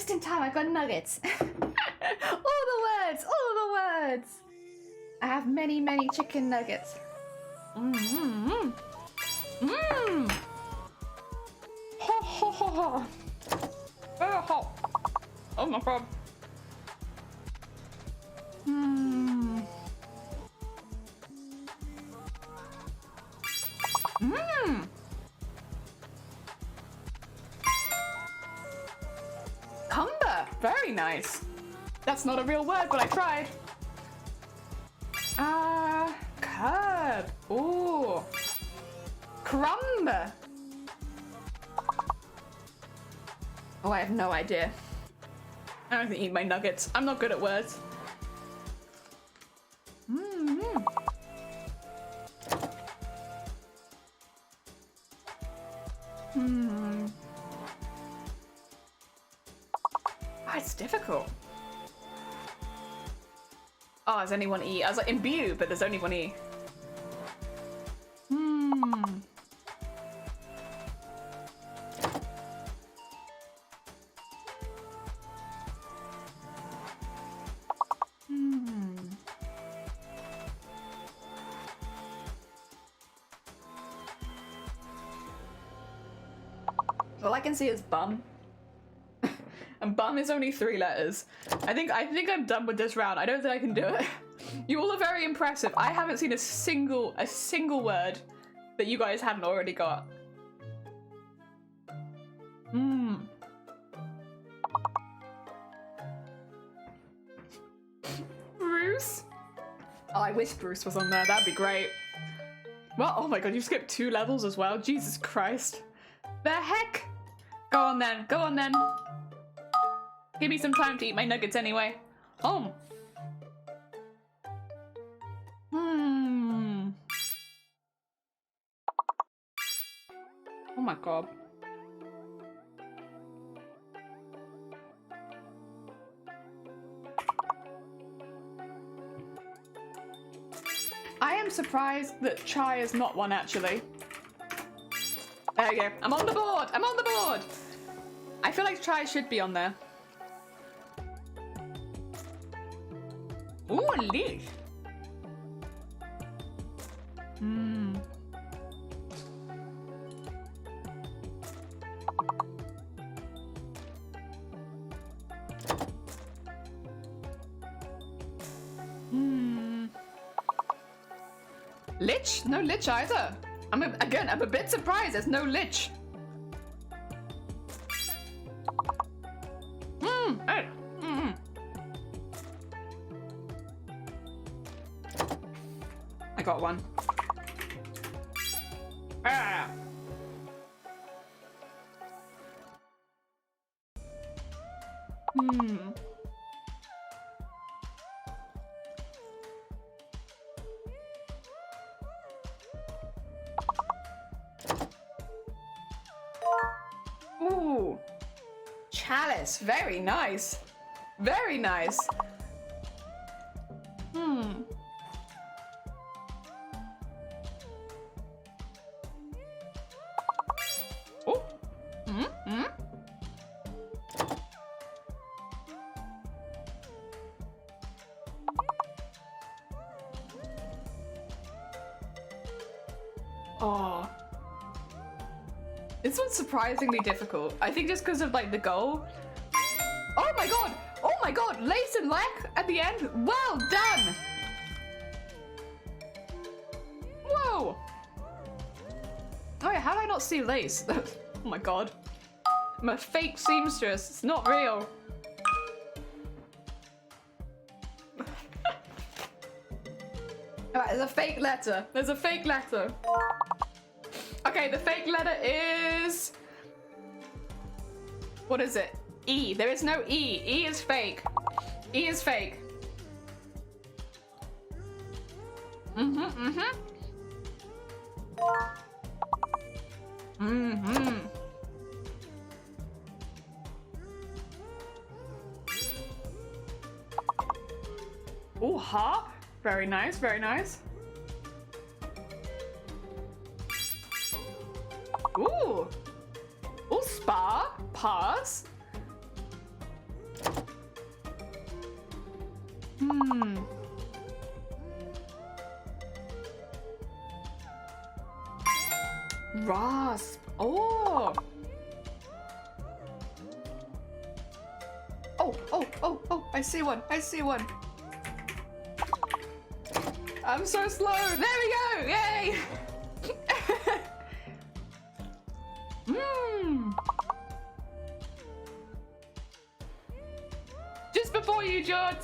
Just in time, I got nuggets. All the words, all the words. I have many, many chicken nuggets. Mmm. Mmm. Ho ho ho ho. Very hot. Oh my god. Mmm. Mmm. Cumber. Very nice. That's not a real word, but I tried. Curb. Ooh. Crumb. Oh, I have no idea. I don't think eat my nuggets. I'm not good at words. Mm-hmm. Hmm. Oh, it's difficult. Oh, there's only one E. I was like imbue, but there's only one E. Hmm. Hmm. All I can see is bum. And bum is only 3 letters. I think I'm done with this round. I don't think I can do it. You all are very impressive. I haven't seen a single word that you guys hadn't already got. Hmm. Bruce? Oh, I wish Bruce was on there. That'd be great. Well, oh my god, you skipped 2 levels as well. Jesus Christ. The heck? Go on then. Go on then. Give me some time to eat my nuggets anyway. Oh. Hmm. Oh my god. I am surprised that chai is not one actually. There you go. I'm on the board. I'm on the board. I feel like chai should be on there. Ooh, a leash. Hmm. Hmm. Lich? No lich either. I'm a bit surprised there's no lich. Hey. I got one. Ah. Ooh. Chalice. Very nice. Very nice. Oh. Oh. This one's surprisingly difficult. I think just because of like the goal. Oh my god! Oh my god! Lace and lack at the end? Well done! Whoa! Oh yeah, how did I not see lace? Oh my god. I'm a fake seamstress. It's not real. Alright, there's a fake letter. There's a fake letter. Okay, the fake letter is... What is it? E. There is no E. E is fake. E is fake. Ooh, ha. Very nice, very nice. Ooh. Ooh, spa. Pass. Rasp. Oh. Oh, I see one. I see one. I'm so slow. There we go. Yay. Just before you, George.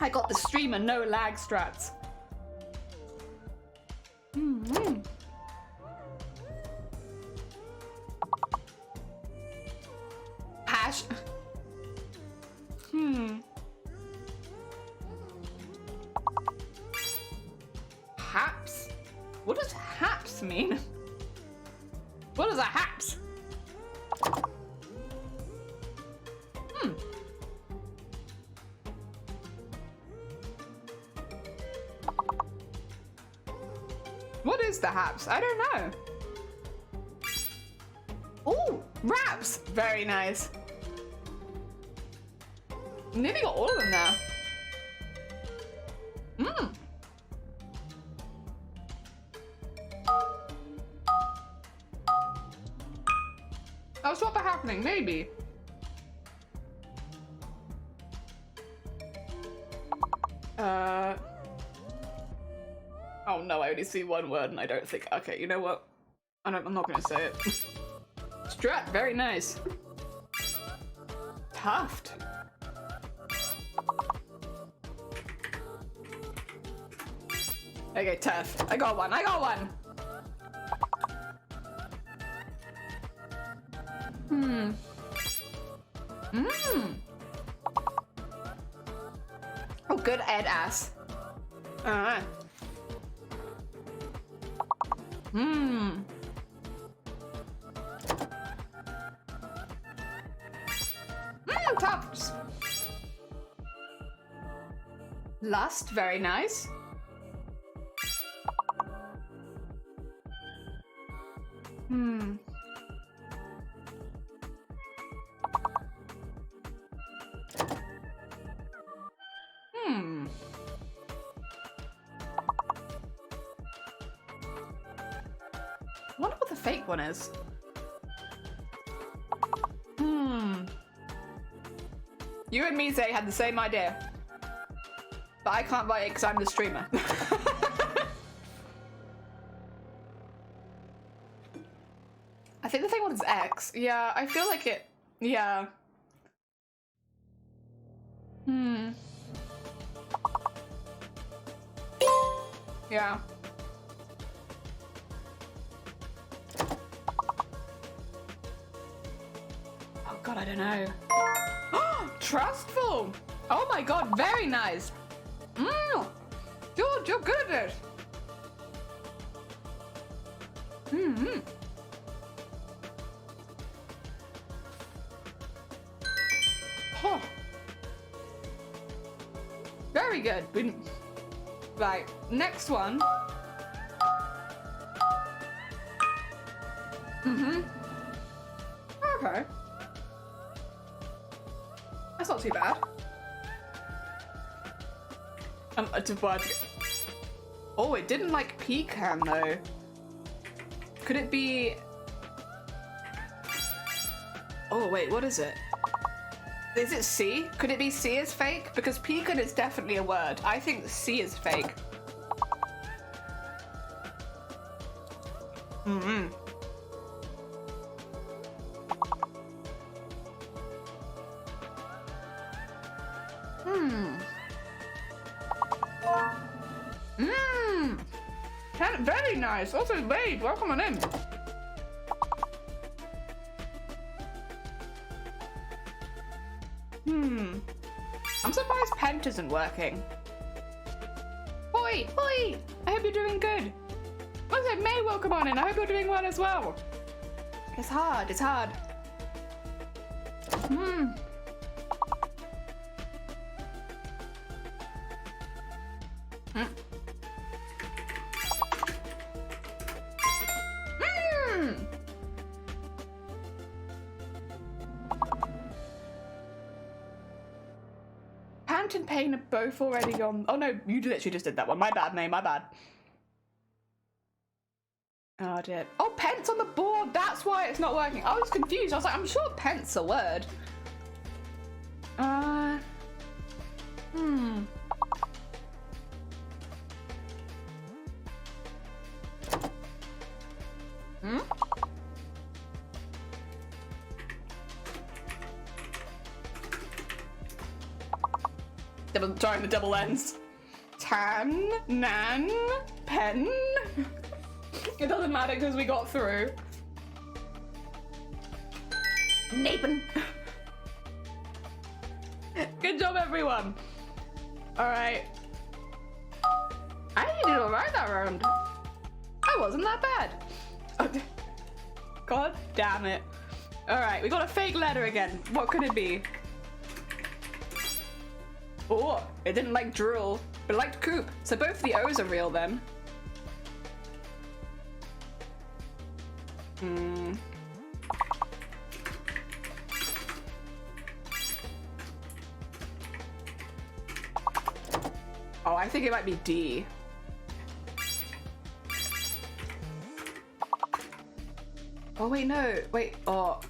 I got the streamer no lag strats. Hash. Haps? What does haps mean? What is a haps? What is the haps? I don't know. Oh, raps! Very nice. Nearly got all of them now. Oh, swap are happening, maybe. Oh no, I only see one word and I don't think. Okay, you know what? I'm not gonna say it. Strat, very nice. Tuft. Okay, Tuft. I got one. Oh, good Ed ass. Tufts. Lust, very nice. I wonder what the fake one is. You and me, Zay, had the same idea. But I can't write it because I'm the streamer. I think the fake one is X. Yeah, I feel like it... Yeah. Yeah. Oh god, I don't know. Trustful! Oh my god, very nice! George, you're good at it! Oh. Very good. Right, next one. Okay. That's not too bad. Oh, it didn't like pecan though. Could it be... Oh wait, what is it? Is it C? Could it be C is fake? Because pecan is definitely a word. I think C is fake. Very nice. Also, Wade, welcome on in. I'm surprised Pent isn't working. Hoi, hoi! I hope you're doing good. Also, May, welcome on in. I hope you're doing well as well. It's hard, it's hard. Fountain Pen are both already on. Oh no, you literally just did that one. My bad, May, my bad. Oh dear. Oh, pence on the board. That's why it's not working. I was confused. I was like, I'm sure pence a word. Hmm. Trying the double ends. Tan, nan, pen. It doesn't matter because we got through. Napen. Good job, everyone. All right. I did all right that round. I wasn't that bad. Oh, God damn it. All right, we got a fake letter again. What could it be? Oh, it didn't like drool, but it liked coop. So both the O's are real then. Hmm. Oh, I think it might be D. Oh, wait, no. Wait, oh.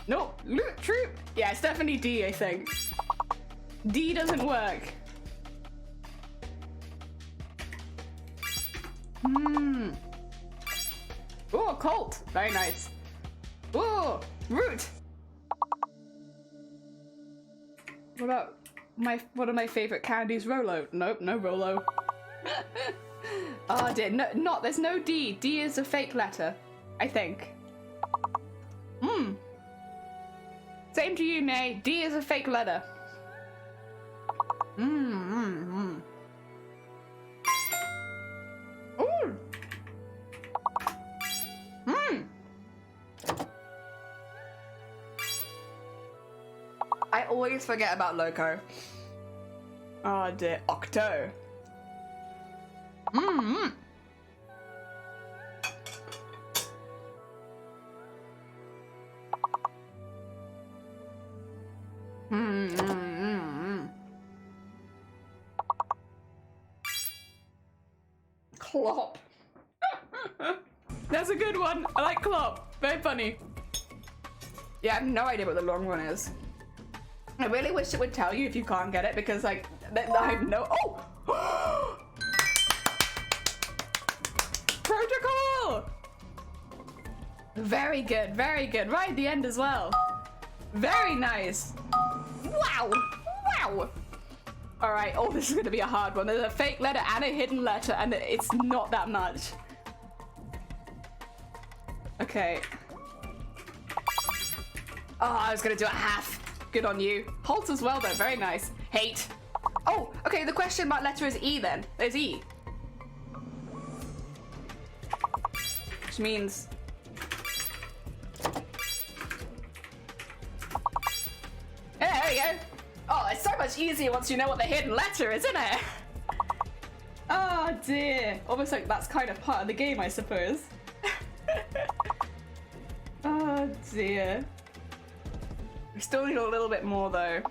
Nope. Loot troop. Yeah, it's definitely D, I think. D doesn't work. Hmm. Oh, Colt. Very nice. Oh, root. What about one of my favorite candies, Rolo? Nope, no Rolo. Oh dear, no, there's no D. D is a fake letter, I think. Hmm. Same to you, Nay. D is a fake letter. Ooh. I always forget about Loco. Oh dear. Octo. Clop. That's a good one. I like Clop. Very funny. Yeah, I have no idea what the long one is. I really wish it would tell you if you can't get it because, like, I have no. Oh! Protocol! Very good, very good. Right at the end as well. Very nice. Wow! Wow! Alright, oh, this is gonna be a hard one. There's a fake letter and a hidden letter, and it's not that much. Okay. Oh, I was gonna do a half. Good on you. Halt as well, though. Very nice. Hate. Oh, okay, the question mark letter is E then. There's E. Which means... Yeah, there we go. Oh, it's so much easier once you know what the hidden letter is, isn't it? Oh dear. Almost like that's kind of part of the game, I suppose. Oh dear. We still need a little bit more though.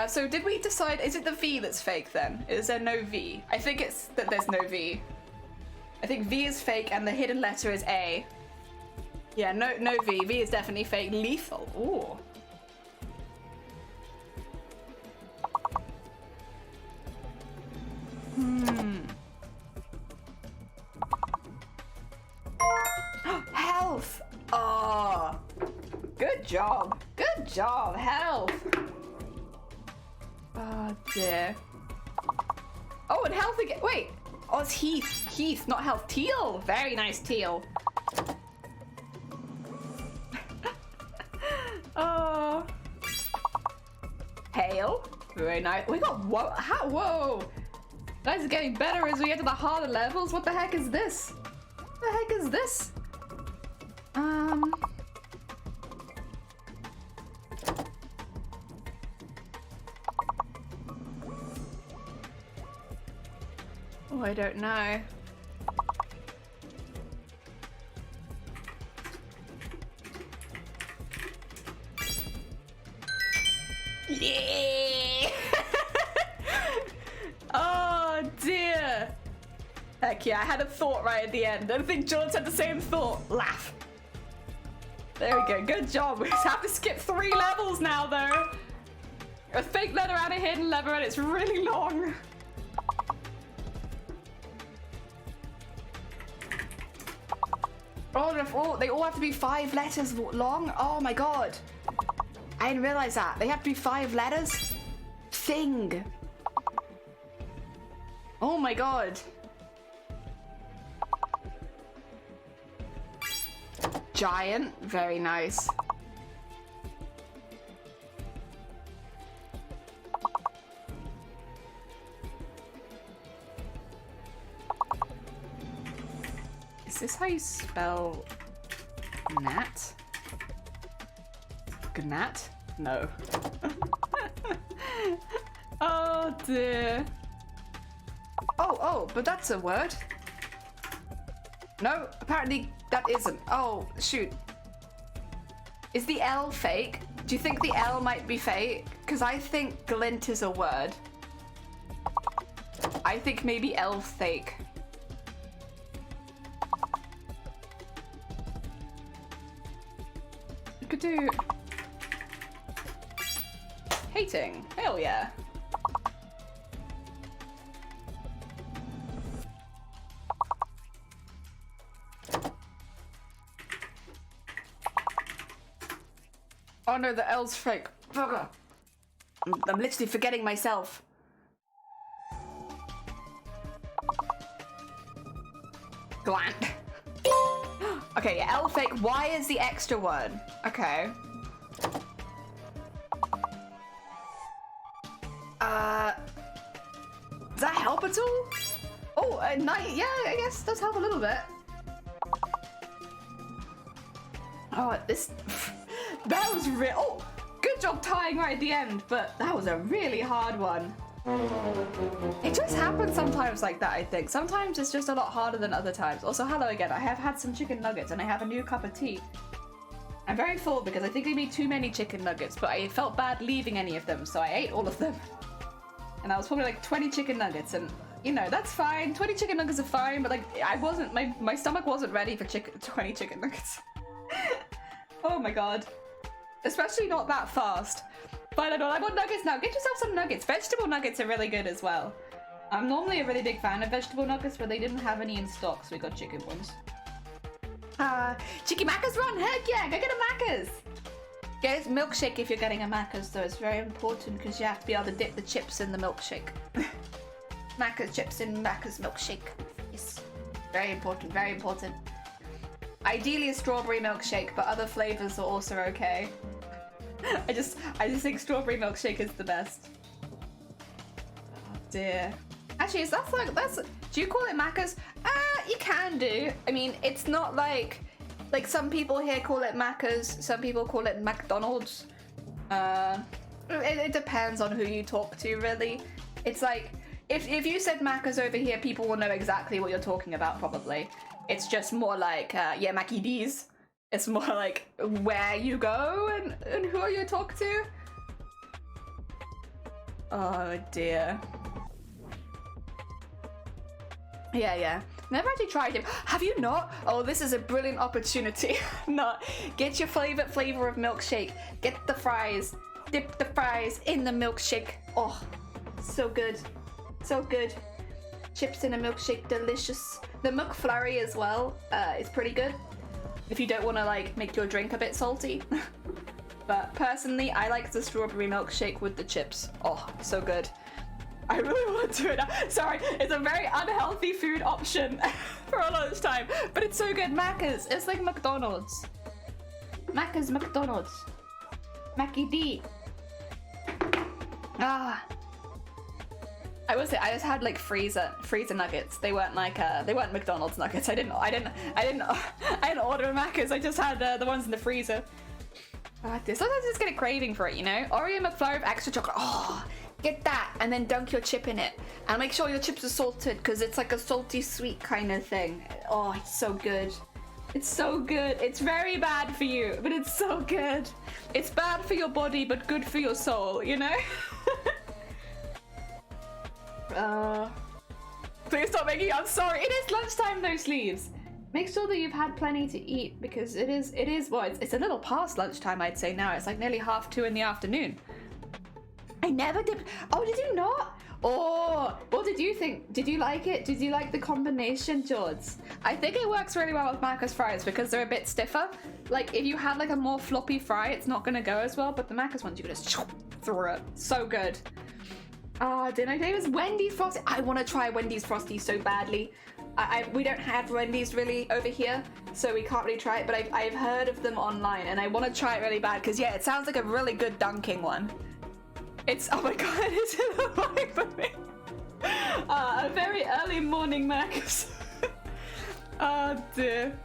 So did we decide, is it the V that's fake then? Is there no V? I think it's that there's no V. I think V is fake and the hidden letter is A. Yeah, no V. V is definitely fake. Lethal. Ooh. Health. Oh. Good job. Good job. Health. Oh dear. Oh, and health again. Wait. Oh, it's Heath. Heath, not health. Teal. Very nice, Teal. Oh. Hail. Very nice. We got whoa. How? Whoa. Guys are getting better as we get to the harder levels. What the heck is this? What the heck is this? Oh, I don't know. Yeah. Oh dear. Heck yeah, I had a thought right at the end. I think George had the same thought. Laugh. There we go, good job. We just have to skip 3 levels now though. A fake letter and a hidden letter and it's really long. Oh, they all have to be 5 letters long? Oh my god. I didn't realize that. They have to be 5 letters? Thing. Oh my god. Giant. Very nice. Is this how you spell gnat? Gnat? No. Oh dear. Oh, but that's a word. No, apparently that isn't. Oh, shoot. Is the L fake? Do you think the L might be fake? Because I think glint is a word. I think maybe L fake. You could do... hating. Hell yeah. Oh no, the L's fake. Bugger. I'm literally forgetting myself. Glant. Okay, yeah, L fake. Y is the extra word. Okay. Does that help at all? Oh, night. Yeah, I guess it does help a little bit. Oh, this... That was real. Oh, good job tying right at the end, but that was a really hard one. It just happens sometimes like that, I think. Sometimes it's just a lot harder than other times. Also, hello again. I have had some chicken nuggets and I have a new cup of tea. I'm very full because I think I made too many chicken nuggets, but I felt bad leaving any of them, so I ate all of them. And I was probably like 20 chicken nuggets, and you know, that's fine. 20 chicken nuggets are fine, but like I wasn't, my stomach wasn't ready for 20 chicken nuggets. Oh my god. Especially not that fast. But I don't know, I want nuggets now. Get yourself some nuggets. Vegetable nuggets are really good as well. I'm normally a really big fan of vegetable nuggets, but they didn't have any in stock, so we got chicken ones. Chicky Macca's run! Heck yeah, go get a Macca's! Get a milkshake if you're getting a Macca's, though. It's very important because you have to be able to dip the chips in the milkshake. Macca's chips in Macca's milkshake. Yes. Very important, very important. Ideally a strawberry milkshake, but other flavors are also okay. I just think strawberry milkshake is the best. Oh dear. Actually, do you call it Macca's? You can do. I mean, it's not like some people here call it Macca's, some people call it McDonald's. It depends on who you talk to, really. It's like, if you said Macca's over here, people will know exactly what you're talking about, probably. It's just more like, yeah, Mackie D's. It's more like where you go and who you talk to. Oh dear. Yeah. Never actually tried it. Have you not? Oh, this is a brilliant opportunity. No, get your favorite flavor of milkshake. Get the fries. Dip the fries in the milkshake. Oh, so good. So good. Chips in a milkshake, delicious. The McFlurry as well is pretty good. If you don't want to like make your drink a bit salty. But personally, I like the strawberry milkshake with the chips. Oh, so good. I really want to do it now. Sorry, it's a very unhealthy food option for a lunchtime, but it's so good. Macca's, it's like McDonald's. Macca's, McDonald's. Mackie D. Ah. I will say I just had like freezer nuggets. They weren't like they weren't McDonald's nuggets. I didn't order Macca's. I just had the ones in the freezer. Sometimes I just get a craving for it, you know. Oreo McFlurry with extra chocolate. Oh, get that and then dunk your chip in it, and make sure your chips are salted because it's like a salty sweet kind of thing. Oh, it's so good. It's so good. It's very bad for you, but it's so good. It's bad for your body, but good for your soul, you know? Please stop making. I'm sorry. It is lunchtime, no sleeves. Make sure that you've had plenty to eat because it is. Well, it's a little past lunchtime, I'd say now. It's like nearly 2:30 in the afternoon. I never did. Oh, did you not? Oh, what did you think? Did you like it? Did you like the combination, George? I think it works really well with Macca's fries because they're a bit stiffer. Like if you had like a more floppy fry, it's not gonna go as well. But the Macca's ones, you can just through it. So good. Dinner day was Wendy's Frosty. I want to try Wendy's Frosty so badly. We don't have Wendy's really over here, so we can't really try it, but I've heard of them online, and I want to try it really bad, because yeah, it sounds like a really good dunking one. It's, oh my god, it's in the morning for me. A very early morning Max. Oh dear.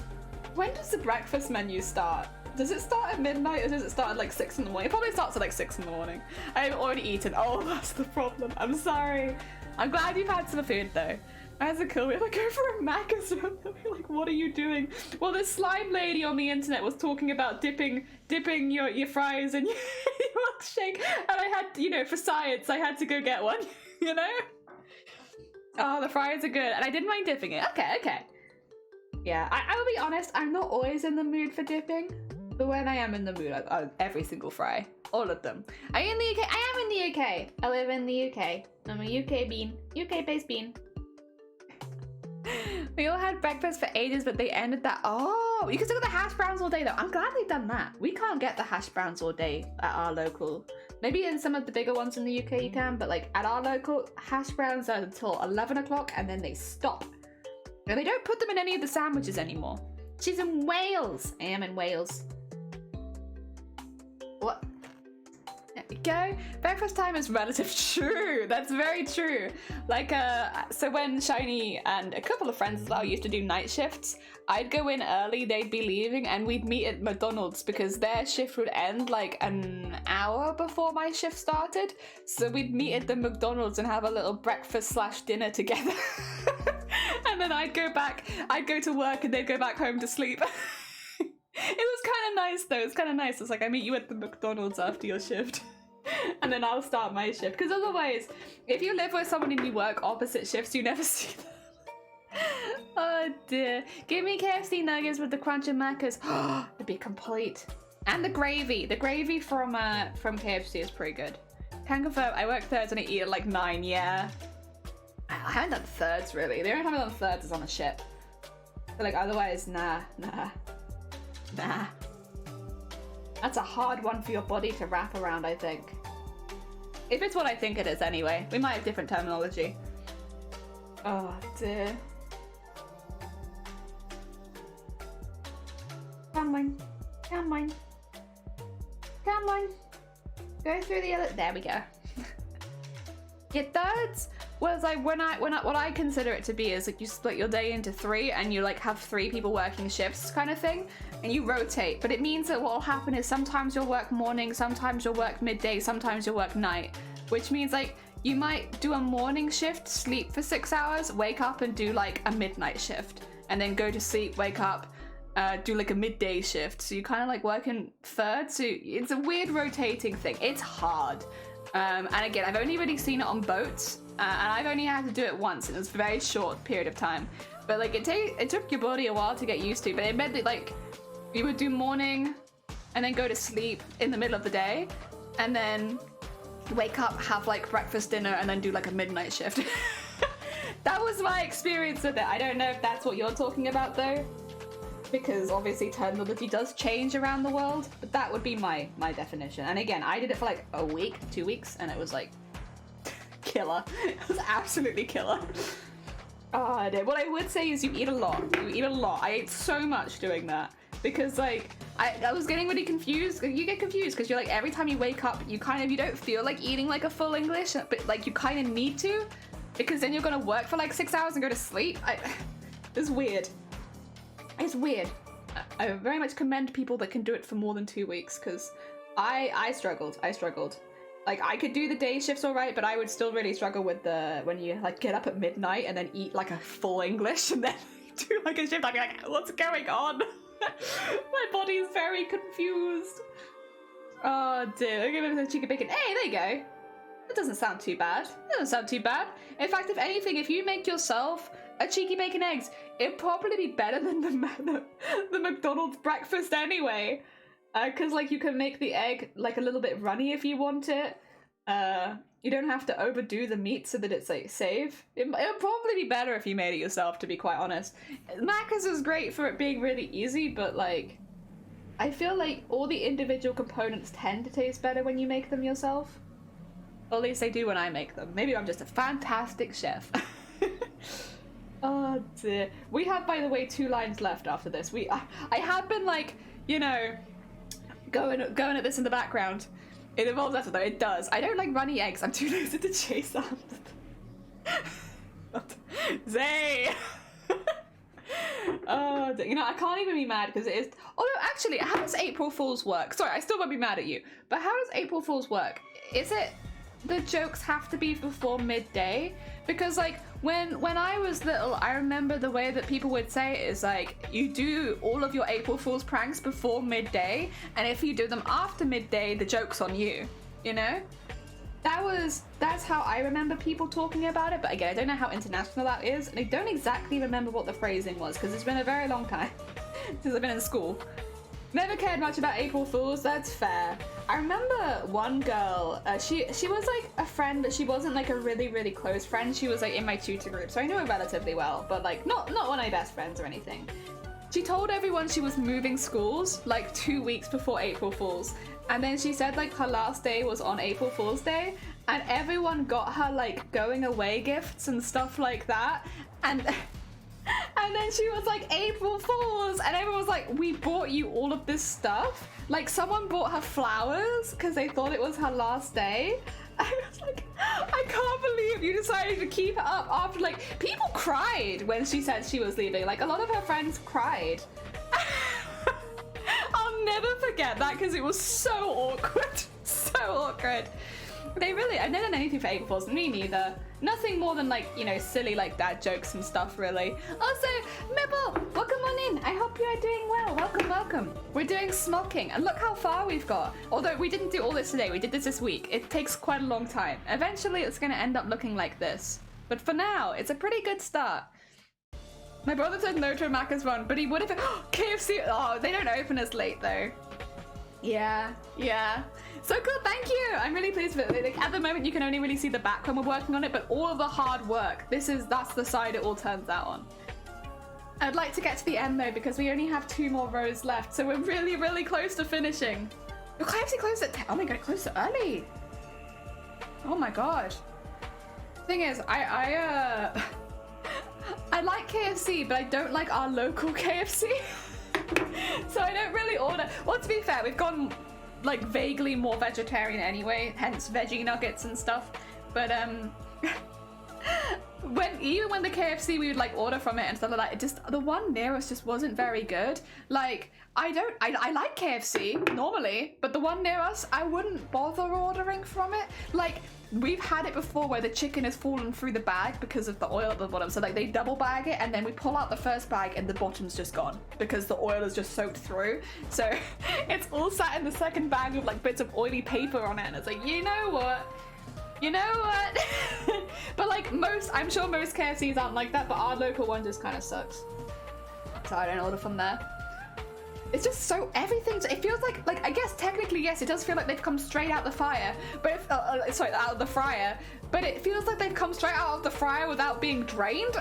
When does the breakfast menu start? Does it start at midnight or does it start at like 6 in the morning? It probably starts at like 6 in the morning. I've already eaten. Oh, that's the problem. I'm sorry. I'm glad you've had some food though. As a kill, we like go for a Macca's. Like, what are you doing? Well, this slime lady on the internet was talking about dipping your fries in your milkshake, and I had, you know, for science, I had to go get one. You know? Oh, the fries are good, and I didn't mind dipping it. Okay. Yeah, I will be honest. I'm not always in the mood for dipping, but when I am in the mood, I every single fry, all of them. Are you in the UK? I am in the UK. I live in the UK. I'm a UK bean, UK-based bean. We all had breakfast for ages, but they ended that. Oh, you can still get the hash browns all day though. I'm glad they've done that. We can't get the hash browns all day at our local. Maybe in some of the bigger ones in the UK you can, but like at our local, hash browns are until 11 o'clock and then they stop. And they don't put them in any of the sandwiches anymore. She's in Wales. I am in Wales. What? There we go. Breakfast time is relative. True. That's very true. Like, so when Shiny and a couple of friends as well used to do night shifts, I'd go in early, they'd be leaving, and we'd meet at McDonald's because their shift would end like an hour before my shift started. So we'd meet at the McDonald's and have a little breakfast/dinner together. And then I'd go to work and they'd go back home to sleep. It was kind of nice though. It's kind of nice. It's like I meet you at the McDonald's after your shift. And then I'll start my shift. Because otherwise, if you live with someone and you work opposite shifts, you never see them. Oh dear. Give me KFC nuggets with the crunch and Macca's. It'd be complete. And the gravy. The gravy from KFC is pretty good. Can confirm, I work thirds and I eat at like 9, yeah. I haven't done thirds really. The only time I've done thirds is on a ship. But like otherwise, nah. That's a hard one for your body to wrap around, I think. If it's what I think it is anyway. We might have different terminology. Oh dear. Come on. Go through the other, there we go. Your thirds was like what I consider it to be is like you split your day into 3 and you like have 3 people working shifts kind of thing and you rotate, but it means that what will happen is sometimes you'll work morning, sometimes you'll work midday, sometimes you'll work night, which means like you might do a morning shift, sleep for 6 hours, wake up and do like a midnight shift, and then go to sleep, wake up, do like a midday shift. So you kind of like work in thirds. So it's a weird rotating thing. It's hard. And again, I've only really seen it on boats, and I've only had to do it once, and it was a very short period of time. But like it took your body a while to get used to. But it meant that like you would do morning, and then go to sleep in the middle of the day, and then wake up, have like breakfast, dinner, and then do like a midnight shift. That was my experience with it. I don't know if that's what you're talking about though, because obviously terminology does change around the world, but that would be my definition. And again, I did it for like a week, 2 weeks, and it was like killer. It was absolutely killer. Oh dear. What I would say is you eat a lot. I ate so much doing that because like I was getting really confused. You get confused because you're like every time you wake up, you don't feel like eating like a full English, but like you kind of need to, because then you're gonna work for like 6 hours and go to sleep. It's weird. It's weird. I very much commend people that can do it for more than 2 weeks, because I struggled. Like I could do the day shifts all right, but I would still really struggle with when you like get up at midnight and then eat like a full English and then do like a shift, I'd be like, what's going on? My body's very confused. Oh dear, give it a cheeky bacon. Hey, there you go. That doesn't sound too bad. That doesn't sound too bad. In fact, if anything, if you make yourself a cheeky bacon eggs, it'd probably be better than the McDonald's breakfast anyway. Because like you can make the egg like a little bit runny if you want it. You don't have to overdo the meat so that it's like safe. It'll probably be better if you made it yourself, to be quite honest. Macca's is great for it being really easy, but like I feel like all the individual components tend to taste better when you make them yourself. Or at least they do when I make them. Maybe I'm just a fantastic chef. Oh dear. We have, by the way, 2 lines left after this. I have been like, you know, going at this in the background. It involves effort though, it does. I don't like runny eggs. I'm too lazy to chase after them. Zay! Oh, you know, I can't even be mad because it is. Although, actually, how does April Fool's work? Sorry, I still won't be mad at you. But how does April Fool's work? Is it the jokes have to be before midday? Because like when I was little, I remember the way that people would say it is like you do all of your April Fool's pranks before midday, and if you do them after midday, the joke's on you. You know? That's how I remember people talking about it, but again, I don't know how international that is, and I don't exactly remember what the phrasing was, because it's been a very long time since I've been in school. Never cared much about April Fools, that's fair. I remember one girl, she was like a friend, but she wasn't like a really, really close friend. She was like in my tutor group, so I knew her relatively well, but like not one of my best friends or anything. She told everyone she was moving schools like 2 weeks before April Fools. And then she said like her last day was on April Fool's Day, and everyone got her like going away gifts and stuff like that. And then she was like, April Fools, and everyone was like, we bought you all of this stuff. Like someone bought her flowers because they thought it was her last day. I was like, I can't believe you decided to keep it up after, like, people cried when she said she was leaving. Like a lot of her friends cried. I'll never forget that because it was so awkward. So awkward. I've never done anything for April Fools, me neither. Nothing more than like, you know, silly like dad jokes and stuff really. Also, Mibble, welcome on in. I hope you are doing well. Welcome, welcome. We're doing smocking and look how far we've got. Although we didn't do all this today, we did this week. It takes quite a long time. Eventually it's gonna end up looking like this. But for now, it's a pretty good start. My brother said no to a Macca's run, but he would have. KFC. Oh, they don't open as late though. Yeah. So cool, thank you. I'm really pleased with it. Like, at the moment, you can only really see the back when we're working on it, but all of the hard work. That's the side it all turns out on. I'd like to get to the end though, because we only have 2 more rows left, so we're really, really close to finishing. We're KFC closed at 10. Oh my god, closed early. Oh my god. Thing is, I like KFC, but I don't like our local KFC. So I don't really order. Well, to be fair, we've gone like vaguely more vegetarian anyway, hence veggie nuggets and stuff. But even when the KFC we would like order from it and stuff like that, it just, the one near us just wasn't very good. Like I like KFC normally, but the one near us, I wouldn't bother ordering from it. Like we've had it before where the chicken has fallen through the bag because of the oil at the bottom. So like they double bag it and then we pull out the first bag and the bottom's just gone because the oil is just soaked through. So it's all sat in the second bag with like bits of oily paper on it, and it's like, you know what? But like I'm sure most KFCs aren't like that, but our local one just kind of sucks. So I don't order from there. It's just so it feels like I guess technically yes, it does feel like they've come straight out the fire, but out of the fryer, but it feels like they've come straight out of the fryer without being drained.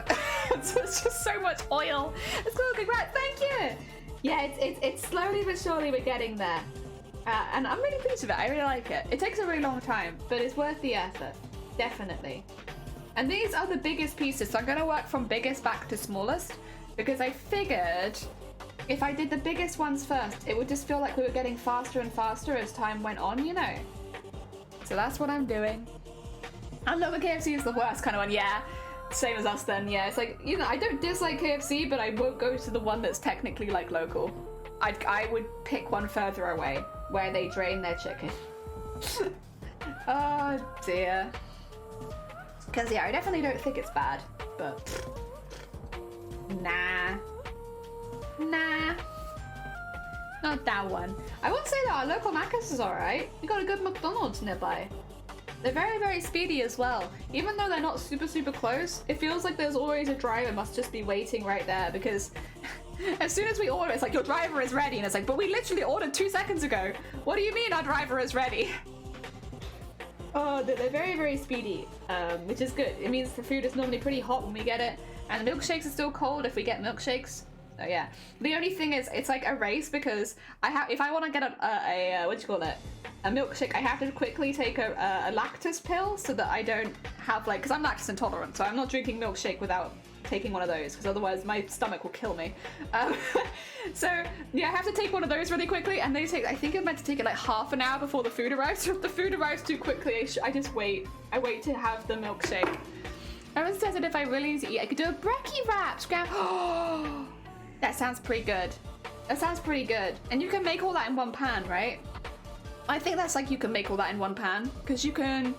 So it's just so much oil. It's cool, congrats, thank you. Yeah, it's slowly but surely we're getting there, and I'm really pleased with it. I really like it. It takes a really long time, but it's worth the effort, definitely. And these are the biggest pieces, so I'm gonna work from biggest back to smallest because I figured if I did the biggest ones first, it would just feel like we were getting faster and faster as time went on, you know? So that's what I'm doing. I know the KFC is the worst kind of one, yeah. Same as us then, yeah. It's like, you know, I don't dislike KFC, but I won't go to the one that's technically like local. I would pick one further away where they drain their chicken. Oh dear. Because yeah, I definitely don't think it's bad, but nah. Nah. Not that one. I would say that our local Macca's is alright. We got a good McDonald's nearby. They're very, very speedy as well. Even though they're not super, super close, it feels like there's always a driver must just be waiting right there because as soon as we order, it's like, your driver is ready. And it's like, but we literally ordered 2 seconds ago. What do you mean our driver is ready? Oh, they're very, very speedy, which is good. It means the food is normally pretty hot when we get it. And the milkshakes are still cold if we get milkshakes. So yeah. The only thing is, it's like a race because if I want to get a what do you call it? A milkshake, I have to quickly take a lactose pill so that I don't have like, because I'm lactose intolerant, so I'm not drinking milkshake without taking one of those, because otherwise my stomach will kill me. So yeah, I have to take one of those really quickly, and they take, I think I'm meant to take it like half an hour before the food arrives. So if the food arrives too quickly, I just wait. I wait to have the milkshake. Everyone says that if I really need to eat, I could do a brekkie wrap. Oh, that sounds pretty good. That sounds pretty good. And you can make all that in one pan, right? I think that's like you can make all that in one pan, because you can,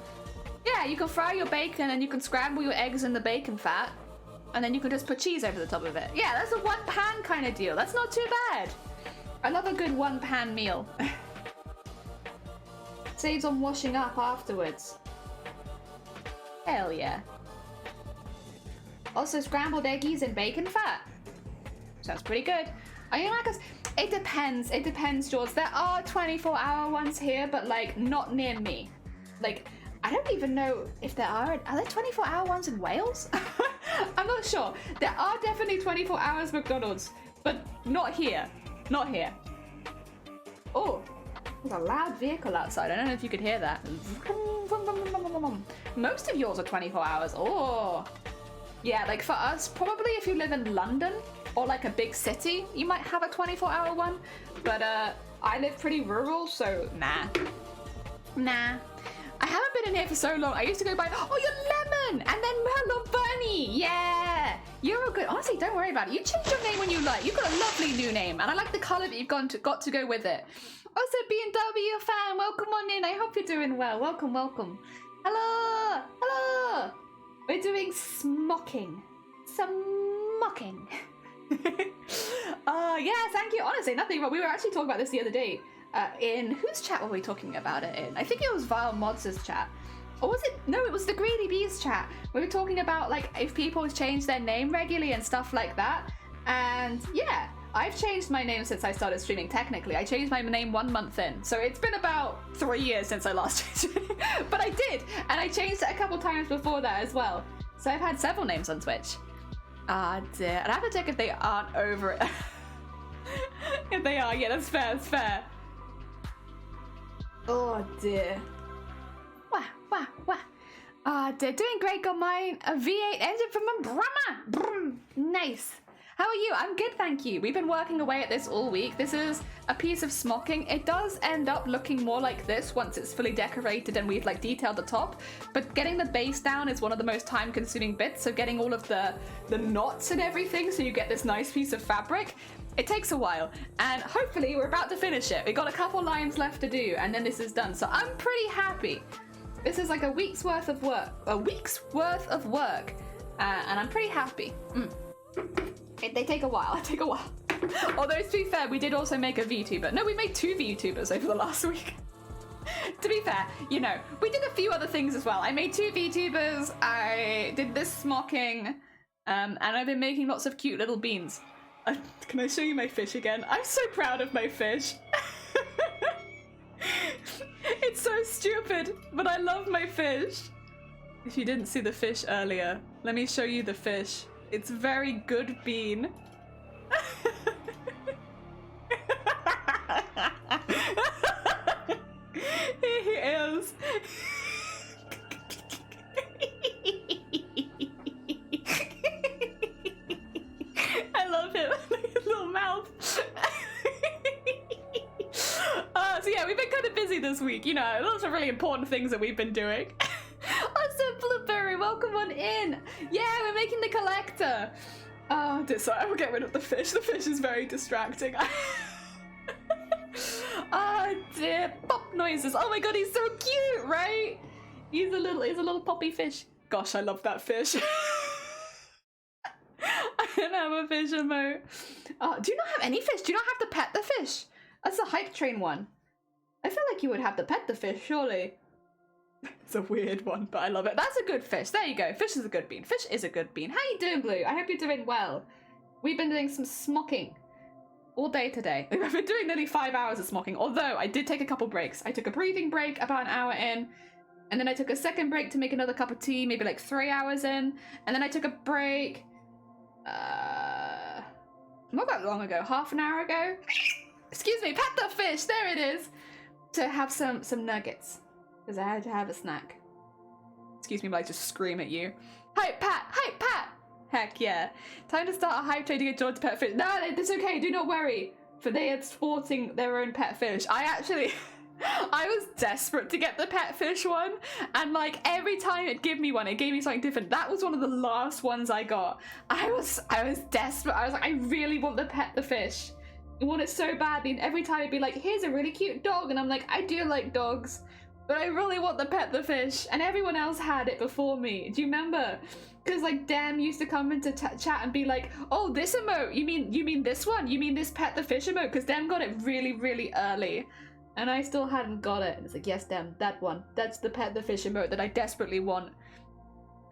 yeah, you can fry your bacon and you can scramble your eggs in the bacon fat, and then you can just put cheese over the top of it. Yeah, that's a one pan kind of deal. That's not too bad. I love a good one pan meal. Saves on washing up afterwards. Hell yeah. Also scrambled eggies in bacon fat. Sounds pretty good. Are you like us? It depends. It depends, George. There are 24-hour ones here, but like not near me. Like, I don't even know if there are. Are there 24-hour ones in Wales? I'm not sure. There are definitely 24 hours McDonald's, but not here. Not here. Oh, there's a loud vehicle outside. I don't know if you could hear that. Most of yours are 24 hours. Oh. Yeah, like for us, probably if you live in London or like a big city, you might have a 24-hour one. But I live pretty rural, so nah. Nah. I haven't been in here for so long. I used to go by, oh, you're Lemon, and then Hello Bunny. Yeah. You're all good. Honestly, don't worry about it. You change your name when you like. You've got a lovely new name, and I like the colour that you've got to go with it. Also, B&W fan, welcome on in. I hope you're doing well. Welcome, welcome. Hello. Hello. We're doing smocking. Smocking. Yeah, thank you. Honestly, nothing wrong. We were actually talking about this the other day. In whose chat were we talking about it in? I think it was Vile Mods' chat. Or was it? No, it was the Greedy Bees chat. We were talking about like if people change their name regularly and stuff like that. And yeah, I've changed my name since I started streaming technically. I changed my name 1 month in. So it's been about 3 years since I last changed it. But I did. And I changed it a couple times before that as well. So I've had several names on Twitch. Ah, dear. And I have to check if they aren't over it. If they are, yeah, that's fair, that's fair. Oh dear. Wah, wah, wah. Ah dear, doing great, got mine. A V8 engine from a Brahma. Brum. Nice. How are you? I'm good, thank you. We've been working away at this all week. This is a piece of smocking. It does end up looking more like this once it's fully decorated and we've like detailed the top. But getting the base down is one of the most time-consuming bits. So getting all of the knots and everything so you get this nice piece of fabric, it takes a while. And hopefully we're about to finish it. We got a couple lines left to do and then this is done. So I'm pretty happy. This is like a week's worth of work. A week's worth of work. And I'm pretty happy. They take a while. They take a while. Although, to be fair, we did also make a VTuber. No, we made 2 VTubers over the last week. To be fair, you know, we did a few other things as well. I made 2 VTubers. I did this smocking. And I've been making lots of cute little beans. Can I show you my fish again? I'm so proud of my fish. It's so stupid, but I love my fish. If you didn't see the fish earlier, let me show you the fish. It's very good bean. Here he is. I love him. Look at his little mouth. So yeah, we've been kind of busy this week. You know, lots of really important things that we've been doing. Also, Blueberry, welcome on in. Yeah, we're making the collector. Oh, sorry, I will get rid of the fish. The fish is very distracting. Oh dear, pop noises. Oh my god, he's so cute, right? He's a little poppy fish. Gosh, I love that fish. don't have a fish emote. Do you not have any fish? Do you not have to pet the fish? That's a hype train one. I feel like you would have to pet the fish, surely. It's a weird one, but I love it. That's a good fish. There you go. Fish is a good bean. Fish is a good bean. How you doing, Blue? I hope you're doing well. We've been doing some smocking all day today. I've been doing nearly 5 hours of smocking, although I did take a couple breaks. I took a breathing break about an hour in, and then I took a second break to make another cup of tea, maybe like 3 hours in, and then I took a break, not that long ago, half an hour ago. Excuse me, pet the fish, there it is, to have some nuggets, because I had to have a snack. Excuse me while I just scream at you. Hype Pat! Hype Pat! Heck yeah. Time to start a hype trading a George pet fish. No, it's okay, do not worry, for they are sporting their own pet fish. I was desperate to get the pet fish one, and like every time it gave me one, it gave me something different. That was one of the last ones I got. I was desperate. I was like, I really want to pet the fish. I want it so badly, and every time it'd be like, here's a really cute dog, and I'm like, I do like dogs, but I really want to pet the fish, and everyone else had it before me. Do you remember? Because like Dem used to come into chat and be like, oh, this emote, you mean this one? You mean this pet the fish emote? Because Dem got it really, really early. And I still hadn't got it. And it's like, yes, Dem, that one. That's the pet the fish emote that I desperately want.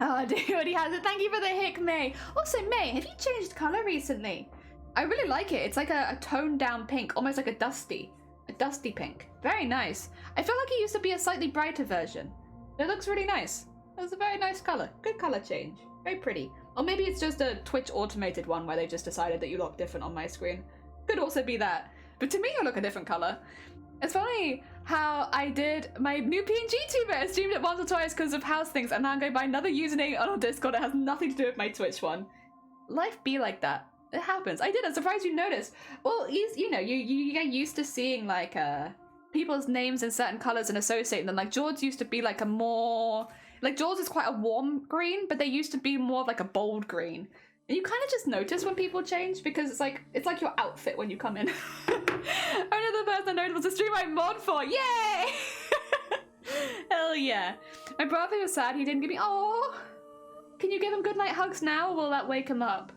Oh, dude, he has it. Thank you for the hick, May. Also, May, have you changed color recently? I really like it. It's like a toned down pink, almost like a dusty pink. Very nice. I feel like it used to be a slightly brighter version. It looks really nice. It was a very nice color. Good color change. Very pretty. Or maybe it's just a Twitch automated one where they just decided that you look different on my screen. Could also be that. But to me, you look a different color. It's funny how I did my new PNG tuber. I streamed it once or twice because of house things, and now I'm going by another username on Discord that has nothing to do with my Twitch one. Life be like that. It happens. I did. I'm surprised you noticed. Well, you know, you get used to seeing like people's names in certain colors and associating them. Like George used to be like a more like George is quite a warm green, but they used to be more of like a bold green. And you kind of just notice when people change because it's like your outfit when you come in. Only the person I noticed was the stream I mod for. Yay! Hell yeah. My brother was sad he didn't give me. Oh, can you give him goodnight hugs now, or will that wake him up?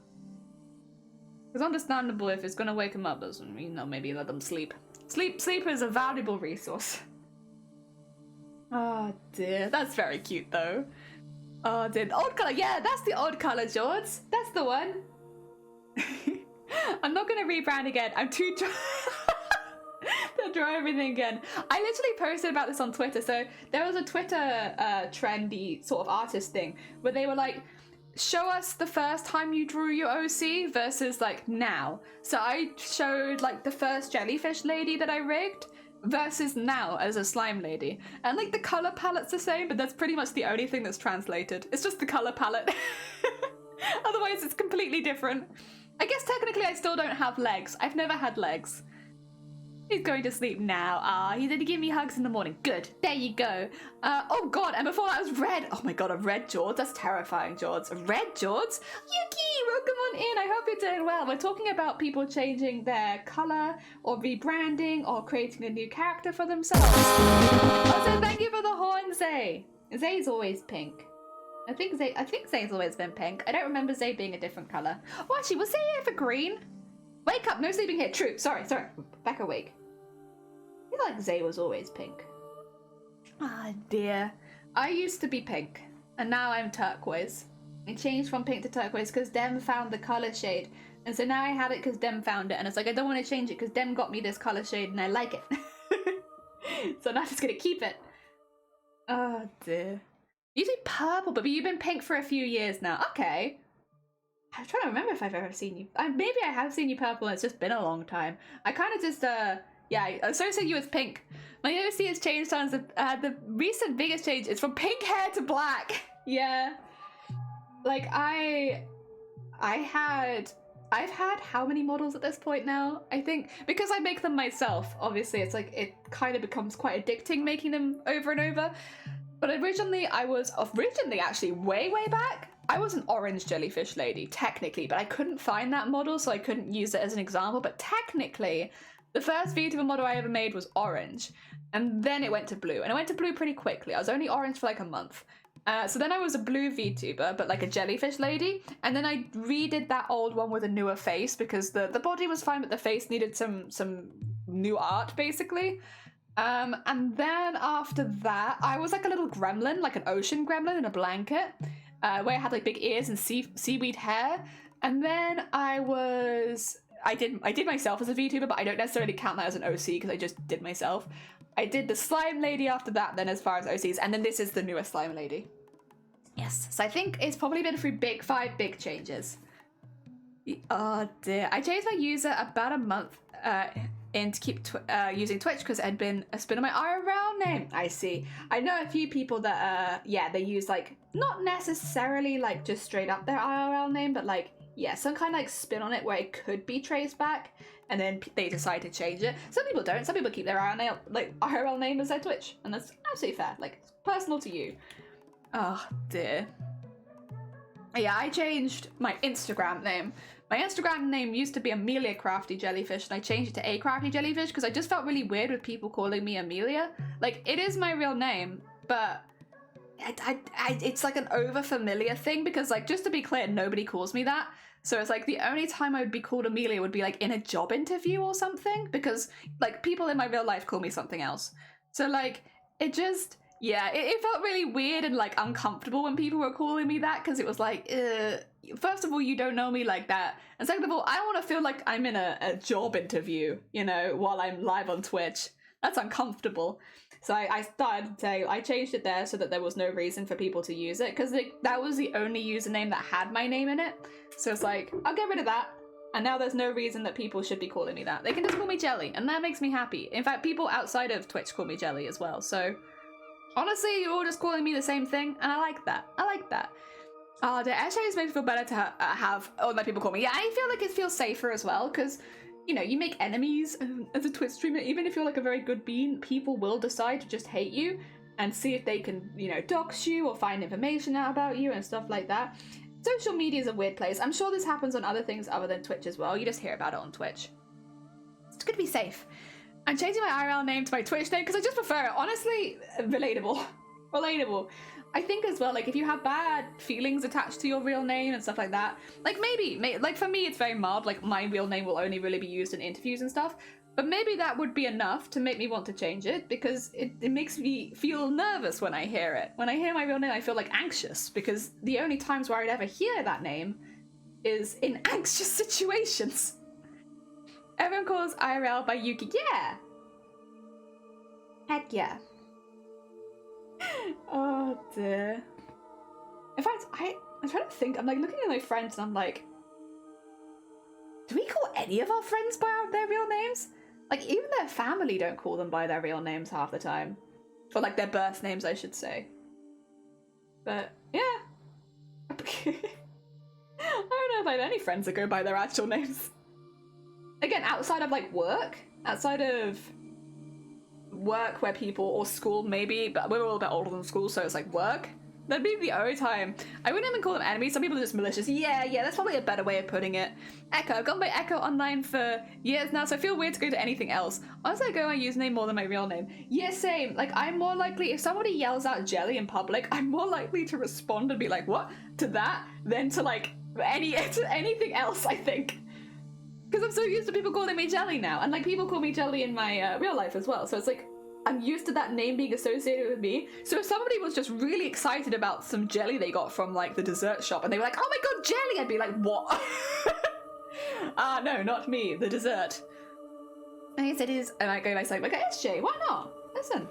It's understandable if it's gonna wake him up, doesn't mean, you know, maybe let them sleep. Sleep is a valuable resource. Oh dear, that's very cute though. Oh dear, odd color, yeah, that's the odd color, George. That's the one. I'm not gonna rebrand again. I'm too dry to draw everything again. I literally posted about this on Twitter. So there was a Twitter trendy sort of artist thing where they were like, show us the first time you drew your OC versus like now. So I showed like the first jellyfish lady that I rigged versus now as a slime lady. And like the color palette's the same, but that's pretty much the only thing that's translated. It's just the color palette. Otherwise it's completely different. I guess technically I still don't have legs. I've never had legs. He's going to sleep now. Ah, he didn't give me hugs in the morning. Good. There you go. Oh god, and before that was red. Oh my god, a red George. That's terrifying, George. A red George? Yuki, welcome on in. I hope you're doing well. We're talking about people changing their color or rebranding or creating a new character for themselves. Also, thank you for the horn, Zay. Zay's always pink. I think Zay's always been pink. I don't remember Zay being a different color. Oh, actually, was Zay ever green? Wake up, no sleeping here. True, sorry. Back awake. I feel like Zay was always pink. Ah, dear. I used to be pink, and now I'm turquoise. I changed from pink to turquoise because Dem found the color shade. And so now I have it because Dem found it, and it's like, I don't want to change it because Dem got me this color shade and I like it. So now I'm just gonna keep it. Oh, dear. Usually purple, but you've been pink for a few years now. Okay. I'm trying to remember if I've ever seen you. Maybe I have seen you purple and it's just been a long time. I kind of just, yeah, I associate you with pink. My OC has changed tons. The recent biggest change is from pink hair to black. Yeah. Like, I've had how many models at this point now? I think, because I make them myself, obviously, it's like, it kind of becomes quite addicting making them over and over. But originally, actually, way back, I was an orange jellyfish lady, technically, but I couldn't find that model, so I couldn't use it as an example. But technically, The first VTuber model I ever made was orange, and then it went to blue, and it went to blue pretty quickly. I was only orange for like a month. So then I was a blue VTuber, but like a jellyfish lady, and then I redid that old one with a newer face because the body was fine, but the face needed some new art, basically. And then after that, I was like a little gremlin, like an ocean gremlin in a blanket, where I had like big ears and seaweed hair. And then I did myself as a VTuber, but I don't necessarily count that as an OC because I just did myself. I did the slime lady after that, then as far as OCs, and then this is the newest slime lady. Yes, so I think it's probably been through 5 big changes. Oh dear, I changed my user about a month in to keep using Twitch because it had been a spin on my IRL name. I see. I know a few people that, yeah, they use like, not necessarily like just straight up their IRL name, but like, yeah, some kind of like spin on it where it could be traced back, and then they decide to change it. Some people don't. Some people keep their IRL name as their Twitch, and that's absolutely fair. Like, it's personal to you. Oh dear. Yeah, I changed my Instagram name. My Instagram name used to be Amelia Crafty Jellyfish, and I changed it to A Crafty Jellyfish because I just felt really weird with people calling me Amelia. Like, it is my real name, but it's like an over-familiar thing because, like, just to be clear, nobody calls me that. So it's like the only time I would be called Amelia would be like in a job interview or something, because like people in my real life call me something else. So like it just, yeah, it felt really weird and like uncomfortable when people were calling me that, because it was like, first of all, you don't know me like that, and second of all, I don't want to feel like I'm in a job interview, you know, while I'm live on Twitch. That's uncomfortable. So I started saying, I changed it there so that there was no reason for people to use it, because that was the only username that had my name in it. So it's like, I'll get rid of that. And now there's no reason that people should be calling me that. They can just call me Jelly, and that makes me happy. In fact, people outside of Twitch call me Jelly as well. So honestly, you're all just calling me the same thing, and I like that. I like that. Oh, it actually just makes me feel better to have all my people call me. Yeah, I feel like it feels safer as well, because you know, you make enemies as a Twitch streamer. Even if you're like a very good bean, people will decide to just hate you and see if they can, you know, dox you or find information out about you and stuff like that. Social media is a weird place. I'm sure this happens on other things other than Twitch as well. You just hear about it on Twitch. It's good to be safe. I'm changing my IRL name to my Twitch name because I just prefer it. Honestly, relatable. Relatable. I think as well, like, if you have bad feelings attached to your real name and stuff like that, like, maybe, like, for me, it's very mild, like, my real name will only really be used in interviews and stuff, but maybe that would be enough to make me want to change it, because it makes me feel nervous when I hear it. When I hear my real name, I feel, like, anxious, because the only times where I'd ever hear that name is in anxious situations. Everyone calls IRL by Yuki. Yeah! Heck yeah. Oh dear. In fact, I'm trying to think. I'm like looking at my friends and I'm like, do we call any of our friends by their real names? Like, even their family don't call them by their real names half the time. Or like their birth names, I should say. But yeah. I don't know if I have any friends that go by their actual names. Again, outside of like work, outside of work where people, or school maybe, but we're all a bit older than school, so it's like work. That'd be the only time. I wouldn't even call them enemies. Some people are just malicious. Yeah, that's probably a better way of putting it. Echo. I've gone by Echo online for years now, so I feel weird to go to anything else. Honestly, I go by username more than my real name. Yeah, same. Like, I'm more likely, if somebody yells out Jelly in public, I'm more likely to respond and be like, what? To that? Than to, like, anything else, I think. Because I'm so used to people calling me Jelly now. And, like, people call me Jelly in my real life as well. So it's like, I'm used to that name being associated with me. So if somebody was just really excited about some jelly they got from, like, the dessert shop, and they were like, oh my god, jelly! I'd be like, what? No, not me, the dessert. I guess it is, and I go myself, okay, SJ, why not? Listen,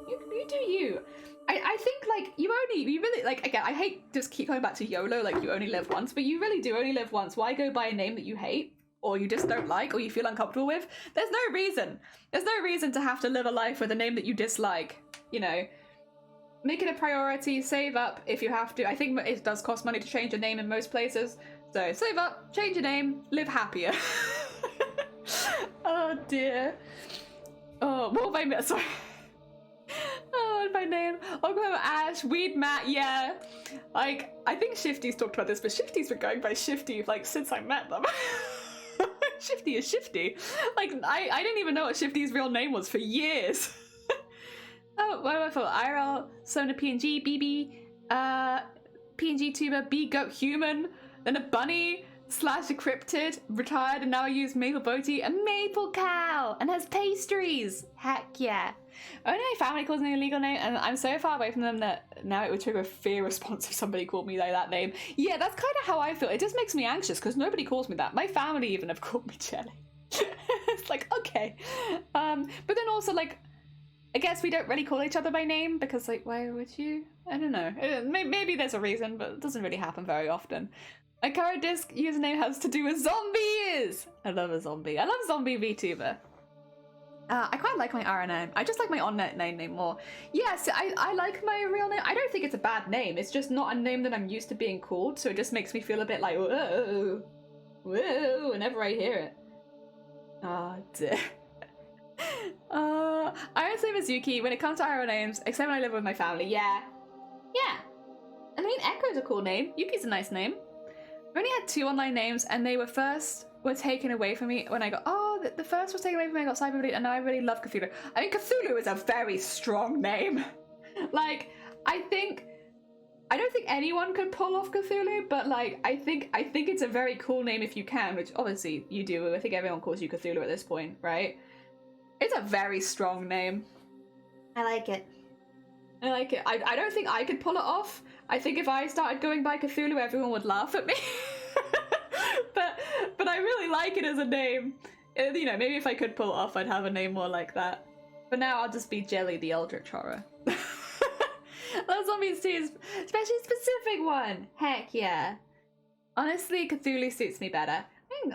you do you. I think, like, you really, like, again, I hate just keep going back to YOLO, like, you only live once, but you really do only live once. Why go by a name that you hate? Or you just don't like, or you feel uncomfortable with? There's no reason. There's no reason to have to live a life with a name that you dislike. You know, make it a priority, save up if you have to. I think it does cost money to change a name in most places. So save up, change your name, live happier. Oh dear. Oh, what have I missed? Sorry. Oh, what have I named? I'll go with Ash, Weed Matt, yeah. Like, I think Shifty's talked about this, but Shifty's been going by Shifty, like, since I met them. Shifty is Shifty. Like, I didn't even know what Shifty's real name was for years. Oh, what am I for? IRL, Sona PNG, BB, PNG tuber, B goat human, then a bunny / decrypted, retired, and now I use Maple Boaty, a maple cow, and has pastries. Heck yeah. Only my family calls me a legal name, and I'm so far away from them that now it would trigger a fear response if somebody called me like that name. Yeah, that's kind of how I feel. It just makes me anxious because nobody calls me that. My family even have called me Jelly. It's like, okay. But then also, like, I guess we don't really call each other by name because, like, why would you? I don't know. Maybe there's a reason, but it doesn't really happen very often. My current disc username has to do with zombies! I love a zombie. I love zombie VTuber. I quite like my RN name. I just like my on-net name more. Yes, I like my real name. I don't think it's a bad name. It's just not a name that I'm used to being called, so it just makes me feel a bit like, whoa, whoa, whenever I hear it. Oh, dear. I would say Mizuki when it comes to RL names, except when I live with my family. Yeah. Yeah. I mean, Echo's a cool name. Yuki's a nice name. I've only had 2 online names, and they were taken away from me when I got, the first was taken away from me, I got Cyberbleed, and now I really love Cthulhu. I mean, Cthulhu is a very strong name. Like, I don't think anyone could pull off Cthulhu, but like, I think it's a very cool name if you can, which obviously you do. I think everyone calls you Cthulhu at this point, right? It's a very strong name. I like it. I like it. I don't think I could pull it off. I think if I started going by Cthulhu, everyone would laugh at me. but I really like it as a name. You know, maybe if I could pull it off, I'd have a name more like that. But now I'll just be Jelly the Eldritch Horror. Love zombies too, especially a specific one. Heck yeah. Honestly, Cthulhu suits me better.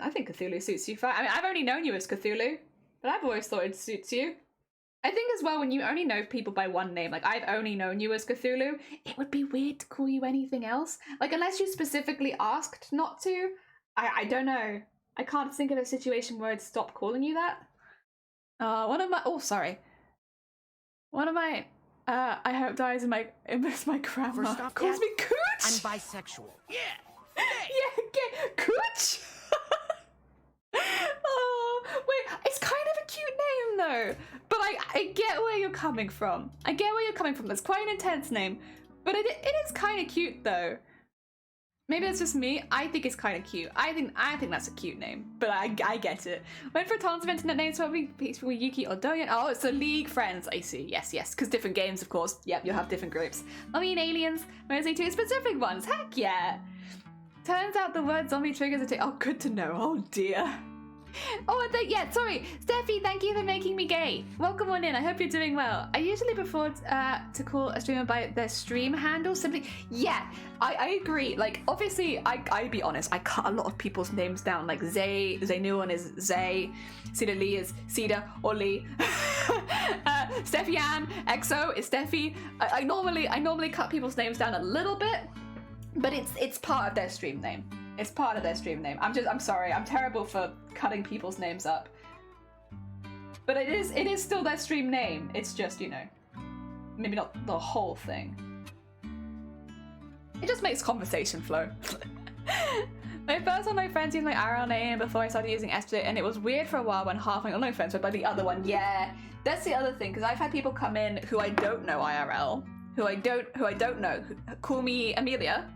I think Cthulhu suits you fine. I mean, I've only known you as Cthulhu, but I've always thought it suits you. I think as well, when you only know people by one name, like I've only known you as Cthulhu, it would be weird to call you anything else. Like, unless you specifically asked not to, I don't know. I can't think of a situation where I'd stop calling you that. One of my I hope dies in my grandma First off, calls Dad, me Cooch. I'm bisexual. Yeah. Yeah, get Cooch. Oh, wait, it's kind of a cute name though. But I get where you're coming from. It's quite an intense name, but it is kind of cute though. Maybe that's just me. I think it's kind of cute. I think that's a cute name, but I get it. Went for tons of internet names, probably people Yuki or Doyen. Oh, it's the League friends. I see. Yes, because different games, of course. Yep, you'll have different groups. I mean, aliens. Mostly 2 specific ones. Heck yeah. Turns out the word zombie triggers a oh, good to know. Oh dear. Oh, and sorry. Steffi, thank you for making me gay. Welcome on in. I hope you're doing well. I usually prefer to call a streamer by their stream handle simply. Yeah, I agree. Like, obviously, I be honest, I cut a lot of people's names down. Like, Zaynuan is Zay. Cedar Lee is Cedar or Lee. Steffi Ann, EXO is Steffi. I normally cut people's names down a little bit, but it's part of their stream name. It's part of their stream name. I'm sorry. I'm terrible for cutting people's names up. But it is still their stream name. It's just, you know, maybe not the whole thing. It just makes conversation flow. My first one, my friends used my IRL name before I started using SJ, and it was weird for a while when half my online friends went by the other one. Yeah, that's the other thing, because I've had people come in who I don't know IRL, who I don't know, call me Amelia.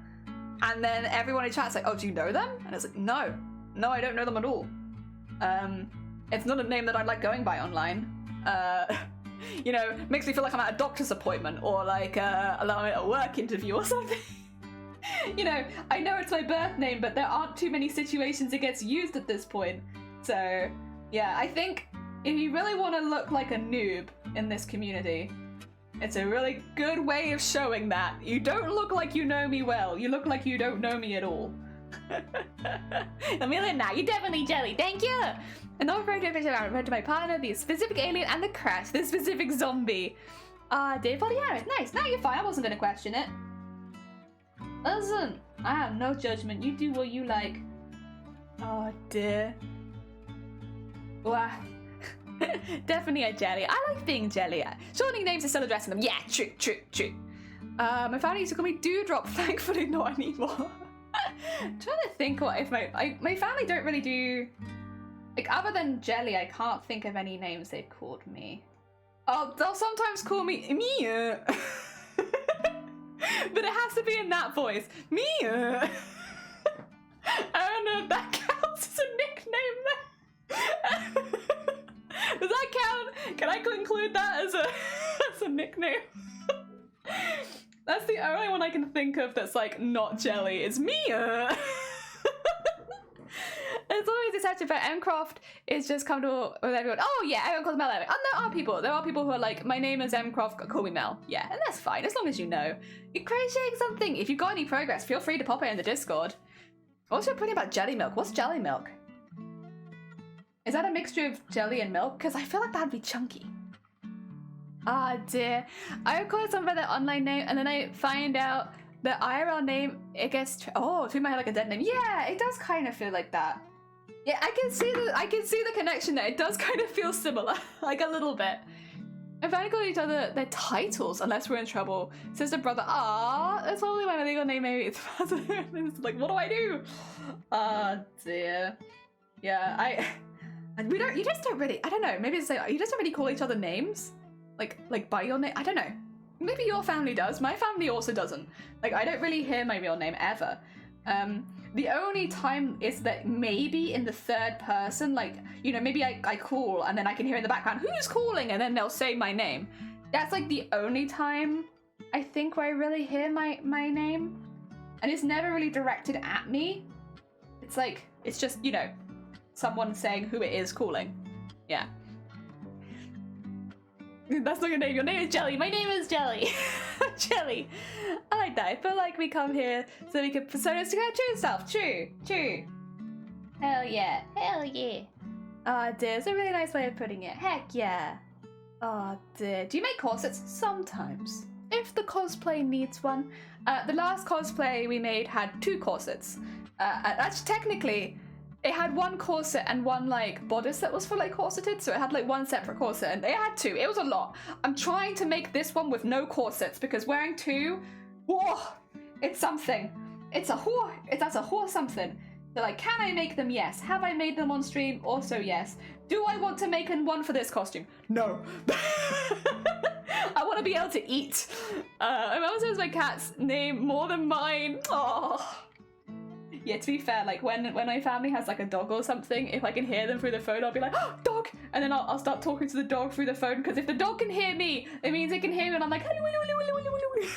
And then everyone in chat's like, oh, do you know them? And it's like, no, I don't know them at all. It's not a name that I like going by online. You know, makes me feel like I'm at a doctor's appointment or like I'm at a work interview or something. You know, I know it's my birth name, but there aren't too many situations it gets used at this point. So, yeah, I think if you really want to look like a noob in this community, it's a really good way of showing that. You don't look like you know me well. You look like you don't know me at all. Amelia, now you're definitely Jelly. Thank you. And not referring to a picture, I referred to my partner, the specific alien, and the crash, the specific zombie. Dave Polyarith, nice. Now you're fine. I wasn't going to question it. Listen, I have no judgment. You do what you like. Oh dear. Wow. Definitely a Jelly. I like being Jelly. Shortening names and still addressing them. Yeah, true. My family used to call me Dewdrop. Thankfully, not anymore. I'm trying to think what if my family don't really do Like, other than Jelly, I can't think of any names they've called me. Oh, they'll sometimes call me Mia. But it has to be in that voice. Mia. I don't know if that counts as a nickname. Does that count? Can I include that as a nickname? That's the only one I can think of that's like not Jelly. It's Mia. It's always exception, but Mcroft is just comfortable with everyone. Oh yeah, everyone calls Mel. And there are people who are like, my name is Mcroft, call me Mel. Yeah, and that's fine as long as you know. You're crocheting something. If you've got any progress, feel free to pop it in the Discord. Also, putting about jelly milk. What's jelly milk? Is that a mixture of jelly and milk? Because I feel like that'd be chunky. Ah dear. I would call it something by the online name, and then I find out the IRL name, it gets treat my head like a dead name. Yeah, it does kind of feel like that. Yeah, I can see the connection there. It does kind of feel similar, like a little bit. If I call each other their titles, unless we're in trouble. Sister, brother, that's probably my legal name. Maybe it's like, what do I do? Oh dear. Yeah, you just don't really. I don't know. Maybe it's like you just don't really call each other names, like by your name. I don't know. Maybe your family does. My family also doesn't. Like, I don't really hear my real name ever. The only time is that maybe in the third person, like, you know, maybe I call and then I can hear in the background, who's calling? And then they'll say my name. That's like the only time I think where I really hear my name. And it's never really directed at me. It's like, it's just, you know, someone saying who it is calling. Yeah. That's not your name. Your name is Jelly. My name is Jelly. Jelly. I like that. I feel like we come here so we can personas to go true self. True. Hell yeah. Oh dear. It's a really nice way of putting it. Heck yeah. Oh dear. Do you make corsets? Sometimes. If the cosplay needs one. The last cosplay we made had 2 corsets. Actually, technically, it had 1 corset and 1 like bodice that was fully like, corseted, so it had like 1 separate corset, and it had 2. It was a lot. I'm trying to make this one with no corsets because wearing 2, whoa, it's something. That's a whore something. So like, can I make them? Yes. Have I made them on stream? Also yes. Do I want to make one for this costume? No. I want to be able to eat. My mom says my cat's name more than mine. Oh. Yeah, to be fair, like when my family has like a dog or something, if I can hear them through the phone, I'll be like, oh, dog! And then I'll start talking to the dog through the phone, because if the dog can hear me, it means it can hear me, and I'm like, hello, hello, hello, hello, hello, hello,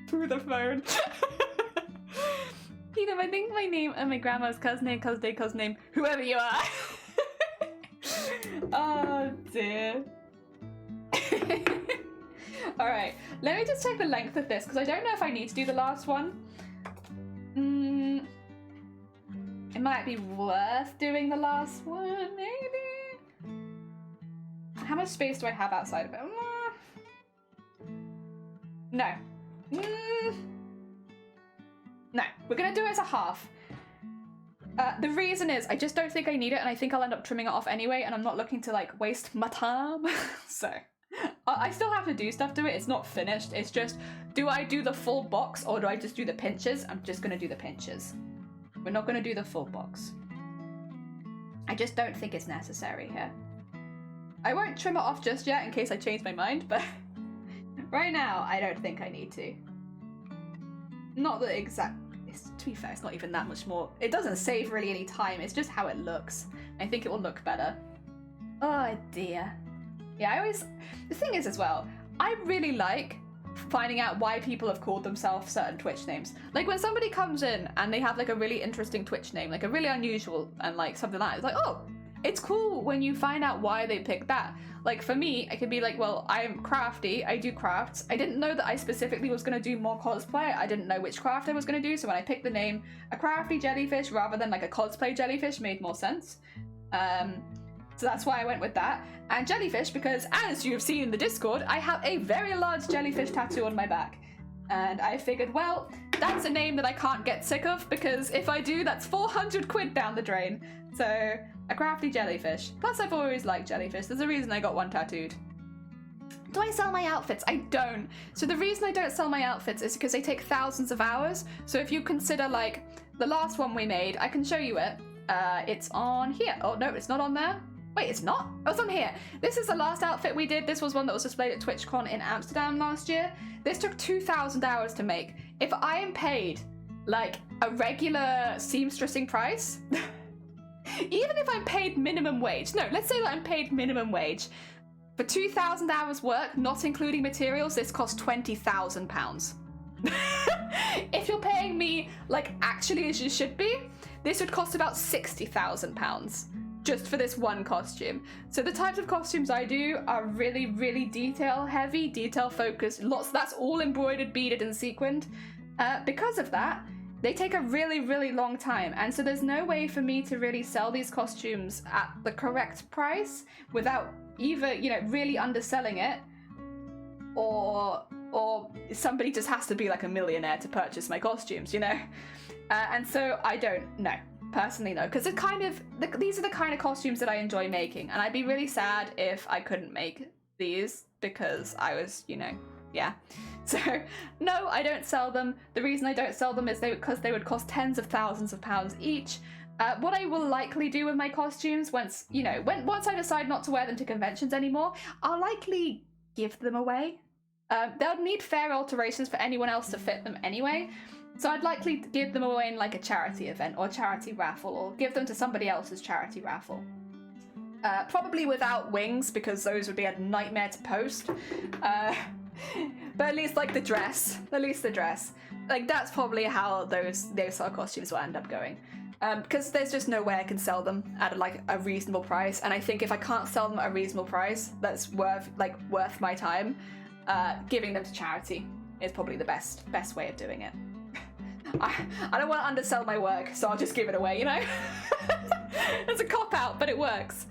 through the phone. You know, I think my name and my grandma's cousin name, whoever you are. Oh dear. Alright, let me just check the length of this, because I don't know if I need to do the last one. It might be worth doing the last one, maybe? How much space do I have outside of it? No. No, we're gonna do it as a half. The reason is, I just don't think I need it, and I think I'll end up trimming it off anyway, and I'm not looking to, like, waste my time. So, I still have to do stuff to it. It's not finished. It's just, do I do the full box, or do I just do the pinches? I'm just gonna do the pinches. We're not gonna do the full box. I just don't think it's necessary here. I won't trim it off just yet in case I change my mind, but right now, I don't think I need to. Not the exact... to be fair, it's not even that much more. It doesn't save really any time. It's just how it looks. I think it will look better. Oh dear. Yeah, the thing is as well, I really like finding out why people have called themselves certain Twitch names. Like when somebody comes in and they have like a really interesting Twitch name, like a really unusual and like something like that, it's like, oh, it's cool when you find out why they picked that. Like for me, I could be like, well, I'm crafty, I do crafts. I didn't know that I specifically was going to do more cosplay. I didn't know which craft I was going to do, so when I picked the name, a crafty jellyfish rather than like a cosplay jellyfish made more sense. So that's why I went with that. And jellyfish, because as you've seen in the Discord, I have a very large jellyfish tattoo on my back. And I figured, well, that's a name that I can't get sick of, because if I do, that's 400 quid down the drain. So, a crafty jellyfish. Plus, I've always liked jellyfish. There's a reason I got one tattooed. Do I sell my outfits? I don't. So the reason I don't sell my outfits is because they take thousands of hours. So if you consider, like, the last one we made, I can show you it. It's on here. Oh, no, it's not on there. Wait, it's not? Oh, it's on here. This is the last outfit we did. This was one that was displayed at TwitchCon in Amsterdam last year. This took 2,000 hours to make. If I am paid, like, a regular seamstressing price, even if I'm paid minimum wage, no, let's say that I'm paid minimum wage, for 2,000 hours work, not including materials, this costs £20,000. If you're paying me, like, actually as you should be, this would cost about £60,000 just for this one costume. So the types of costumes I do are really, really detail heavy, detail focused, that's all embroidered, beaded, and sequined. Because of that, they take a really, really long time, and so there's no way for me to really sell these costumes at the correct price without either, you know, really underselling it, or somebody just has to be like a millionaire to purchase my costumes, you know? And so I don't know. Personally, no, because these are the kind of costumes that I enjoy making, and I'd be really sad if I couldn't make these because I was, you know, yeah. So no, I don't sell them. The reason I don't sell them is because they would cost tens of thousands of pounds each. What I will likely do with my costumes once I decide not to wear them to conventions anymore, I'll likely give them away. They'll need fair alterations for anyone else to fit them anyway. So I'd likely give them away in like a charity event or charity raffle, or give them to somebody else's charity raffle. Probably without wings, because those would be a nightmare to post. But at least like the dress. Like that's probably how those sort of costumes will end up going. Because there's just no way I can sell them at like a reasonable price. And I think if I can't sell them at a reasonable price that's worth my time, giving them to charity is probably the best way of doing it. I don't want to undersell my work, so I'll just give it away, you know? It's a cop-out, but it works.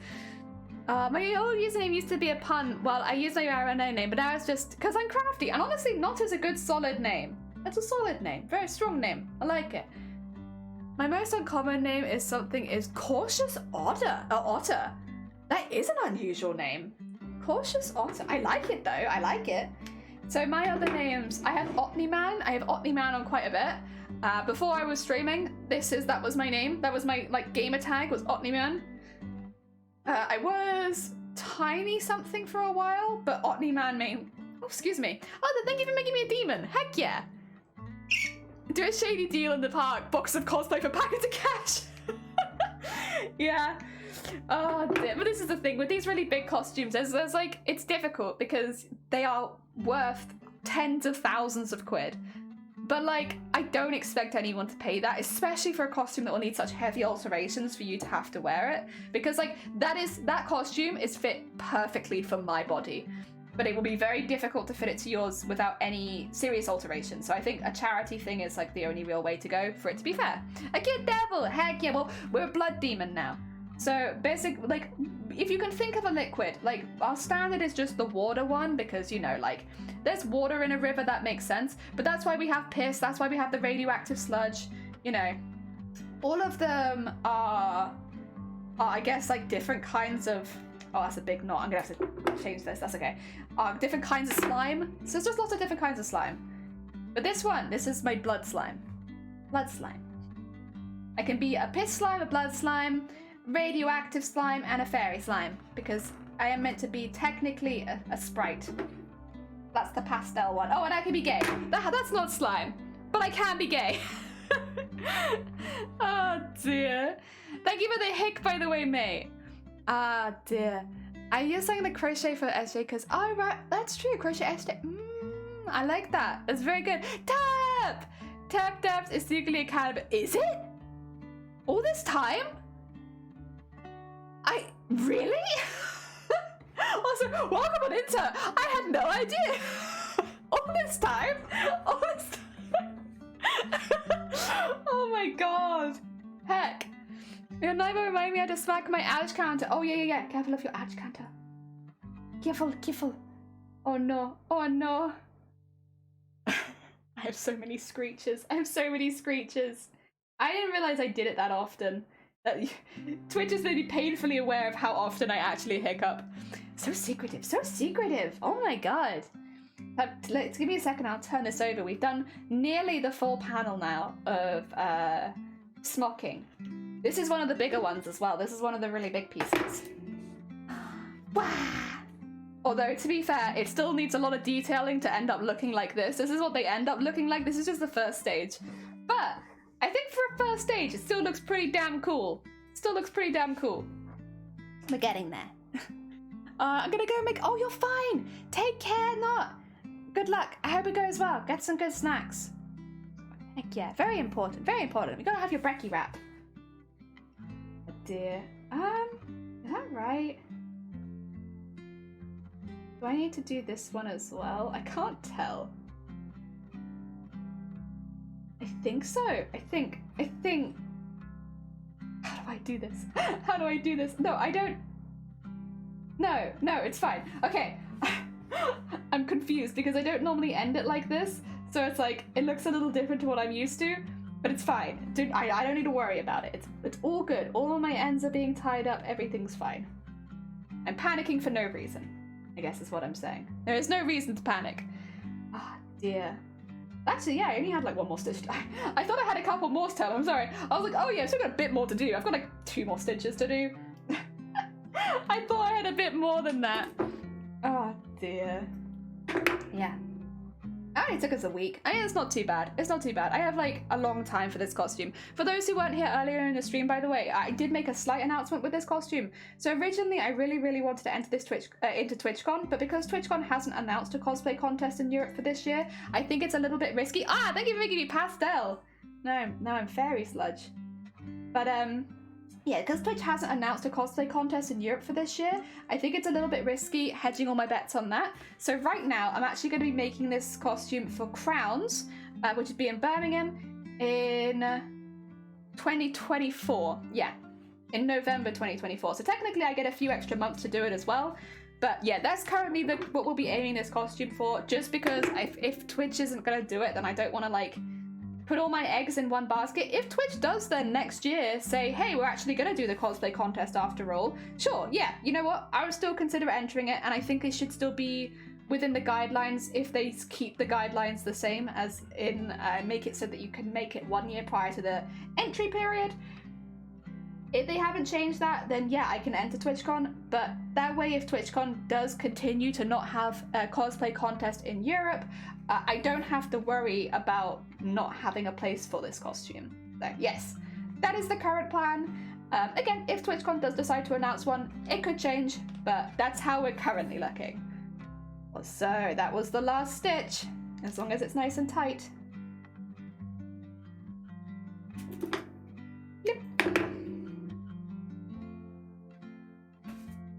My old username used to be a pun. Well, I used my RNA name, but now it's just because I'm crafty. And honestly, Not is a good solid name. It's a solid name. Very strong name. I like it. My most uncommon name is Cautious Otter. Otter. That is an unusual name. Cautious Otter. I like it, though. I like it. So my other names, I have Otniman. I have Otniman on quite a bit. Before I was streaming, that was my name. That was my gamer tag, was Otniman. I was Tiny something for a while, but Otniman main. Oh, excuse me. Oh, thank you for making me a demon. Heck yeah. Do a shady deal in the park. Box of cosplay for packets of cash. Yeah. Oh, dear. But this is the thing with these really big costumes. There's like, it's difficult because they are worth tens of thousands of quid. But like, I don't expect anyone to pay that, especially for a costume that will need such heavy alterations for you to have to wear it. Because like, that costume is fit perfectly for my body. But it will be very difficult to fit it to yours without any serious alterations. So I think a charity thing is like the only real way to go for it to be fair. A kid devil, heck yeah, well, we're a blood demon now. So basic, like, if you can think of a liquid, like our standard is just the water one because, you know, like there's water in a river, that makes sense. But that's why we have piss, that's why we have the radioactive sludge, you know. All of them are I guess, like different kinds of, oh, that's a big knot, I'm gonna have to change this, that's okay. Different kinds of slime. So there's just lots of different kinds of slime. But this is my blood slime. Blood slime. I can be a piss slime, a blood slime, radioactive slime, and a fairy slime, because I am meant to be technically a sprite. That's the pastel one. Oh, and I can be gay. That's not slime, but I can be gay. Oh dear. Thank you for the hick, by the way, mate. Ah dear. I used something the crochet for SJ because, oh right, that's true, crochet SJ. I like that. That's very good. Tap! Tap Taps is secretly a cannabis. Is it? All this time? Really? Also, welcome on Inter. I had no idea. All this time? All this time? Oh my god. Heck. Your neighbor remind me how to smack my edge counter. Oh yeah. Careful of your edge counter. Careful. Oh no. I have so many screeches. I didn't realize I did it that often. Twitch has made me painfully aware of how often I actually hiccup. So secretive. Oh my god. Let's give me a second, I'll turn this over. We've done nearly the full panel now of smocking. This is one of the bigger ones as well. This is one of the really big pieces. Wow. Although, to be fair, it still needs a lot of detailing to end up looking like this. This is what they end up looking like. This is just the first stage. But I think for a first stage, it still looks pretty damn cool. Still looks pretty damn cool. We're getting there. I'm gonna go make... Oh, you're fine. Take care, not. Good luck. I hope it goes well. Get some good snacks. Heck yeah. Very important. Very important. We gotta have your brekkie wrap. Oh dear. Is that right? Do I need to do this one as well? I can't tell. I think so. I think. How do I do this? How do I do this? No, I don't. No, it's fine. Okay. I'm confused because I don't normally end it like this. So it's like, it looks a little different to what I'm used to, but it's fine. Dude, I don't need to worry about it. It's all good. All of my ends are being tied up. Everything's fine. I'm panicking for no reason, I guess is what I'm saying. There is no reason to panic. Ah, dear. Actually, yeah, I only had like one more stitch. I thought I had a couple more still. I'm sorry. I was like, oh yeah, I've still got a bit more to do. I've got like 2 more stitches to do. I thought I had a bit more than that. Oh dear. Yeah. It only took us a week. I mean, it's not too bad. It's not too bad. I have like a long time for this costume. For those who weren't here earlier in the stream, by the way, I did make a slight announcement with this costume. So originally, I really wanted to enter this into TwitchCon, but because TwitchCon hasn't announced a cosplay contest in Europe for this year, I think it's a little bit risky. Ah, thank you for making me pastel. No, now I'm fairy sludge. But yeah, because Twitch hasn't announced a cosplay contest in Europe for this year, I think it's a little bit risky hedging all my bets on that. So right now, I'm actually going to be making this costume for Crowns, which would be in Birmingham in 2024. Yeah, in November 2024. So technically, I get a few extra months to do it as well. But yeah, that's currently what we'll be aiming this costume for, just because if Twitch isn't going to do it, then I don't want to like put all my eggs in one basket. If Twitch does then next year say, hey, we're actually going to do the cosplay contest after all, sure, yeah, you know what, I would still consider entering it, and I think it should still be within the guidelines if they keep the guidelines the same, as in make it so that you can make it 1 year prior to the entry period. If they haven't changed that, then yeah, I can enter TwitchCon, but that way if TwitchCon does continue to not have a cosplay contest in Europe, I don't have to worry about not having a place for this costume. So yes, that is the current plan. Again, if TwitchCon does decide to announce one, it could change, but that's how we're currently looking. So that was the last stitch, as long as it's nice and tight. Yep.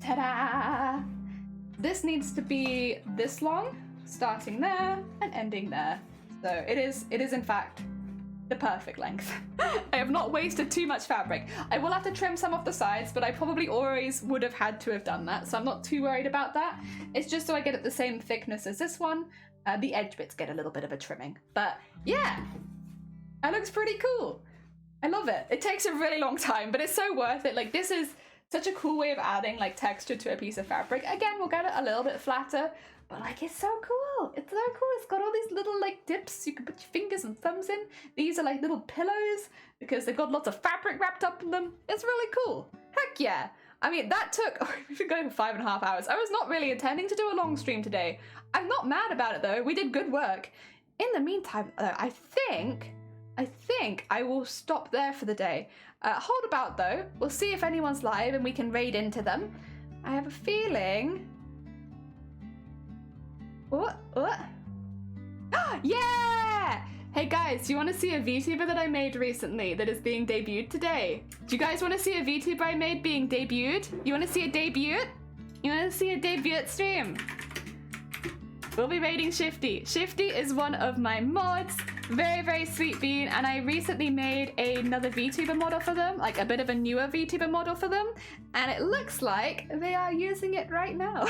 Ta-da! This needs to be this long, starting there and ending there. So it is in fact the perfect length. I have not wasted too much fabric. I will have to trim some off the sides, but I probably always would have had to have done that, so I'm not too worried about that. It's just so I get it the same thickness as this one. The edge bits get a little bit of a trimming, but yeah, that looks pretty cool. I love it. It takes a really long time, but it's so worth it. Like, this is such a cool way of adding like texture to a piece of fabric. Again, we'll get it a little bit flatter, but like, it's so cool. It's so cool. It's got all these little like dips you can put your fingers and thumbs in. These are like little pillows because they've got lots of fabric wrapped up in them. It's really cool. Heck yeah. I mean, that took, we've been going for 5.5 hours. I was not really intending to do a long stream today. I'm not mad about it though. We did good work. In the meantime, I think I will stop there for the day. Hold about though. We'll see if anyone's live and we can raid into them. I have a feeling. What? Yeah! Hey guys, do you want to see a VTuber that I made recently that is being debuted today? Do you guys want to see a VTuber I made being debuted? You want to see a debut? You want to see a debut stream? We'll be raiding Shifty. Shifty is one of my mods. Very, very sweet bean, and I recently made another VTuber model for them, like a bit of a newer VTuber model for them, and it looks like they are using it right now.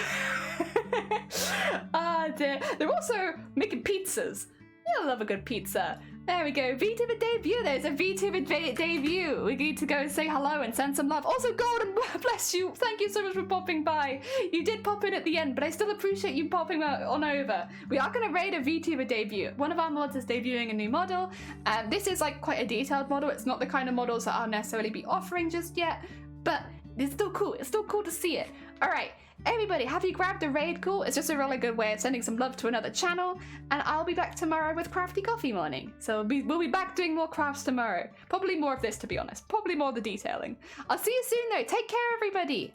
Ah, dear. They're also making pizzas. You'll love a good pizza. There we go. VTuber debut. There's a VTuber debut. We need to go and say hello and send some love. Also, Golden, bless you. Thank you so much for popping by. You did pop in at the end, but I still appreciate you popping on over. We are going to raid a VTuber debut. One of our mods is debuting a new model. This is like quite a detailed model. It's not the kind of models that I'll necessarily be offering just yet, but it's still cool. It's still cool to see it. All right. Everybody, have you grabbed the raid call? It's just a really good way of sending some love to another channel, and I'll be back tomorrow with Crafty Coffee Morning. So we'll be back doing more crafts tomorrow. Probably more of this, to be honest. Probably more of the detailing. I'll see you soon, though. Take care, everybody.